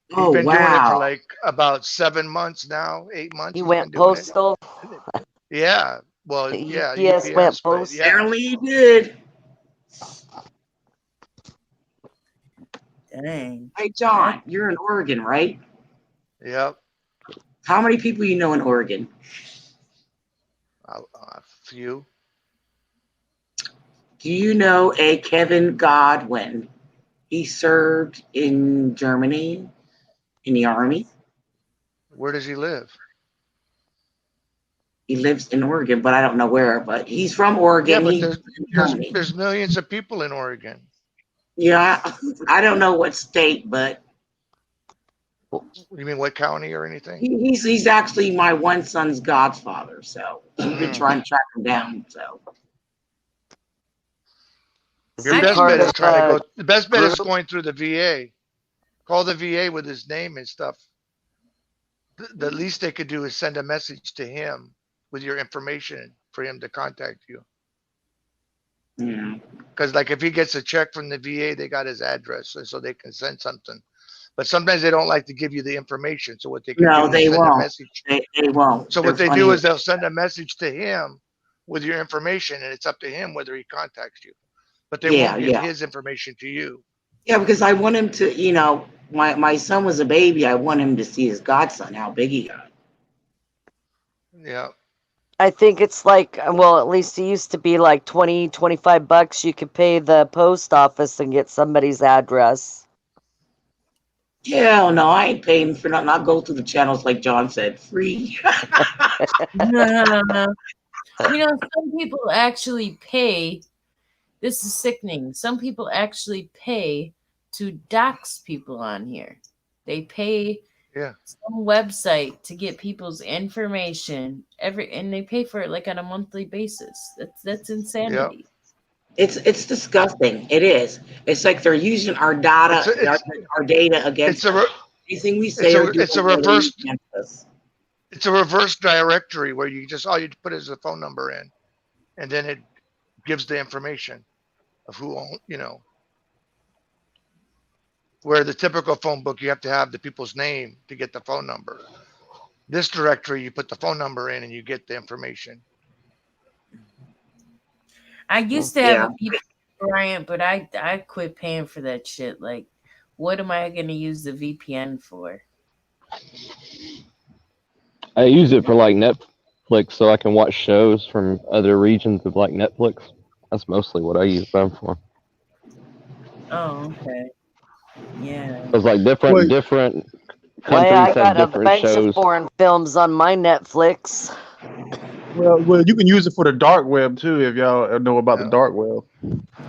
Speaker 2: He's been doing it for like about 7 months now, 8 months.
Speaker 5: He
Speaker 2: he's
Speaker 5: went
Speaker 2: been doing it.
Speaker 5: postal.
Speaker 2: Yeah. Well,
Speaker 5: The
Speaker 2: yeah.
Speaker 5: UPS went
Speaker 2: but
Speaker 5: postal.
Speaker 12: Apparently he did.
Speaker 4: Dang.
Speaker 12: Hey, John, you're in Oregon, right?
Speaker 2: Yep.
Speaker 12: How many people you know in Oregon?
Speaker 2: A few.
Speaker 12: Do you know a Kevin Godwin? He served in Germany in the army.
Speaker 2: Where does he live?
Speaker 12: He lives in Oregon, but I don't know where. But he's from Oregon.
Speaker 2: Yeah, but there's millions of people in Oregon.
Speaker 12: Yeah, I don't know what state, but
Speaker 2: You mean what county or anything?
Speaker 12: he's actually my one son's godfather. So we've been trying to track him down. So
Speaker 2: Your best bet is trying to go. The best bet is going through the VA. Call the VA with his name and stuff. The least they could do is send a message to him with your information for him to contact you.
Speaker 12: yeah.
Speaker 2: Because like if he gets a check from the VA, they got his address, so they can send something. But sometimes they don't like to give you the information. So what they can
Speaker 12: No,
Speaker 2: do
Speaker 12: they
Speaker 2: is send a
Speaker 12: won't.
Speaker 2: message.
Speaker 12: They won't.
Speaker 2: So
Speaker 12: They're
Speaker 2: what they
Speaker 12: funny.
Speaker 2: do is they'll send a message to him with your information, and it's up to him whether he contacts you. But they
Speaker 12: Yeah,
Speaker 2: won't give
Speaker 12: yeah.
Speaker 2: his information to you.
Speaker 12: Yeah, because I want him to, my son was a baby. I want him to see his godson, how big he got.
Speaker 2: Yeah.
Speaker 5: I think it's like, well, at least it used to be like $20-25 you could pay the post office and get somebody's address.
Speaker 12: Hell no, I ain't paying for nothing. I'll go through the channels like John said, free.
Speaker 4: Some people actually pay. This is sickening. Some people actually pay to dox people on here. They pay some website to get people's information and they pay for it like on a monthly basis. That's insanity.
Speaker 12: It's disgusting. It is. It's like they're using our data, our data against us. Anything we say or do.
Speaker 2: It's a reverse. It's a reverse directory where all you put is a phone number in, and then it gives the information of who owns. Where the typical phone book, you have to have the people's name to get the phone number. This directory, you put the phone number in and you get the information.
Speaker 4: I used to have a people client, but I quit paying for that shit. Like, what am I going to use the VPN for?
Speaker 13: I use it for like Netflix so I can watch shows from other regions of like Netflix. That's mostly what I use them for.
Speaker 4: Oh, okay. Yeah.
Speaker 13: It's like different
Speaker 5: Why I
Speaker 13: countries
Speaker 5: got
Speaker 13: have
Speaker 5: a
Speaker 13: different
Speaker 5: bunch
Speaker 13: shows.
Speaker 5: of foreign films on my Netflix.
Speaker 10: Well, you can use it for the dark web too, if y'all know about the dark web.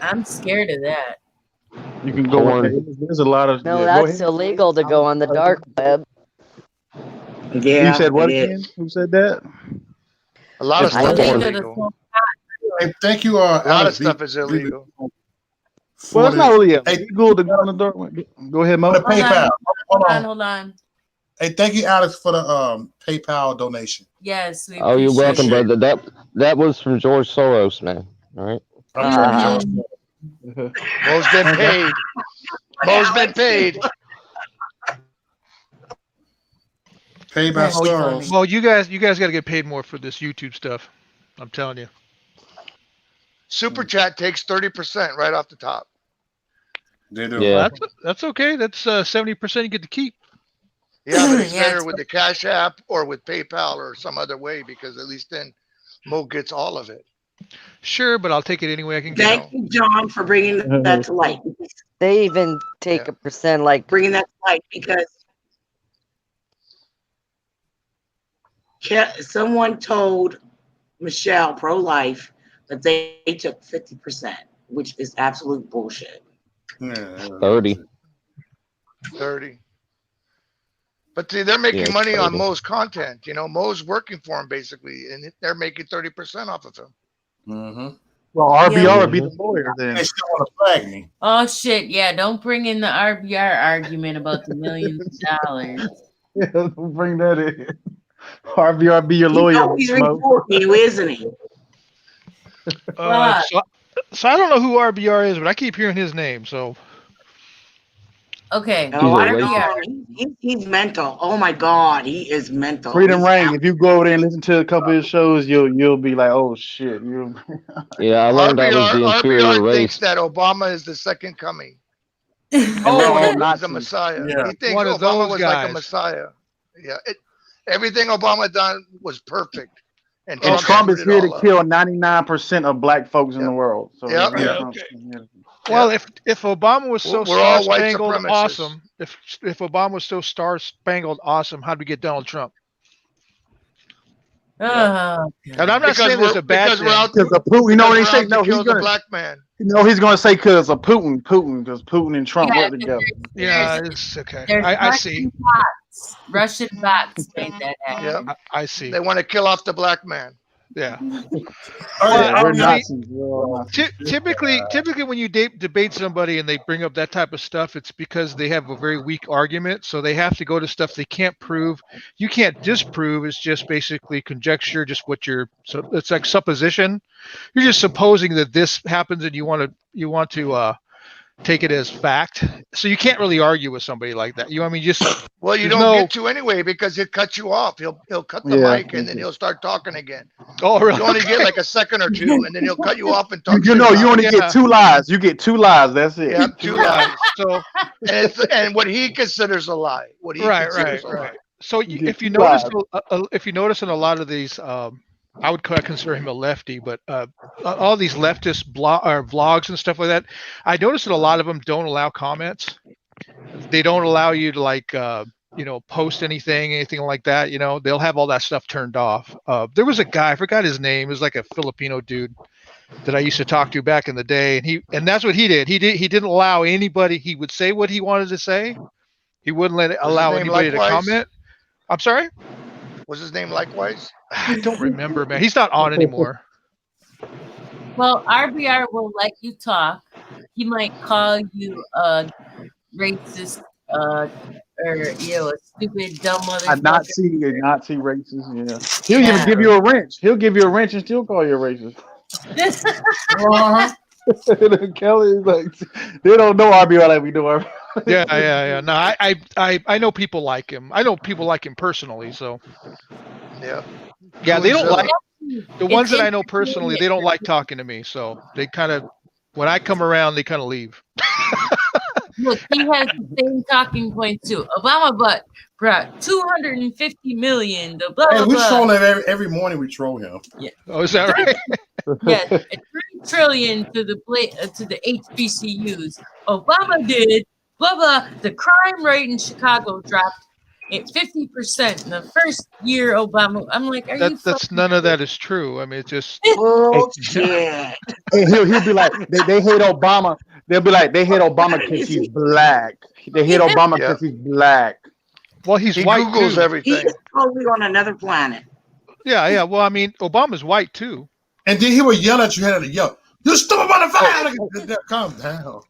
Speaker 4: I'm scared of that.
Speaker 10: You can go in
Speaker 13: Porn.
Speaker 10: there. There's a lot of
Speaker 5: No,
Speaker 10: yeah. Go
Speaker 5: that's
Speaker 10: ahead.
Speaker 5: illegal to go on the dark web.
Speaker 10: You said what
Speaker 12: it
Speaker 10: again? Who said that?
Speaker 2: A lot of
Speaker 13: It's
Speaker 2: stuff is
Speaker 13: porn.
Speaker 2: illegal.
Speaker 1: Hey, thank you,
Speaker 2: A lot of
Speaker 1: Alex.
Speaker 2: stuff is illegal.
Speaker 10: Well, it's not really
Speaker 1: Hey,
Speaker 10: illegal to go on the dark web. Go ahead, Mo.
Speaker 1: for the PayPal.
Speaker 4: Hold on.
Speaker 1: Hey, thank you, Alex, for the PayPal donation.
Speaker 4: Yes, we
Speaker 13: Oh, you're welcome,
Speaker 1: appreciate
Speaker 13: brother. That was from George Soros, man. All right.
Speaker 2: Mo's been paid. Mo's been paid.
Speaker 1: PayPal stars.
Speaker 14: Well, you guys got to get paid more for this YouTube stuff. I'm telling you.
Speaker 2: Super Chat takes 30% right off the top.
Speaker 1: They do.
Speaker 14: Well, that's okay. That's 70% you get to keep.
Speaker 2: Yeah, but it's
Speaker 4: Yeah,
Speaker 2: better
Speaker 4: it's-
Speaker 2: with the Cash App or with PayPal or some other way because at least then Mo gets all of it.
Speaker 14: Sure, but I'll take it any way I can get.
Speaker 12: Thank you, John, for bringing that to light.
Speaker 5: They even take a percent, like
Speaker 12: Bringing that to light because someone told Michelle pro-life that they took 50%, which is absolute bullshit.
Speaker 13: 30.
Speaker 2: 30. But see, they're making
Speaker 13: Yeah,
Speaker 2: money on
Speaker 13: 30.
Speaker 2: Mo's content. You know, Mo's working for him basically, and they're making 30% off of him.
Speaker 1: Mm-hmm.
Speaker 10: Well, RBR
Speaker 4: Yeah.
Speaker 10: would be the lawyer then.
Speaker 1: They still want to flag me.
Speaker 4: Oh shit! Yeah, don't bring in the RBR argument about the millions of dollars.
Speaker 10: Yeah, don't bring that in. RBR be your lawyer.
Speaker 12: He's
Speaker 10: Mo.
Speaker 12: reporting you, isn't he?
Speaker 14: So I don't know who RBR is, but I keep hearing his name. So
Speaker 4: Okay,
Speaker 12: Oh, I don't
Speaker 4: RBR.
Speaker 12: know. He's mental. Oh my God, he is mental.
Speaker 10: Freedom
Speaker 12: He's
Speaker 10: Reign. If you go over there and listen to a couple of his shows, you'll be like, oh shit.
Speaker 13: Yeah, I learned I was the inferior
Speaker 2: RBR thinks
Speaker 13: race.
Speaker 2: that Obama is the second coming.
Speaker 10: Oh,
Speaker 2: He's the
Speaker 10: Nazis.
Speaker 2: Messiah.
Speaker 10: Yeah.
Speaker 2: He thinks
Speaker 14: One of
Speaker 2: Obama
Speaker 14: those
Speaker 2: was like a
Speaker 14: guys.
Speaker 2: Messiah. Yeah, everything Obama done was perfect, and
Speaker 10: And Trump is
Speaker 2: screwed it
Speaker 10: here to
Speaker 2: all up.
Speaker 10: kill 99% of black folks in the world. So
Speaker 2: Yep.
Speaker 10: yeah,
Speaker 2: Yeah.
Speaker 10: Trump-
Speaker 14: well, if Obama was so
Speaker 2: We're all white
Speaker 14: star-spangled
Speaker 2: supremacists.
Speaker 14: awesome, if Obama was so star-spangled awesome, how'd we get Donald Trump? And I'm not
Speaker 2: Because
Speaker 14: saying
Speaker 2: we're-
Speaker 14: it's a bad
Speaker 2: because
Speaker 14: thing.
Speaker 2: we're out
Speaker 10: Because of Putin, you know what they
Speaker 2: because
Speaker 10: say?
Speaker 2: we're out
Speaker 10: No,
Speaker 2: to
Speaker 10: he's
Speaker 2: kill the
Speaker 10: gonna,
Speaker 2: black man.
Speaker 10: he's gonna say because of Putin, because Putin and Trump work together.
Speaker 14: Yeah, it's okay.
Speaker 4: There's
Speaker 14: I see.
Speaker 4: Russian bots made that happen.
Speaker 2: Yeah,
Speaker 14: I see.
Speaker 2: they want to kill off the black man.
Speaker 14: Yeah.
Speaker 10: Yeah,
Speaker 14: Well,
Speaker 10: we're
Speaker 14: I mean,
Speaker 10: Nazis. We're all Nazis.
Speaker 14: Typically, when you debate somebody and they bring up that type of stuff, it's because they have a very weak argument. So they have to go to stuff they can't prove. You can't disprove. It's just basically conjecture, just what so it's like supposition. You're just supposing that this happens, and you want to take it as fact. So you can't really argue with somebody like that.
Speaker 2: Well, you don't get to anyway because he'll cut you off. He'll cut the
Speaker 10: Yeah.
Speaker 2: mic and then he'll start talking again.
Speaker 14: Oh, really?
Speaker 2: You only get like a second or two, and then he'll cut you off and talk.
Speaker 10: You know,
Speaker 2: shit
Speaker 10: you
Speaker 2: about
Speaker 10: only
Speaker 2: it.
Speaker 10: get 2 lies. You get 2 lies. That's it.
Speaker 2: Yep, 2 lies.
Speaker 14: So
Speaker 2: And what he considers a lie. What he considers a lie.
Speaker 14: right. So
Speaker 10: You get
Speaker 14: if you
Speaker 10: two
Speaker 14: notice,
Speaker 10: lies.
Speaker 14: if you notice in a lot of these, I would consider him a lefty, but all these leftist vlogs and stuff like that, I noticed that a lot of them don't allow comments. They don't allow you to post anything like that. They'll have all that stuff turned off. There was a guy, I forgot his name. It was like a Filipino dude that I used to talk to back in the day, and that's what he did. He didn't allow anybody. He would say what he wanted to say. He wouldn't allow
Speaker 2: name
Speaker 14: anybody to
Speaker 2: Likewise?
Speaker 14: comment. I'm sorry.
Speaker 2: Was his name Likewise?
Speaker 14: I don't remember, man. He's not on anymore.
Speaker 4: Well, RBR will let you talk. He might call you a racist, or a stupid, dumb
Speaker 10: A
Speaker 4: motherfucker.
Speaker 10: Nazi racist. Yeah, he'll even give you a wrench. He'll give you a wrench and still call you a racist. Kelly, like, they don't know RBR like we do RBR.
Speaker 14: Yeah. No, I know people like him. I know people like him personally. So
Speaker 2: Yeah.
Speaker 14: yeah, they don't
Speaker 2: Cool.
Speaker 14: like the ones that I know personally. They don't like talking to me. So they kind of, when I come around, they kind of leave.
Speaker 4: Look, he has the same talking points too. Obama, but brought 250 million. The blah
Speaker 1: Hey,
Speaker 4: blah
Speaker 1: we
Speaker 4: blah.
Speaker 1: troll him every morning. We troll him.
Speaker 4: Yeah.
Speaker 14: Oh, is that right?
Speaker 4: Yeah, 3 trillion to the HBCUs. Obama did blah blah. The crime rate in Chicago dropped 50% in the first year Obama. I'm like, are you?
Speaker 14: That's none of that is true. I mean, it's just
Speaker 12: Bullshit.
Speaker 10: And he'll be like, they hate Obama. They'll be like, they hate Obama because he's black. They hate Obama because he's black.
Speaker 14: Well, he
Speaker 12: He
Speaker 14: white
Speaker 12: Googles
Speaker 14: too.
Speaker 12: everything. He's totally on another planet.
Speaker 14: Yeah. Well, I mean, Obama's white too.
Speaker 1: And then he would yell at you, had to yell, "You stupid motherfucker!" Calm down.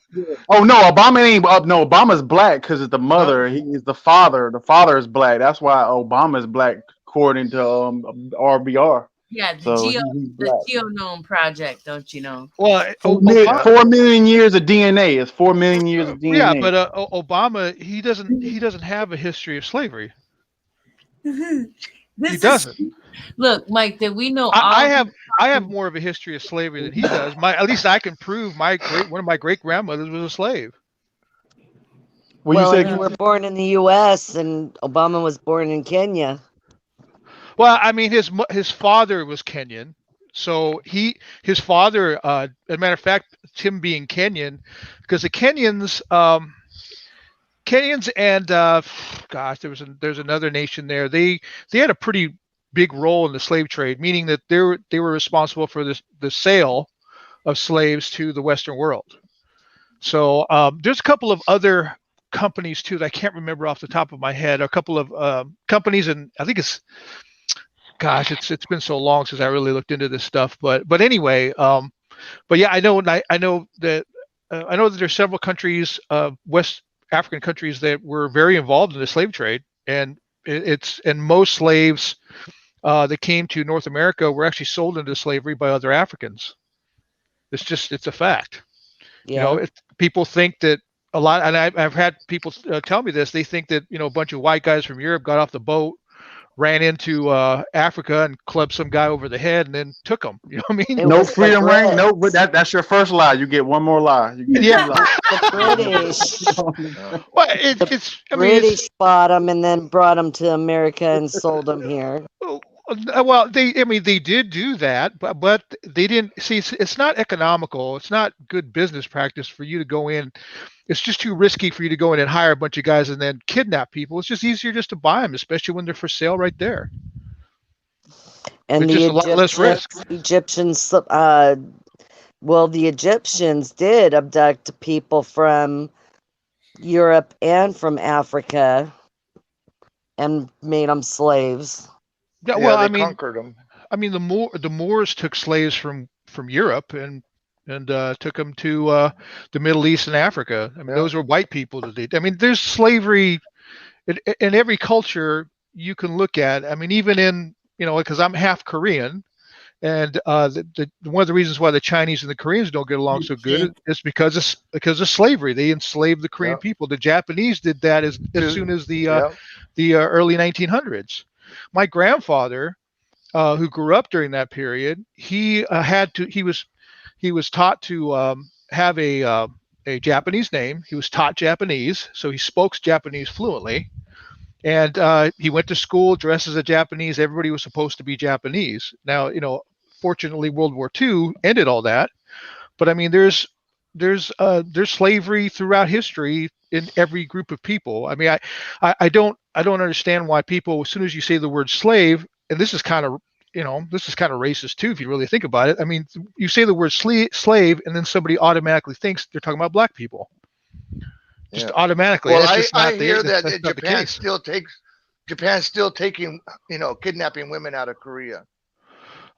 Speaker 10: Oh no, Obama ain't. No, Obama's black because it's the mother. He is the father. The father is black. That's why Obama is black, according to RBR.
Speaker 4: Yeah, the
Speaker 10: So
Speaker 4: the Genome Project, don't you know?
Speaker 14: Well,
Speaker 10: 4 million years of DNA. It's 4 million years of DNA.
Speaker 14: Yeah, but Obama, he doesn't have a history of slavery. He doesn't.
Speaker 4: Look, Mike, that we know.
Speaker 14: I have more of a history of slavery than he does. At least I can prove one of my great grandmothers was a slave.
Speaker 5: Well, and you were born in the U.S. and Obama was born in Kenya.
Speaker 14: Well, I mean, his father was Kenyan, so his father. As a matter of fact, him being Kenyan, because the Kenyans and gosh, there's another nation there. They had a pretty big role in the slave trade, meaning that they were responsible for the sale of slaves to the Western world. So there's a couple of other companies too that I can't remember off the top of my head. A couple of companies, and I think it's. Gosh, it's been so long since I really looked into this stuff, but anyway, but yeah, I know that there's several countries, West African countries, that were very involved in the slave trade, and most slaves that came to North America were actually sold into slavery by other Africans. It's a fact.
Speaker 5: Yeah.
Speaker 14: You know, people think that a lot, and I've had people tell me this. They think that a bunch of white guys from Europe got off the boat, ran into Africa and clubbed some guy over the head and then took him. You know what I mean?
Speaker 10: No freedom ring. No, but that's your first lie. You get one more lie. You get
Speaker 5: The British.
Speaker 14: Well, it's
Speaker 5: British bought them and then brought them to America and sold them here.
Speaker 14: Well, they did do that, but they didn't see. It's not economical. It's not good business practice for you to go in. It's just too risky for you to go in and hire a bunch of guys and then kidnap people. It's just easier just to buy them, especially when they're for sale right there.
Speaker 5: And
Speaker 14: it's
Speaker 5: the
Speaker 14: just a lot less risk.
Speaker 5: Egyptians, well, the Egyptians did abduct people from Europe and from Africa and made them slaves.
Speaker 14: Yeah, well, I mean,
Speaker 2: conquered them.
Speaker 14: I mean, the Moors took slaves from Europe and took them to the Middle East and Africa. I mean, those were white people I mean, there's slavery in every culture you can look at. I mean, even in because I'm half Korean, and one of the reasons why the Chinese and the Koreans don't get along so good is because of slavery. They enslaved the Korean people. The Japanese did that as soon as the early 1900s. My grandfather, who grew up during that period, he was taught to have a Japanese name. He was taught Japanese, so he spoke Japanese fluently. And he went to school dressed as a Japanese. Everybody was supposed to be Japanese. Now, fortunately, World War II ended all that. But I mean, there's slavery throughout history in every group of people. I mean, I don't understand why people, as soon as you say the word slave, and this is kind of racist too, if you really think about it. I mean, you say the word slave, and then somebody automatically thinks they're talking about black people. Just automatically.
Speaker 2: Well, I hear that Japan's still taking, kidnapping women out of Korea.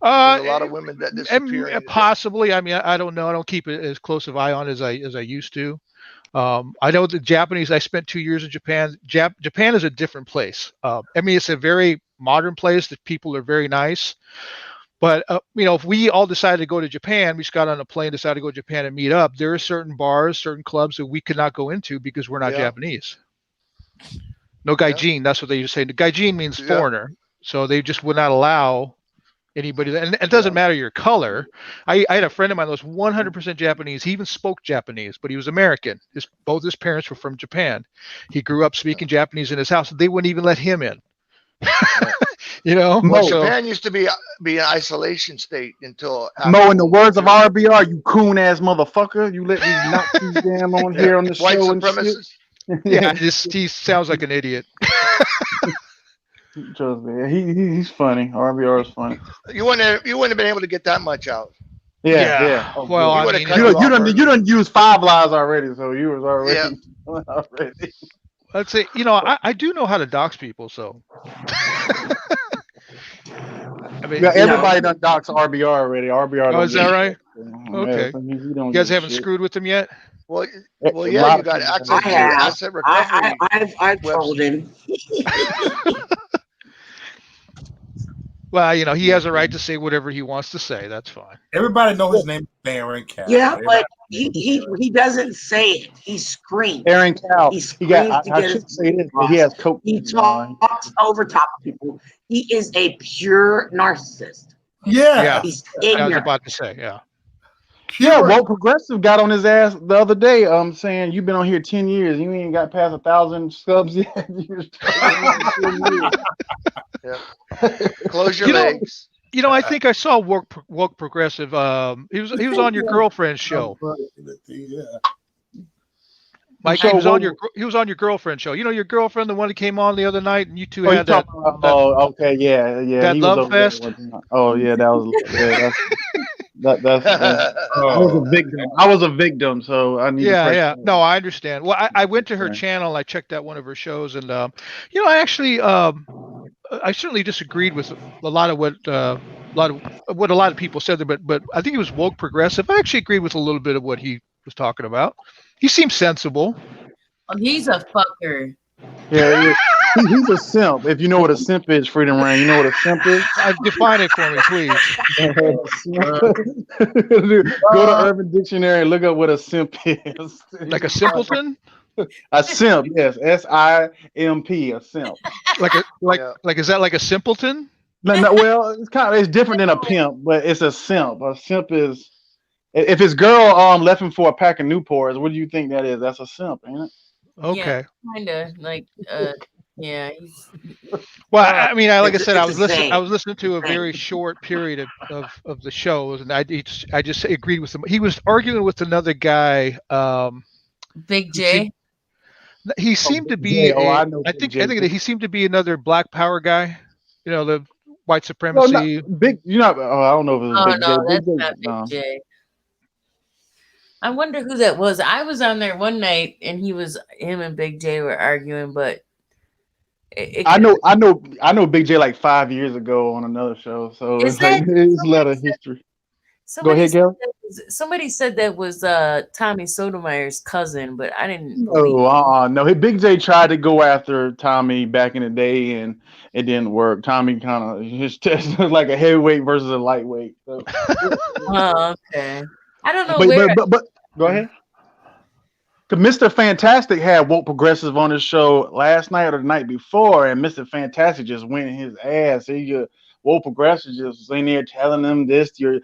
Speaker 2: There's a lot of women that disappear.
Speaker 14: Possibly. I mean, I don't know. I don't keep it as close of eye on as I used to. I know the Japanese. I spent 2 years in Japan. Japan is a different place. I mean, it's a very modern place. The people are very nice. But if we all decided to go to Japan, we just got on a plane, decided to go to Japan and meet up. There are certain bars, certain clubs that we could not go into because we're not Japanese. No gaijin. That's what they used to say. The gaijin means foreigner. So they just would not allow anybody. And it doesn't matter your color. I had a friend of mine that was 100% Japanese. He even spoke Japanese, but he was American. Both his parents were from Japan. He grew up speaking Japanese in his house. They wouldn't even let him in.
Speaker 2: Well, Japan used to be an isolation state until
Speaker 10: Mo, in the words of RBR, you coon ass motherfucker. You let these Nazis damn on here on the
Speaker 2: white
Speaker 10: show and
Speaker 2: supremacists.
Speaker 14: Yeah, he sounds like an idiot.
Speaker 10: Trust me, he's funny. RBR is funny.
Speaker 2: You wouldn't have been able to get that much out.
Speaker 10: Yeah. Oh,
Speaker 14: Well,
Speaker 10: good.
Speaker 14: I
Speaker 2: would've
Speaker 14: mean,
Speaker 2: cut
Speaker 10: you
Speaker 2: it
Speaker 10: done,
Speaker 2: off
Speaker 10: you
Speaker 2: early.
Speaker 10: done used 5 lies already, so you was already.
Speaker 2: Yeah.
Speaker 10: already.
Speaker 14: let's say, I do know how to dox people, so. I mean,
Speaker 10: Yeah, everybody done doxed RBR already. RBR.
Speaker 14: Oh,
Speaker 10: don't
Speaker 14: is
Speaker 10: give
Speaker 14: that
Speaker 10: a
Speaker 14: right?
Speaker 10: shit.
Speaker 14: Okay.
Speaker 10: Yeah, so he don't
Speaker 14: You guys
Speaker 10: give a
Speaker 14: haven't
Speaker 10: shit.
Speaker 14: screwed with them yet?
Speaker 2: Well,
Speaker 10: A
Speaker 2: yeah,
Speaker 10: lot
Speaker 2: you
Speaker 10: of
Speaker 2: got
Speaker 10: people
Speaker 2: access
Speaker 10: have.
Speaker 2: to
Speaker 12: I have.
Speaker 2: asset recovery.
Speaker 12: I've trolled him.
Speaker 14: Well, he has a right to say whatever he wants to say. That's fine.
Speaker 1: Everybody know his name is Baron Cow.
Speaker 12: Yeah, but he doesn't say it. He screams.
Speaker 10: Aaron Cow.
Speaker 12: He
Speaker 10: He got.
Speaker 12: screams to
Speaker 10: I
Speaker 12: get
Speaker 10: should
Speaker 12: his
Speaker 10: say this, but
Speaker 12: across.
Speaker 10: he has coke.
Speaker 12: He talks over top of people. He is a pure narcissist.
Speaker 14: Yeah.
Speaker 12: He's
Speaker 14: I was
Speaker 12: ignorant.
Speaker 14: about to say, yeah.
Speaker 10: Yeah, Woke Progressive got on his ass the other day, saying you've been on here 10 years, you ain't got past 1,000 subs yet.
Speaker 2: Close your legs.
Speaker 14: I think I saw woke progressive. He was on your girlfriend's show. Mike, he was on your girlfriend's show. Your girlfriend, the one that came on the other night, and you two had that.
Speaker 10: Okay, yeah.
Speaker 14: That
Speaker 10: he was
Speaker 14: love
Speaker 10: over there
Speaker 14: fest.
Speaker 10: one time. Oh yeah, that was that's I was a victim. I was a victim, so I need to pray.
Speaker 14: Yeah. No, I understand. Well, I went to her channel. I checked out one of her shows, and I actually I certainly disagreed with a lot of what a lot of people said there, but I think it was woke progressive. I actually agreed with a little bit of what he was talking about. He seems sensible.
Speaker 4: Oh, he's a fucker.
Speaker 10: Yeah, he's a simp. If you know what a simp is, Freedom Rain, you know what a simp is?
Speaker 14: Define it for me, please.
Speaker 10: Go to Urban Dictionary and look up what a simp is.
Speaker 14: Like a simpleton?
Speaker 10: A simp, yes. SIMP, a simp.
Speaker 14: Like is that like a simpleton?
Speaker 10: No, well, it's different than a pimp, but it's a simp. A simp is if his girl left him for a pack of Newports, what do you think that is? That's a simp, ain't it?
Speaker 14: Okay.
Speaker 4: Kinda like yeah.
Speaker 14: Well, I mean, like I said, I
Speaker 12: it's
Speaker 14: was
Speaker 12: the same.
Speaker 14: listening to a very short period of the shows, and I just agreed with him. He was arguing with another guy.
Speaker 4: Big J.
Speaker 14: He seemed to be.
Speaker 10: I know
Speaker 14: I
Speaker 10: Big
Speaker 14: think
Speaker 10: J.
Speaker 14: that he seemed to be another Black Power guy. The white
Speaker 10: No,
Speaker 14: supremacy.
Speaker 10: big. I don't know if it was
Speaker 4: Oh
Speaker 10: Big
Speaker 4: no,
Speaker 10: J.
Speaker 4: that's
Speaker 10: Big J,
Speaker 4: not Big
Speaker 10: no.
Speaker 4: J. I wonder who that was. I was on there one night, and him and Big J were arguing, but
Speaker 10: I know Big J like 5 years ago on another show, so
Speaker 4: Is
Speaker 10: it's like
Speaker 4: that-
Speaker 10: it's a lot of history. Go ahead, Gail.
Speaker 4: Somebody said that was Tommy Sotomayor's cousin, but I didn't believe
Speaker 10: No. Big J tried to go after Tommy back in the day, and it didn't work. Tommy kind of just like a heavyweight versus a lightweight. So.
Speaker 4: Oh, okay. I don't know where.
Speaker 10: But go ahead. Cause Mr. Fantastic had woke progressive on his show last night or the night before, and Mr. Fantastic just went in his ass. He woke progressive just was in there telling them this. If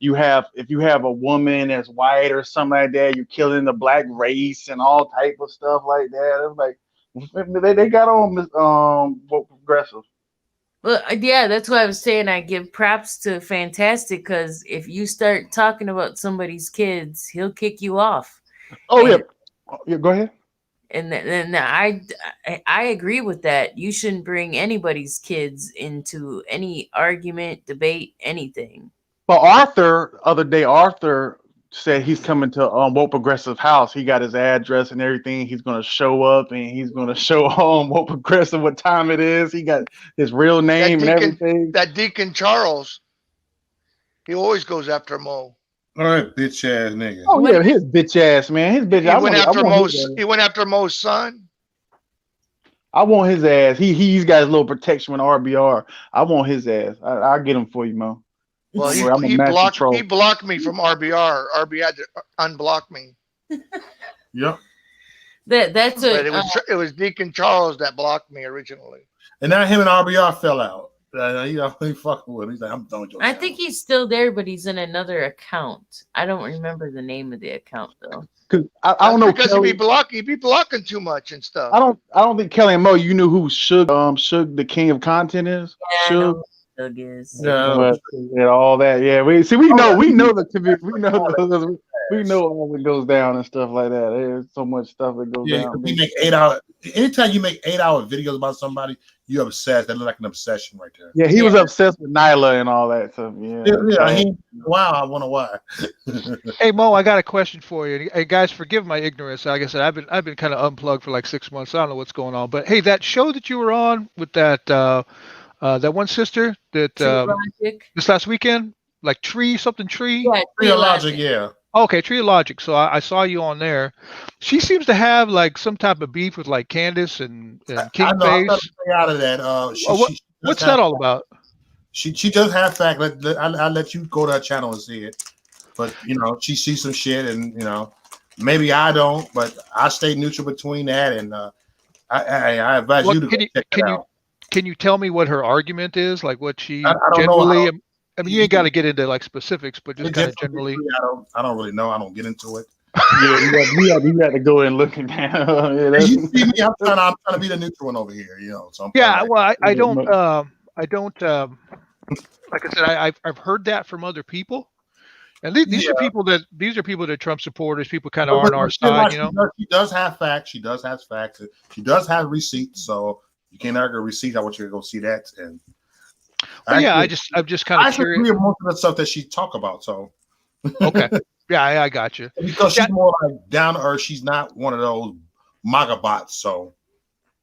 Speaker 10: you have a woman that's white or something like that, you're killing the black race and all type of stuff like that. It was like they got on woke progressive.
Speaker 4: Well, yeah, that's why I was saying I give props to Fantastic, because if you start talking about somebody's kids, he'll kick you off.
Speaker 10: Oh yeah, go ahead.
Speaker 4: And then I agree with that. You shouldn't bring anybody's kids into any argument, debate, anything.
Speaker 10: But Arthur, other day, Arthur said he's coming to Woke Progressive house. He got his address and everything. He's gonna show up and he's gonna show Woke Progressive what time it is. He got his real name and everything.
Speaker 2: That Deacon Charles, he always goes after Mo.
Speaker 1: All right, bitch ass nigga.
Speaker 10: Oh yeah, his bitch ass man. His bitch.
Speaker 2: He went after Mo's son.
Speaker 10: I want his ass. He's got his little protection with RBR. I want his ass. I'll get him for you, Mo.
Speaker 2: Well, he blocked me from RBR. RBR had to unblock me.
Speaker 1: Yep.
Speaker 4: That's
Speaker 2: But it was Deacon Charles that blocked me originally.
Speaker 1: And now him and RBR fell out. He fucking with him. He's like, I'm done with your
Speaker 4: I think he's still there, but he's in another account. I don't remember the name of the account though.
Speaker 10: Because I don't know
Speaker 2: because
Speaker 10: Kelly,
Speaker 2: he be blocking too much and stuff.
Speaker 10: I don't think Kelly and Mo, you knew who Suge the king of content is.
Speaker 4: Yeah,
Speaker 10: Suge.
Speaker 4: Doug is.
Speaker 10: Yeah, all that. Yeah, we know the community. We know we know all that goes down and stuff like that. There's so much stuff that goes
Speaker 1: Yeah,
Speaker 10: down.
Speaker 1: we make 8-hour. Anytime you make 8-hour videos about somebody, you're obsessed. That looks like an obsession right there.
Speaker 10: Yeah, he was obsessed with Nyla and all that stuff. Yeah.
Speaker 1: Wow, I wonder why.
Speaker 14: Hey Mo, I got a question for you. Hey guys, forgive my ignorance. Like I said, I've been kind of unplugged for like 6 months. I don't know what's going on. But hey, that show that you were on with that that one sister that this last weekend, like Tree.
Speaker 4: Yeah,
Speaker 1: Triologic, yeah.
Speaker 14: Okay, Triologic. So I saw you on there. She seems to have like some type of beef with like Candace and
Speaker 1: I know. I'm
Speaker 14: Kingface.
Speaker 1: trying to stay out of that.
Speaker 14: What's that all about?
Speaker 1: She does have fact. I'll let you go to her channel and see it. But she sees some shit, and maybe I don't. But I stay neutral between that, and I advise you to go check it out.
Speaker 14: Can you tell me what her argument is? Like what she
Speaker 1: I don't
Speaker 14: generally?
Speaker 1: know
Speaker 14: I mean, you ain't got to get into like specifics, but just kind of generally.
Speaker 1: I don't really know. I don't get into it.
Speaker 10: Yeah, you have to go and look it down. Yeah,
Speaker 1: you see me? I'm trying to be the neutral one over here. So
Speaker 14: I don't. Like I said, I've heard that from other people, and these are people that Trump supporters. People kind of are on our side,
Speaker 1: She does have facts. She does have facts. She does have receipts. So you can't argue receipts. I want you to go see that. And
Speaker 14: I'm just kind of curious.
Speaker 1: Agree with most of the stuff that she talk about. So
Speaker 14: okay, yeah, I got you.
Speaker 1: Because she's more like down to earth. She's not one of those MAGA bots. So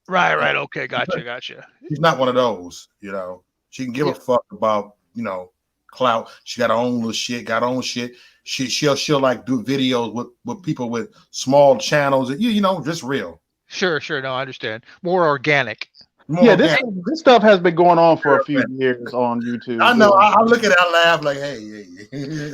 Speaker 14: right. Okay, gotcha.
Speaker 1: She's not one of those. She can give a fuck about clout. She got her own little shit. Got her own shit. She'll like do videos with people with small channels. Just real.
Speaker 14: Sure. No, I understand. More organic.
Speaker 10: This stuff has been going on for a few years on YouTube.
Speaker 1: I know. I look at it, I laugh like, hey.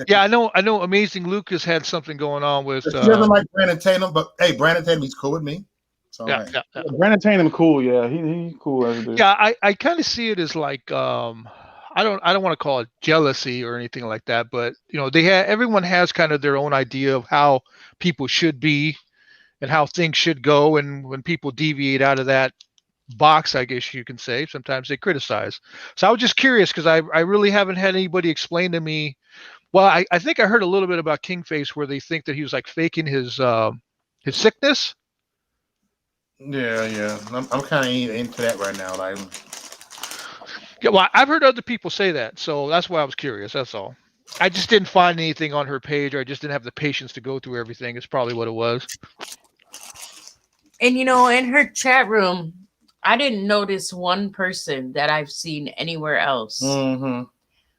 Speaker 14: Yeah, I know. Amazing Lucas had something going on with.
Speaker 1: She doesn't like Brandon Tatum, but hey, Brandon Tatum, he's cool with me. So,
Speaker 14: yeah.
Speaker 10: Brandon Tatum, cool. Yeah, he's cool as a dude.
Speaker 14: Yeah, I kind of see it as like I don't want to call it jealousy or anything like that, but everyone has kind of their own idea of how people should be and how things should go, and when people deviate out of that box, I guess you can say, sometimes they criticize. So I was just curious because I really haven't had anybody explain to me. Well, I think I heard a little bit about Kingface where they think that he was like faking his sickness.
Speaker 1: Yeah. I'm kind of into that right now. Like,
Speaker 14: yeah, well, I've heard other people say that, so that's why I was curious. That's all. I just didn't find anything on her page, or I just didn't have the patience to go through everything. It's probably what it was.
Speaker 4: And in her chat room, I didn't notice one person that I've seen anywhere else.
Speaker 1: Mm-hmm.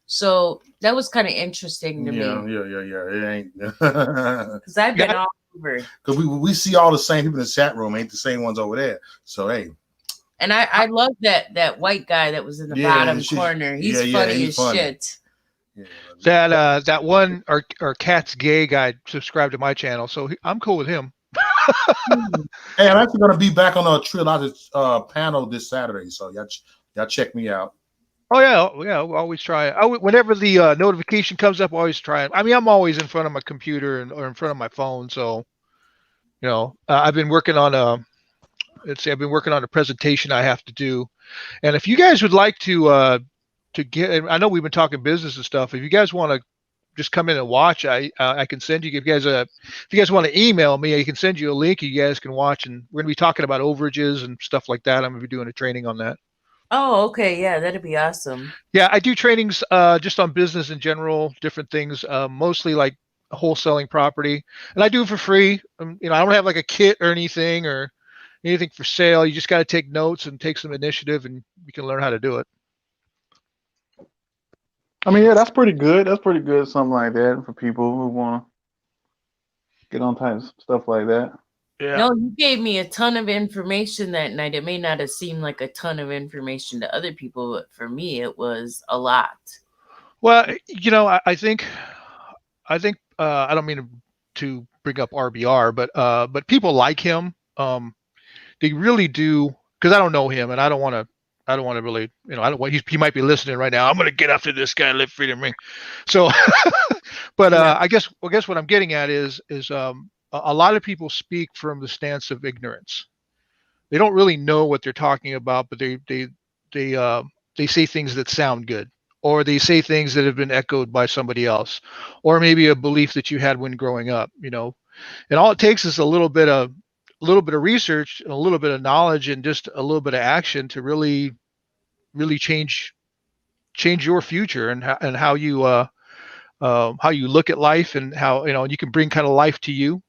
Speaker 4: So that was kind of interesting to me.
Speaker 1: Yeah. It ain't
Speaker 4: because I've been all over.
Speaker 1: Because we see all the same people in the chat room, ain't the same ones over there. So hey.
Speaker 4: And I love that white guy that was in the bottom corner. He's funny as shit.
Speaker 14: Yeah. That one or Cat's gay guy subscribed to my channel, so I'm cool with him.
Speaker 1: Hey, I'm actually going to be back on a Triologic panel this Saturday, so y'all check me out.
Speaker 14: Oh yeah, we'll always try it. Whenever the notification comes up, I always try it. I mean, I'm always in front of my computer or in front of my phone, so I've been working on a presentation I have to do, and if you guys would like to get, I know we've been talking business and stuff. If you guys want to just come in and watch, I can send you. If you guys want to email me, I can send you a link. You guys can watch, and we're gonna be talking about overages and stuff like that. I'm gonna be doing a training on that.
Speaker 4: Oh, okay, yeah, that'd be awesome.
Speaker 14: Yeah, I do trainings just on business in general, different things, mostly like wholesaling property, and I do it for free. I don't have like a kit or anything for sale. You just got to take notes and take some initiative, and you can learn how to do it.
Speaker 10: I mean, yeah, that's pretty good. That's pretty good, something like that for people who want to get on type of stuff like that.
Speaker 14: Yeah.
Speaker 4: No, you gave me a ton of information that night. It may not have seemed like a ton of information to other people, but for me, it was a lot.
Speaker 14: Well, I think I don't mean to bring up RBR, but people like him. They really do, because I don't know him, and I don't want to really, he might be listening right now. I'm going to get after this guy, Live Freedom Ring. So, but I guess what I'm getting at is a lot of people speak from the stance of ignorance. They don't really know what they're talking about, but they say things that sound good, or they say things that have been echoed by somebody else, or maybe a belief that you had when growing up, you know. And all it takes is a little bit of research and a little bit of knowledge and just a little bit of action to really change your future and how you look at life, and how, you know, you can bring kind of life to you.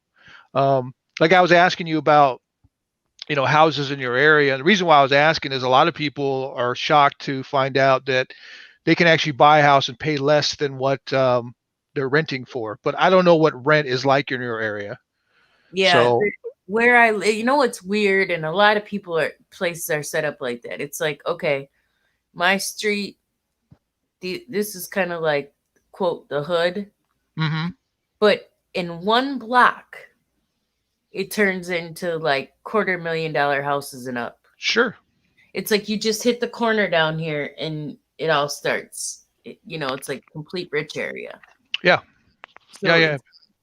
Speaker 14: Like I was asking you about, you know, houses in your area. And the reason why I was asking is a lot of people are shocked to find out that they can actually buy a house and pay less than what they're renting for. But I don't know what rent is like in your area.
Speaker 4: Yeah,
Speaker 14: So
Speaker 4: where I live, you know what's weird, and a lot of places are set up like that. It's like, okay, my street, this is kind of like, quote, the hood, but in one block, it turns into like $250,000 houses and up.
Speaker 14: Sure.
Speaker 4: It's like you just hit the corner down here and it all starts. You know, it's like complete rich area.
Speaker 14: Yeah.
Speaker 4: So
Speaker 14: yeah.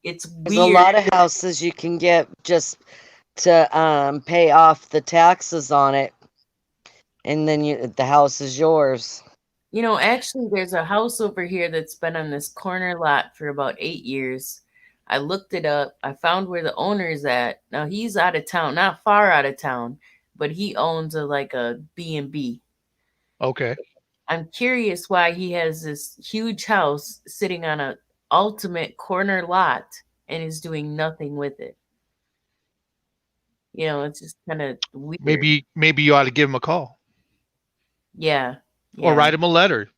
Speaker 4: It's
Speaker 5: There's
Speaker 4: weird.
Speaker 5: a lot of houses you can get just to pay off the taxes on it, and then the house is yours.
Speaker 4: You know, actually, there's a house over here that's been on this corner lot for about 8 years. I looked it up. I found where the owner is at. Now, he's out of town, not far out of town, but he owns a B&B.
Speaker 14: Okay.
Speaker 4: I'm curious why he has this huge house sitting on a ultimate corner lot and is doing nothing with it. You know, it's just kind of weird.
Speaker 14: Maybe you ought to give him a call.
Speaker 4: Yeah.
Speaker 14: Or write him a letter.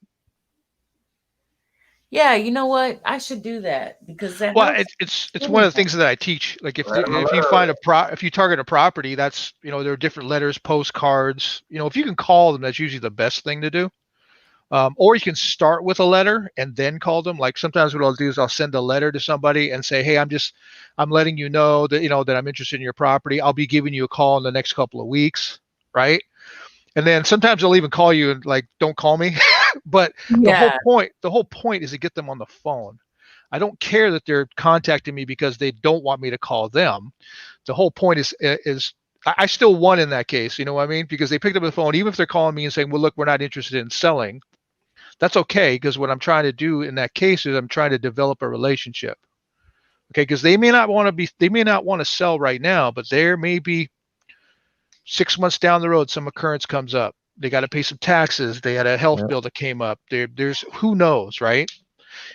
Speaker 4: Yeah, you know what? I should do that, because that
Speaker 14: it's one of the things that I teach. Like if you find if you target a property, that's, you know, there are different letters, postcards. You know, if you can call them, that's usually the best thing to do. Or you can start with a letter and then call them. Like sometimes what I'll do is I'll send a letter to somebody and say, hey, I'm letting you know that, you know, that I'm interested in your property. I'll be giving you a call in the next couple of weeks, right? And then sometimes they'll even call you and like, don't call me. But the whole point is to get them on the phone. I don't care that they're contacting me because they don't want me to call them. The whole point is I still won in that case. You know what I mean? Because they picked up the phone, even if they're calling me and saying, well, look, we're not interested in selling. That's okay. Because what I'm trying to do in that case is I'm trying to develop a relationship. Okay. Because they may not want to sell right now, but there may be 6 months down the road, some occurrence comes up. They got to pay some taxes. They had a health bill that came up. There's who knows, right?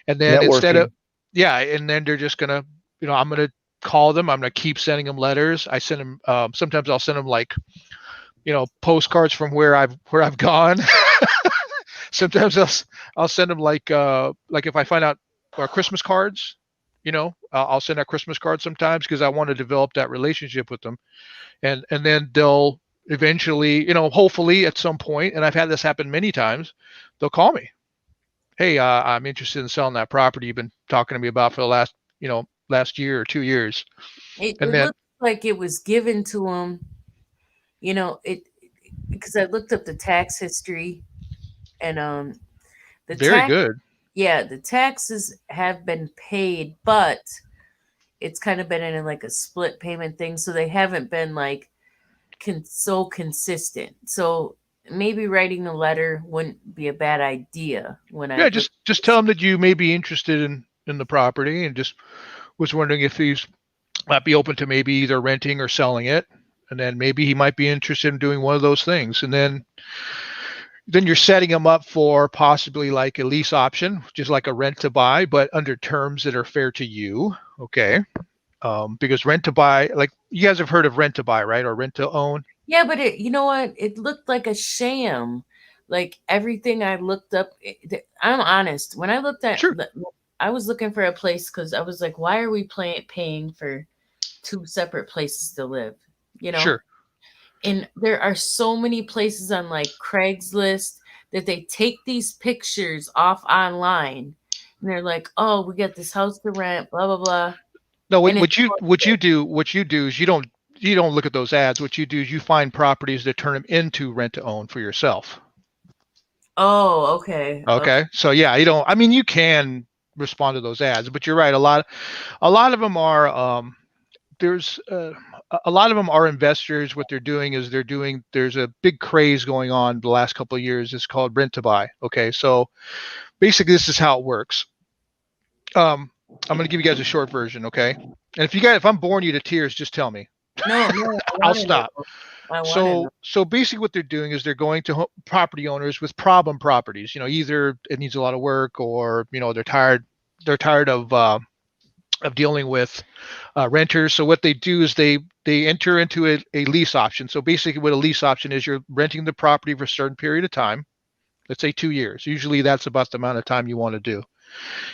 Speaker 14: And then and then they're just gonna, you know, I'm gonna call them. I'm gonna keep sending them letters. I send them. Sometimes I'll send them like, you know, postcards from where I've gone. Sometimes I'll send them like if I find out Christmas cards. You know, I'll send out Christmas cards sometimes because I want to develop that relationship with them, and then they'll eventually, you know, hopefully at some point, and I've had this happen many times, they'll call me. Hey, I'm interested in selling that property you've been talking to me about for the last year or 2 years.
Speaker 4: It looks like it was given to them, you know, because I looked up the tax history, and
Speaker 14: very good.
Speaker 4: Yeah, the taxes have been paid, but it's kind of been in like a split payment thing, so they haven't been like so consistent. So maybe writing a letter wouldn't be a bad idea.
Speaker 14: Just tell them that you may be interested in the property, and just was wondering if he's might be open to maybe either renting or selling it, and then maybe he might be interested in doing one of those things, and then you're setting them up for possibly like a lease option, just like a rent to buy, but under terms that are fair to you. Okay. Because rent to buy, like you guys have heard of rent to buy, right? Or rent to own.
Speaker 4: Yeah, but you know what? It looked like a sham. Like everything I looked up, I'm honest. When I looked at, I was looking for a place because I was like, why are we paying for 2 separate places to live? You know?
Speaker 14: Sure.
Speaker 4: And there are so many places on like Craigslist that they take these pictures off online, and they're like, oh, we got this house to rent, blah, blah, blah.
Speaker 14: No, what you do is you don't look at those ads. What you do is you find properties that turn them into rent to own for yourself.
Speaker 4: Oh, okay.
Speaker 14: Okay. So yeah, you can respond to those ads, but you're right. A lot of them are there's a lot of them are investors. What they're doing is there's a big craze going on the last couple of years. It's called rent to buy. Okay, so basically this is how it works. I'm going to give you guys a short version. Okay, and if I'm boring you to tears, just tell me.
Speaker 4: No,
Speaker 14: I'll stop.
Speaker 4: I wanna know.
Speaker 14: So basically what they're doing is they're going to property owners with problem properties. Either it needs a lot of work, or they're tired of dealing with renters. So what they do is they enter into a lease option. So basically what a lease option is, you're renting the property for a certain period of time. Let's say 2 years. Usually that's about the amount of time you want to do.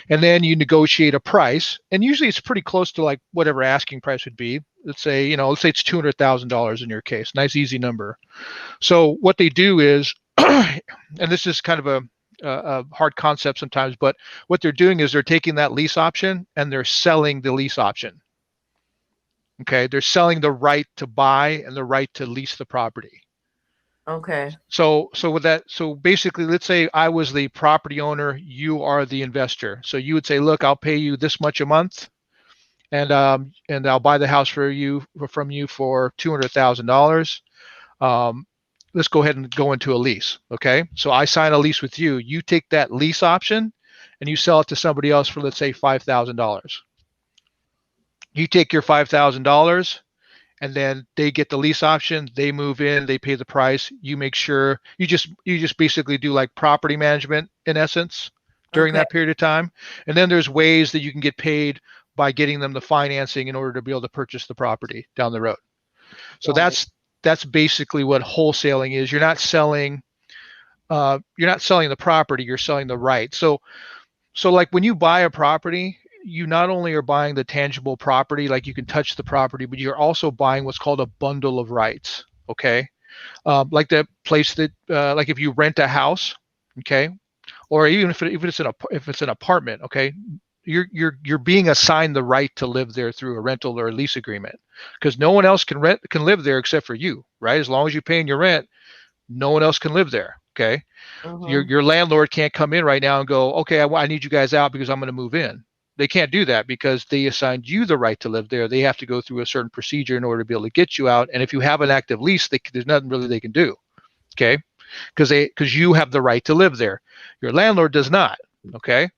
Speaker 14: And then you negotiate a price, and usually it's pretty close to like whatever asking price would be. Let's say it's $200,000 in your case. Nice, easy number. So what they do is, and this is kind of a hard concept sometimes, but what they're doing is they're taking that lease option and they're selling the lease option. Okay, they're selling the right to buy and the right to lease the property.
Speaker 4: Okay.
Speaker 14: So basically, let's say I was the property owner, you are the investor. So you would say, look, I'll pay you this much a month, and I'll buy the house from you for $200,000. Let's go ahead and go into a lease. Okay. So I sign a lease with you. You take that lease option and you sell it to somebody else for, let's say, $5,000. You take your $5,000 and then they get the lease option. They move in, they pay the price. You make sure you just basically do like property management in essence during that period of time. And then there's ways that you can get paid by getting them the financing in order to be able to purchase the property down the road. So that's basically what wholesaling is. You're not selling the property, you're selling the right. So like when you buy a property, you not only are buying the tangible property, like you can touch the property, but you're also buying what's called a bundle of rights. Okay. Like the place that, like if you rent a house, okay, or even if it's an apartment, okay, you're being assigned the right to live there through a rental or a lease agreement, because no one else can live there except for you, right? As long as you're paying your rent, no one else can live there. Okay. Your landlord can't come in right now and go, okay, I need you guys out because I'm going to move in. They can't do that because they assigned you the right to live there. They have to go through a certain procedure in order to be able to get you out. And if you have an active lease, there's nothing really they can do. Okay. Because you have the right to live there. Your landlord does not. Okay.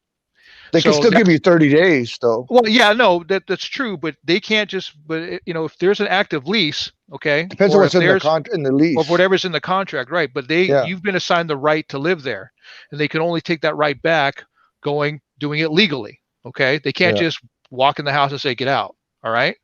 Speaker 15: They can still give you 30 days though.
Speaker 14: Well, yeah, no, that's true, but they can't just, if there's an active lease, okay.
Speaker 15: Depends on what's in the lease.
Speaker 14: Or whatever's in the contract, right. But you've been assigned the right to live there, and they can only take that right back doing it legally. Okay. They can't just walk in the house and say, get out. All right.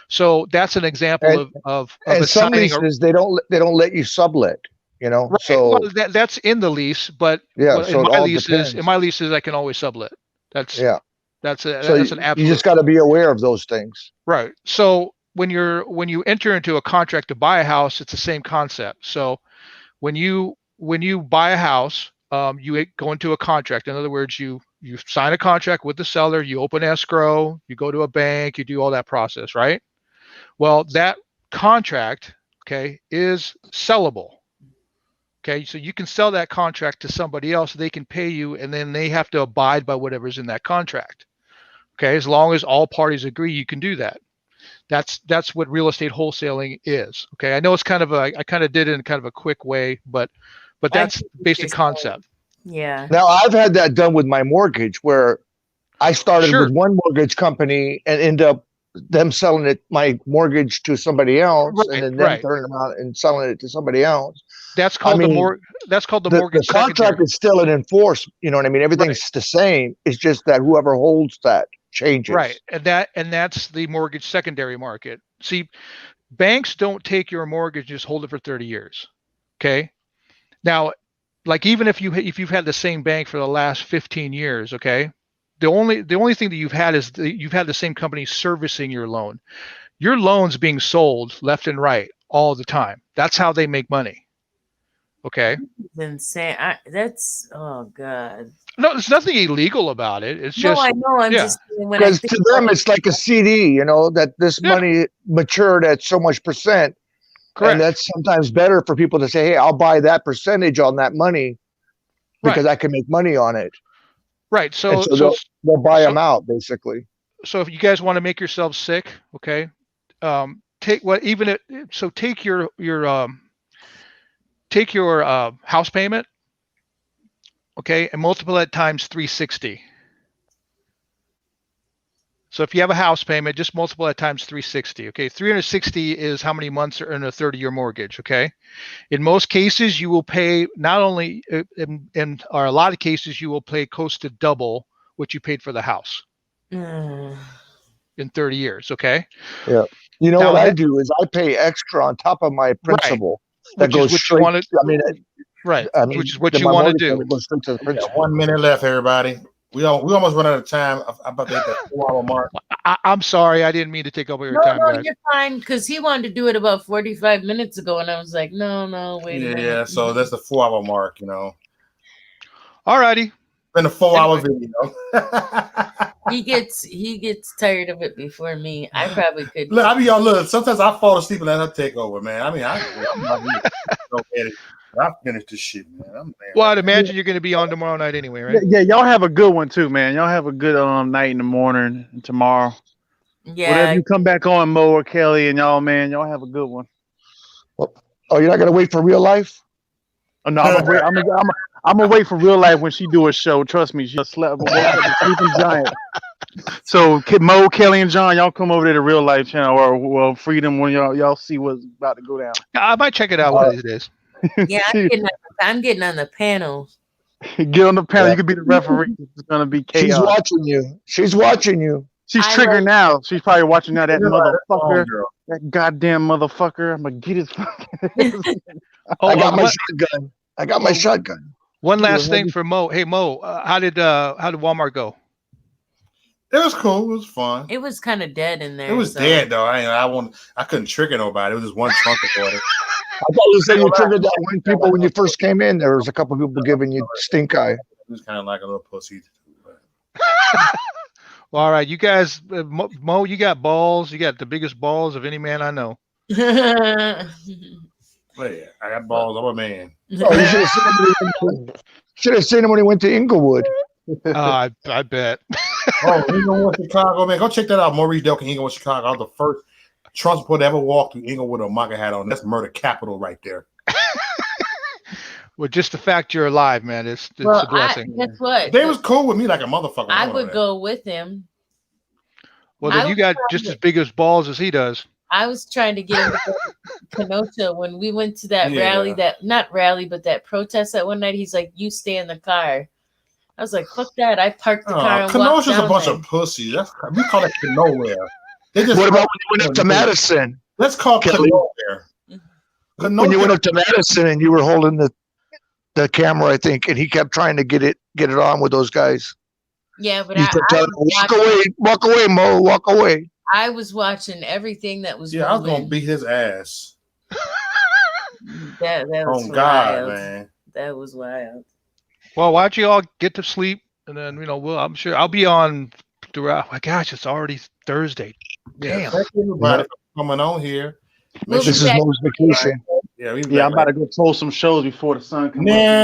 Speaker 14: So that's an example of
Speaker 15: some leases, they don't let you sublet,
Speaker 14: Right.
Speaker 15: So
Speaker 14: well, that's in the lease, but in my leases, I can always sublet. That's an absolute.
Speaker 15: You just got to be aware of those things.
Speaker 14: Right. So when you enter into a contract to buy a house, it's the same concept. So when you buy a house, you go into a contract. In other words, you sign a contract with the seller, you open escrow, you go to a bank, you do all that process, right? Well, that contract, okay, is sellable. Okay, so you can sell that contract to somebody else, they can pay you, and then they have to abide by whatever's in that contract. Okay, as long as all parties agree, you can do that. That's what real estate wholesaling is. Okay, I know it's I kind of did it in kind of a quick way, but that's basic concept.
Speaker 4: Yeah.
Speaker 15: Now I've had that done with my mortgage, where I started with one mortgage company and end up them selling my mortgage to somebody else, and then them turning around and selling it to somebody else.
Speaker 14: That's called the mortgage.
Speaker 15: The contract is still in force. You know what I mean? Everything's the same. It's just that whoever holds that changes.
Speaker 14: Right, and that's the mortgage secondary market. See, banks don't take your mortgage and just hold it for 30 years. Okay. Now, like even if you've had the same bank for the last 15 years, okay, the only thing that you've had is you've had the same company servicing your loan. Your loan's being sold left and right all the time. That's how they make money. Okay.
Speaker 4: Insane. That's oh god.
Speaker 14: No, there's nothing illegal about it. It's just
Speaker 4: I know. I'm just
Speaker 15: because to them it's like a CD. That this money matured at so much percent. Correct. And that's sometimes better for people to say, hey, I'll buy that percentage on that money because I can make money on it.
Speaker 14: Right. So
Speaker 15: they'll buy them out basically.
Speaker 14: So if you guys want to make yourselves sick, okay, take what even it. So take your house payment, okay, and multiply it times 360. So if you have a house payment, just multiply it times 360. Okay, 360 is how many months are in a 30-year mortgage. Okay, in most cases, you will pay not only in or a lot of cases you will pay close to double what you paid for the house in 30 years. Okay.
Speaker 15: Yeah. You know
Speaker 14: Now,
Speaker 15: what I do is I pay extra on top of my principal. That
Speaker 14: Which is
Speaker 15: goes
Speaker 14: what you
Speaker 15: straight.
Speaker 14: wanna-
Speaker 15: I mean,
Speaker 14: Right.
Speaker 15: I mean,
Speaker 14: Which is what
Speaker 15: then
Speaker 14: you
Speaker 15: my
Speaker 14: want to
Speaker 15: mortgage
Speaker 14: do.
Speaker 15: payment goes straight to the
Speaker 1: We
Speaker 15: principal.
Speaker 1: got 1 minute left, everybody. We almost run out of time. I'm about to hit that 4-hour mark.
Speaker 14: I'm sorry, I didn't mean to take over your
Speaker 4: No,
Speaker 14: time,
Speaker 4: no,
Speaker 14: guys.
Speaker 4: you're fine. Because he wanted to do it about 45 minutes ago, and I was like, no, wait a minute.
Speaker 1: Yeah, so that's the 4-hour mark, you know.
Speaker 14: All righty.
Speaker 1: Been a 4-hour video.
Speaker 4: He gets tired of it before me. I probably could.
Speaker 1: Look, I mean, y'all look. Sometimes I fall asleep and let her take over, man. I mean, I'm not here. Don't get it. I finished this shit, man.
Speaker 14: Well, I'd imagine you're going to be on tomorrow night anyway, right?
Speaker 10: Yeah, y'all have a good one too, man. Y'all have a good night in the morning and tomorrow.
Speaker 4: Yeah.
Speaker 10: Whatever you come back on, Mo or Kelly and y'all, man, y'all have a good one.
Speaker 15: Oh, you're not gonna wait for real life?
Speaker 10: Oh, no, I'm gonna wait for real life when she do a show. Trust me, she slept with a sleeping giant. So Mo, Kelly, and John, y'all come over to the Real Life channel or well Freedom when y'all see what's about to go down.
Speaker 14: I might check it out one of these days.
Speaker 4: Yeah, I'm getting on the panel.
Speaker 10: Get on the panel. You could be the referee. It's gonna be chaos.
Speaker 15: She's watching you. She's watching you.
Speaker 10: She's
Speaker 4: I
Speaker 10: triggered
Speaker 4: like-
Speaker 10: now. She's probably watching now. That
Speaker 1: You're right.
Speaker 10: motherfucker.
Speaker 1: Oh, girl.
Speaker 10: That goddamn motherfucker. I'm gonna get his fucking.
Speaker 15: I got my
Speaker 14: one-
Speaker 15: shotgun. I got my shotgun.
Speaker 14: One last thing for Mo. Hey Mo, how did Walmart go?
Speaker 1: It was cool. It was fun.
Speaker 4: It was kind of dead in there.
Speaker 1: It was
Speaker 4: so-
Speaker 1: dead though. I couldn't trigger nobody. It was just one trunk of water.
Speaker 15: I thought you said you triggered that when people when you first came in. There was a couple people giving you stink eye.
Speaker 1: It was kind of like a little pussy.
Speaker 14: Well, all right, you guys, Mo, you got balls. You got the biggest balls of any man I know.
Speaker 1: But yeah, I got balls. I'm a man.
Speaker 15: Oh, you should have seen him when he went to Inglewood.
Speaker 14: I bet.
Speaker 1: Oh, Inglewood, Chicago, man. Go check that out. Maurice Delkin, Inglewood, Chicago. I was the first Trump supporter to ever walk through Inglewood with a MAGA hat on. That's murder capital right there.
Speaker 14: Well, just the fact you're alive, man, it's
Speaker 4: Well,
Speaker 14: a blessing.
Speaker 4: guess what?
Speaker 1: They was cool with me like a motherfucker.
Speaker 4: I
Speaker 1: know
Speaker 4: would
Speaker 1: that.
Speaker 4: go with him.
Speaker 14: Well, then
Speaker 4: I
Speaker 14: you
Speaker 4: was
Speaker 14: got
Speaker 4: trying
Speaker 14: just
Speaker 4: to-
Speaker 14: as big as balls as he does.
Speaker 4: I was trying to get him to go to Kenosha when we went to that rally,
Speaker 1: Yeah.
Speaker 4: not rally, but that protest that one night. He's like, "You stay in the car." I was like, "Fuck that!" I parked the car and walked
Speaker 1: Kenosha's
Speaker 4: down
Speaker 1: a bunch
Speaker 4: there.
Speaker 1: of pussy. We call it nowhere. They just
Speaker 15: What about when you went up to Madison?
Speaker 1: Let's call
Speaker 15: Kelly?
Speaker 1: nowhere.
Speaker 15: When you went up to Madison and you were holding the camera, I think, and he kept trying to get it on with those guys.
Speaker 4: Yeah, but
Speaker 15: You
Speaker 4: I
Speaker 15: kept telling him,
Speaker 4: was
Speaker 15: walk away, Mo, walk away.
Speaker 4: I was watching everything that was.
Speaker 1: Yeah, I was
Speaker 4: moving.
Speaker 1: gonna beat his ass.
Speaker 4: That was
Speaker 1: Oh God,
Speaker 4: wild.
Speaker 1: man.
Speaker 4: That was wild.
Speaker 14: Well, why don't you all get to sleep, and then I'm sure I'll be on throughout. My gosh, it's already Thursday.
Speaker 1: Yeah,
Speaker 14: Damn.
Speaker 1: thank you everybody for coming on here.
Speaker 4: We'll
Speaker 15: This
Speaker 4: be
Speaker 15: is
Speaker 4: back.
Speaker 15: Mo's vacation.
Speaker 1: Yeah,
Speaker 10: Yeah, I'm about to go troll some shows before the sun comes up.
Speaker 1: Man,